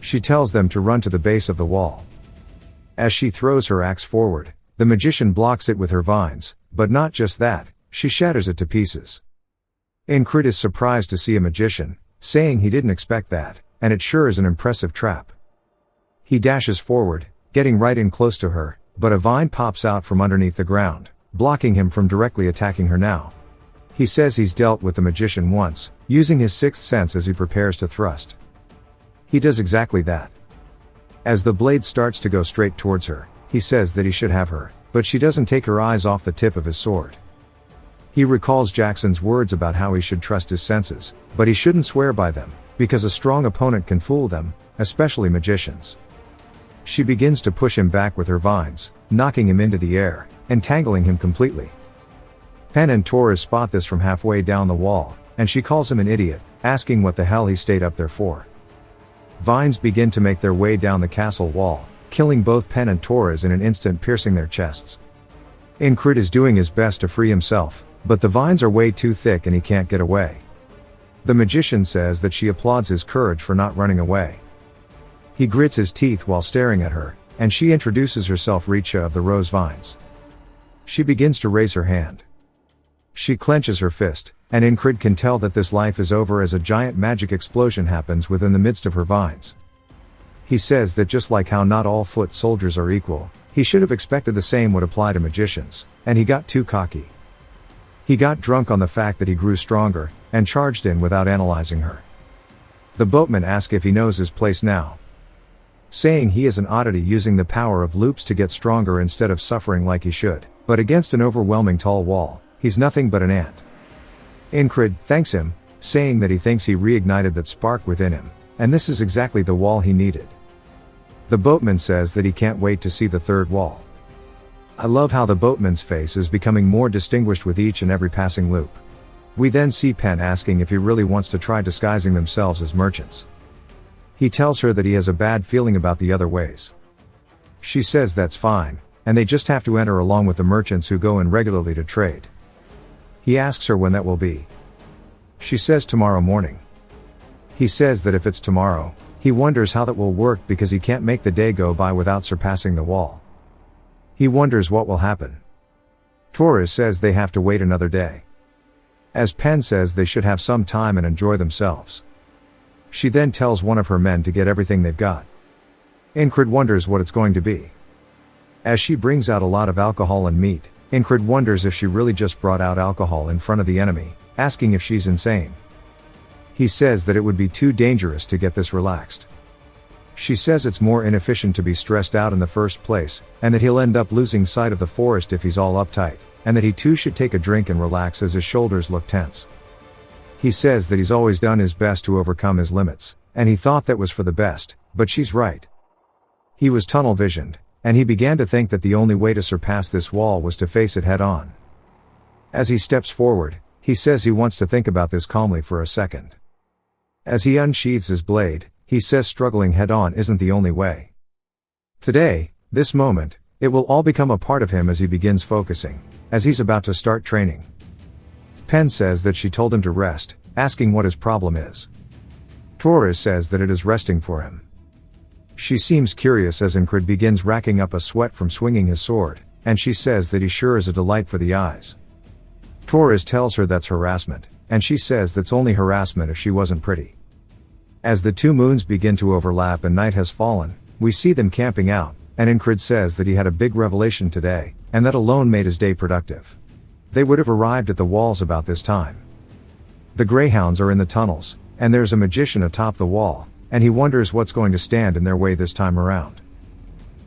A: She tells them to run to the base of the wall. As she throws her axe forward, the magician blocks it with her vines, but not just that, she shatters it to pieces. Incred is surprised to see a magician, saying he didn't expect that, and it sure is an impressive trap. He dashes forward, getting right in close to her, but a vine pops out from underneath the ground, blocking him from directly attacking her now. He says he's dealt with the magician once, using his sixth sense as he prepares to thrust. He does exactly that. As the blade starts to go straight towards her, he says that he should have her, but she doesn't take her eyes off the tip of his sword. He recalls Jackson's words about how he should trust his senses, but he shouldn't swear by them, because a strong opponent can fool them, especially magicians. She begins to push him back with her vines, knocking him into the air, entangling him completely. Pen and Torres spot this from halfway down the wall, and she calls him an idiot, asking what the hell he stayed up there for. Vines begin to make their way down the castle wall, killing both Pen and Torres in an instant, piercing their chests. Incrid is doing his best to free himself, but the vines are way too thick and he can't get away. The magician says that she applauds his courage for not running away. He grits his teeth while staring at her, and she introduces herself, Richa of the Rose Vines. She begins to raise her hand. She clenches her fist, and Incrid can tell that this life is over as a giant magic explosion happens within the midst of her vines. He says that just like how not all foot soldiers are equal, he should have expected the same would apply to magicians, and he got too cocky. He got drunk on the fact that he grew stronger, and charged in without analyzing her. The boatman asks if he knows his place now, saying he is an oddity using the power of loops to get stronger instead of suffering like he should, but against an overwhelming tall wall, he's nothing but an ant. Incrid thanks him, saying that he thinks he reignited that spark within him, and this is exactly the wall he needed. The boatman says that he can't wait to see the third wall. I love how the boatman's face is becoming more distinguished with each and every passing loop. We then see Pen asking if he really wants to try disguising themselves as merchants. He tells her that he has a bad feeling about the other ways. She says that's fine, and they just have to enter along with the merchants who go in regularly to trade. He asks her when that will be. She says tomorrow morning. He says that if it's tomorrow, he wonders how that will work because he can't make the day go by without surpassing the wall. He wonders what will happen. Torres says they have to wait another day. As Pen says they should have some time and enjoy themselves. She then tells one of her men to get everything they've got. Incrid wonders what it's going to be. As she brings out a lot of alcohol and meat, Incrid wonders if she really just brought out alcohol in front of the enemy, asking if she's insane. He says that it would be too dangerous to get this relaxed. She says it's more inefficient to be stressed out in the first place, and that he'll end up losing sight of the forest if he's all uptight, and that he too should take a drink and relax as his shoulders look tense. He says that he's always done his best to overcome his limits, and he thought that was for the best, but she's right. He was tunnel visioned, and he began to think that the only way to surpass this wall was to face it head on. As he steps forward, he says he wants to think about this calmly for a second. As he unsheathes his blade, he says struggling head on isn't the only way. Today, this moment, it will all become a part of him as he begins focusing, as he's about to start training. Pen says that she told him to rest, asking what his problem is. Torres says that it is resting for him. She seems curious as Incrid begins racking up a sweat from swinging his sword, and she says that he sure is a delight for the eyes. Torres tells her that's harassment, and she says that's only harassment if she wasn't pretty. As the two moons begin to overlap and night has fallen, we see them camping out, and Incrid says that he had a big revelation today, and that alone made his day productive. They would have arrived at the walls about this time. The greyhounds are in the tunnels, and there's a magician atop the wall, and he wonders what's going to stand in their way this time around.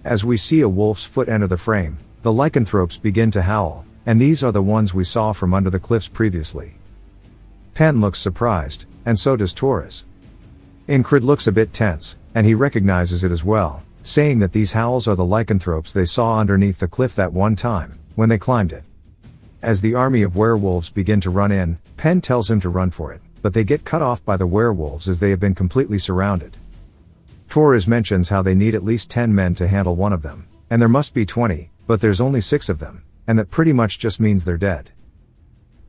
A: As we see a wolf's foot enter the frame, the lycanthropes begin to howl, and these are the ones we saw from under the cliffs previously. Pen looks surprised, and so does Torres. Incrid looks a bit tense, and he recognizes it as well, saying that these howls are the lycanthropes they saw underneath the cliff that one time, when they climbed it. As the army of werewolves begin to run in, Pen tells him to run for it, but they get cut off by the werewolves as they have been completely surrounded. Torres mentions how they need at least 10 men to handle one of them, and there must be 20, but there's only 6 of them, and that pretty much just means they're dead.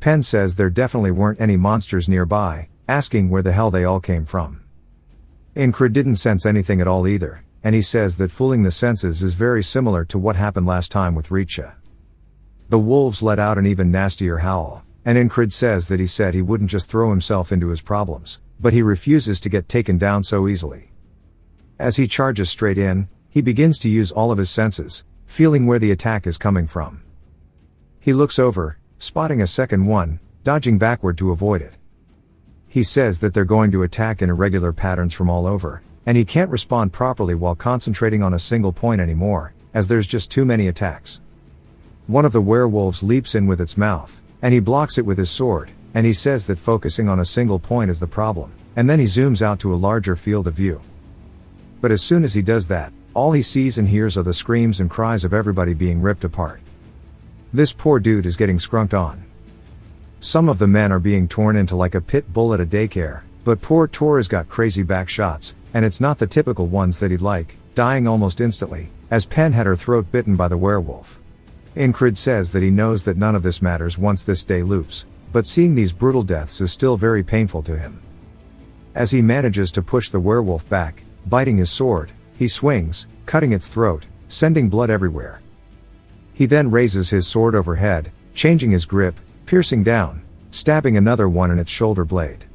A: Pen says there definitely weren't any monsters nearby, asking where the hell they all came from. Incrid didn't sense anything at all either, and he says that fooling the senses is very similar to what happened last time with Richa. The wolves let out an even nastier howl, and Incrid says that he said he wouldn't just throw himself into his problems, but he refuses to get taken down so easily. As he charges straight in, he begins to use all of his senses, feeling where the attack is coming from. He looks over, spotting a second one, dodging backward to avoid it. He says that they're going to attack in irregular patterns from all over, and he can't respond properly while concentrating on a single point anymore, as there's just too many attacks. One of the werewolves leaps in with its mouth, and he blocks it with his sword, and he says that focusing on a single point is the problem, and then he zooms out to a larger field of view. But as soon as he does that, all he sees and hears are the screams and cries of everybody being ripped apart. This poor dude is getting skrunked on. Some of the men are being torn into like a pit bull at a daycare, but poor Torres got crazy back shots, and it's not the typical ones that he'd like, dying almost instantly, as Pen had her throat bitten by the werewolf. Ingrid says that he knows that none of this matters once this day loops, but seeing these brutal deaths is still very painful to him. As he manages to push the werewolf back, biting his sword, he swings, cutting its throat, sending blood everywhere. He then raises his sword overhead, changing his grip, piercing down, stabbing another one in its shoulder blade.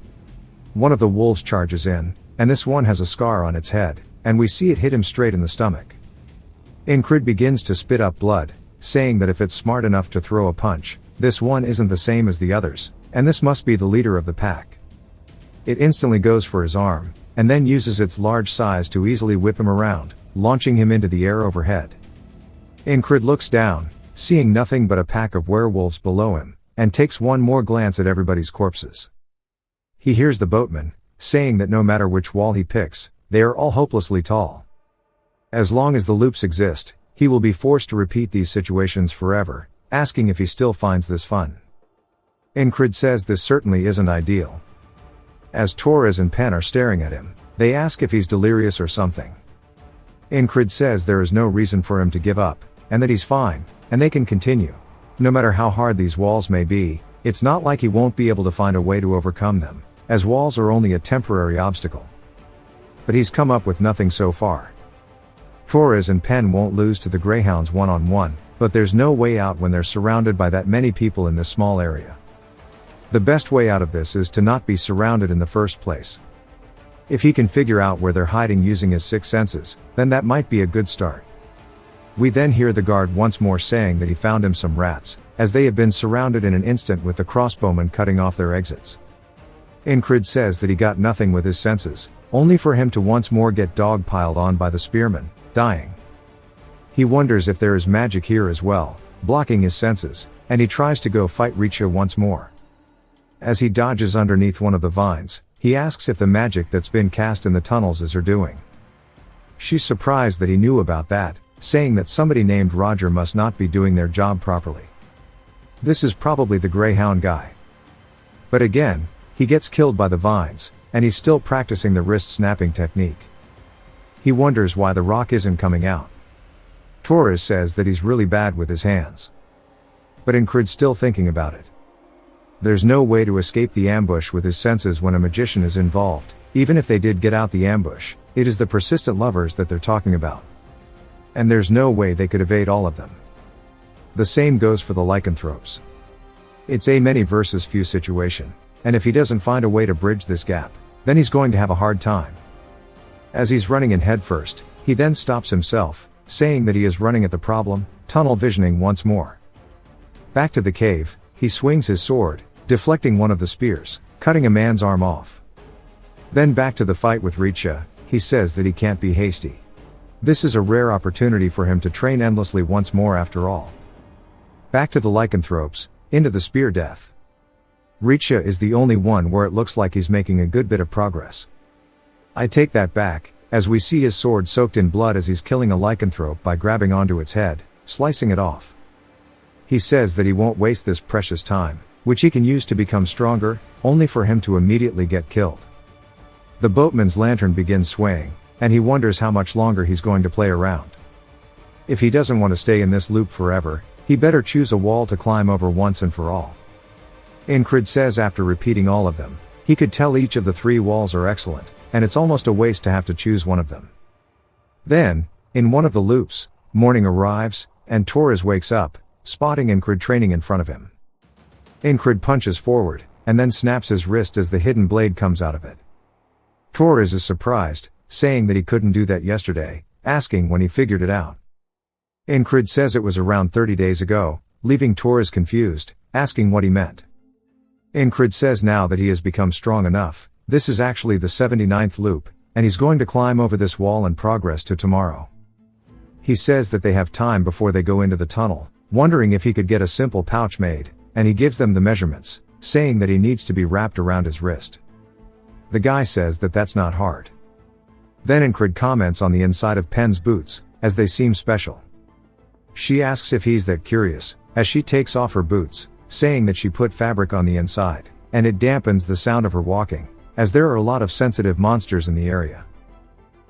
A: One of the wolves charges in, and this one has a scar on its head, and we see it hit him straight in the stomach. Ingrid begins to spit up blood, saying that if it's smart enough to throw a punch, this one isn't the same as the others, and this must be the leader of the pack. It instantly goes for his arm, and then uses its large size to easily whip him around, launching him into the air overhead. Ingrid looks down, seeing nothing but a pack of werewolves below him, and takes one more glance at everybody's corpses. He hears the boatman, saying that no matter which wall he picks, they are all hopelessly tall. As long as the loops exist, he will be forced to repeat these situations forever, asking if he still finds this fun. Ingrid says this certainly isn't ideal. As Torres and Pen are staring at him, they ask if he's delirious or something. Ingrid says there is no reason for him to give up, and that he's fine, and they can continue. No matter how hard these walls may be, it's not like he won't be able to find a way to overcome them, as walls are only a temporary obstacle. But he's come up with nothing so far. Torres and Pen won't lose to the Greyhounds one-on-one, but there's no way out when they're surrounded by that many people in this small area. The best way out of this is to not be surrounded in the first place. If he can figure out where they're hiding using his sixth senses, then that might be a good start. We then hear the guard once more saying that he found him some rats, as they have been surrounded in an instant with the crossbowmen cutting off their exits. Ingrid says that he got nothing with his senses, only for him to once more get dog-piled on by the spearmen, dying. He wonders if there is magic here as well, blocking his senses, and he tries to go fight Richa once more. As he dodges underneath one of the vines, he asks if the magic that's been cast in the tunnels is her doing. She's surprised that he knew about that, saying that somebody named Roger must not be doing their job properly. This is probably the Greyhound guy. But again, he gets killed by the vines, and he's still practicing the wrist snapping technique. He wonders why the rock isn't coming out. Torres says that he's really bad with his hands. But Ingrid's still thinking about it. There's no way to escape the ambush with his senses when a magician is involved. Even if they did get out the ambush, it is the persistent lovers that they're talking about. And there's no way they could evade all of them. The same goes for the lycanthropes. It's a many versus few situation, and if he doesn't find a way to bridge this gap, then he's going to have a hard time. As he's running in headfirst, he then stops himself, saying that he is running at the problem, tunnel visioning once more. Back to the cave, he swings his sword, deflecting one of the spears, cutting a man's arm off. Then back to the fight with Richa, he says that he can't be hasty. This is a rare opportunity for him to train endlessly once more after all. Back to the lycanthropes, into the spear death. Richa is the only one where it looks like he's making a good bit of progress. I take that back, as we see his sword soaked in blood as he's killing a lycanthrope by grabbing onto its head, slicing it off. He says that he won't waste this precious time, which he can use to become stronger, only for him to immediately get killed. The boatman's lantern begins swaying, and he wonders how much longer he's going to play around. If he doesn't want to stay in this loop forever, he better choose a wall to climb over once and for all. Ingrid says after repeating all of them, he could tell each of the 3 walls are excellent, and it's almost a waste to have to choose one of them. Then, in one of the loops, morning arrives, and Torres wakes up, spotting Ingrid training in front of him. Ingrid punches forward, and then snaps his wrist as the hidden blade comes out of it. Torres is surprised, saying that he couldn't do that yesterday, asking when he figured it out. Ingrid says it was around 30 days ago, leaving Torres confused, asking what he meant. Ingrid says now that he has become strong enough, this is actually the 79th loop, and he's going to climb over this wall and progress to tomorrow. He says that they have time before they go into the tunnel, wondering if he could get a simple pouch made, and he gives them the measurements, saying that he needs to be wrapped around his wrist. The guy says that that's not hard. Then Incrid comments on the inside of Pen's boots, as they seem special. She asks if he's that curious, as she takes off her boots, saying that she put fabric on the inside, and it dampens the sound of her walking, as there are a lot of sensitive monsters in the area.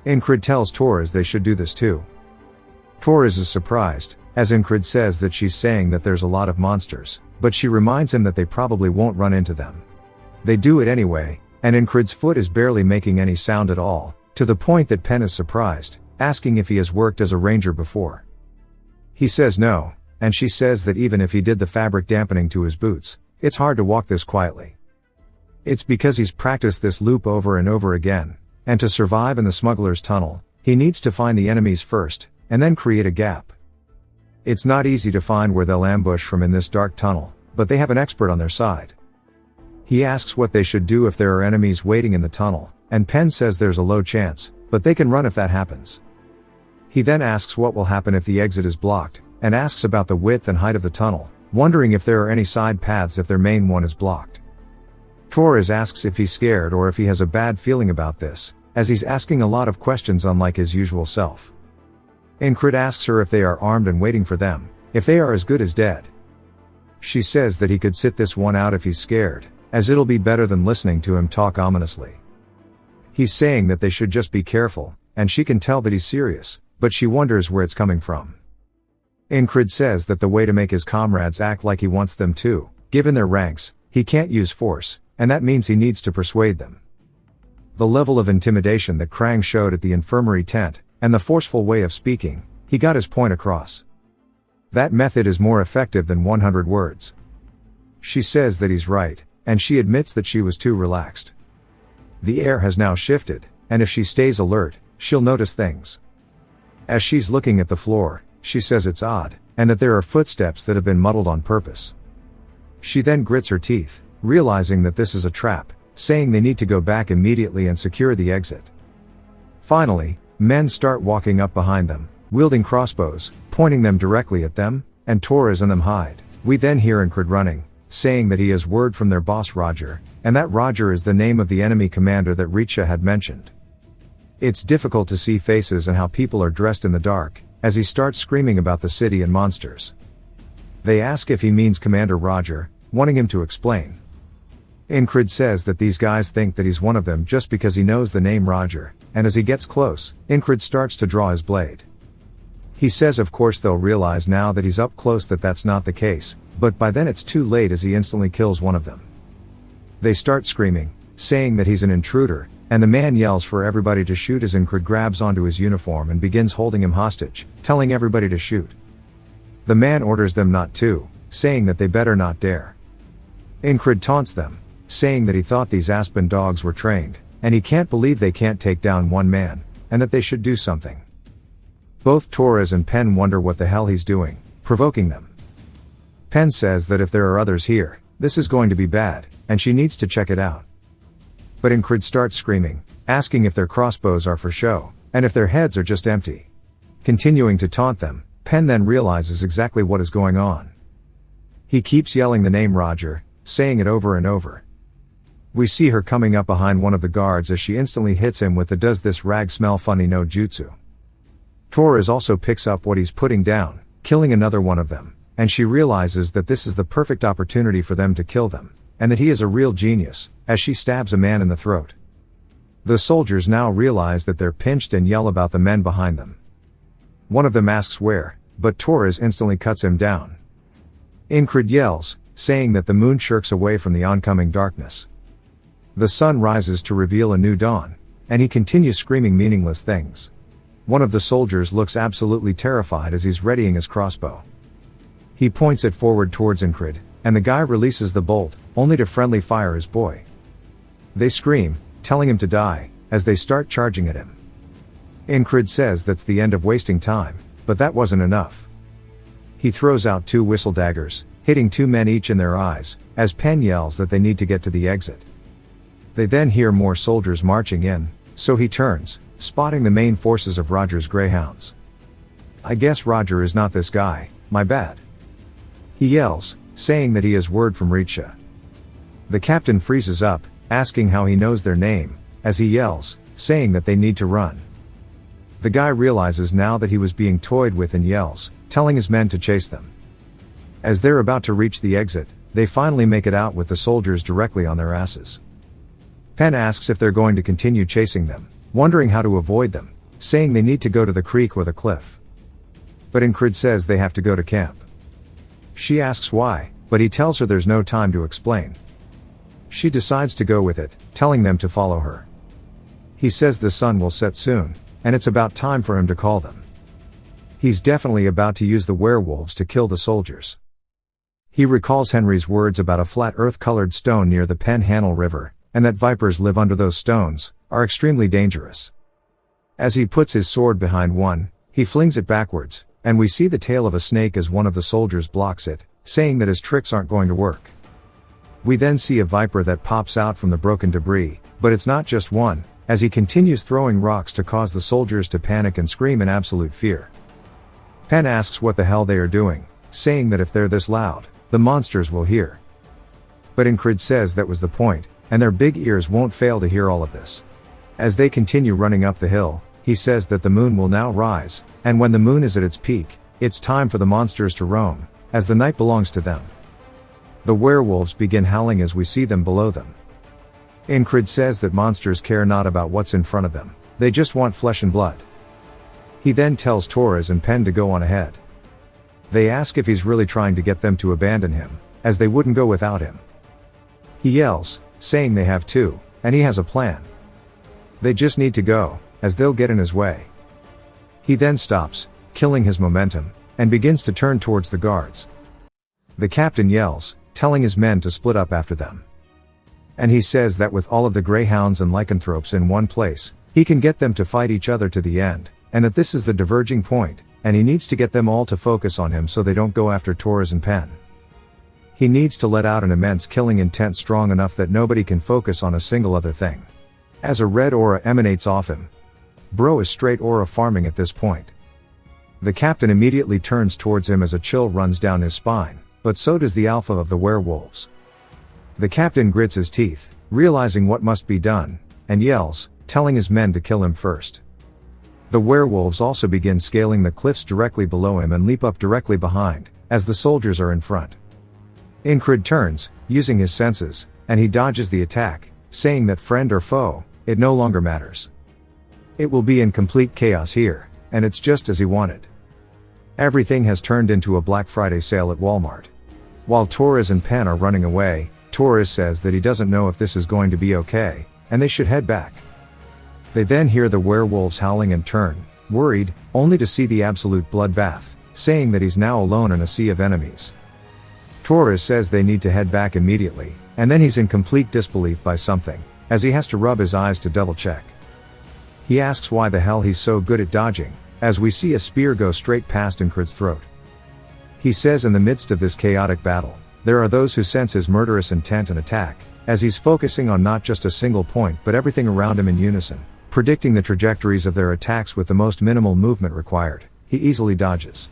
A: Incrid tells Torres they should do this too. Torres is surprised, as Incrid says that she's saying that there's a lot of monsters, but she reminds him that they probably won't run into them. They do it anyway, and Incrid's foot is barely making any sound at all, to the point that Pen is surprised, asking if he has worked as a ranger before. He says no, and she says that even if he did the fabric dampening to his boots, it's hard to walk this quietly. It's because he's practiced this loop over and over again, and to survive in the smuggler's tunnel, he needs to find the enemies first, and then create a gap. It's not easy to find where they'll ambush from in this dark tunnel, but they have an expert on their side. He asks what they should do if there are enemies waiting in the tunnel, and Pen says there's a low chance, but they can run if that happens. He then asks what will happen if the exit is blocked, and asks about the width and height of the tunnel, wondering if there are any side paths if their main one is blocked. Torres asks if he's scared or if he has a bad feeling about this, as he's asking a lot of questions unlike his usual self. Incrid asks her if they are armed and waiting for them, if they are as good as dead. She says that he could sit this one out if he's scared, as it'll be better than listening to him talk ominously. He's saying that they should just be careful, and she can tell that he's serious, but she wonders where it's coming from. Incrid says that the way to make his comrades act like he wants them to, given their ranks, he can't use force, and that means he needs to persuade them. The level of intimidation that Krang showed at the infirmary tent, and the forceful way of speaking, he got his point across. That method is more effective than 100 words. She says that he's right, and she admits that she was too relaxed. The air has now shifted, and if she stays alert, she'll notice things. As she's looking at the floor, she says it's odd, and that there are footsteps that have been muddled on purpose. She then grits her teeth, realizing that this is a trap, saying they need to go back immediately and secure the exit. Finally, men start walking up behind them, wielding crossbows, pointing them directly at them, and Torres and them hide. We then hear Incrid running, saying that he has word from their boss Roger, and that Roger is the name of the enemy commander that Richa had mentioned. It's difficult to see faces and how people are dressed in the dark, as he starts screaming about the city and monsters. They ask if he means Commander Roger, wanting him to explain. Incrid says that these guys think that he's one of them just because he knows the name Roger, and as he gets close, Incrid starts to draw his blade. He says of course they'll realize now that he's up close that that's not the case, but by then it's too late as he instantly kills one of them. They start screaming, saying that he's an intruder, and the man yells for everybody to shoot as Incrid grabs onto his uniform and begins holding him hostage, telling everybody to shoot. The man orders them not to, saying that they better not dare. Incrid taunts them, saying that he thought these Aspen dogs were trained, and he can't believe they can't take down one man, and that they should do something. Both Torres and Pen wonder what the hell he's doing, provoking them. Pen says that if there are others here, this is going to be bad, and she needs to check it out. But Incrid starts screaming, asking if their crossbows are for show, and if their heads are just empty. Continuing to taunt them, Pen then realizes exactly what is going on. He keeps yelling the name Roger, saying it over and over. We see her coming up behind one of the guards as she instantly hits him with the "does this rag smell funny" no jutsu. Torres also picks up what he's putting down, killing another one of them, and she realizes that this is the perfect opportunity for them to kill them, and that he is a real genius, as she stabs a man in the throat. The soldiers now realize that they're pinched and yell about the men behind them. One of them asks where, but Torres instantly cuts him down. Incrid yells, saying that the moon shirks away from the oncoming darkness. The sun rises to reveal a new dawn, and he continues screaming meaningless things. One of the soldiers looks absolutely terrified as he's readying his crossbow. He points it forward towards Incrid, and the guy releases the bolt, only to friendly fire his boy. They scream, telling him to die, as they start charging at him. Incrid says that's the end of wasting time, but that wasn't enough. He throws out 2 whistle daggers, hitting 2 men each in their eyes, as Pen yells that they need to get to the exit. They then hear more soldiers marching in, so he turns, spotting the main forces of Roger's greyhounds. I guess Roger is not this guy, my bad. He yells, saying that he has word from Richa. The captain freezes up, asking how he knows their name, as he yells, saying that they need to run. The guy realizes now that he was being toyed with and yells, telling his men to chase them. As they're about to reach the exit, they finally make it out with the soldiers directly on their asses. Pen asks if they're going to continue chasing them, wondering how to avoid them, saying they need to go to the creek or the cliff. But Ingrid says they have to go to camp. She asks why, but he tells her there's no time to explain. She decides to go with it, telling them to follow her. He says the sun will set soon, and it's about time for him to call them. He's definitely about to use the werewolves to kill the soldiers. He recalls Henry's words about a flat earth-colored stone near the Panhandle River, and that vipers live under those stones, are extremely dangerous. As he puts his sword behind one, he flings it backwards, and we see the tail of a snake as one of the soldiers blocks it, saying that his tricks aren't going to work. We then see a viper that pops out from the broken debris, but it's not just one, as he continues throwing rocks to cause the soldiers to panic and scream in absolute fear. Pen asks what the hell they are doing, saying that if they're this loud, the monsters will hear. But Ingrid says that was the point, and their big ears won't fail to hear all of this. As they continue running up the hill, he says that the moon will now rise, and when the moon is at its peak, it's time for the monsters to roam, as the night belongs to them. The werewolves begin howling as we see them below them. Ingrid says that monsters care not about what's in front of them, they just want flesh and blood. He then tells Torres and Pen to go on ahead. They ask if he's really trying to get them to abandon him, as they wouldn't go without him. He yells, saying they have to, and he has a plan. They just need to go, as they'll get in his way. He then stops, killing his momentum, and begins to turn towards the guards. The captain yells, telling his men to split up after them. And he says that with all of the greyhounds and lycanthropes in one place, he can get them to fight each other to the end, and that this is the diverging point, and he needs to get them all to focus on him so they don't go after Torres and Pen. He needs to let out an immense killing intent strong enough that nobody can focus on a single other thing. As a red aura emanates off him. Bro is straight aura farming at this point. The captain immediately turns towards him as a chill runs down his spine, but so does the alpha of the werewolves. The captain grits his teeth, realizing what must be done, and yells, telling his men to kill him first. The werewolves also begin scaling the cliffs directly below him and leap up directly behind, as the soldiers are in front. Ingrid turns, using his senses, and he dodges the attack, saying that friend or foe, it no longer matters. It will be in complete chaos here, and it's just as he wanted. Everything has turned into a Black Friday sale at Walmart. While Torres and Pen are running away, Torres says that he doesn't know if this is going to be okay, and they should head back. They then hear the werewolves howling and turn, worried, only to see the absolute bloodbath, saying that he's now alone in a sea of enemies. Torres says they need to head back immediately, and then he's in complete disbelief by something, as he has to rub his eyes to double check. He asks why the hell he's so good at dodging, as we see a spear go straight past Ingrid's throat. He says in the midst of this chaotic battle, there are those who sense his murderous intent and attack, as he's focusing on not just a single point but everything around him in unison, predicting the trajectories of their attacks with the most minimal movement required. He easily dodges.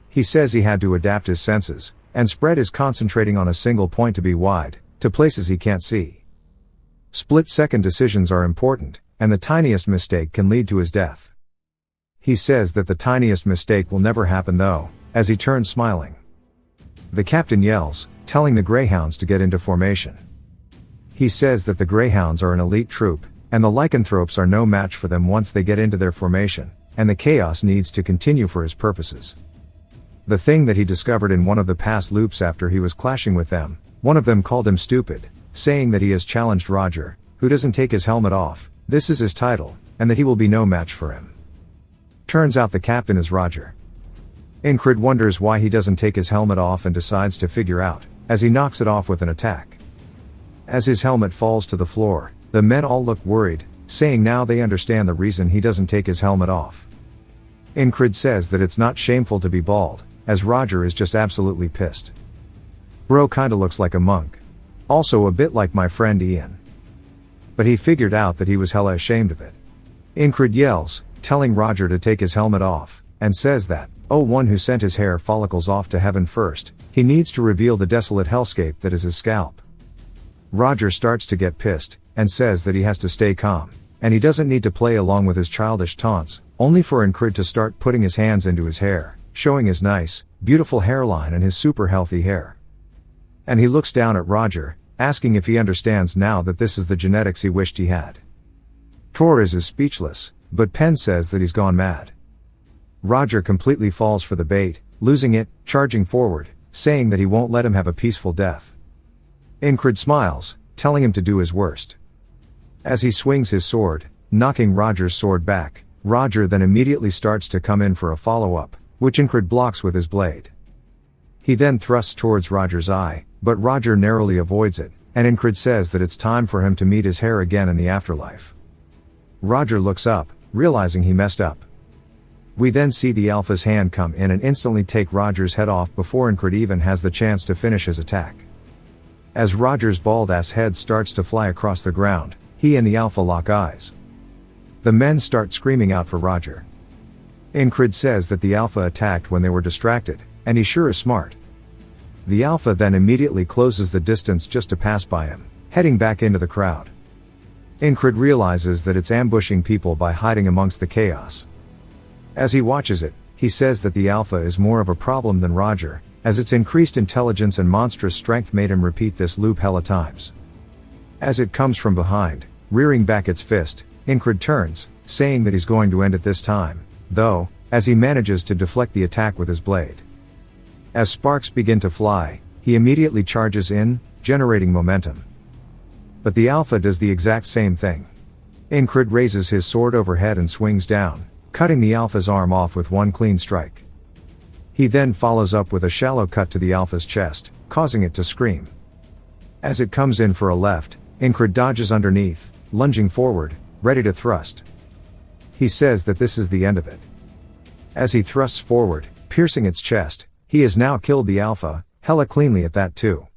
A: He says he had to adapt his senses, and spread his concentrating on a single point to be wide, to places he can't see. Split-second decisions are important, and the tiniest mistake can lead to his death. He says that the tiniest mistake will never happen though, as he turns smiling. The captain yells, telling the greyhounds to get into formation. He says that the greyhounds are an elite troop, and the lycanthropes are no match for them once they get into their formation, and the chaos needs to continue for his purposes. The thing that he discovered in one of the past loops after he was clashing with them, one of them called him stupid, saying that he has challenged Roger, who doesn't take his helmet off, this is his title, and that he will be no match for him. Turns out the captain is Roger. Ingrid wonders why he doesn't take his helmet off and decides to figure out, as he knocks it off with an attack. As his helmet falls to the floor, the men all look worried, saying now they understand the reason he doesn't take his helmet off. Ingrid says that it's not shameful to be bald, as Roger is just absolutely pissed. Bro kinda looks like a monk. Also a bit like my friend Ian. But he figured out that he was hella ashamed of it. Ingrid yells, telling Roger to take his helmet off, and says that, Oh, one who sent his hair follicles off to heaven first, he needs to reveal the desolate hellscape that is his scalp. Roger starts to get pissed, and says that he has to stay calm, and he doesn't need to play along with his childish taunts, only for Incrid to start putting his hands into his hair, showing his nice, beautiful hairline and his super healthy hair. And he looks down at Roger, asking if he understands now that this is the genetics he wished he had. Torres is speechless, but Pen says that he's gone mad. Roger completely falls for the bait, losing it, charging forward, saying that he won't let him have a peaceful death. Incrid smiles, telling him to do his worst. As he swings his sword, knocking Roger's sword back, Roger then immediately starts to come in for a follow-up, which Incrid blocks with his blade. He then thrusts towards Roger's eye, but Roger narrowly avoids it, and Incrid says that it's time for him to meet his hair again in the afterlife. Roger looks up, realizing he messed up. We then see the Alpha's hand come in and instantly take Roger's head off before Incrid even has the chance to finish his attack. As Roger's bald-ass head starts to fly across the ground, he and the Alpha lock eyes. The men start screaming out for Roger. Incrid says that the Alpha attacked when they were distracted, and he sure is smart. The Alpha then immediately closes the distance just to pass by him, heading back into the crowd. Incrid realizes that it's ambushing people by hiding amongst the chaos. As he watches it, he says that the Alpha is more of a problem than Roger, as its increased intelligence and monstrous strength made him repeat this loop hella times. As it comes from behind, rearing back its fist, Incrid turns, saying that he's going to end it this time, though, as he manages to deflect the attack with his blade. As sparks begin to fly, he immediately charges in, generating momentum. But the Alpha does the exact same thing. Incrid raises his sword overhead and swings down, cutting the Alpha's arm off with one clean strike. He then follows up with a shallow cut to the Alpha's chest, causing it to scream. As it comes in for a left, Incrid dodges underneath, lunging forward, ready to thrust. He says that this is the end of it. As he thrusts forward, piercing its chest, he has now killed the Alpha, hella cleanly at that too.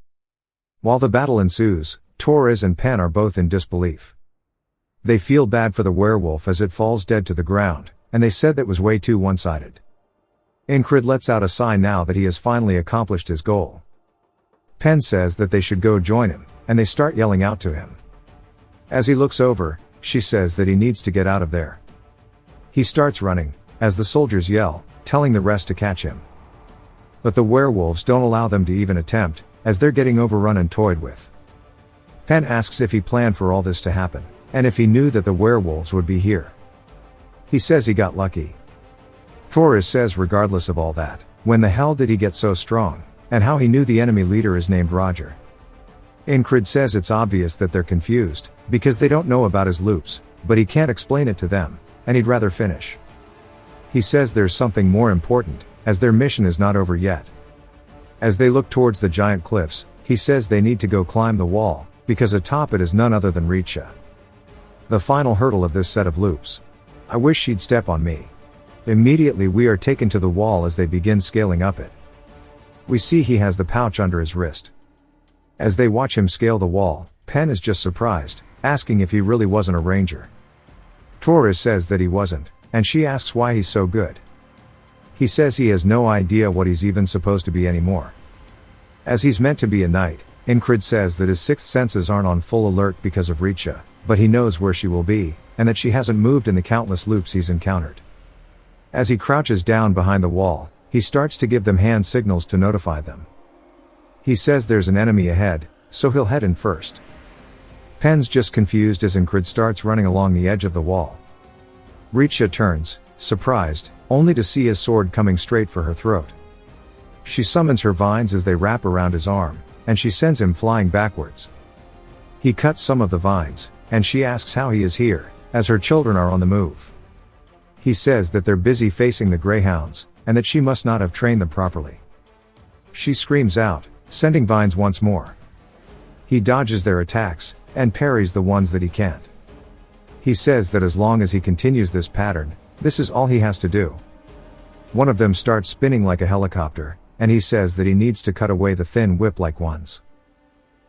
A: While the battle ensues, Torres and Pen are both in disbelief. They feel bad for the werewolf as it falls dead to the ground, and they said that was way too one-sided. Incrid lets out a sigh now that he has finally accomplished his goal. Pen says that they should go join him, and they start yelling out to him. As he looks over, she says that he needs to get out of there. He starts running, as the soldiers yell, telling the rest to catch him. But the werewolves don't allow them to even attempt, as they're getting overrun and toyed with. Pen asks if he planned for all this to happen, and if he knew that the werewolves would be here. He says he got lucky. Torres says regardless of all that, when the hell did he get so strong, and how he knew the enemy leader is named Roger. Incrid says it's obvious that they're confused, because they don't know about his loops, but he can't explain it to them, and he'd rather finish. He says there's something more important, as their mission is not over yet. As they look towards the giant cliffs, he says they need to go climb the wall, because atop it is none other than Richa. The final hurdle of this set of loops. I wish she'd step on me. Immediately we are taken to the wall as they begin scaling up it. We see he has the pouch under his wrist. As they watch him scale the wall, Pen is just surprised, asking if he really wasn't a ranger. Torres says that he wasn't, and she asks why he's so good. He says he has no idea what he's even supposed to be anymore. As he's meant to be a knight, Incrid says that his sixth senses aren't on full alert because of Richa, but he knows where she will be, and that she hasn't moved in the countless loops he's encountered. As he crouches down behind the wall, he starts to give them hand signals to notify them. He says there's an enemy ahead, so he'll head in first. Pen's just confused as Incrid starts running along the edge of the wall. Richa turns, surprised, only to see his sword coming straight for her throat. She summons her vines as they wrap around his arm, and she sends him flying backwards. He cuts some of the vines, and she asks how he is here, as her children are on the move. He says that they're busy facing the greyhounds, and that she must not have trained them properly. She screams out, sending vines once more. He dodges their attacks, and parries the ones that he can't. He says that as long as he continues this pattern, this is all he has to do. One of them starts spinning like a helicopter, and he says that he needs to cut away the thin whip-like ones.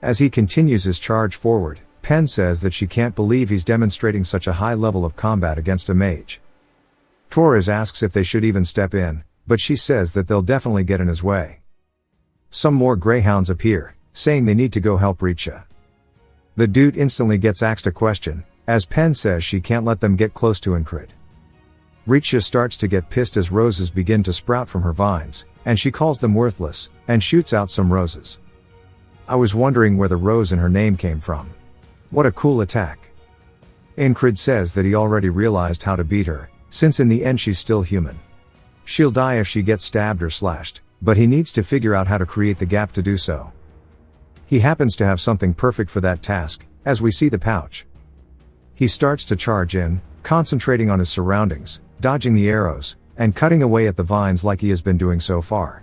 A: As he continues his charge forward, Pen says that she can't believe he's demonstrating such a high level of combat against a mage. Torres asks if they should even step in, but she says that they'll definitely get in his way. Some more greyhounds appear, saying they need to go help Richa. The dude instantly gets asked a question, as Pen says she can't let them get close to Incrid. Richa starts to get pissed as roses begin to sprout from her vines, and she calls them worthless, and shoots out some roses. I was wondering where the rose in her name came from. What a cool attack. Incrid says that he already realized how to beat her, since in the end she's still human. She'll die if she gets stabbed or slashed, but he needs to figure out how to create the gap to do so. He happens to have something perfect for that task, as we see the pouch. He starts to charge in, concentrating on his surroundings, dodging the arrows, and cutting away at the vines like he has been doing so far.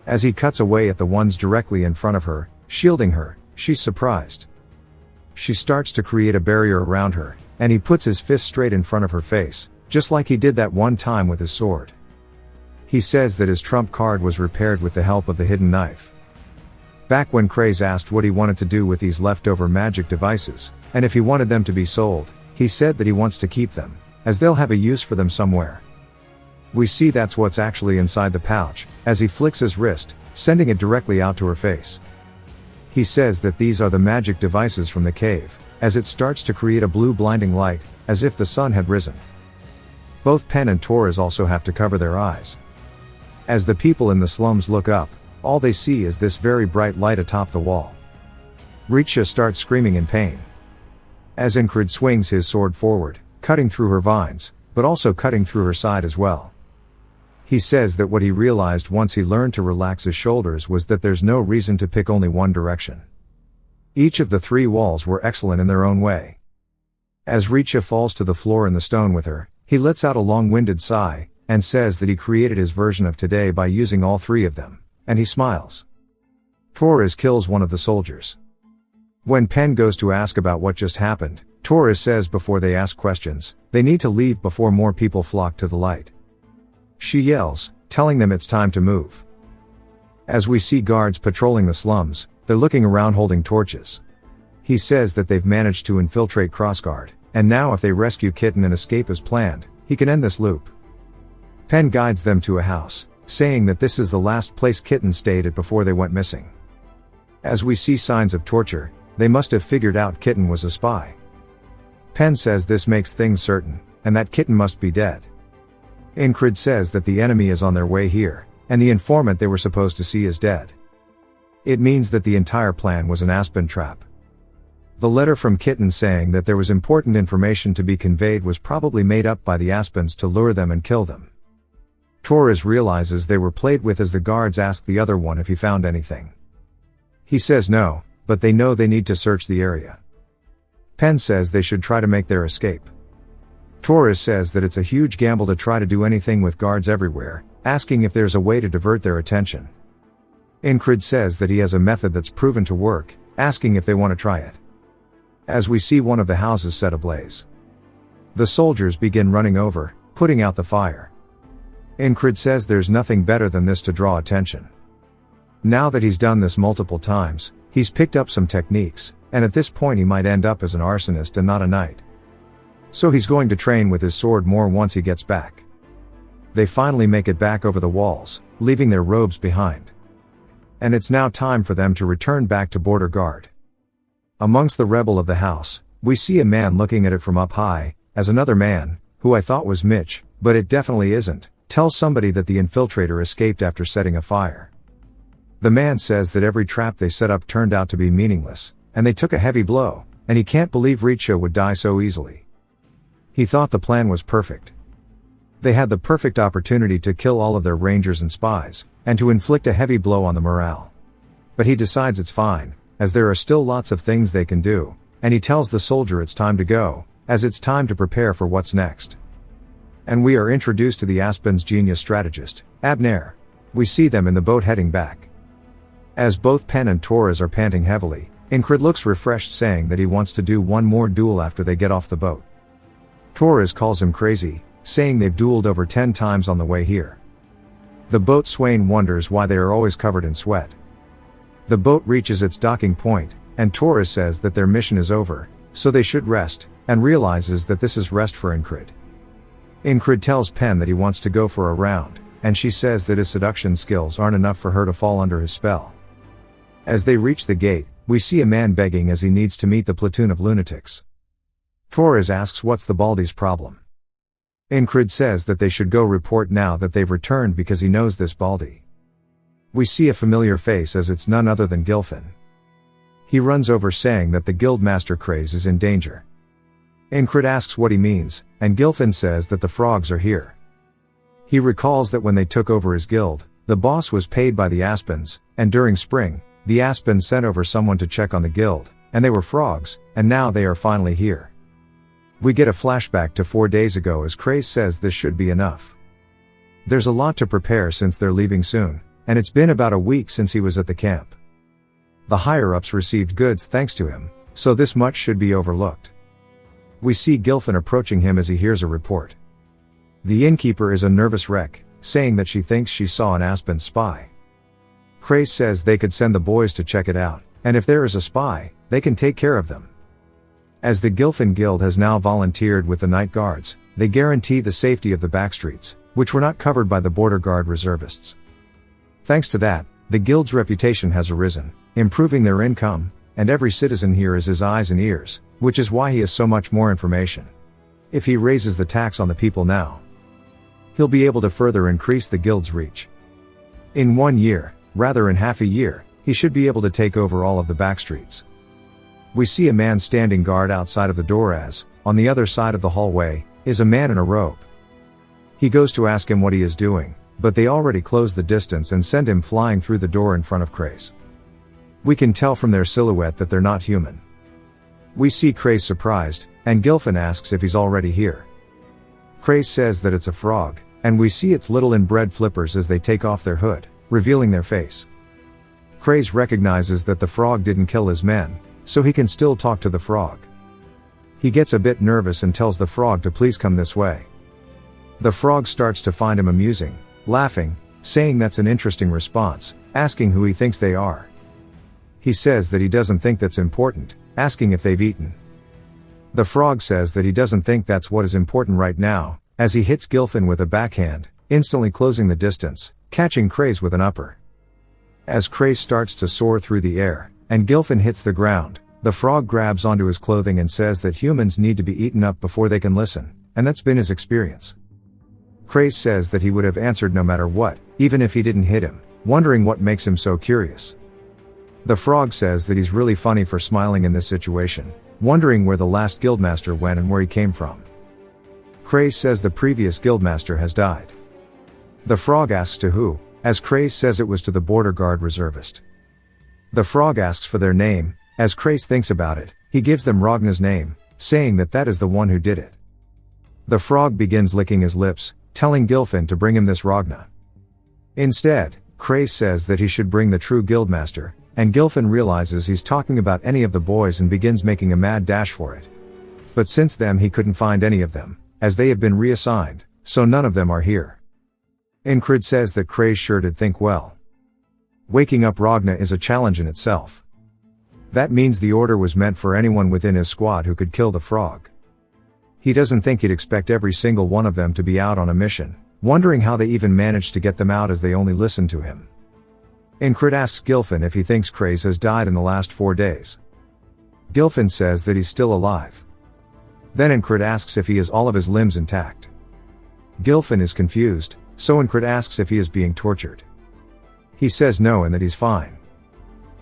A: As he cuts away at the ones directly in front of her, shielding her, she's surprised. She starts to create a barrier around her, and he puts his fist straight in front of her face, just like he did that one time with his sword. He says that his trump card was repaired with the help of the hidden knife. Back when Craze asked what he wanted to do with these leftover magic devices, and if he wanted them to be sold, he said that he wants to keep them, as they'll have a use for them somewhere. We see that's what's actually inside the pouch, as he flicks his wrist, sending it directly out to her face. He says that these are the magic devices from the cave, as it starts to create a blue blinding light, as if the sun had risen. Both Pen and Torres also have to cover their eyes. As the people in the slums look up, all they see is this very bright light atop the wall. Richa starts screaming in pain. As Incrid swings his sword forward, cutting through her vines, but also cutting through her side as well. He says that what he realized once he learned to relax his shoulders was that there's no reason to pick only one direction. Each of the three walls were excellent in their own way. As Richa falls to the floor in the stone with her, he lets out a long-winded sigh, and says that he created his version of today by using all three of them, and he smiles. Torres kills one of the soldiers. When Pen goes to ask about what just happened, Torres says before they ask questions, they need to leave before more people flock to the light. She yells, telling them it's time to move. As we see guards patrolling the slums, they're looking around holding torches. He says that they've managed to infiltrate Crossguard, and now if they rescue Kitten and escape as planned, he can end this loop. Pen guides them to a house, saying that this is the last place Kitten stayed at before they went missing. As we see signs of torture, they must have figured out Kitten was a spy. Pen says this makes things certain, and that Kitten must be dead. Incrid says that the enemy is on their way here, and the informant they were supposed to see is dead. It means that the entire plan was an aspen trap. The letter from Kitten saying that there was important information to be conveyed was probably made up by the aspens to lure them and kill them. Torres realizes they were played with as the guards ask the other one if he found anything. He says no, but they know they need to search the area. Pen says they should try to make their escape. Torres says that it's a huge gamble to try to do anything with guards everywhere, asking if there's a way to divert their attention. Incrid says that he has a method that's proven to work, asking if they want to try it. As we see one of the houses set ablaze. The soldiers begin running over, putting out the fire. Incrid says there's nothing better than this to draw attention. Now that he's done this multiple times, he's picked up some techniques, and at this point he might end up as an arsonist and not a knight. So he's going to train with his sword more once he gets back. They finally make it back over the walls, leaving their robes behind. And it's now time for them to return back to border guard. Amongst the rebel of the house, we see a man looking at it from up high, as another man, who I thought was Mitch, but it definitely isn't, tells somebody that the infiltrator escaped after setting a fire. The man says that every trap they set up turned out to be meaningless, and they took a heavy blow, and he can't believe Richa would die so easily. He thought the plan was perfect. They had the perfect opportunity to kill all of their rangers and spies, and to inflict a heavy blow on the morale. But he decides it's fine, as there are still lots of things they can do, and he tells the soldier it's time to go, as it's time to prepare for what's next. And we are introduced to the Aspen's genius strategist, Abner. We see them in the boat heading back. As both Pen and Torres are panting heavily, Incrid looks refreshed, saying that he wants to do one more duel after they get off the boat. Torres calls him crazy, saying they've dueled over 10 times on the way here. The boat Swain wonders why they are always covered in sweat. The boat reaches its docking point, and Torres says that their mission is over, so they should rest, and realizes that this is rest for Incrid. Incrid tells Pen that he wants to go for a round, and she says that his seduction skills aren't enough for her to fall under his spell. As they reach the gate, we see a man begging as he needs to meet the platoon of lunatics. Torres asks what's the Baldy's problem. Ingrid says that they should go report now that they've returned because he knows this Baldy. We see a familiar face as it's none other than Gilfin. He runs over saying that the guildmaster Craze is in danger. Ingrid asks what he means, and Gilfin says that the frogs are here. He recalls that when they took over his guild, the boss was paid by the Aspens, and during spring, the Aspens sent over someone to check on the guild, and they were frogs, and now they are finally here. We get a flashback to 4 days ago as Craze says this should be enough. There's a lot to prepare since they're leaving soon, and it's been about a week since he was at the camp. The higher-ups received goods thanks to him, so this much should be overlooked. We see Gilfin approaching him as he hears a report. The innkeeper is a nervous wreck, saying that she thinks she saw an Aspen spy. Craze says they could send the boys to check it out, and if there is a spy, they can take care of them. As the Gilfin Guild has now volunteered with the night guards, they guarantee the safety of the backstreets, which were not covered by the border guard reservists. Thanks to that, the guild's reputation has arisen, improving their income, and every citizen here is his eyes and ears, which is why he has so much more information. If he raises the tax on the people now, he'll be able to further increase the guild's reach. In 1 year, rather in half a year, he should be able to take over all of the backstreets. We see a man standing guard outside of the door as, on the other side of the hallway, is a man in a robe. He goes to ask him what he is doing, but they already close the distance and send him flying through the door in front of Craze. We can tell from their silhouette that they're not human. We see Craze surprised, and Gilfin asks if he's already here. Craze says that it's a frog, and we see its little inbred flippers as they take off their hood, revealing their face. Craze recognizes that the frog didn't kill his men, so he can still talk to the frog. He gets a bit nervous and tells the frog to please come this way. The frog starts to find him amusing, laughing, saying that's an interesting response, asking who he thinks they are. He says that he doesn't think that's important, asking if they've eaten. The frog says that he doesn't think that's what is important right now, as he hits Gilfin with a backhand, instantly closing the distance, catching Craze with an upper. As Craze starts to soar through the air, and Gilfin hits the ground, the frog grabs onto his clothing and says that humans need to be eaten up before they can listen, and that's been his experience. Craze says that he would have answered no matter what, even if he didn't hit him, wondering what makes him so curious. The frog says that he's really funny for smiling in this situation, wondering where the last guildmaster went and where he came from. Craze says the previous guildmaster has died. The frog asks to who, as Craze says it was to the border guard reservist. The frog asks for their name, as Craze thinks about it, he gives them Ragna's name, saying that that is the one who did it. The frog begins licking his lips, telling Gilfin to bring him this Ragna. Instead, Craze says that he should bring the true guildmaster, and Gilfin realizes he's talking about any of the boys and begins making a mad dash for it. But since then he couldn't find any of them, as they have been reassigned, so none of them are here. Ingrid says that Craze sure did think well. Waking up Ragna is a challenge in itself. That means the order was meant for anyone within his squad who could kill the frog. He doesn't think he'd expect every single one of them to be out on a mission, wondering how they even managed to get them out as they only listened to him. Ingrid asks Gilfin if he thinks Craze has died in the last 4 days. Gilfin says that he's still alive. Then Ingrid asks if he has all of his limbs intact. Gilfin is confused, so Ingrid asks if he is being tortured. He says no and that he's fine.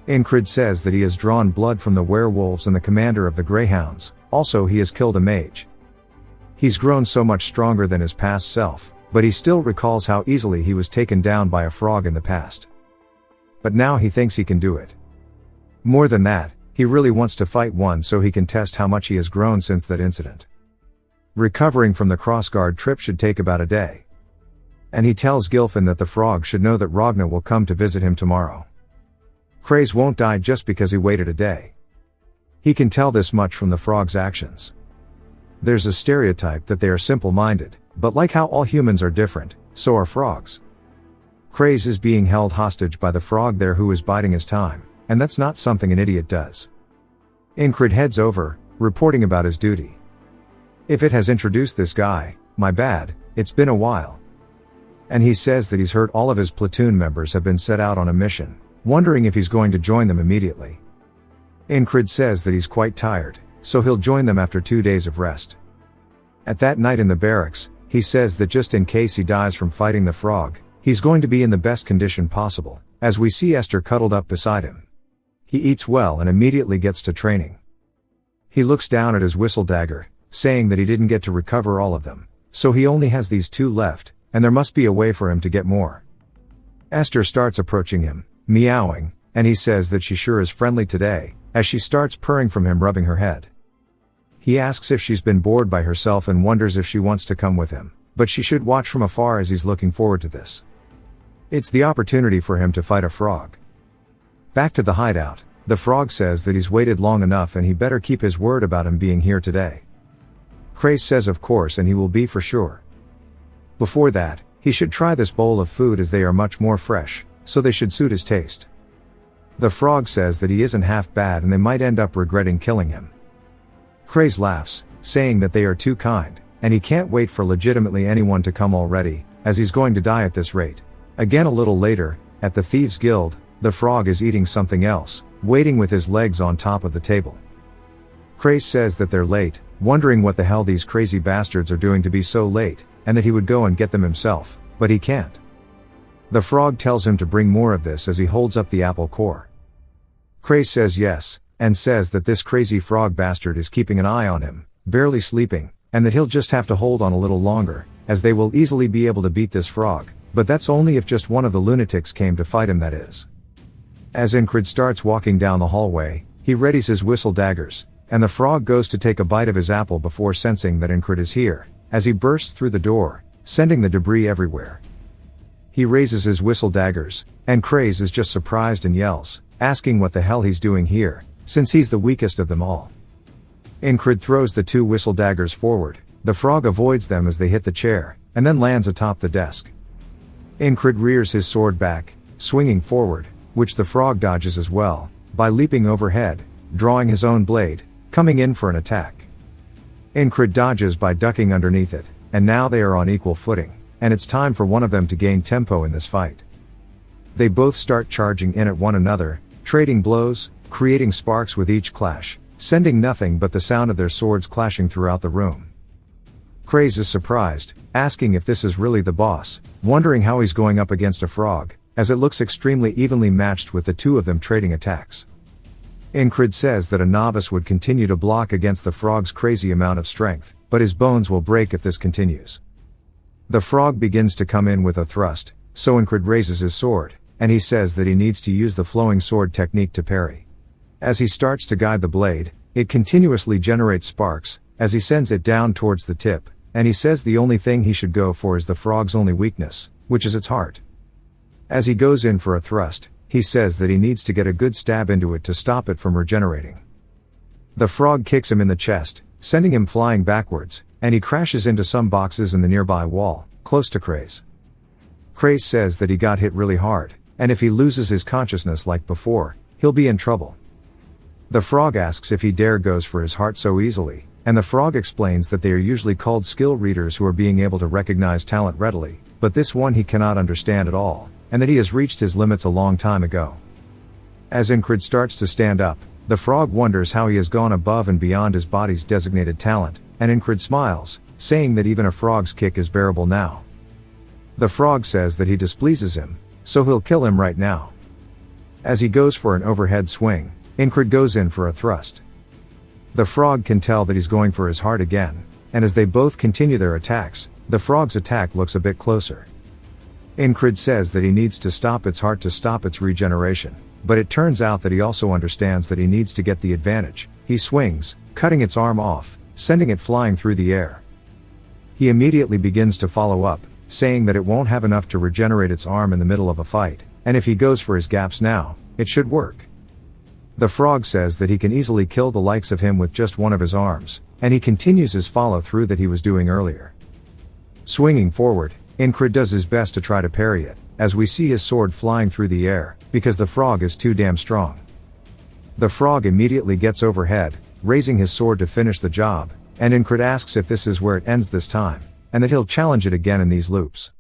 A: Ingrid says that he has drawn blood from the werewolves and the commander of the greyhounds, also he has killed a mage. He's grown so much stronger than his past self, but he still recalls how easily he was taken down by a frog in the past. But now he thinks he can do it. More than that, he really wants to fight one so he can test how much he has grown since that incident. Recovering from the crossguard trip should take about a day. And he tells Gilfin that the frog should know that Ragna will come to visit him tomorrow. Craze won't die just because he waited a day. He can tell this much from the frog's actions. There's a stereotype that they are simple-minded, but like how all humans are different, so are frogs. Craze is being held hostage by the frog there who is biding his time, and that's not something an idiot does. Ingrid heads over, reporting about his duty. If it has introduced this guy, my bad, it's been a while. And he says that he's heard all of his platoon members have been set out on a mission, wondering if he's going to join them immediately. Incrid says that he's quite tired, so he'll join them after 2 days of rest. At that night in the barracks, he says that just in case he dies from fighting the frog, he's going to be in the best condition possible, as we see Esther cuddled up beside him. He eats well and immediately gets to training. He looks down at his whistle dagger, saying that he didn't get to recover all of them, so he only has these 2 left, and there must be a way for him to get more. Esther starts approaching him, meowing, and he says that she sure is friendly today, as she starts purring from him, rubbing her head. He asks if she's been bored by herself and wonders if she wants to come with him, but she should watch from afar as he's looking forward to this. It's the opportunity for him to fight a frog. Back to the hideout, the frog says that he's waited long enough and he better keep his word about him being here today. Craze says of course, and he will be for sure. Before that, he should try this bowl of food as they are much more fresh, so they should suit his taste. The frog says that he isn't half bad and they might end up regretting killing him. Craze laughs, saying that they are too kind, and he can't wait for legitimately anyone to come already, as he's going to die at this rate. Again a little later, at the Thieves' Guild, the frog is eating something else, waiting with his legs on top of the table. Craze says that they're late, wondering what the hell these crazy bastards are doing to be so late, and that he would go and get them himself, but he can't. The frog tells him to bring more of this as he holds up the apple core. Craze says yes, and says that this crazy frog bastard is keeping an eye on him, barely sleeping, and that he'll just have to hold on a little longer, as they will easily be able to beat this frog, but that's only if just one of the lunatics came to fight him, that is. As Incrid starts walking down the hallway, he readies his whistle daggers, and the frog goes to take a bite of his apple before sensing that Incrid is here, as he bursts through the door, sending the debris everywhere. He raises his whistle daggers, and Craze is just surprised and yells, asking what the hell he's doing here, since he's the weakest of them all. Incrid throws the 2 whistle daggers forward, the frog avoids them as they hit the chair, and then lands atop the desk. Incrid rears his sword back, swinging forward, which the frog dodges as well, by leaping overhead, drawing his own blade, coming in for an attack. Incrid dodges by ducking underneath it, and now they are on equal footing, and it's time for one of them to gain tempo in this fight. They both start charging in at one another, trading blows, creating sparks with each clash, sending nothing but the sound of their swords clashing throughout the room. Craze is surprised, asking if this is really the boss, wondering how he's going up against a frog, as it looks extremely evenly matched with the 2 of them trading attacks. Incrid says that a novice would continue to block against the frog's crazy amount of strength, but his bones will break if this continues. The frog begins to come in with a thrust, so Incrid raises his sword, and he says that he needs to use the flowing sword technique to parry. As he starts to guide the blade, it continuously generates sparks, as he sends it down towards the tip, and he says the only thing he should go for is the frog's only weakness, which is its heart. As he goes in for a thrust, he says that he needs to get a good stab into it to stop it from regenerating. The frog kicks him in the chest, sending him flying backwards, and he crashes into some boxes in the nearby wall, close to Craze. Craze says that he got hit really hard, and if he loses his consciousness like before, he'll be in trouble. The frog asks if he dare goes for his heart so easily, and the frog explains that they are usually called skill readers who are being able to recognize talent readily, but this one he cannot understand at all, and that he has reached his limits a long time ago. As Incrid starts to stand up, the frog wonders how he has gone above and beyond his body's designated talent, and Incrid smiles, saying that even a frog's kick is bearable now. The frog says that he displeases him, so he'll kill him right now. As he goes for an overhead swing, Incrid goes in for a thrust. The frog can tell that he's going for his heart again, and as they both continue their attacks, the frog's attack looks a bit closer. Incrid says that he needs to stop its heart to stop its regeneration, but it turns out that he also understands that he needs to get the advantage. He swings, cutting its arm off, sending it flying through the air. He immediately begins to follow up, saying that it won't have enough to regenerate its arm in the middle of a fight, and if he goes for his gaps now, it should work. The frog says that he can easily kill the likes of him with just one of his arms, and he continues his follow-through that he was doing earlier. Swinging forward, Incrid does his best to try to parry it, as we see his sword flying through the air, because the frog is too damn strong. The frog immediately gets overhead, raising his sword to finish the job, and Incrid asks if this is where it ends this time, and that he'll challenge it again in these loops.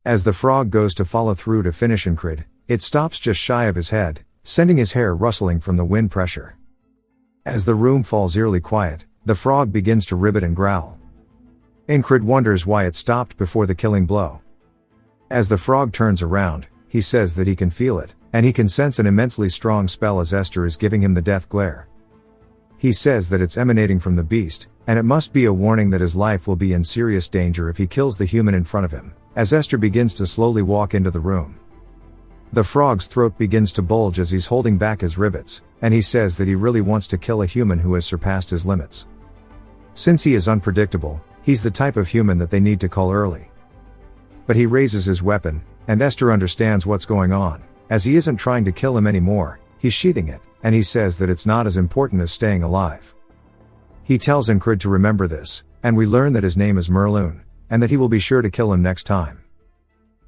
A: As the frog goes to follow through to finish Incrid, it stops just shy of his head, sending his hair rustling from the wind pressure. As the room falls eerily quiet, the frog begins to ribbit and growl. Incrid wonders why it stopped before the killing blow. As the frog turns around, he says that he can feel it, and he can sense an immensely strong spell as Esther is giving him the death glare. He says that it's emanating from the beast, and it must be a warning that his life will be in serious danger if he kills the human in front of him, as Esther begins to slowly walk into the room. The frog's throat begins to bulge as he's holding back his rivets, and he says that he really wants to kill a human who has surpassed his limits. Since he is unpredictable, he's the type of human that they need to cull early. But he raises his weapon, and Esther understands what's going on. As he isn't trying to kill him anymore, he's sheathing it, and he says that it's not as important as staying alive. He tells Incrid to remember this, and we learn that his name is Merloon, and that he will be sure to kill him next time.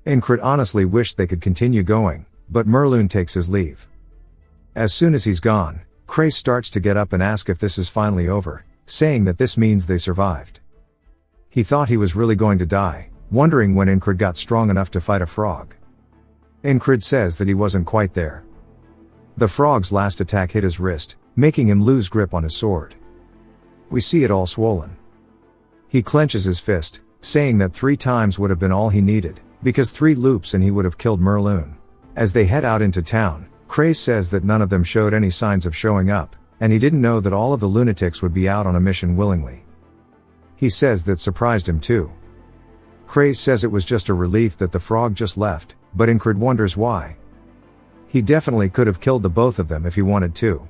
A: Incrid honestly wished they could continue going, but Merloon takes his leave. As soon as he's gone, Crace starts to get up and ask if this is finally over, saying that this means they survived. He thought he was really going to die, wondering when Incrid got strong enough to fight a frog. Incrid says that he wasn't quite there. The frog's last attack hit his wrist, making him lose grip on his sword. We see it all swollen. He clenches his fist, saying that 3 times would have been all he needed, because 3 loops and he would have killed Merloon. As they head out into town, Crace says that none of them showed any signs of showing up, and he didn't know that all of the lunatics would be out on a mission willingly. He says that surprised him too. Crace says it was just a relief that the frog just left, but Incrid wonders why. He definitely could have killed the both of them if he wanted to.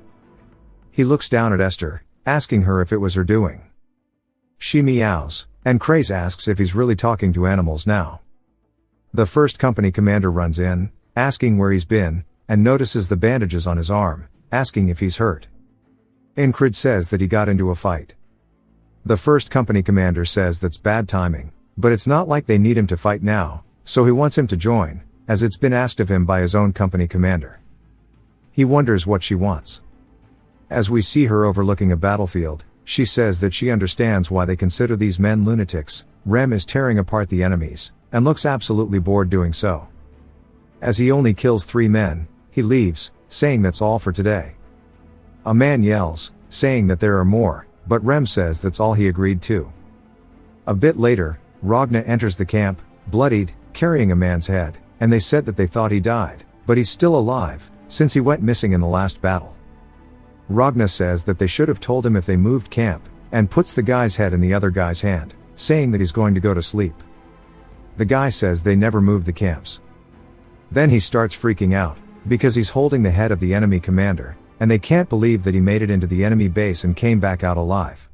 A: He looks down at Esther, asking her if it was her doing. She meows, and Crace asks if he's really talking to animals now. The first company commander runs in, asking where he's been, and notices the bandages on his arm, asking if he's hurt. Incrid says that he got into a fight. The first company commander says that's bad timing, but it's not like they need him to fight now, so he wants him to join, as it's been asked of him by his own company commander. He wonders what she wants. As we see her overlooking a battlefield, she says that she understands why they consider these men lunatics. Rem is tearing apart the enemies, and looks absolutely bored doing so. As he only kills 3 men, he leaves, saying that's all for today. A man yells, saying that there are more, but Rem says that's all he agreed to. A bit later, Ragna enters the camp, bloodied, carrying a man's head, and they said that they thought he died, but he's still alive, since he went missing in the last battle. Ragna says that they should have told him if they moved camp, and puts the guy's head in the other guy's hand, saying that he's going to go to sleep. The guy says they never moved the camps. Then he starts freaking out, because he's holding the head of the enemy commander, and they can't believe that he made it into the enemy base and came back out alive.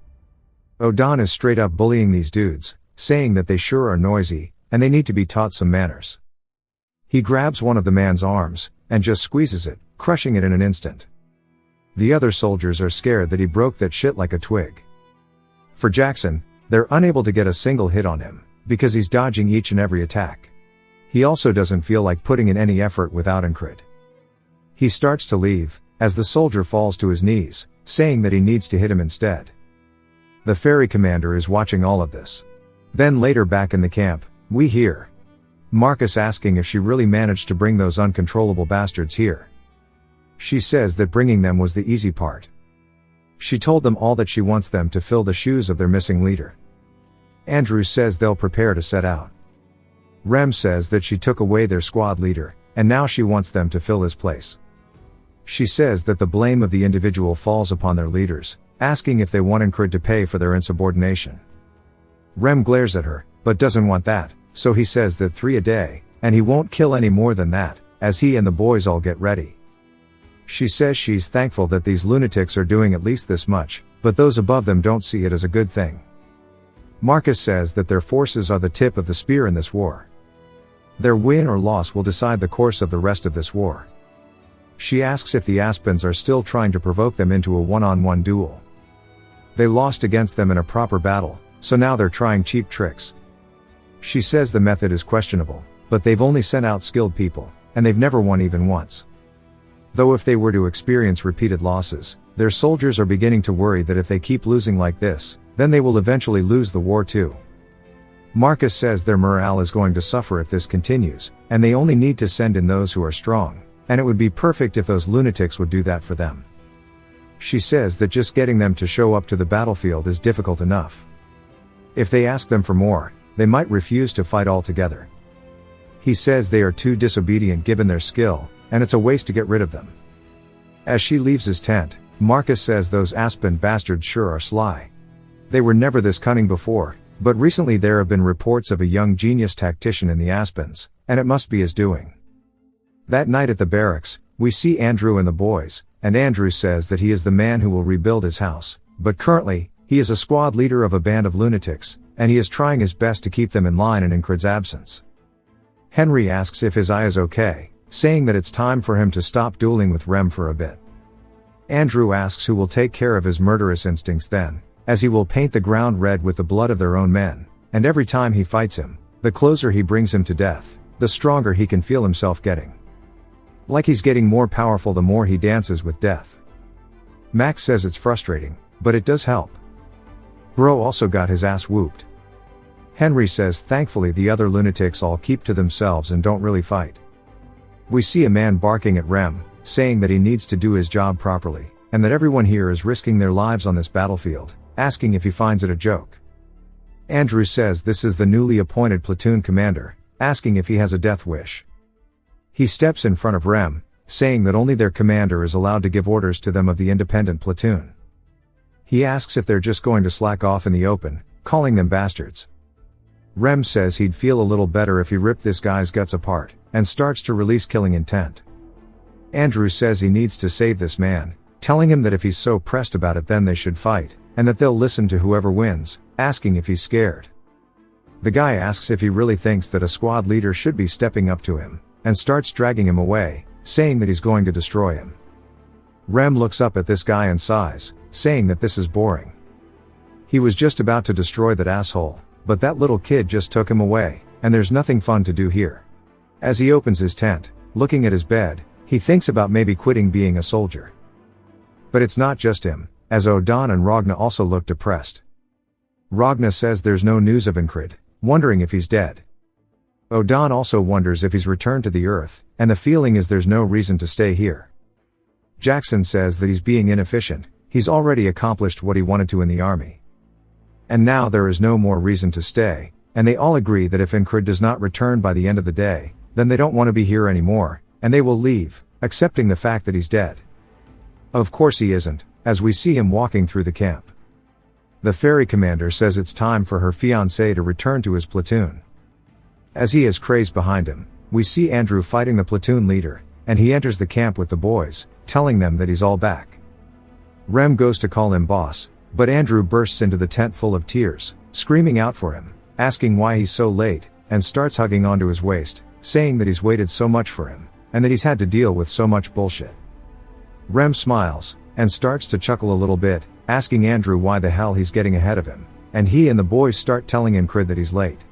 A: Odan is straight up bullying these dudes, saying that they sure are noisy, and they need to be taught some manners. He grabs one of the man's arms, and just squeezes it, crushing it in an instant. The other soldiers are scared that he broke that shit like a twig. For Jackson, they're unable to get a single hit on him, because he's dodging each and every attack. He also doesn't feel like putting in any effort without Incrid. He starts to leave, as the soldier falls to his knees, saying that he needs to hit him instead. The ferry commander is watching all of this. Then later back in the camp, we hear Marcus asking if she really managed to bring those uncontrollable bastards here. She says that bringing them was the easy part. She told them all that she wants them to fill the shoes of their missing leader. Andrew says they'll prepare to set out. Rem says that she took away their squad leader, and now she wants them to fill his place. She says that the blame of the individual falls upon their leaders, asking if they want Incrid to pay for their insubordination. Rem glares at her, but doesn't want that, so he says that 3 a day, and he won't kill any more than that, as he and the boys all get ready. She says she's thankful that these lunatics are doing at least this much, but those above them don't see it as a good thing. Marcus says that their forces are the tip of the spear in this war. Their win or loss will decide the course of the rest of this war. She asks if the Aspens are still trying to provoke them into a one-on-one duel. They lost against them in a proper battle, so now they're trying cheap tricks. She says the method is questionable, but they've only sent out skilled people, and they've never won even once. Though if they were to experience repeated losses, their soldiers are beginning to worry that if they keep losing like this, then they will eventually lose the war too. Marcus says their morale is going to suffer if this continues, and they only need to send in those who are strong, and it would be perfect if those lunatics would do that for them. She says that just getting them to show up to the battlefield is difficult enough. If they ask them for more, they might refuse to fight altogether. He says they are too disobedient given their skill, and it's a waste to get rid of them. As she leaves his tent, Marcus says those Aspen bastards sure are sly. They were never this cunning before, but recently there have been reports of a young genius tactician in the Aspens, and it must be his doing. That night at the barracks, we see Andrew and the boys, and Andrew says that he is the man who will rebuild his house, but currently, he is a squad leader of a band of lunatics, and he is trying his best to keep them in line in Incred's absence. Henry asks if his eye is okay, saying that it's time for him to stop dueling with Rem for a bit. Andrew asks who will take care of his murderous instincts then, as he will paint the ground red with the blood of their own men, and every time he fights him, the closer he brings him to death, the stronger he can feel himself getting. Like he's getting more powerful the more he dances with death. Max says it's frustrating, but it does help. Bro also got his ass whooped. Henry says thankfully the other lunatics all keep to themselves and don't really fight. We see a man barking at Rem, saying that he needs to do his job properly, and that everyone here is risking their lives on this battlefield, asking if he finds it a joke. Andrew says this is the newly appointed platoon commander, asking if he has a death wish. He steps in front of Rem, saying that only their commander is allowed to give orders to them of the independent platoon. He asks if they're just going to slack off in the open, calling them bastards. Rem says he'd feel a little better if he ripped this guy's guts apart, and starts to release killing intent. Andrew says he needs to save this man, telling him that if he's so pressed about it then they should fight, and that they'll listen to whoever wins, asking if he's scared. The guy asks if he really thinks that a squad leader should be stepping up to him, and starts dragging him away, saying that he's going to destroy him. Rem looks up at this guy and sighs, saying that this is boring. He was just about to destroy that asshole, but that little kid just took him away, and there's nothing fun to do here. As he opens his tent, looking at his bed, he thinks about maybe quitting being a soldier. But it's not just him, as Odan and Ragna also look depressed. Ragna says there's no news of Incred, wondering if he's dead. Odan also wonders if he's returned to the Earth, and the feeling is there's no reason to stay here. Jackson says that he's being inefficient, he's already accomplished what he wanted to in the army. And now there is no more reason to stay, and they all agree that if Incred does not return by the end of the day, then they don't want to be here anymore, and they will leave, accepting the fact that he's dead. Of course he isn't, as we see him walking through the camp. The ferry commander says it's time for her fiancé to return to his platoon. As he has crazed behind him, we see Andrew fighting the platoon leader, and he enters the camp with the boys, telling them that he's all back. Rem goes to call him boss, but Andrew bursts into the tent full of tears, screaming out for him, asking why he's so late, and starts hugging onto his waist, saying that he's waited so much for him, and that he's had to deal with so much bullshit. Rem smiles, and starts to chuckle a little bit, asking Andrew why the hell he's getting ahead of him, and he and the boys start telling Incred that he's late.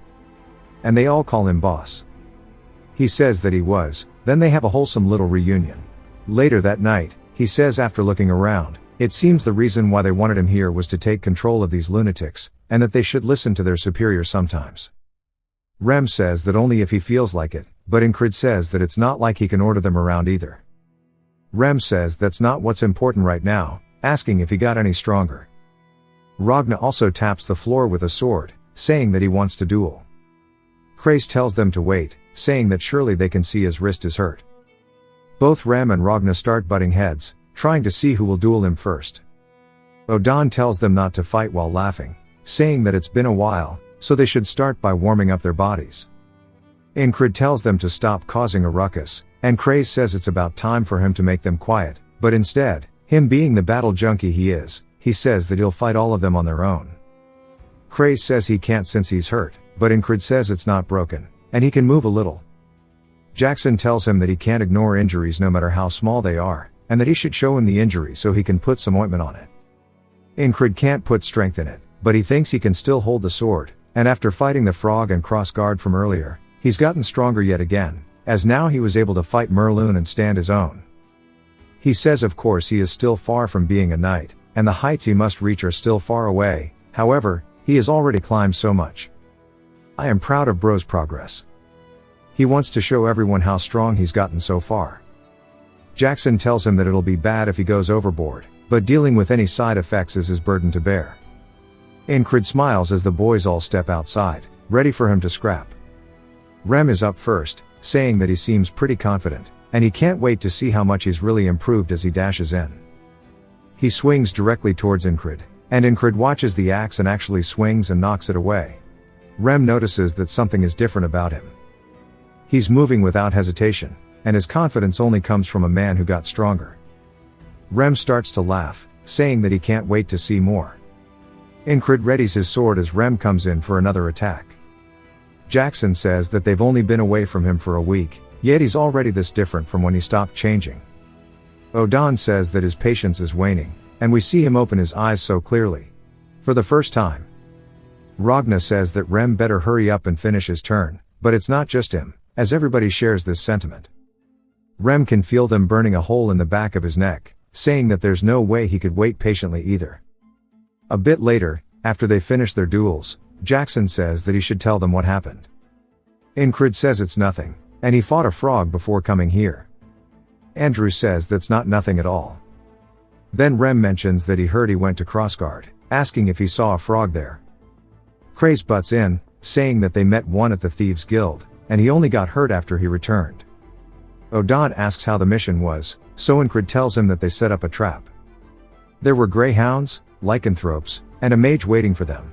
A: And they all call him boss. He says that he was, then they have a wholesome little reunion. Later that night, he says after looking around, it seems the reason why they wanted him here was to take control of these lunatics, and that they should listen to their superior sometimes. Rem says that only if he feels like it, but Incred says that it's not like he can order them around either. Rem says that's not what's important right now, asking if he got any stronger. Ragna also taps the floor with a sword, saying that he wants to duel. Krace tells them to wait, saying that surely they can see his wrist is hurt. Both Rem and Ragna start butting heads, trying to see who will duel him first. Odan tells them not to fight while laughing, saying that it's been a while, so they should start by warming up their bodies. Incred tells them to stop causing a ruckus, and Krace says it's about time for him to make them quiet, but instead, him being the battle junkie he is, he says that he'll fight all of them on their own. Krace says he can't since he's hurt, but Incred says it's not broken, and he can move a little. Jackson tells him that he can't ignore injuries no matter how small they are, and that he should show him the injury so he can put some ointment on it. Incred can't put strength in it, but he thinks he can still hold the sword, and after fighting the frog and cross guard from earlier, he's gotten stronger yet again, as now he was able to fight Merlun and stand his own. He says of course he is still far from being a knight, and the heights he must reach are still far away, however, he has already climbed so much. I am proud of bro's progress. He wants to show everyone how strong he's gotten so far. Jackson tells him that it'll be bad if he goes overboard, but dealing with any side effects is his burden to bear. Ingrid smiles as the boys all step outside, ready for him to scrap. Rem is up first, saying that he seems pretty confident, and he can't wait to see how much he's really improved as he dashes in. He swings directly towards Ingrid, and Ingrid watches the axe and actually swings and knocks it away. Rem notices that something is different about him. He's moving without hesitation, and his confidence only comes from a man who got stronger. Rem starts to laugh, saying that he can't wait to see more. Ingrid readies his sword as Rem comes in for another attack. Jackson says that they've only been away from him for a week, yet he's already this different from when he stopped changing. Odan says that his patience is waning, and we see him open his eyes so clearly. For the first time. Ragna says that Rem better hurry up and finish his turn, but it's not just him, as everybody shares this sentiment. Rem can feel them burning a hole in the back of his neck, saying that there's no way he could wait patiently either. A bit later, after they finish their duels, Jackson says that he should tell them what happened. Ingrid says it's nothing, and he fought a frog before coming here. Andrew says that's not nothing at all. Then Rem mentions that he heard he went to Crossguard, asking if he saw a frog there. Craze butts in, saying that they met one at the Thieves' Guild, and he only got hurt after he returned. Odan asks how the mission was, so Ingrid tells him that they set up a trap. There were greyhounds, lycanthropes, and a mage waiting for them.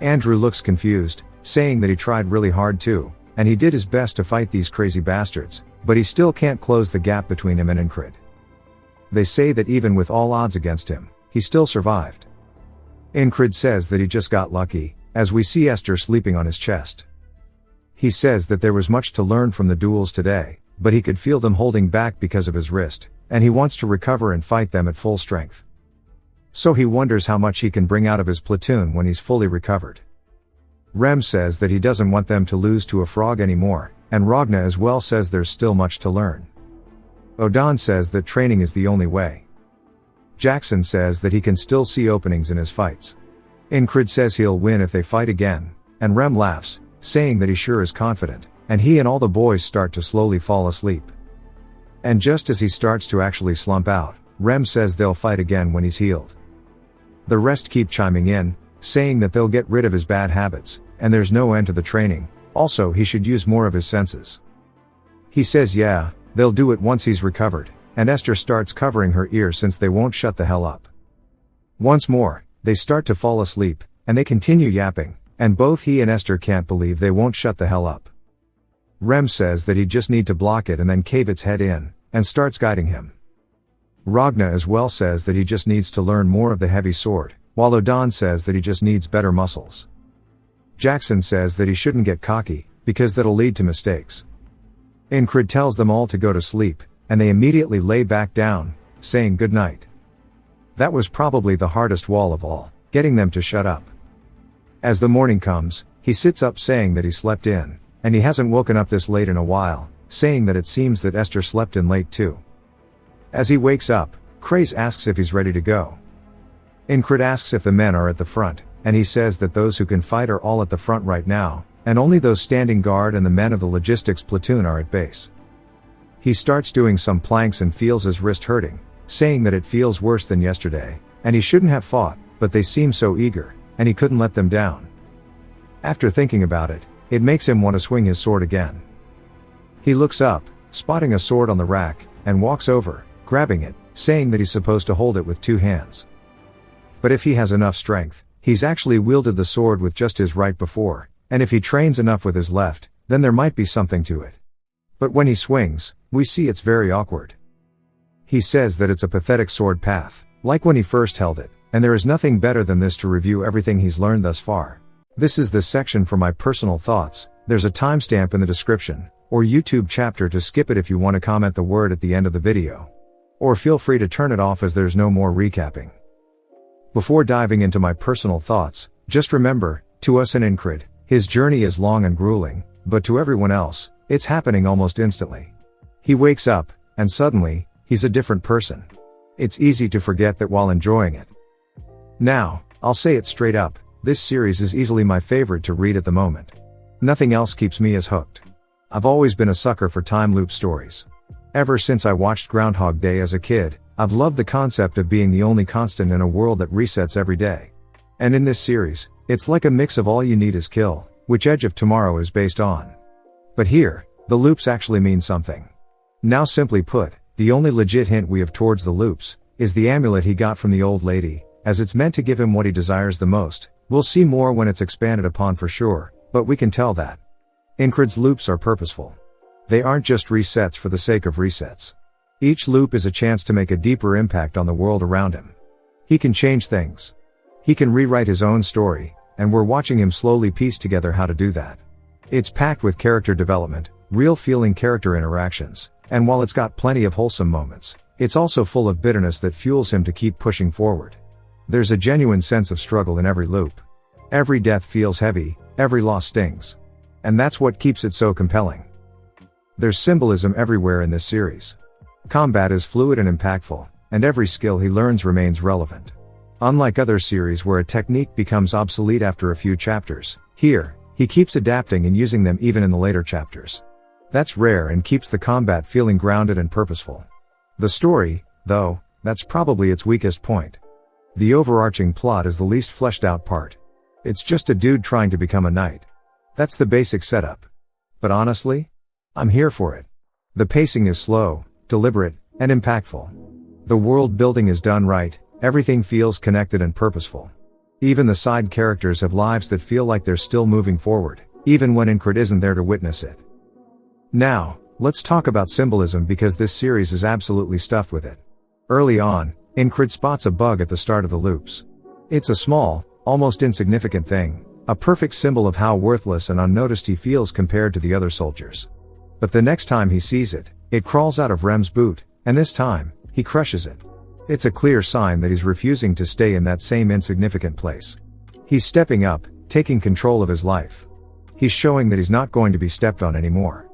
A: Andrew looks confused, saying that he tried really hard too, and he did his best to fight these crazy bastards, but he still can't close the gap between him and Ingrid. They say that even with all odds against him, he still survived. Ingrid says that he just got lucky, as we see Esther sleeping on his chest. He says that there was much to learn from the duels today, but he could feel them holding back because of his wrist, and he wants to recover and fight them at full strength. So he wonders how much he can bring out of his platoon when he's fully recovered. Rem says that he doesn't want them to lose to a frog anymore, and Ragna as well says there's still much to learn. Odan says that training is the only way. Jackson says that he can still see openings in his fights. Ingrid says he'll win if they fight again, and Rem laughs, saying that he sure is confident, and he and all the boys start to slowly fall asleep. And just as he starts to actually slump out, Rem says they'll fight again when he's healed. The rest keep chiming in, saying that they'll get rid of his bad habits, and there's no end to the training, also he should use more of his senses. He says yeah, they'll do it once he's recovered, and Esther starts covering her ear since they won't shut the hell up. Once more, they start to fall asleep, and they continue yapping, and both he and Esther can't believe they won't shut the hell up. Rem says that he'd just need to block it and then cave its head in, and starts guiding him. Ragna as well says that he just needs to learn more of the heavy sword, while Odan says that he just needs better muscles. Jackson says that he shouldn't get cocky, because that'll lead to mistakes. Ingrid tells them all to go to sleep, and they immediately lay back down, saying good night. That was probably the hardest wall of all, getting them to shut up. As the morning comes, he sits up saying that he slept in, and he hasn't woken up this late in a while, saying that it seems that Esther slept in late too. As he wakes up, Craze asks if he's ready to go. Ingrid asks if the men are at the front, and he says that those who can fight are all at the front right now, and only those standing guard and the men of the logistics platoon are at base. He starts doing some planks and feels his wrist hurting, saying that it feels worse than yesterday, and he shouldn't have fought, but they seem so eager, and he couldn't let them down. After thinking about it, it makes him want to swing his sword again. He looks up, spotting a sword on the rack, and walks over, grabbing it, saying that he's supposed to hold it with 2 hands. But if he has enough strength, he's actually wielded the sword with just his right before, and if he trains enough with his left, then there might be something to it. But when he swings, we see it's very awkward. He says that it's a pathetic sword path, like when he first held it, and there is nothing better than this to review everything he's learned thus far. This is the section for my personal thoughts. There's a timestamp in the description, or YouTube chapter to skip it if you want to comment the word at the end of the video. Or feel free to turn it off as there's no more recapping. Before diving into my personal thoughts, just remember, to us and Ingrid, his journey is long and grueling, but to everyone else, it's happening almost instantly. He wakes up, and suddenly, he's a different person. It's easy to forget that while enjoying it. Now, I'll say it straight up, This series is easily my favorite to read at the moment. Nothing else keeps me as hooked. I've always been a sucker for time loop stories. Ever since I watched Groundhog Day as a kid, I've loved the concept of being the only constant in a world that resets every day. And in this series, it's like a mix of All You Need Is Kill, which Edge of Tomorrow is based on. But here, the loops actually mean something. Now simply put, the only legit hint we have towards the loops is the amulet he got from the old lady, as it's meant to give him what he desires the most. We'll see more when it's expanded upon for sure, but we can tell that Incred's loops are purposeful. They aren't just resets for the sake of resets. Each loop is a chance to make a deeper impact on the world around him. He can change things. He can rewrite his own story, and we're watching him slowly piece together how to do that. It's packed with character development, real feeling character interactions, and while it's got plenty of wholesome moments, it's also full of bitterness that fuels him to keep pushing forward. There's a genuine sense of struggle in every loop. Every death feels heavy, every loss stings. And that's what keeps it so compelling. There's symbolism everywhere in this series. Combat is fluid and impactful, and every skill he learns remains relevant. Unlike other series where a technique becomes obsolete after a few chapters, here, he keeps adapting and using them even in the later chapters. That's rare and keeps the combat feeling grounded and purposeful. The story, though, that's probably its weakest point. The overarching plot is the least fleshed out part. It's just a dude trying to become a knight. That's the basic setup. But honestly, I'm here for it. The pacing is slow, deliberate, and impactful. The world building is done right, everything feels connected and purposeful. Even the side characters have lives that feel like they're still moving forward, even when Incred isn't there to witness it. Now, let's talk about symbolism because this series is absolutely stuffed with it. Early on, Incred spots a bug at the start of the loops. It's a small, almost insignificant thing, a perfect symbol of how worthless and unnoticed he feels compared to the other soldiers. But the next time he sees it, it crawls out of Rem's boot, and this time, he crushes it. It's a clear sign that he's refusing to stay in that same insignificant place. He's stepping up, taking control of his life. He's showing that he's not going to be stepped on anymore.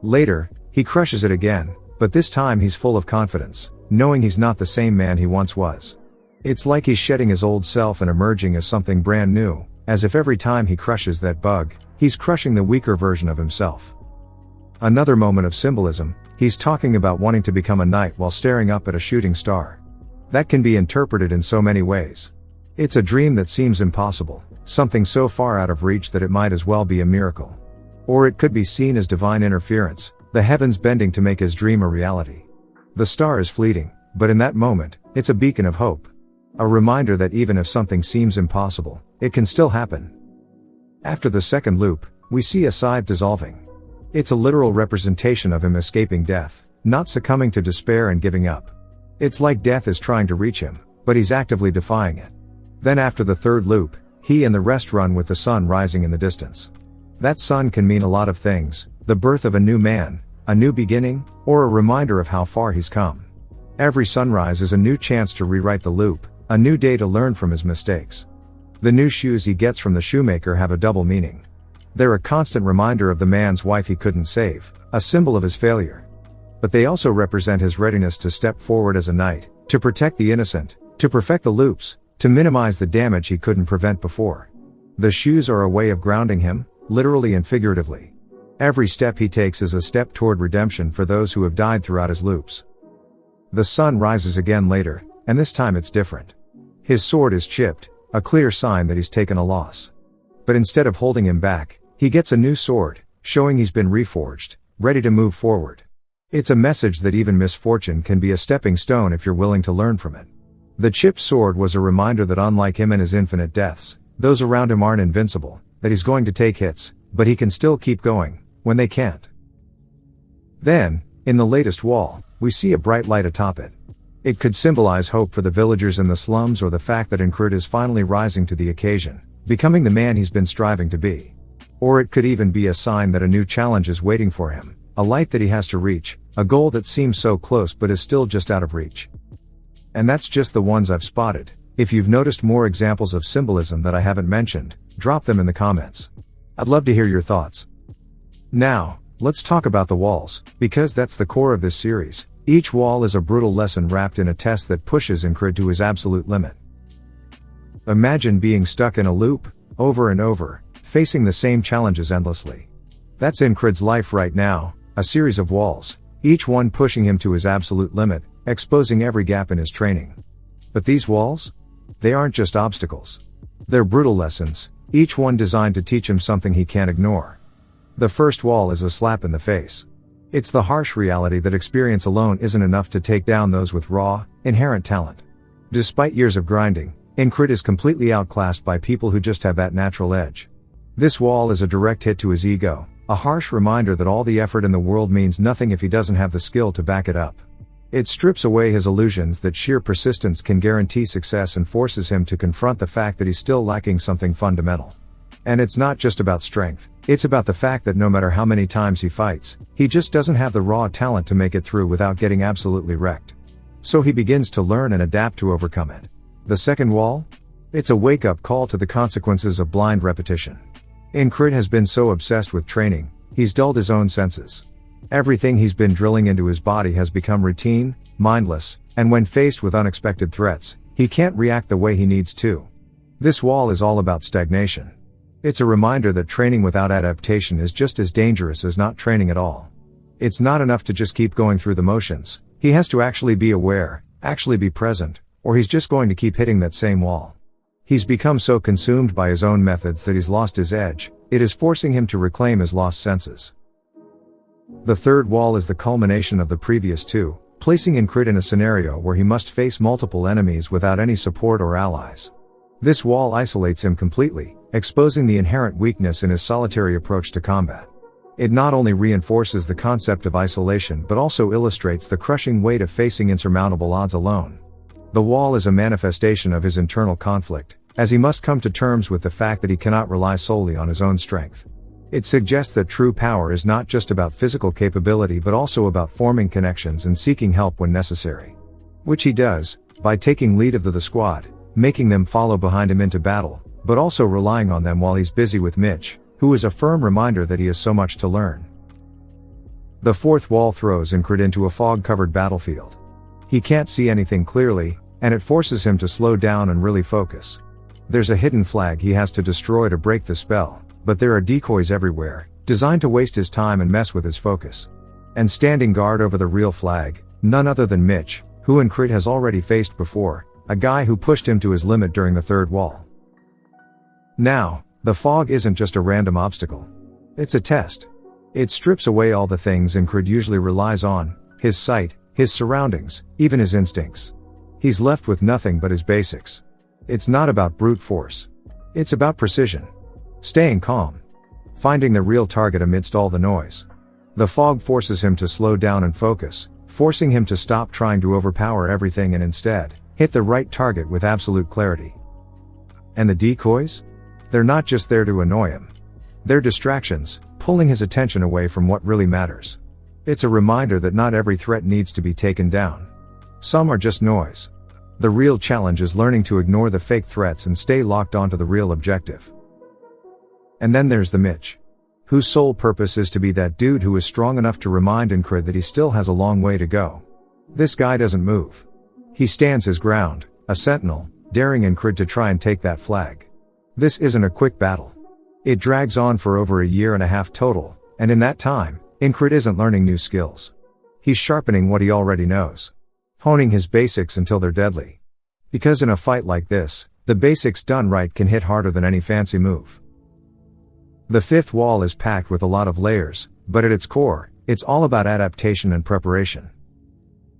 A: Later, he crushes it again, but this time he's full of confidence, knowing he's not the same man he once was. It's like he's shedding his old self and emerging as something brand new, as if every time he crushes that bug, he's crushing the weaker version of himself. Another moment of symbolism, he's talking about wanting to become a knight while staring up at a shooting star. That can be interpreted in so many ways. It's a dream that seems impossible, something so far out of reach that it might as well be a miracle. Or it could be seen as divine interference, the heavens bending to make his dream a reality. The star is fleeting, but in that moment, it's a beacon of hope. A reminder that even if something seems impossible, it can still happen. After the second loop, we see a scythe dissolving. It's a literal representation of him escaping death, not succumbing to despair and giving up. It's like death is trying to reach him, but he's actively defying it. Then after the third loop, he and the rest run with the sun rising in the distance. That sun can mean a lot of things, the birth of a new man, a new beginning, or a reminder of how far he's come. Every sunrise is a new chance to rewrite the loop, a new day to learn from his mistakes. The new shoes he gets from the shoemaker have a double meaning. They're a constant reminder of the man's wife he couldn't save, a symbol of his failure. But they also represent his readiness to step forward as a knight, to protect the innocent, to perfect the loops, to minimize the damage he couldn't prevent before. The shoes are a way of grounding him, literally and figuratively. Every step he takes is a step toward redemption for those who have died throughout his loops. The sun rises again later, and this time it's different. His sword is chipped, a clear sign that he's taken a loss. But instead of holding him back, he gets a new sword, showing he's been reforged, ready to move forward. It's a message that even misfortune can be a stepping stone if you're willing to learn from it. The chipped sword was a reminder that unlike him and his infinite deaths, those around him aren't invincible, that he's going to take hits, but he can still keep going, when they can't. Then, in the latest wall, we see a bright light atop it. It could symbolize hope for the villagers in the slums or the fact that Incred is finally rising to the occasion, becoming the man he's been striving to be. Or it could even be a sign that a new challenge is waiting for him, a light that he has to reach, a goal that seems so close but is still just out of reach. And that's just the ones I've spotted. If you've noticed more examples of symbolism that I haven't mentioned, drop them in the comments. I'd love to hear your thoughts. Now, let's talk about the walls, because that's the core of this series. Each wall is a brutal lesson wrapped in a test that pushes Incred to his absolute limit. Imagine being stuck in a loop, over and over, facing the same challenges endlessly. That's Incrid's life right now, a series of walls, each one pushing him to his absolute limit, exposing every gap in his training. But these walls? They aren't just obstacles. They're brutal lessons, each one designed to teach him something he can't ignore. The first wall is a slap in the face. It's the harsh reality that experience alone isn't enough to take down those with raw, inherent talent. Despite years of grinding, Incrid is completely outclassed by people who just have that natural edge. This wall is a direct hit to his ego, a harsh reminder that all the effort in the world means nothing if he doesn't have the skill to back it up. It strips away his illusions that sheer persistence can guarantee success and forces him to confront the fact that he's still lacking something fundamental. And it's not just about strength, it's about the fact that no matter how many times he fights, he just doesn't have the raw talent to make it through without getting absolutely wrecked. So he begins to learn and adapt to overcome it. The second wall? It's a wake-up call to the consequences of blind repetition. Incrid has been so obsessed with training, he's dulled his own senses. Everything he's been drilling into his body has become routine, mindless, and when faced with unexpected threats, he can't react the way he needs to. This wall is all about stagnation. It's a reminder that training without adaptation is just as dangerous as not training at all. It's not enough to just keep going through the motions, he has to actually be aware, actually be present, or he's just going to keep hitting that same wall. He's become so consumed by his own methods that he's lost his edge, it is forcing him to reclaim his lost senses. The third wall is the culmination of the previous two, placing Incrid in a scenario where he must face multiple enemies without any support or allies. This wall isolates him completely, exposing the inherent weakness in his solitary approach to combat. It not only reinforces the concept of isolation but also illustrates the crushing weight of facing insurmountable odds alone. The wall is a manifestation of his internal conflict, as he must come to terms with the fact that he cannot rely solely on his own strength. It suggests that true power is not just about physical capability but also about forming connections and seeking help when necessary. Which he does, by taking lead of the squad, making them follow behind him into battle, but also relying on them while he's busy with Mitch, who is a firm reminder that he has so much to learn. The fourth wall throws Incrid into a fog-covered battlefield. He can't see anything clearly, and it forces him to slow down and really focus. There's a hidden flag he has to destroy to break the spell, but there are decoys everywhere, designed to waste his time and mess with his focus. And standing guard over the real flag, none other than Mitch, who Incrid has already faced before, a guy who pushed him to his limit during the third wall. Now, the fog isn't just a random obstacle. It's a test. It strips away all the things Incrid usually relies on, his sight, his surroundings, even his instincts. He's left with nothing but his basics. It's not about brute force. It's about precision. Staying calm. Finding the real target amidst all the noise. The fog forces him to slow down and focus, forcing him to stop trying to overpower everything and instead, hit the right target with absolute clarity. And the decoys? They're not just there to annoy him. They're distractions, pulling his attention away from what really matters. It's a reminder that not every threat needs to be taken down. Some are just noise. The real challenge is learning to ignore the fake threats and stay locked onto the real objective. And then there's the Mitch, whose sole purpose is to be that dude who is strong enough to remind Incrid that he still has a long way to go. This guy doesn't move. He stands his ground, a sentinel, daring Incrid to try and take that flag. This isn't a quick battle. It drags on for over a year and a half total, and in that time, Incrid isn't learning new skills. He's sharpening what he already knows. Honing his basics until they're deadly. Because in a fight like this, the basics done right can hit harder than any fancy move. The fifth wall is packed with a lot of layers, but at its core, it's all about adaptation and preparation.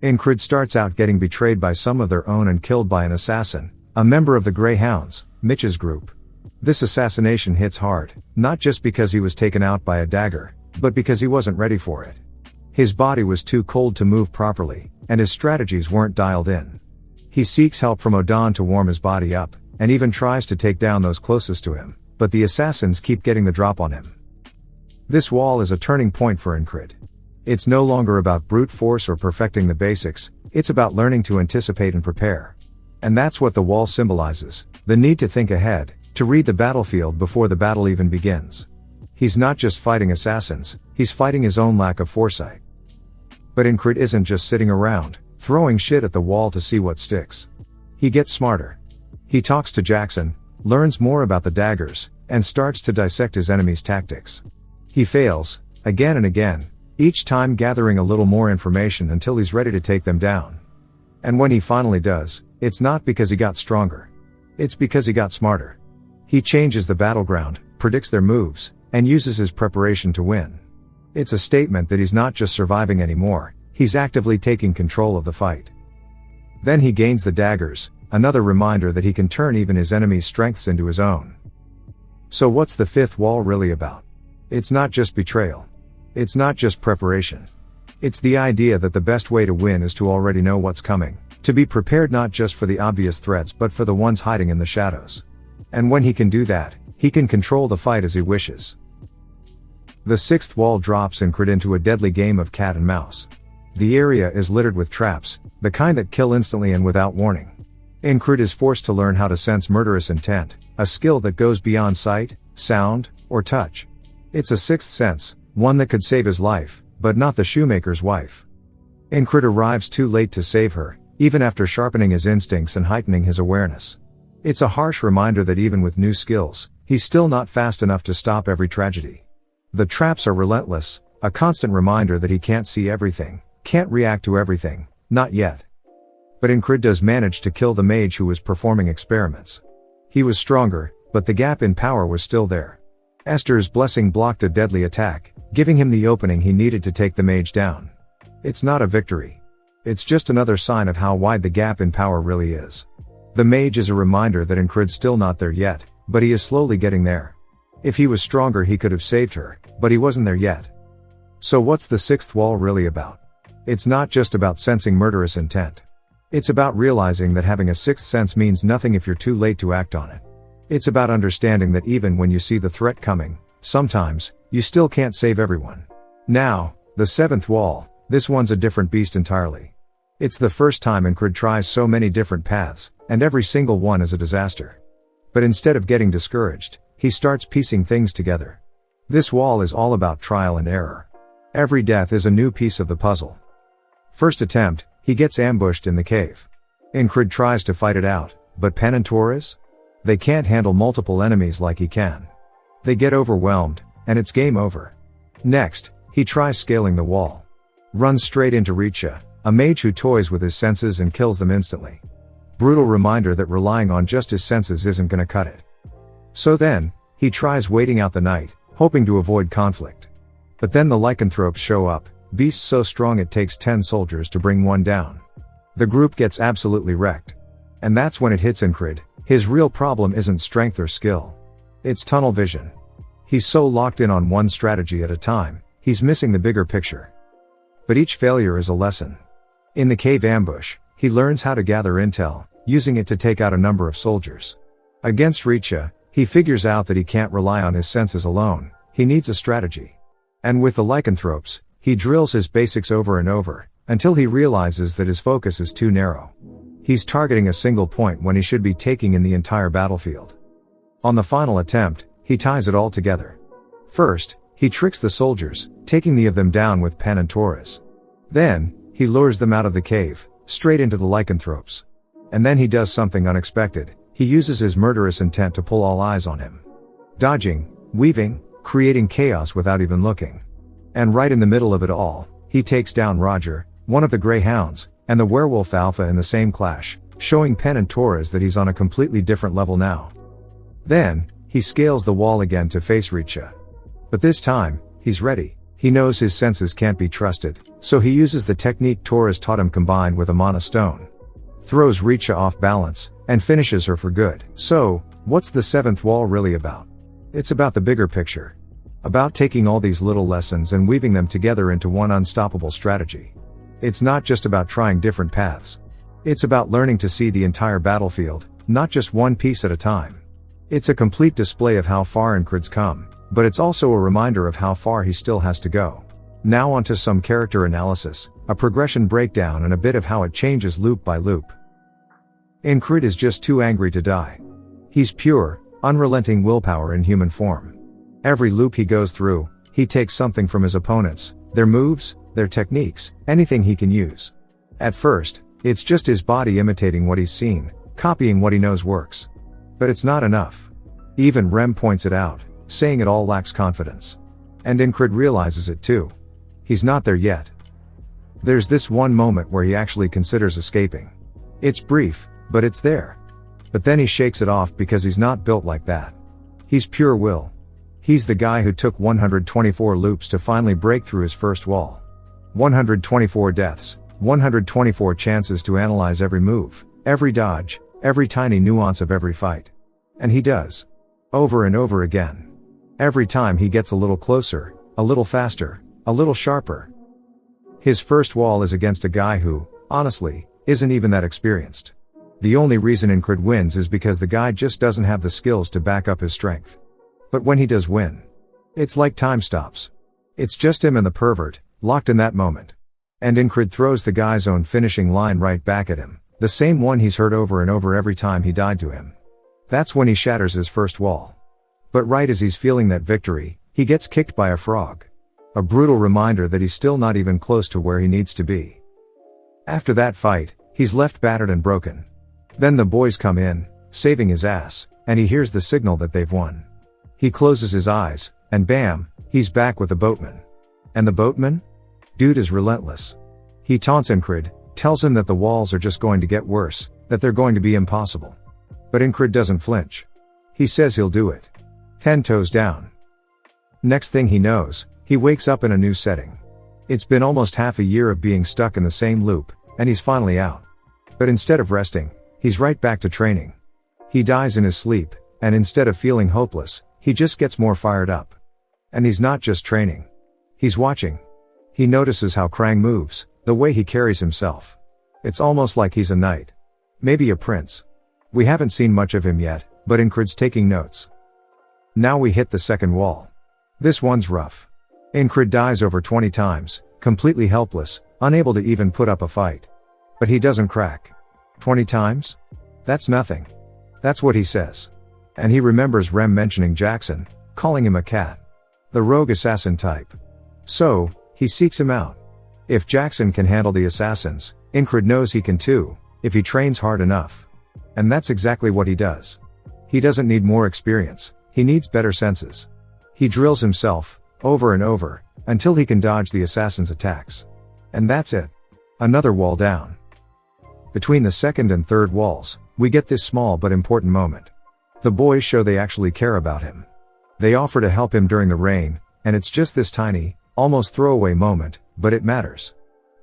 A: Incrid starts out getting betrayed by some of their own and killed by an assassin, a member of the Greyhounds, Mitch's group. This assassination hits hard, not just because he was taken out by a dagger, but because he wasn't ready for it. His body was too cold to move properly, and his strategies weren't dialed in. He seeks help from Odan to warm his body up, and even tries to take down those closest to him, but the assassins keep getting the drop on him. This wall is a turning point for Incrid. It's no longer about brute force or perfecting the basics, it's about learning to anticipate and prepare. And that's what the wall symbolizes, the need to think ahead, to read the battlefield before the battle even begins. He's not just fighting assassins, he's fighting his own lack of foresight. But Incrid isn't just sitting around, throwing shit at the wall to see what sticks. He gets smarter. He talks to Jackson, learns more about the daggers, and starts to dissect his enemy's tactics. He fails, again and again, each time gathering a little more information until he's ready to take them down. And when he finally does, it's not because he got stronger. It's because he got smarter. He changes the battleground, predicts their moves, and uses his preparation to win. It's a statement that he's not just surviving anymore, he's actively taking control of the fight. Then he gains the daggers, another reminder that he can turn even his enemy's strengths into his own. So what's the fifth wall really about? It's not just betrayal. It's not just preparation. It's the idea that the best way to win is to already know what's coming, to be prepared not just for the obvious threats but for the ones hiding in the shadows. And when he can do that, he can control the fight as he wishes. The sixth wall drops Incred into a deadly game of cat and mouse. The area is littered with traps, the kind that kill instantly and without warning. Incred is forced to learn how to sense murderous intent, a skill that goes beyond sight, sound, or touch. It's a sixth sense, one that could save his life, but not the shoemaker's wife. Incred arrives too late to save her, even after sharpening his instincts and heightening his awareness. It's a harsh reminder that even with new skills, he's still not fast enough to stop every tragedy. The traps are relentless, a constant reminder that he can't see everything, can't react to everything, not yet. But Incred does manage to kill the mage who was performing experiments. He was stronger, but the gap in power was still there. Esther's blessing blocked a deadly attack, giving him the opening he needed to take the mage down. It's not a victory. It's just another sign of how wide the gap in power really is. The mage is a reminder that Incred's still not there yet, but he is slowly getting there. If he was stronger he could have saved her, but he wasn't there yet. So what's the sixth wall really about? It's not just about sensing murderous intent. It's about realizing that having a sixth sense means nothing if you're too late to act on it. It's about understanding that even when you see the threat coming, sometimes, you still can't save everyone. Now, the seventh wall, this one's a different beast entirely. It's the first time Incred tries so many different paths, and every single one is a disaster. But instead of getting discouraged, he starts piecing things together. This wall is all about trial and error. Every death is a new piece of the puzzle. First attempt, he gets ambushed in the cave. Incred tries to fight it out, but Pen and Torres? They can't handle multiple enemies like he can. They get overwhelmed, and it's game over. Next, he tries scaling the wall. Runs straight into Richa, a mage who toys with his senses and kills them instantly. Brutal reminder that relying on just his senses isn't gonna cut it. So then, he tries waiting out the night, hoping to avoid conflict. But then the lycanthropes show up, beasts so strong it takes 10 soldiers to bring one down. The group gets absolutely wrecked. And that's when it hits Incred, his real problem isn't strength or skill. It's tunnel vision. He's so locked in on one strategy at a time, he's missing the bigger picture. But each failure is a lesson. In the cave ambush, he learns how to gather intel, using it to take out a number of soldiers. Against Richa, he figures out that he can't rely on his senses alone, he needs a strategy. And with the lycanthropes, he drills his basics over and over, until he realizes that his focus is too narrow. He's targeting a single point when he should be taking in the entire battlefield. On the final attempt, he ties it all together. First, he tricks the soldiers, taking the of them down with Pen and Torres. Then, he lures them out of the cave, straight into the lycanthropes. And then he does something unexpected, he uses his murderous intent to pull all eyes on him. Dodging, weaving, creating chaos without even looking. And right in the middle of it all, he takes down Roger, one of the Greyhounds, and the werewolf Alpha in the same clash, showing Pen and Torres that he's on a completely different level now. Then, he scales the wall again to face Richa. But this time, he's ready. He knows his senses can't be trusted, so he uses the technique Torres taught him combined with a mana stone. Throws Richa off balance, and finishes her for good. So, what's the seventh wall really about? It's about the bigger picture. About taking all these little lessons and weaving them together into one unstoppable strategy. It's not just about trying different paths. It's about learning to see the entire battlefield, not just one piece at a time. It's a complete display of how far Incred's come, but it's also a reminder of how far he still has to go. Now onto some character analysis, a progression breakdown and a bit of how it changes loop by loop. Incred is just too angry to die. He's pure, unrelenting willpower in human form. Every loop he goes through, he takes something from his opponents, their moves, their techniques, anything he can use. At first, it's just his body imitating what he's seen, copying what he knows works. But it's not enough. Even Rem points it out, saying it all lacks confidence. And Incred realizes it too. He's not there yet. There's this one moment where he actually considers escaping. It's brief, but it's there. But then he shakes it off because he's not built like that. He's pure will. He's the guy who took 124 loops to finally break through his first wall. 124 deaths, 124 chances to analyze every move, every dodge, every tiny nuance of every fight. And he does. Over and over again. Every time he gets a little closer, a little faster, a little sharper. His first wall is against a guy who, honestly, isn't even that experienced. The only reason Incred wins is because the guy just doesn't have the skills to back up his strength. But when he does win, it's like time stops. It's just him and the pervert, locked in that moment. And Incred throws the guy's own finishing line right back at him, the same one he's heard over and over every time he died to him. That's when he shatters his first wall. But right as he's feeling that victory, he gets kicked by a frog. A brutal reminder that he's still not even close to where he needs to be. After that fight, he's left battered and broken. Then the boys come in, saving his ass, and he hears the signal that they've won. He closes his eyes, and bam, he's back with the boatman. And the boatman? Dude is relentless. He taunts Incred, tells him that the walls are just going to get worse, that they're going to be impossible. But Incred doesn't flinch. He says he'll do it. 10 toes down. Next thing he knows, he wakes up in a new setting. It's been almost half a year of being stuck in the same loop, and he's finally out. But instead of resting, he's right back to training. He dies in his sleep, and instead of feeling hopeless, he just gets more fired up. And he's not just training. He's watching. He notices how Krang moves, the way he carries himself. It's almost like he's a knight. Maybe a prince. We haven't seen much of him yet, but Incred's taking notes. Now we hit the second wall. This one's rough. Incred dies over 20 times, completely helpless, unable to even put up a fight. But he doesn't crack. 20 times? That's nothing. That's what he says. And he remembers Rem mentioning Jackson, calling him a cat. The rogue assassin type. So, he seeks him out. If Jackson can handle the assassins, Incred knows he can too, if he trains hard enough. And that's exactly what he does. He doesn't need more experience, he needs better senses. He drills himself, over and over, until he can dodge the assassin's attacks. And that's it. Another wall down. Between the second and third walls, we get this small but important moment. The boys show they actually care about him. They offer to help him during the rain, and it's just this tiny, almost throwaway moment, but it matters.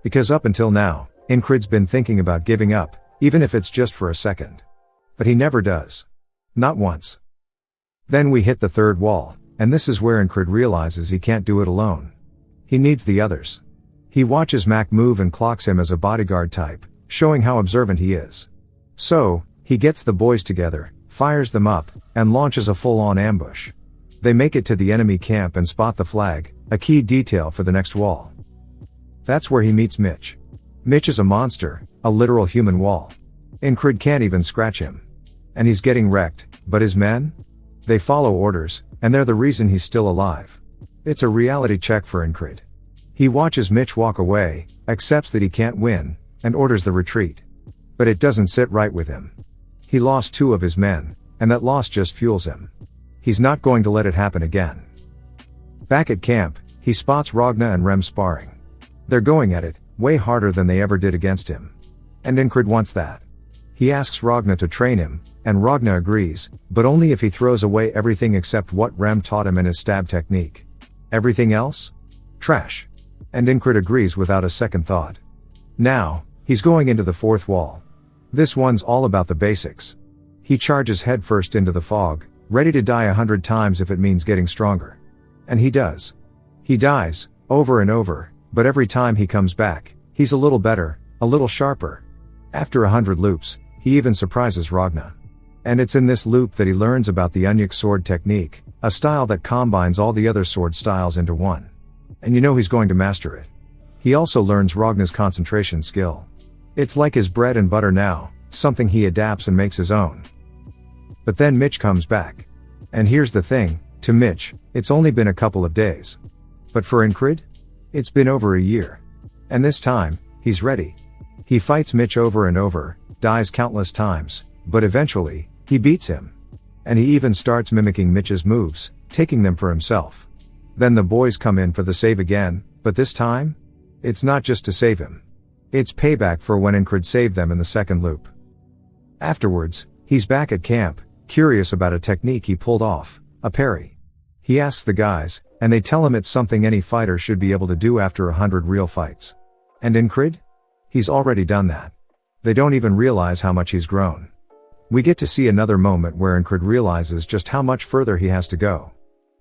A: Because up until now, Incred's been thinking about giving up, even if it's just for a second. But he never does. Not once. Then we hit the third wall, and this is where Incred realizes he can't do it alone. He needs the others. He watches Mac move and clocks him as a bodyguard type, showing how observant he is. So, he gets the boys together, fires them up, and launches a full-on ambush. They make it to the enemy camp and spot the flag, a key detail for the next wall. That's where he meets Mitch. Mitch is a monster, a literal human wall. Incred can't even scratch him. And he's getting wrecked, but his men? They follow orders, and they're the reason he's still alive. It's a reality check for Incred. He watches Mitch walk away, accepts that he can't win, and orders the retreat. But it doesn't sit right with him. He lost 2 of his men, and that loss just fuels him. He's not going to let it happen again. Back at camp, he spots Ragna and Rem sparring. They're going at it, way harder than they ever did against him. And Incred wants that. He asks Ragna to train him, and Ragna agrees, but only if he throws away everything except what Rem taught him in his stab technique. Everything else? Trash. And Incred agrees without a second thought. Now, he's going into the fourth wall. This one's all about the basics. He charges headfirst into the fog, ready to die 100 times if it means getting stronger. And he does. He dies, over and over, but every time he comes back, he's a little better, a little sharper. After 100 loops, he even surprises Ragna. And it's in this loop that he learns about the Unyuk sword technique, a style that combines all the other sword styles into one. And you know he's going to master it. He also learns Ragna's concentration skill. It's like his bread and butter now, something he adapts and makes his own. But then Mitch comes back. And here's the thing, to Mitch, it's only been a couple of days. But for Incred? It's been over a year. And this time, he's ready. He fights Mitch over and over, dies countless times, But eventually, he beats him. And he even starts mimicking Mitch's moves, taking them for himself. Then the boys come in for the save again, but this time? It's not just to save him. It's payback for when Incred saved them in the second loop. Afterwards, he's back at camp, curious about a technique he pulled off, a parry. He asks the guys, and they tell him it's something any fighter should be able to do after 100 real fights. And Incred? He's already done that. They don't even realize how much he's grown. We get to see another moment where Incred realizes just how much further he has to go.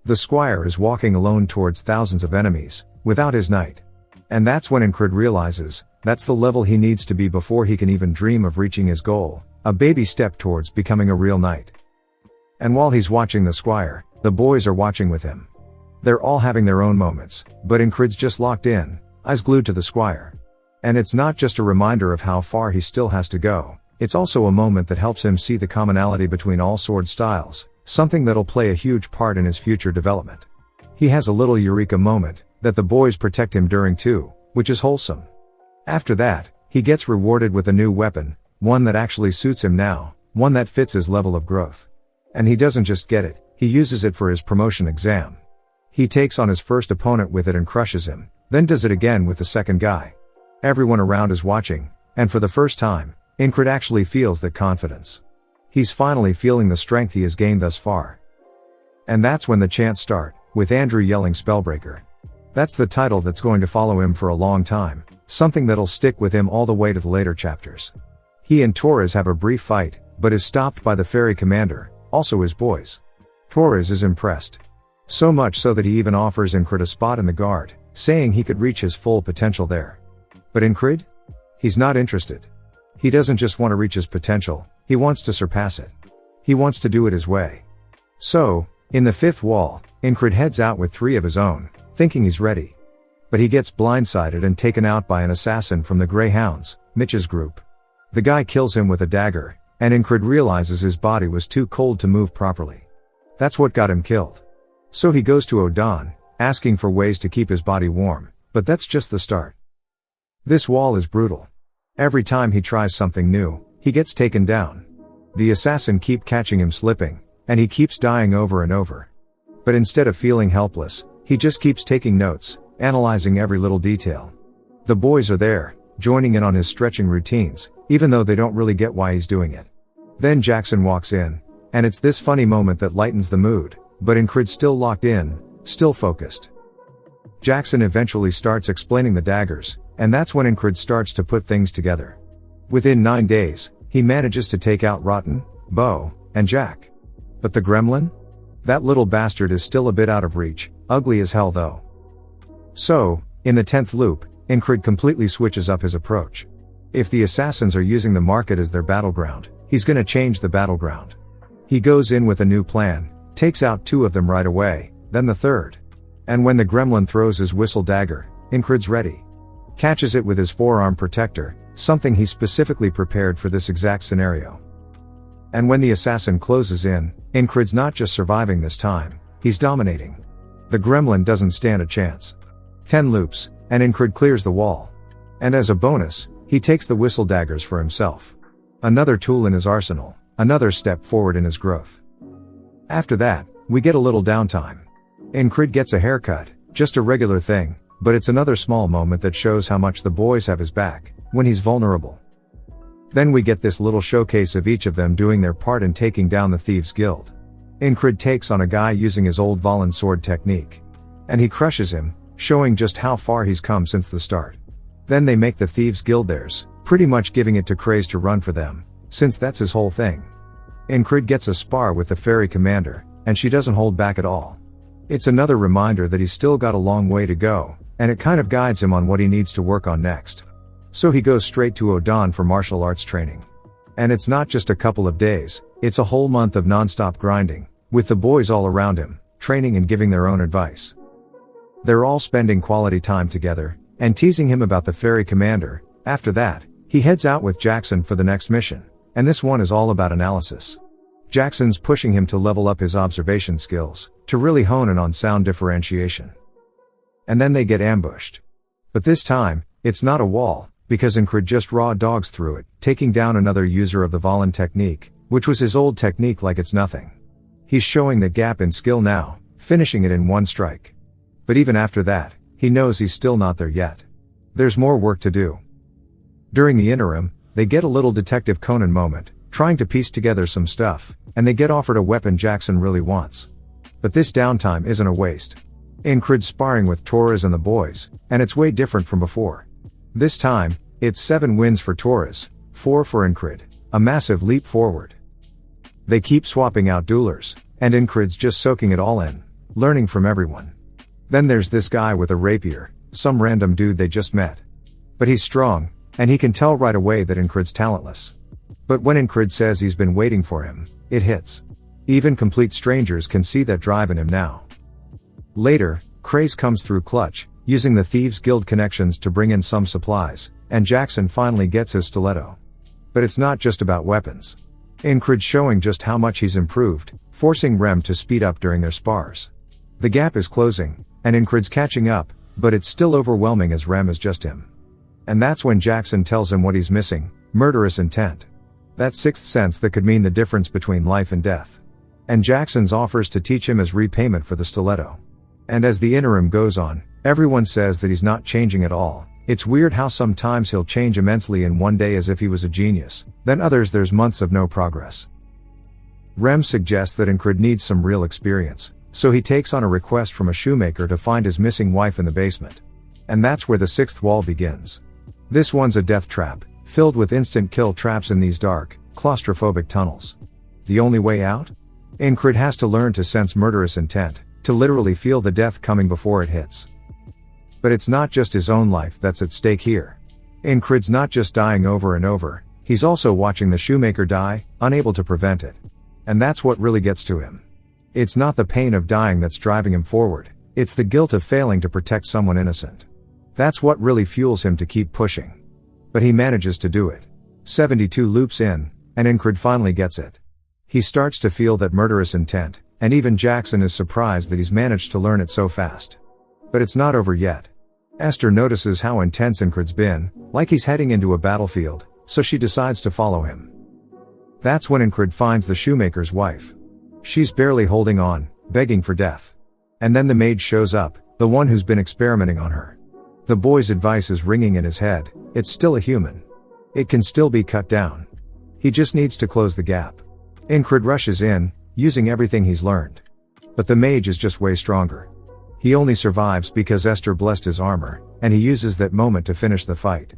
A: The squire is walking alone towards thousands of enemies, without his knight. And that's when Incred realizes, that's the level he needs to be before he can even dream of reaching his goal, a baby step towards becoming a real knight. And while he's watching the squire, the boys are watching with him. They're all having their own moments, but Incred's just locked in, eyes glued to the squire. And it's not just a reminder of how far he still has to go, it's also a moment that helps him see the commonality between all sword styles, something that'll play a huge part in his future development. He has a little eureka moment, that the boys protect him during too, which is wholesome. After that, he gets rewarded with a new weapon, one that actually suits him now, one that fits his level of growth. And he doesn't just get it, he uses it for his promotion exam. He takes on his first opponent with it and crushes him, then does it again with the second guy. Everyone around is watching, and for the first time, Incred actually feels that confidence. He's finally feeling the strength he has gained thus far. And that's when the chants start, with Andrew yelling Spellbreaker. That's the title that's going to follow him for a long time, something that'll stick with him all the way to the later chapters. He and Torres have a brief fight, but is stopped by the ferry commander, also his boys. Torres is impressed. So much so that he even offers Incred a spot in the guard, saying he could reach his full potential there. But Incred? He's not interested. He doesn't just want to reach his potential, he wants to surpass it. He wants to do it his way. So, in the fifth wall, Incred heads out with 3 of his own, thinking he's ready. But he gets blindsided and taken out by an assassin from the Greyhounds, Mitch's group. The guy kills him with a dagger, and Incred realizes his body was too cold to move properly. That's what got him killed. So he goes to Odan, asking for ways to keep his body warm, but that's just the start. This wall is brutal. Every time he tries something new, he gets taken down. The assassin keeps catching him slipping, and he keeps dying over and over. But instead of feeling helpless, he just keeps taking notes, analyzing every little detail. The boys are there, joining in on his stretching routines, even though they don't really get why he's doing it. Then Jackson walks in, and it's this funny moment that lightens the mood, but Incred's still locked in, still focused. Jackson eventually starts explaining the daggers, and that's when Incred starts to put things together. Within 9 days, he manages to take out Rotten, Bo, and Jack. But the gremlin? That little bastard is still a bit out of reach, ugly as hell though. So, in the 10th loop, Incred completely switches up his approach. If the assassins are using the market as their battleground, he's gonna change the battleground. He goes in with a new plan, takes out 2 of them right away, then the 3rd. And when the gremlin throws his whistle dagger, Incred's ready. Catches it with his forearm protector, something he specifically prepared for this exact scenario. And when the assassin closes in, Incred's not just surviving this time, he's dominating. The gremlin doesn't stand a chance. 10 loops, and Incred clears the wall. And as a bonus, he takes the whistle daggers for himself. Another tool in his arsenal, another step forward in his growth. After that, we get a little downtime. Incred gets a haircut, just a regular thing, but it's another small moment that shows how much the boys have his back, when he's vulnerable. Then we get this little showcase of each of them doing their part in taking down the Thieves' Guild. Incred takes on a guy using his old Valen sword technique. And he crushes him, showing just how far he's come since the start. Then they make the Thieves' Guild theirs, pretty much giving it to Craze to run for them, since that's his whole thing. Incred gets a spar with the ferry commander, and she doesn't hold back at all. It's another reminder that he's still got a long way to go, and it kind of guides him on what he needs to work on next. So he goes straight to Odan for martial arts training. And it's not just a couple of days, it's a whole month of non-stop grinding, with the boys all around him, training and giving their own advice. They're all spending quality time together, and teasing him about the ferry commander. After that, he heads out with Jackson for the next mission, and this one is all about analysis. Jackson's pushing him to level up his observation skills, to really hone in on sound differentiation. And then they get ambushed. But this time, it's not a wall, because Incred just raw dogs through it, taking down another user of the Valen technique, which was his old technique like it's nothing. He's showing the gap in skill now, finishing it in one strike. But even after that, he knows he's still not there yet. There's more work to do. During the interim, they get a little Detective Conan moment, trying to piece together some stuff, and they get offered a weapon Jackson really wants. But this downtime isn't a waste. Incrid's sparring with Torres and the boys, and it's way different from before. This time, it's 7 wins for Torres, 4 for Incrid, a massive leap forward. They keep swapping out duelers, and Incrid's just soaking it all in, learning from everyone. Then there's this guy with a rapier, some random dude they just met. But he's strong, and he can tell right away that Incrid's talentless. But when Incrid says he's been waiting for him, it hits. Even complete strangers can see that drive in him now. Later, Craze comes through clutch, using the Thieves Guild connections to bring in some supplies, and Jackson finally gets his stiletto. But it's not just about weapons. Incrid's showing just how much he's improved, forcing Rem to speed up during their spars. The gap is closing, and Incrid's catching up, but it's still overwhelming as Rem is just him. And that's when Jackson tells him what he's missing: murderous intent. That sixth sense that could mean the difference between life and death. And Jackson's offers to teach him as repayment for the stiletto. And as the interim goes on, everyone says that he's not changing at all. It's weird how sometimes he'll change immensely in one day as if he was a genius, then others there's months of no progress. Rem suggests that Incrid needs some real experience, so he takes on a request from a shoemaker to find his missing wife in the basement. And that's where the sixth wall begins. This one's a death trap, filled with instant kill traps in these dark, claustrophobic tunnels. The only way out? Incrid has to learn to sense murderous intent, to literally feel the death coming before it hits. But it's not just his own life that's at stake here. Incrid's not just dying over and over, he's also watching the shoemaker die, unable to prevent it. And that's what really gets to him. It's not the pain of dying that's driving him forward, it's the guilt of failing to protect someone innocent. That's what really fuels him to keep pushing. But he manages to do it. 72 loops in, and Incrid finally gets it. He starts to feel that murderous intent, and even Jackson is surprised that he's managed to learn it so fast. But it's not over yet. Esther notices how intense Incrid's been, like he's heading into a battlefield, so she decides to follow him. That's when Incrid finds the shoemaker's wife. She's barely holding on, begging for death. And then the maid shows up, the one who's been experimenting on her. The boy's advice is ringing in his head: it's still a human. It can still be cut down. He just needs to close the gap. Incrid rushes in, using everything he's learned. But the mage is just way stronger. He only survives because Esther blessed his armor, and he uses that moment to finish the fight.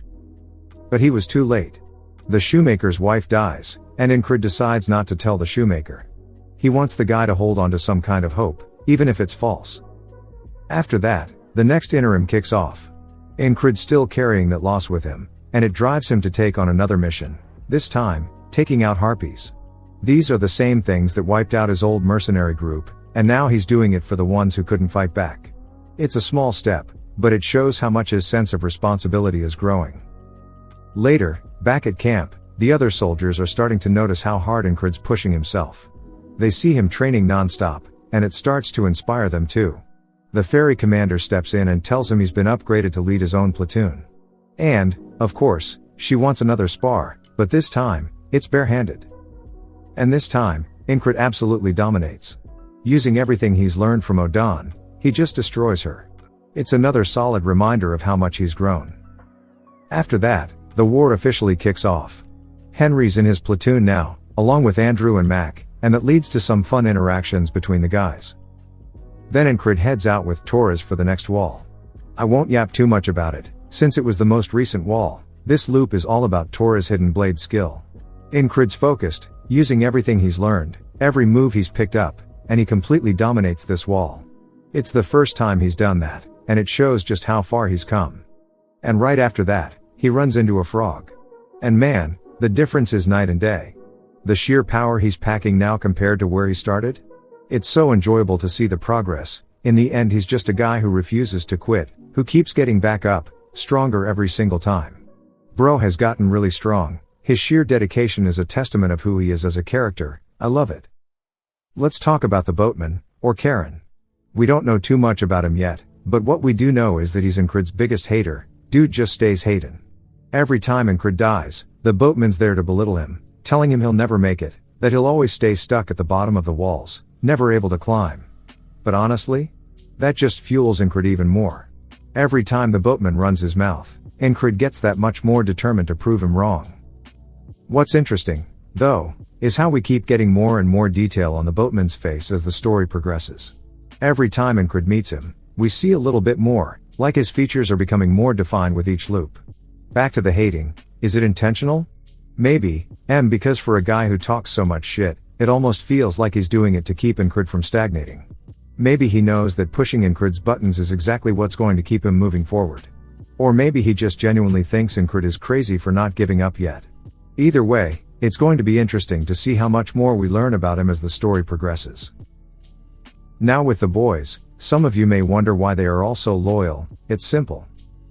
A: But he was too late. The shoemaker's wife dies, and Incrid decides not to tell the shoemaker. He wants the guy to hold on to some kind of hope, even if it's false. After that, the next interim kicks off. Incrid's still carrying that loss with him, and it drives him to take on another mission, this time, taking out harpies. These are the same things that wiped out his old mercenary group, and now he's doing it for the ones who couldn't fight back. It's a small step, but it shows how much his sense of responsibility is growing. Later, back at camp, the other soldiers are starting to notice how hard Incrid's pushing himself. They see him training non-stop, and it starts to inspire them too. The ferry commander steps in and tells him he's been upgraded to lead his own platoon. And, of course, she wants another spar, but this time, it's barehanded. And this time, Incrid absolutely dominates. Using everything he's learned from Odan, he just destroys her. It's another solid reminder of how much he's grown. After that, the war officially kicks off. Henry's in his platoon now, along with Andrew and Mac, and that leads to some fun interactions between the guys. Then Incrid heads out with Torres for the next wall. I won't yap too much about it, since it was the most recent wall. This loop is all about Torres' hidden blade skill. Incrid's focused, using everything he's learned, every move he's picked up, and he completely dominates this wall. It's the first time he's done that, and it shows just how far he's come. And right after that, he runs into a frog. And man, the difference is night and day. The sheer power he's packing now compared to where he started? It's so enjoyable to see the progress. In the end, he's just a guy who refuses to quit, who keeps getting back up, stronger every single time. Bro has gotten really strong. His sheer dedication is a testament of who he is as a character. I love it. Let's talk about the boatman, or Karen. We don't know too much about him yet, but what we do know is that he's Incrid's biggest hater. Dude just stays hatin'. Every time Incrid dies, the boatman's there to belittle him, telling him he'll never make it, That he'll always stay stuck at the bottom of the walls, never able to climb. But honestly, that just fuels Incred even more. Every time the boatman runs his mouth, Incred gets that much more determined to prove him wrong. What's interesting, though, is how we keep getting more and more detail on the boatman's face as the story progresses. Every time Incred meets him, we see a little bit more, like his features are becoming more defined with each loop. Back to the hating, is it intentional? Maybe, because for a guy who talks so much shit, it almost feels like he's doing it to keep Incred from stagnating. Maybe he knows that pushing Incred's buttons is exactly what's going to keep him moving forward. Or maybe he just genuinely thinks Incred is crazy for not giving up yet. Either way, it's going to be interesting to see how much more we learn about him as the story progresses. Now with the boys, some of you may wonder why they are all so loyal. It's simple.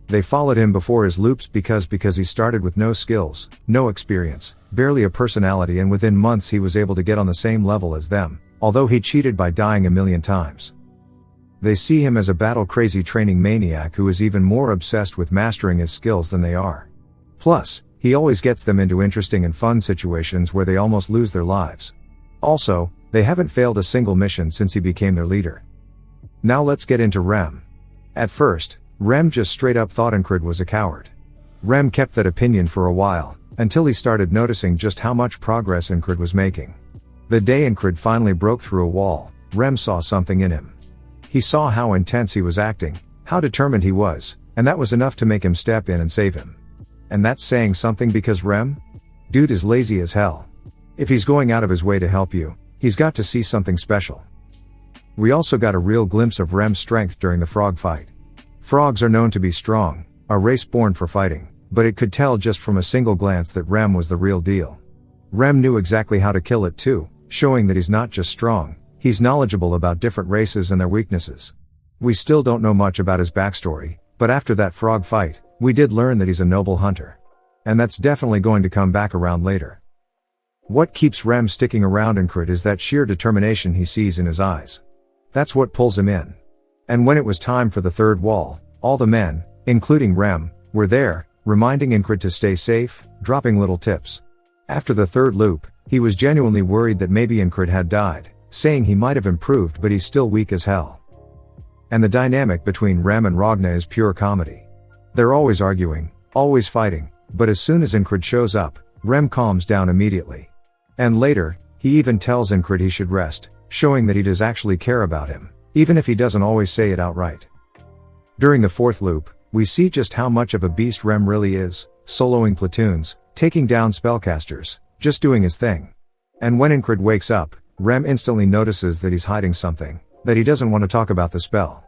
A: They followed him before his loops because he started with no skills, no experience, barely a personality, and within months he was able to get on the same level as them, although he cheated by dying 1,000,000 times. They see him as a battle-crazy training maniac who is even more obsessed with mastering his skills than they are. Plus, he always gets them into interesting and fun situations where they almost lose their lives. Also, they haven't failed a single mission since he became their leader. Now let's get into Rem. At first, Rem just straight up thought Incred was a coward. Rem kept that opinion for a while, until he started noticing just how much progress Incred was making. The day Incred finally broke through a wall, Rem saw something in him. He saw how intense he was acting, how determined he was, and that was enough to make him step in and save him. And that's saying something because Rem? Dude is lazy as hell. If he's going out of his way to help you, he's got to see something special. We also got a real glimpse of Rem's strength during the frog fight. Frogs are known to be strong, a race born for fighting, but it could tell just from a single glance that Rem was the real deal. Rem knew exactly how to kill it too, showing that he's not just strong, he's knowledgeable about different races and their weaknesses. We still don't know much about his backstory, but after that frog fight, we did learn that he's a noble hunter. And that's definitely going to come back around later. What keeps Rem sticking around Incred is that sheer determination he sees in his eyes. That's what pulls him in. And when it was time for the third wall, all the men, including Rem, were there, reminding Incred to stay safe, dropping little tips. After the third loop, he was genuinely worried that maybe Incred had died, saying he might have improved but he's still weak as hell. And the dynamic between Rem and Ragna is pure comedy. They're always arguing, always fighting, but as soon as Incred shows up, Rem calms down immediately. And later, he even tells Incred he should rest, showing that he does actually care about him, even if he doesn't always say it outright. During the fourth loop, we see just how much of a beast Rem really is, soloing platoons, taking down spellcasters, just doing his thing. And when Incred wakes up, Rem instantly notices that he's hiding something, that he doesn't want to talk about the spell.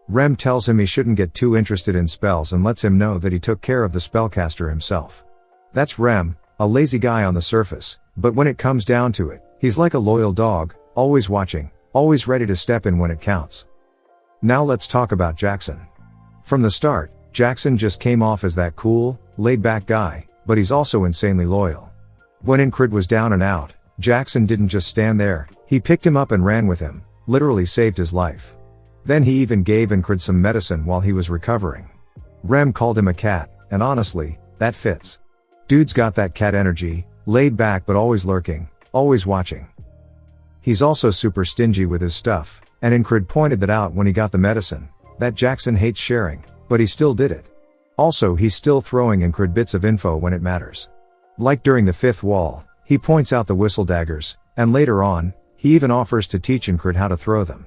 A: Rem tells him he shouldn't get too interested in spells and lets him know that he took care of the spellcaster himself. That's Rem, a lazy guy on the surface, but when it comes down to it, he's like a loyal dog, always watching, always ready to step in when it counts. Now let's talk about Jackson. From the start, Jackson just came off as that cool, laid-back guy, but he's also insanely loyal. When Incred was down and out, Jackson didn't just stand there, he picked him up and ran with him, literally saved his life. Then he even gave Incred some medicine while he was recovering. Rem called him a cat, and honestly, that fits. Dude's got that cat energy, laid back but always lurking, always watching. He's also super stingy with his stuff, and Incred pointed that out when he got the medicine, that Jackson hates sharing, but he still did it. Also, he's still throwing Incred bits of info when it matters. Like during the fifth wall, he points out the whistle daggers, and later on, he even offers to teach Incred how to throw them.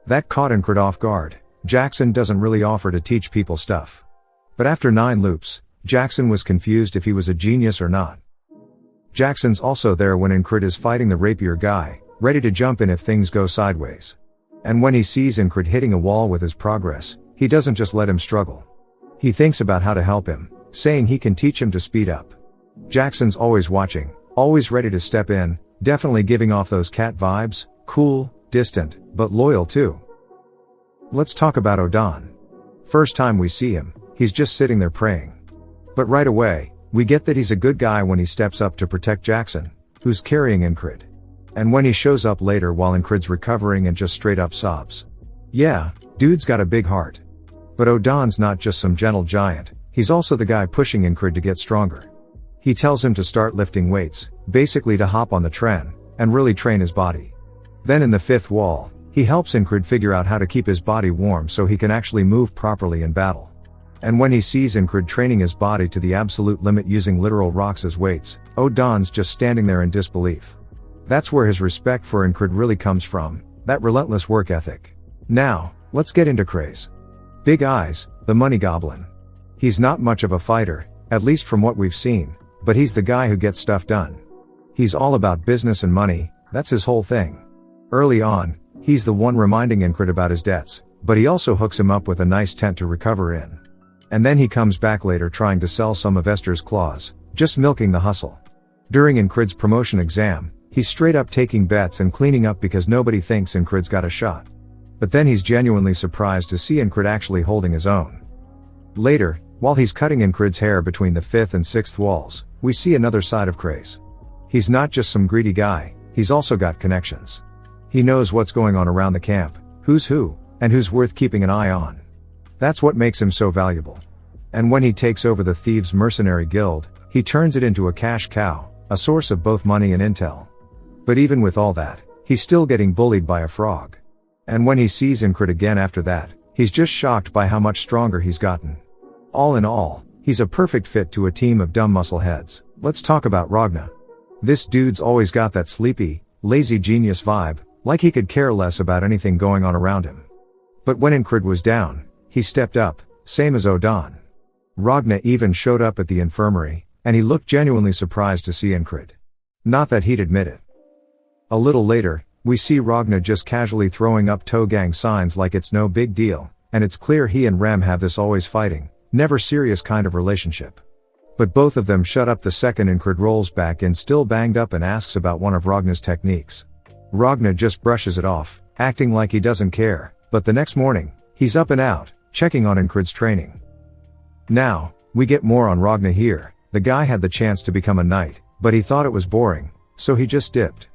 A: That caught Incred off guard. Jackson doesn't really offer to teach people stuff. But after 9 loops, Jackson was confused if he was a genius or not. Jackson's also there when Incred is fighting the rapier guy, ready to jump in if things go sideways. And when he sees Incred hitting a wall with his progress, he doesn't just let him struggle. He thinks about how to help him, saying he can teach him to speed up. Jackson's always watching, always ready to step in, definitely giving off those cat vibes, cool, distant, but loyal too. Let's talk about Odan. First time we see him, he's just sitting there praying. But right away, we get that he's a good guy when he steps up to protect Jackson, who's carrying Incred. And when he shows up later while Incred's recovering and just straight up sobs. Yeah, dude's got a big heart. But Odan's not just some gentle giant, he's also the guy pushing Incred to get stronger. He tells him to start lifting weights, basically to hop on the trend, and really train his body. Then in the fifth wall, he helps Incrid figure out how to keep his body warm so he can actually move properly in battle. And when he sees Incrid training his body to the absolute limit using literal rocks as weights, Odan's just standing there in disbelief. That's where his respect for Incrid really comes from, that relentless work ethic. Now, let's get into Craze. Big Eyes, the money goblin. He's not much of a fighter, at least from what we've seen, but he's the guy who gets stuff done. He's all about business and money, that's his whole thing. Early on, he's the one reminding Incrid about his debts, but he also hooks him up with a nice tent to recover in. And then he comes back later trying to sell some of Esther's claws, just milking the hustle. During Incrid's promotion exam, he's straight up taking bets and cleaning up because nobody thinks Incrid's got a shot. But then he's genuinely surprised to see Incrid actually holding his own. Later, while he's cutting Incrid's hair between the fifth and sixth walls, we see another side of Craze. He's not just some greedy guy, he's also got connections. He knows what's going on around the camp, who's who, and who's worth keeping an eye on. That's what makes him so valuable. And when he takes over the Thieves' Mercenary Guild, he turns it into a cash cow, a source of both money and intel. But even with all that, he's still getting bullied by a frog. And when he sees Incrid again after that, he's just shocked by how much stronger he's gotten. All in all, he's a perfect fit to a team of dumb muscleheads. Let's talk about Ragna. This dude's always got that sleepy, lazy genius vibe, like he could care less about anything going on around him. But when Incrid was down, he stepped up, same as Odan. Ragna even showed up at the infirmary, and he looked genuinely surprised to see Incrid. Not that he'd admit it. A little later, we see Ragna just casually throwing up toe gang signs like it's no big deal, and it's clear he and Rem have this always fighting, never serious kind of relationship. But both of them shut up the second Incrid rolls back in still banged up and asks about one of Ragna's techniques. Ragna just brushes it off, acting like he doesn't care, but the next morning, he's up and out, checking on Incrid's training. Now, we get more on Ragna here. The guy had the chance to become a knight, but he thought it was boring, so he just dipped.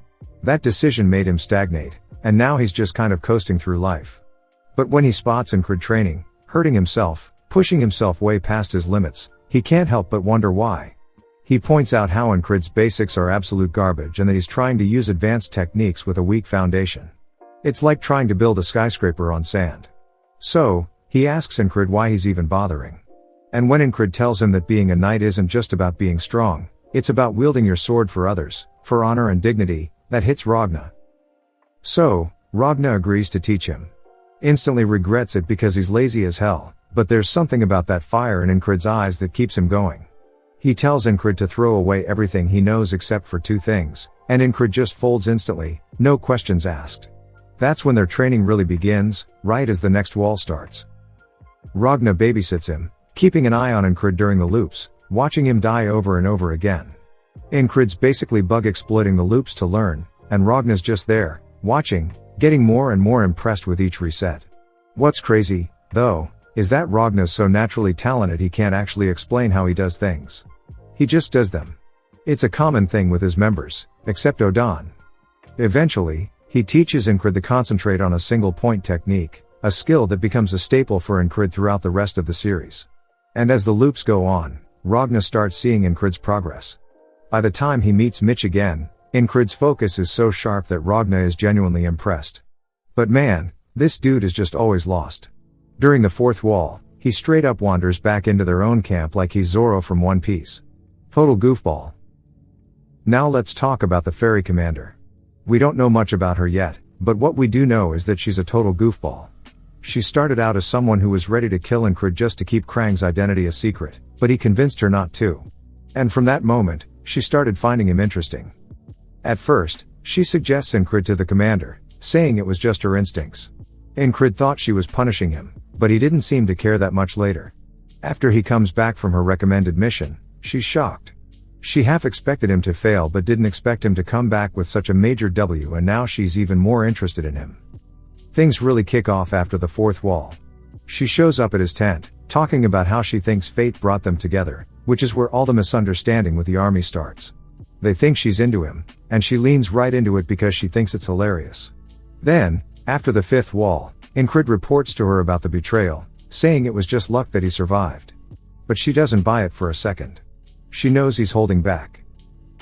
A: That decision made him stagnate, and now he's just kind of coasting through life. But when he spots Incrid training, hurting himself, pushing himself way past his limits, he can't help but wonder why. He points out how Incrid's basics are absolute garbage and that he's trying to use advanced techniques with a weak foundation. It's like trying to build a skyscraper on sand. So, he asks Incrid why he's even bothering. And when Incrid tells him that being a knight isn't just about being strong, it's about wielding your sword for others, for honor and dignity, that hits Ragna. So, Ragna agrees to teach him. Instantly regrets it because he's lazy as hell, but there's something about that fire in Incrid's eyes that keeps him going. He tells Incrid to throw away everything he knows except for two things, and Incrid just folds instantly, no questions asked. That's when their training really begins, right as the next wall starts. Ragna babysits him, keeping an eye on Incrid during the loops, watching him die over and over again. Incrid's basically bug exploiting the loops to learn, and Ragna's just there, watching, getting more and more impressed with each reset. What's crazy, though, is that Ragna's so naturally talented he can't actually explain how he does things. He just does them. It's a common thing with his members, except Odan. Eventually, he teaches Incrid to concentrate on a single point technique, a skill that becomes a staple for Incrid throughout the rest of the series. And as the loops go on, Ragna starts seeing Incrid's progress. By the time he meets Mitch again, Incrid's focus is so sharp that Ragna is genuinely impressed. But man, this dude is just always lost. During the fourth wall, he straight up wanders back into their own camp like he's Zoro from One Piece. Total goofball. Now let's talk about the Fairy Commander. We don't know much about her yet, but what we do know is that she's a total goofball. She started out as someone who was ready to kill Incrid just to keep Krang's identity a secret, but he convinced her not to. And from that moment, she started finding him interesting. At first, she suggests Incrid to the commander, saying it was just her instincts. Incrid thought she was punishing him, but he didn't seem to care that much later. After he comes back from her recommended mission, she's shocked. She half expected him to fail but didn't expect him to come back with such a major W, and now she's even more interested in him. Things really kick off after the fourth wall. She shows up at his tent, talking about how she thinks fate brought them together, which is where all the misunderstanding with the army starts. They think she's into him, and she leans right into it because she thinks it's hilarious. Then, after the fifth wall, Incrid reports to her about the betrayal, saying it was just luck that he survived. But she doesn't buy it for a second. She knows he's holding back.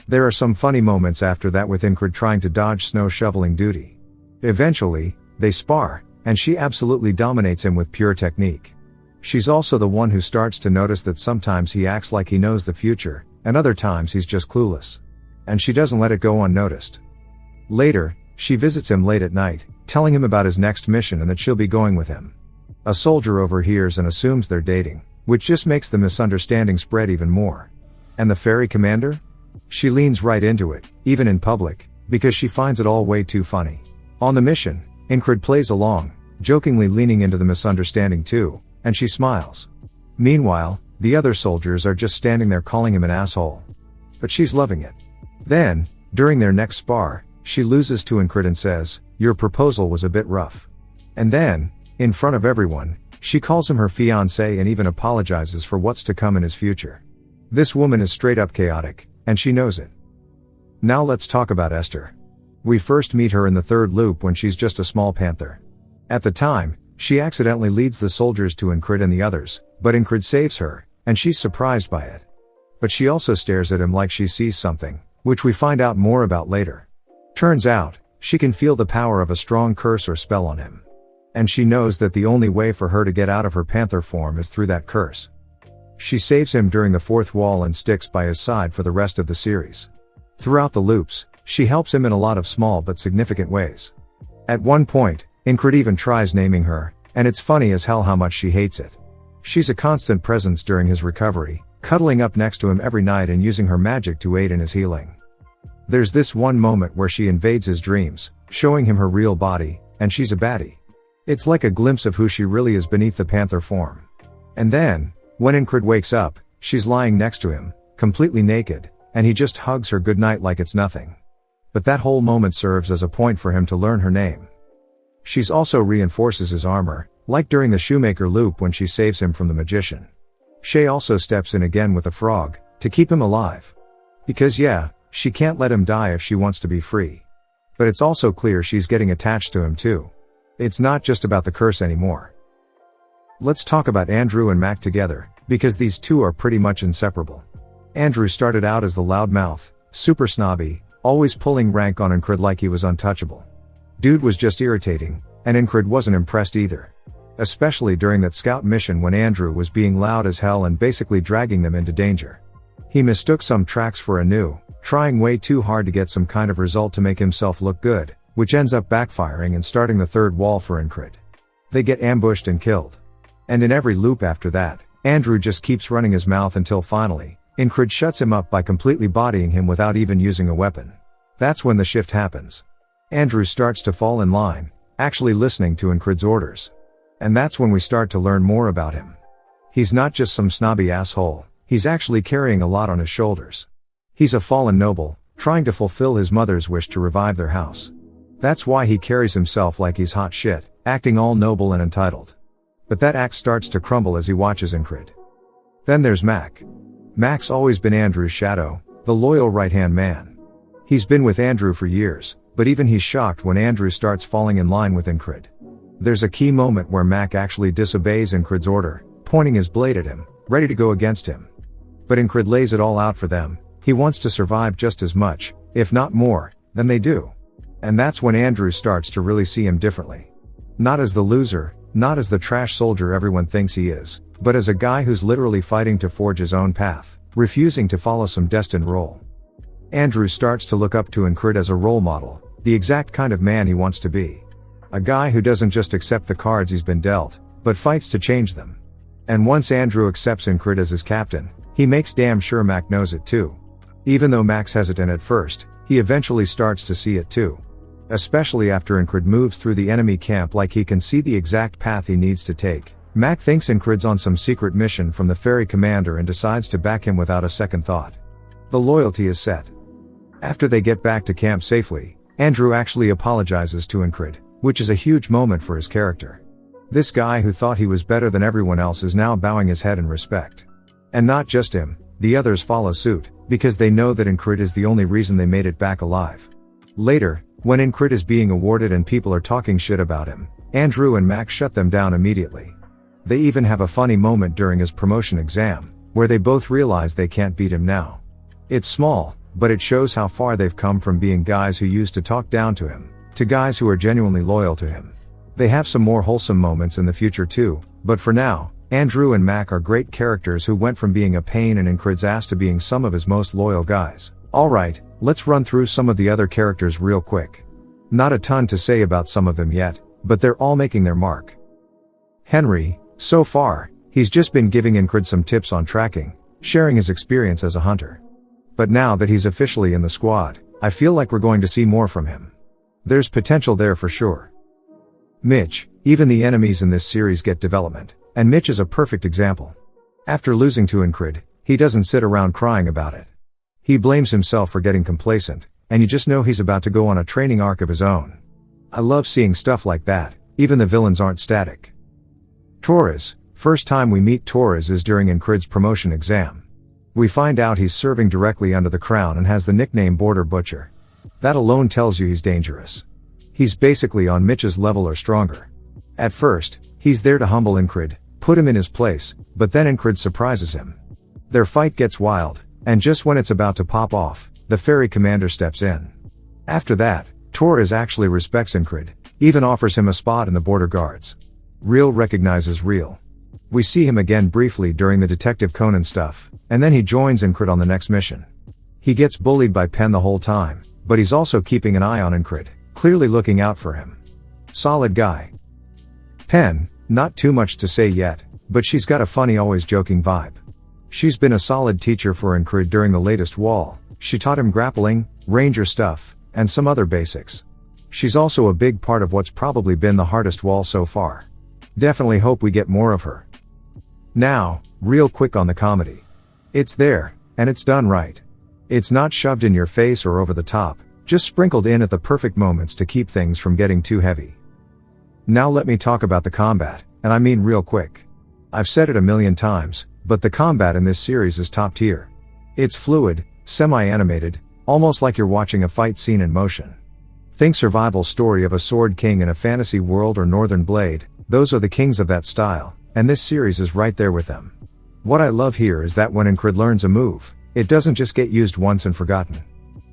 A: There are some funny moments after that with Incred trying to dodge snow shoveling duty. Eventually, they spar, and she absolutely dominates him with pure technique. She's also the one who starts to notice that sometimes he acts like he knows the future, and other times he's just clueless. And she doesn't let it go unnoticed. Later, she visits him late at night, telling him about his next mission and that she'll be going with him. A soldier overhears and assumes they're dating, which just makes the misunderstanding spread even more. And the ferry commander? She leans right into it, even in public, because she finds it all way too funny. On the mission, Incred plays along, jokingly leaning into the misunderstanding too, and she smiles. Meanwhile, the other soldiers are just standing there calling him an asshole. But she's loving it. Then, during their next spar, she loses to Incred and says, "Your proposal was a bit rough." And then, in front of everyone, she calls him her fiancé and even apologizes for what's to come in his future. This woman is straight up chaotic, and she knows it. Now let's talk about Esther. We first meet her in the third loop when she's just a small panther. At the time, she accidentally leads the soldiers to Incred and the others, but Incred saves her, and she's surprised by it. But she also stares at him like she sees something, which we find out more about later. Turns out, she can feel the power of a strong curse or spell on him. And she knows that the only way for her to get out of her panther form is through that curse. She saves him during the fourth wall and sticks by his side for the rest of the series. Throughout the loops, she helps him in a lot of small but significant ways. At one point, Incred even tries naming her, and it's funny as hell how much she hates it. She's a constant presence during his recovery, cuddling up next to him every night and using her magic to aid in his healing. There's this one moment where she invades his dreams, showing him her real body, and she's a baddie. It's like a glimpse of who she really is beneath the panther form. And then, when Incred wakes up, she's lying next to him, completely naked, and he just hugs her goodnight like it's nothing. But that whole moment serves as a point for him to learn her name. She's also reinforces his armor, like during the shoemaker loop when she saves him from the magician. Shay also steps in again with a frog, to keep him alive. Because yeah, she can't let him die if she wants to be free. But it's also clear she's getting attached to him too. It's not just about the curse anymore. Let's talk about Andrew and Mac together, because these two are pretty much inseparable. Andrew started out as the loudmouth, super snobby, always pulling rank on Incred like he was untouchable. Dude was just irritating, and Incred wasn't impressed either. Especially during that scout mission when Andrew was being loud as hell and basically dragging them into danger. He mistook some tracks for Anu, trying way too hard to get some kind of result to make himself look good, which ends up backfiring and starting the third wall for Incred. They get ambushed and killed. And in every loop after that, Andrew just keeps running his mouth until finally, Incred shuts him up by completely bodying him without even using a weapon. That's when the shift happens. Andrew starts to fall in line, actually listening to Incred's orders. And that's when we start to learn more about him. He's not just some snobby asshole, he's actually carrying a lot on his shoulders. He's a fallen noble, trying to fulfill his mother's wish to revive their house. That's why he carries himself like he's hot shit, acting all noble and entitled. But that act starts to crumble as he watches Incred. Then there's Mac. Mac's always been Andrew's shadow, the loyal right-hand man. He's been with Andrew for years, but even he's shocked when Andrew starts falling in line with Incred. There's a key moment where Mac actually disobeys Incred's order, pointing his blade at him, ready to go against him. But Incred lays it all out for them. He wants to survive just as much, if not more, than they do. And that's when Andrew starts to really see him differently. Not as the loser, not as the trash soldier everyone thinks he is, but as a guy who's literally fighting to forge his own path, refusing to follow some destined role. Andrew starts to look up to Incred as a role model, the exact kind of man he wants to be. A guy who doesn't just accept the cards he's been dealt, but fights to change them. And once Andrew accepts Incred as his captain, he makes damn sure Mac knows it too. Even though Mac's hesitant at first, he eventually starts to see it too. Especially after Incred moves through the enemy camp like he can see the exact path he needs to take. Mac thinks Incred's on some secret mission from the ferry commander and decides to back him without a second thought. The loyalty is set. After they get back to camp safely, Andrew actually apologizes to Incred, which is a huge moment for his character. This guy who thought he was better than everyone else is now bowing his head in respect. And not just him, the others follow suit, because they know that Incred is the only reason they made it back alive. Later, when Incred is being awarded and people are talking shit about him, Andrew and Mac shut them down immediately. They even have a funny moment during his promotion exam, where they both realize they can't beat him now. It's small, but it shows how far they've come from being guys who used to talk down to him, to guys who are genuinely loyal to him. They have some more wholesome moments in the future too, but for now, Andrew and Mac are great characters who went from being a pain in Incrid's ass to being some of his most loyal guys. Alright, let's run through some of the other characters real quick. Not a ton to say about some of them yet, but they're all making their mark. Henry, so far, he's just been giving Incrid some tips on tracking, sharing his experience as a hunter. But now that he's officially in the squad, I feel like we're going to see more from him. There's potential there for sure. Mitch, even the enemies in this series get development, and Mitch is a perfect example. After losing to Incrid, he doesn't sit around crying about it. He blames himself for getting complacent, and you just know he's about to go on a training arc of his own. I love seeing stuff like that, even the villains aren't static. Torres, first time we meet Torres is during Incrid's promotion exam. We find out he's serving directly under the crown and has the nickname Border Butcher. That alone tells you he's dangerous. He's basically on Mitch's level or stronger. At first, he's there to humble Incrid, put him in his place, but then Incrid surprises him. Their fight gets wild, and just when it's about to pop off, the ferry commander steps in. After that, Torres actually respects Incrid, even offers him a spot in the border guards. Real recognizes real. We see him again briefly during the Detective Conan stuff, and then he joins Incrid on the next mission. He gets bullied by Penn the whole time, but he's also keeping an eye on Incrid, clearly looking out for him. Solid guy. Penn, not too much to say yet, but she's got a funny always joking vibe. She's been a solid teacher for Incrid during the latest wall. She taught him grappling, ranger stuff, and some other basics. She's also a big part of what's probably been the hardest wall so far. Definitely hope we get more of her. Now, real quick on the comedy. It's there, and it's done right. It's not shoved in your face or over the top, just sprinkled in at the perfect moments to keep things from getting too heavy. Now let me talk about the combat, and I mean real quick. I've said it a million times, but the combat in this series is top tier. It's fluid, semi-animated, almost like you're watching a fight scene in motion. Think survival story of a sword king in a fantasy world or Northern Blade, those are the kings of that style, and this series is right there with them. What I love here is that when Incrid learns a move, it doesn't just get used once and forgotten.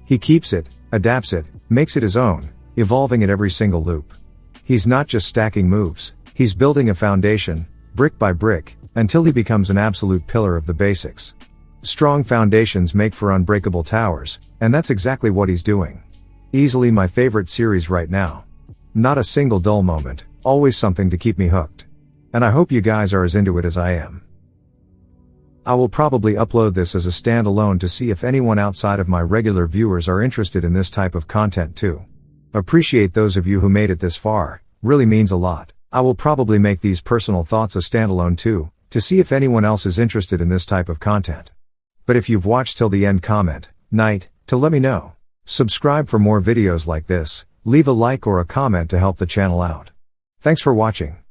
A: He keeps it, adapts it, makes it his own, evolving at every single loop. He's not just stacking moves, he's building a foundation, brick by brick, until he becomes an absolute pillar of the basics. Strong foundations make for unbreakable towers, and that's exactly what he's doing. Easily my favorite series right now. Not a single dull moment, always something to keep me hooked. And I hope you guys are as into it as I am. I will probably upload this as a standalone to see if anyone outside of my regular viewers are interested in this type of content too. Appreciate those of you who made it this far, really means a lot. I will probably make these personal thoughts a standalone too, to see if anyone else is interested in this type of content. But if you've watched till the end, comment, "Night," to let me know. Subscribe for more videos like this, leave a like or a comment to help the channel out. Thanks for watching.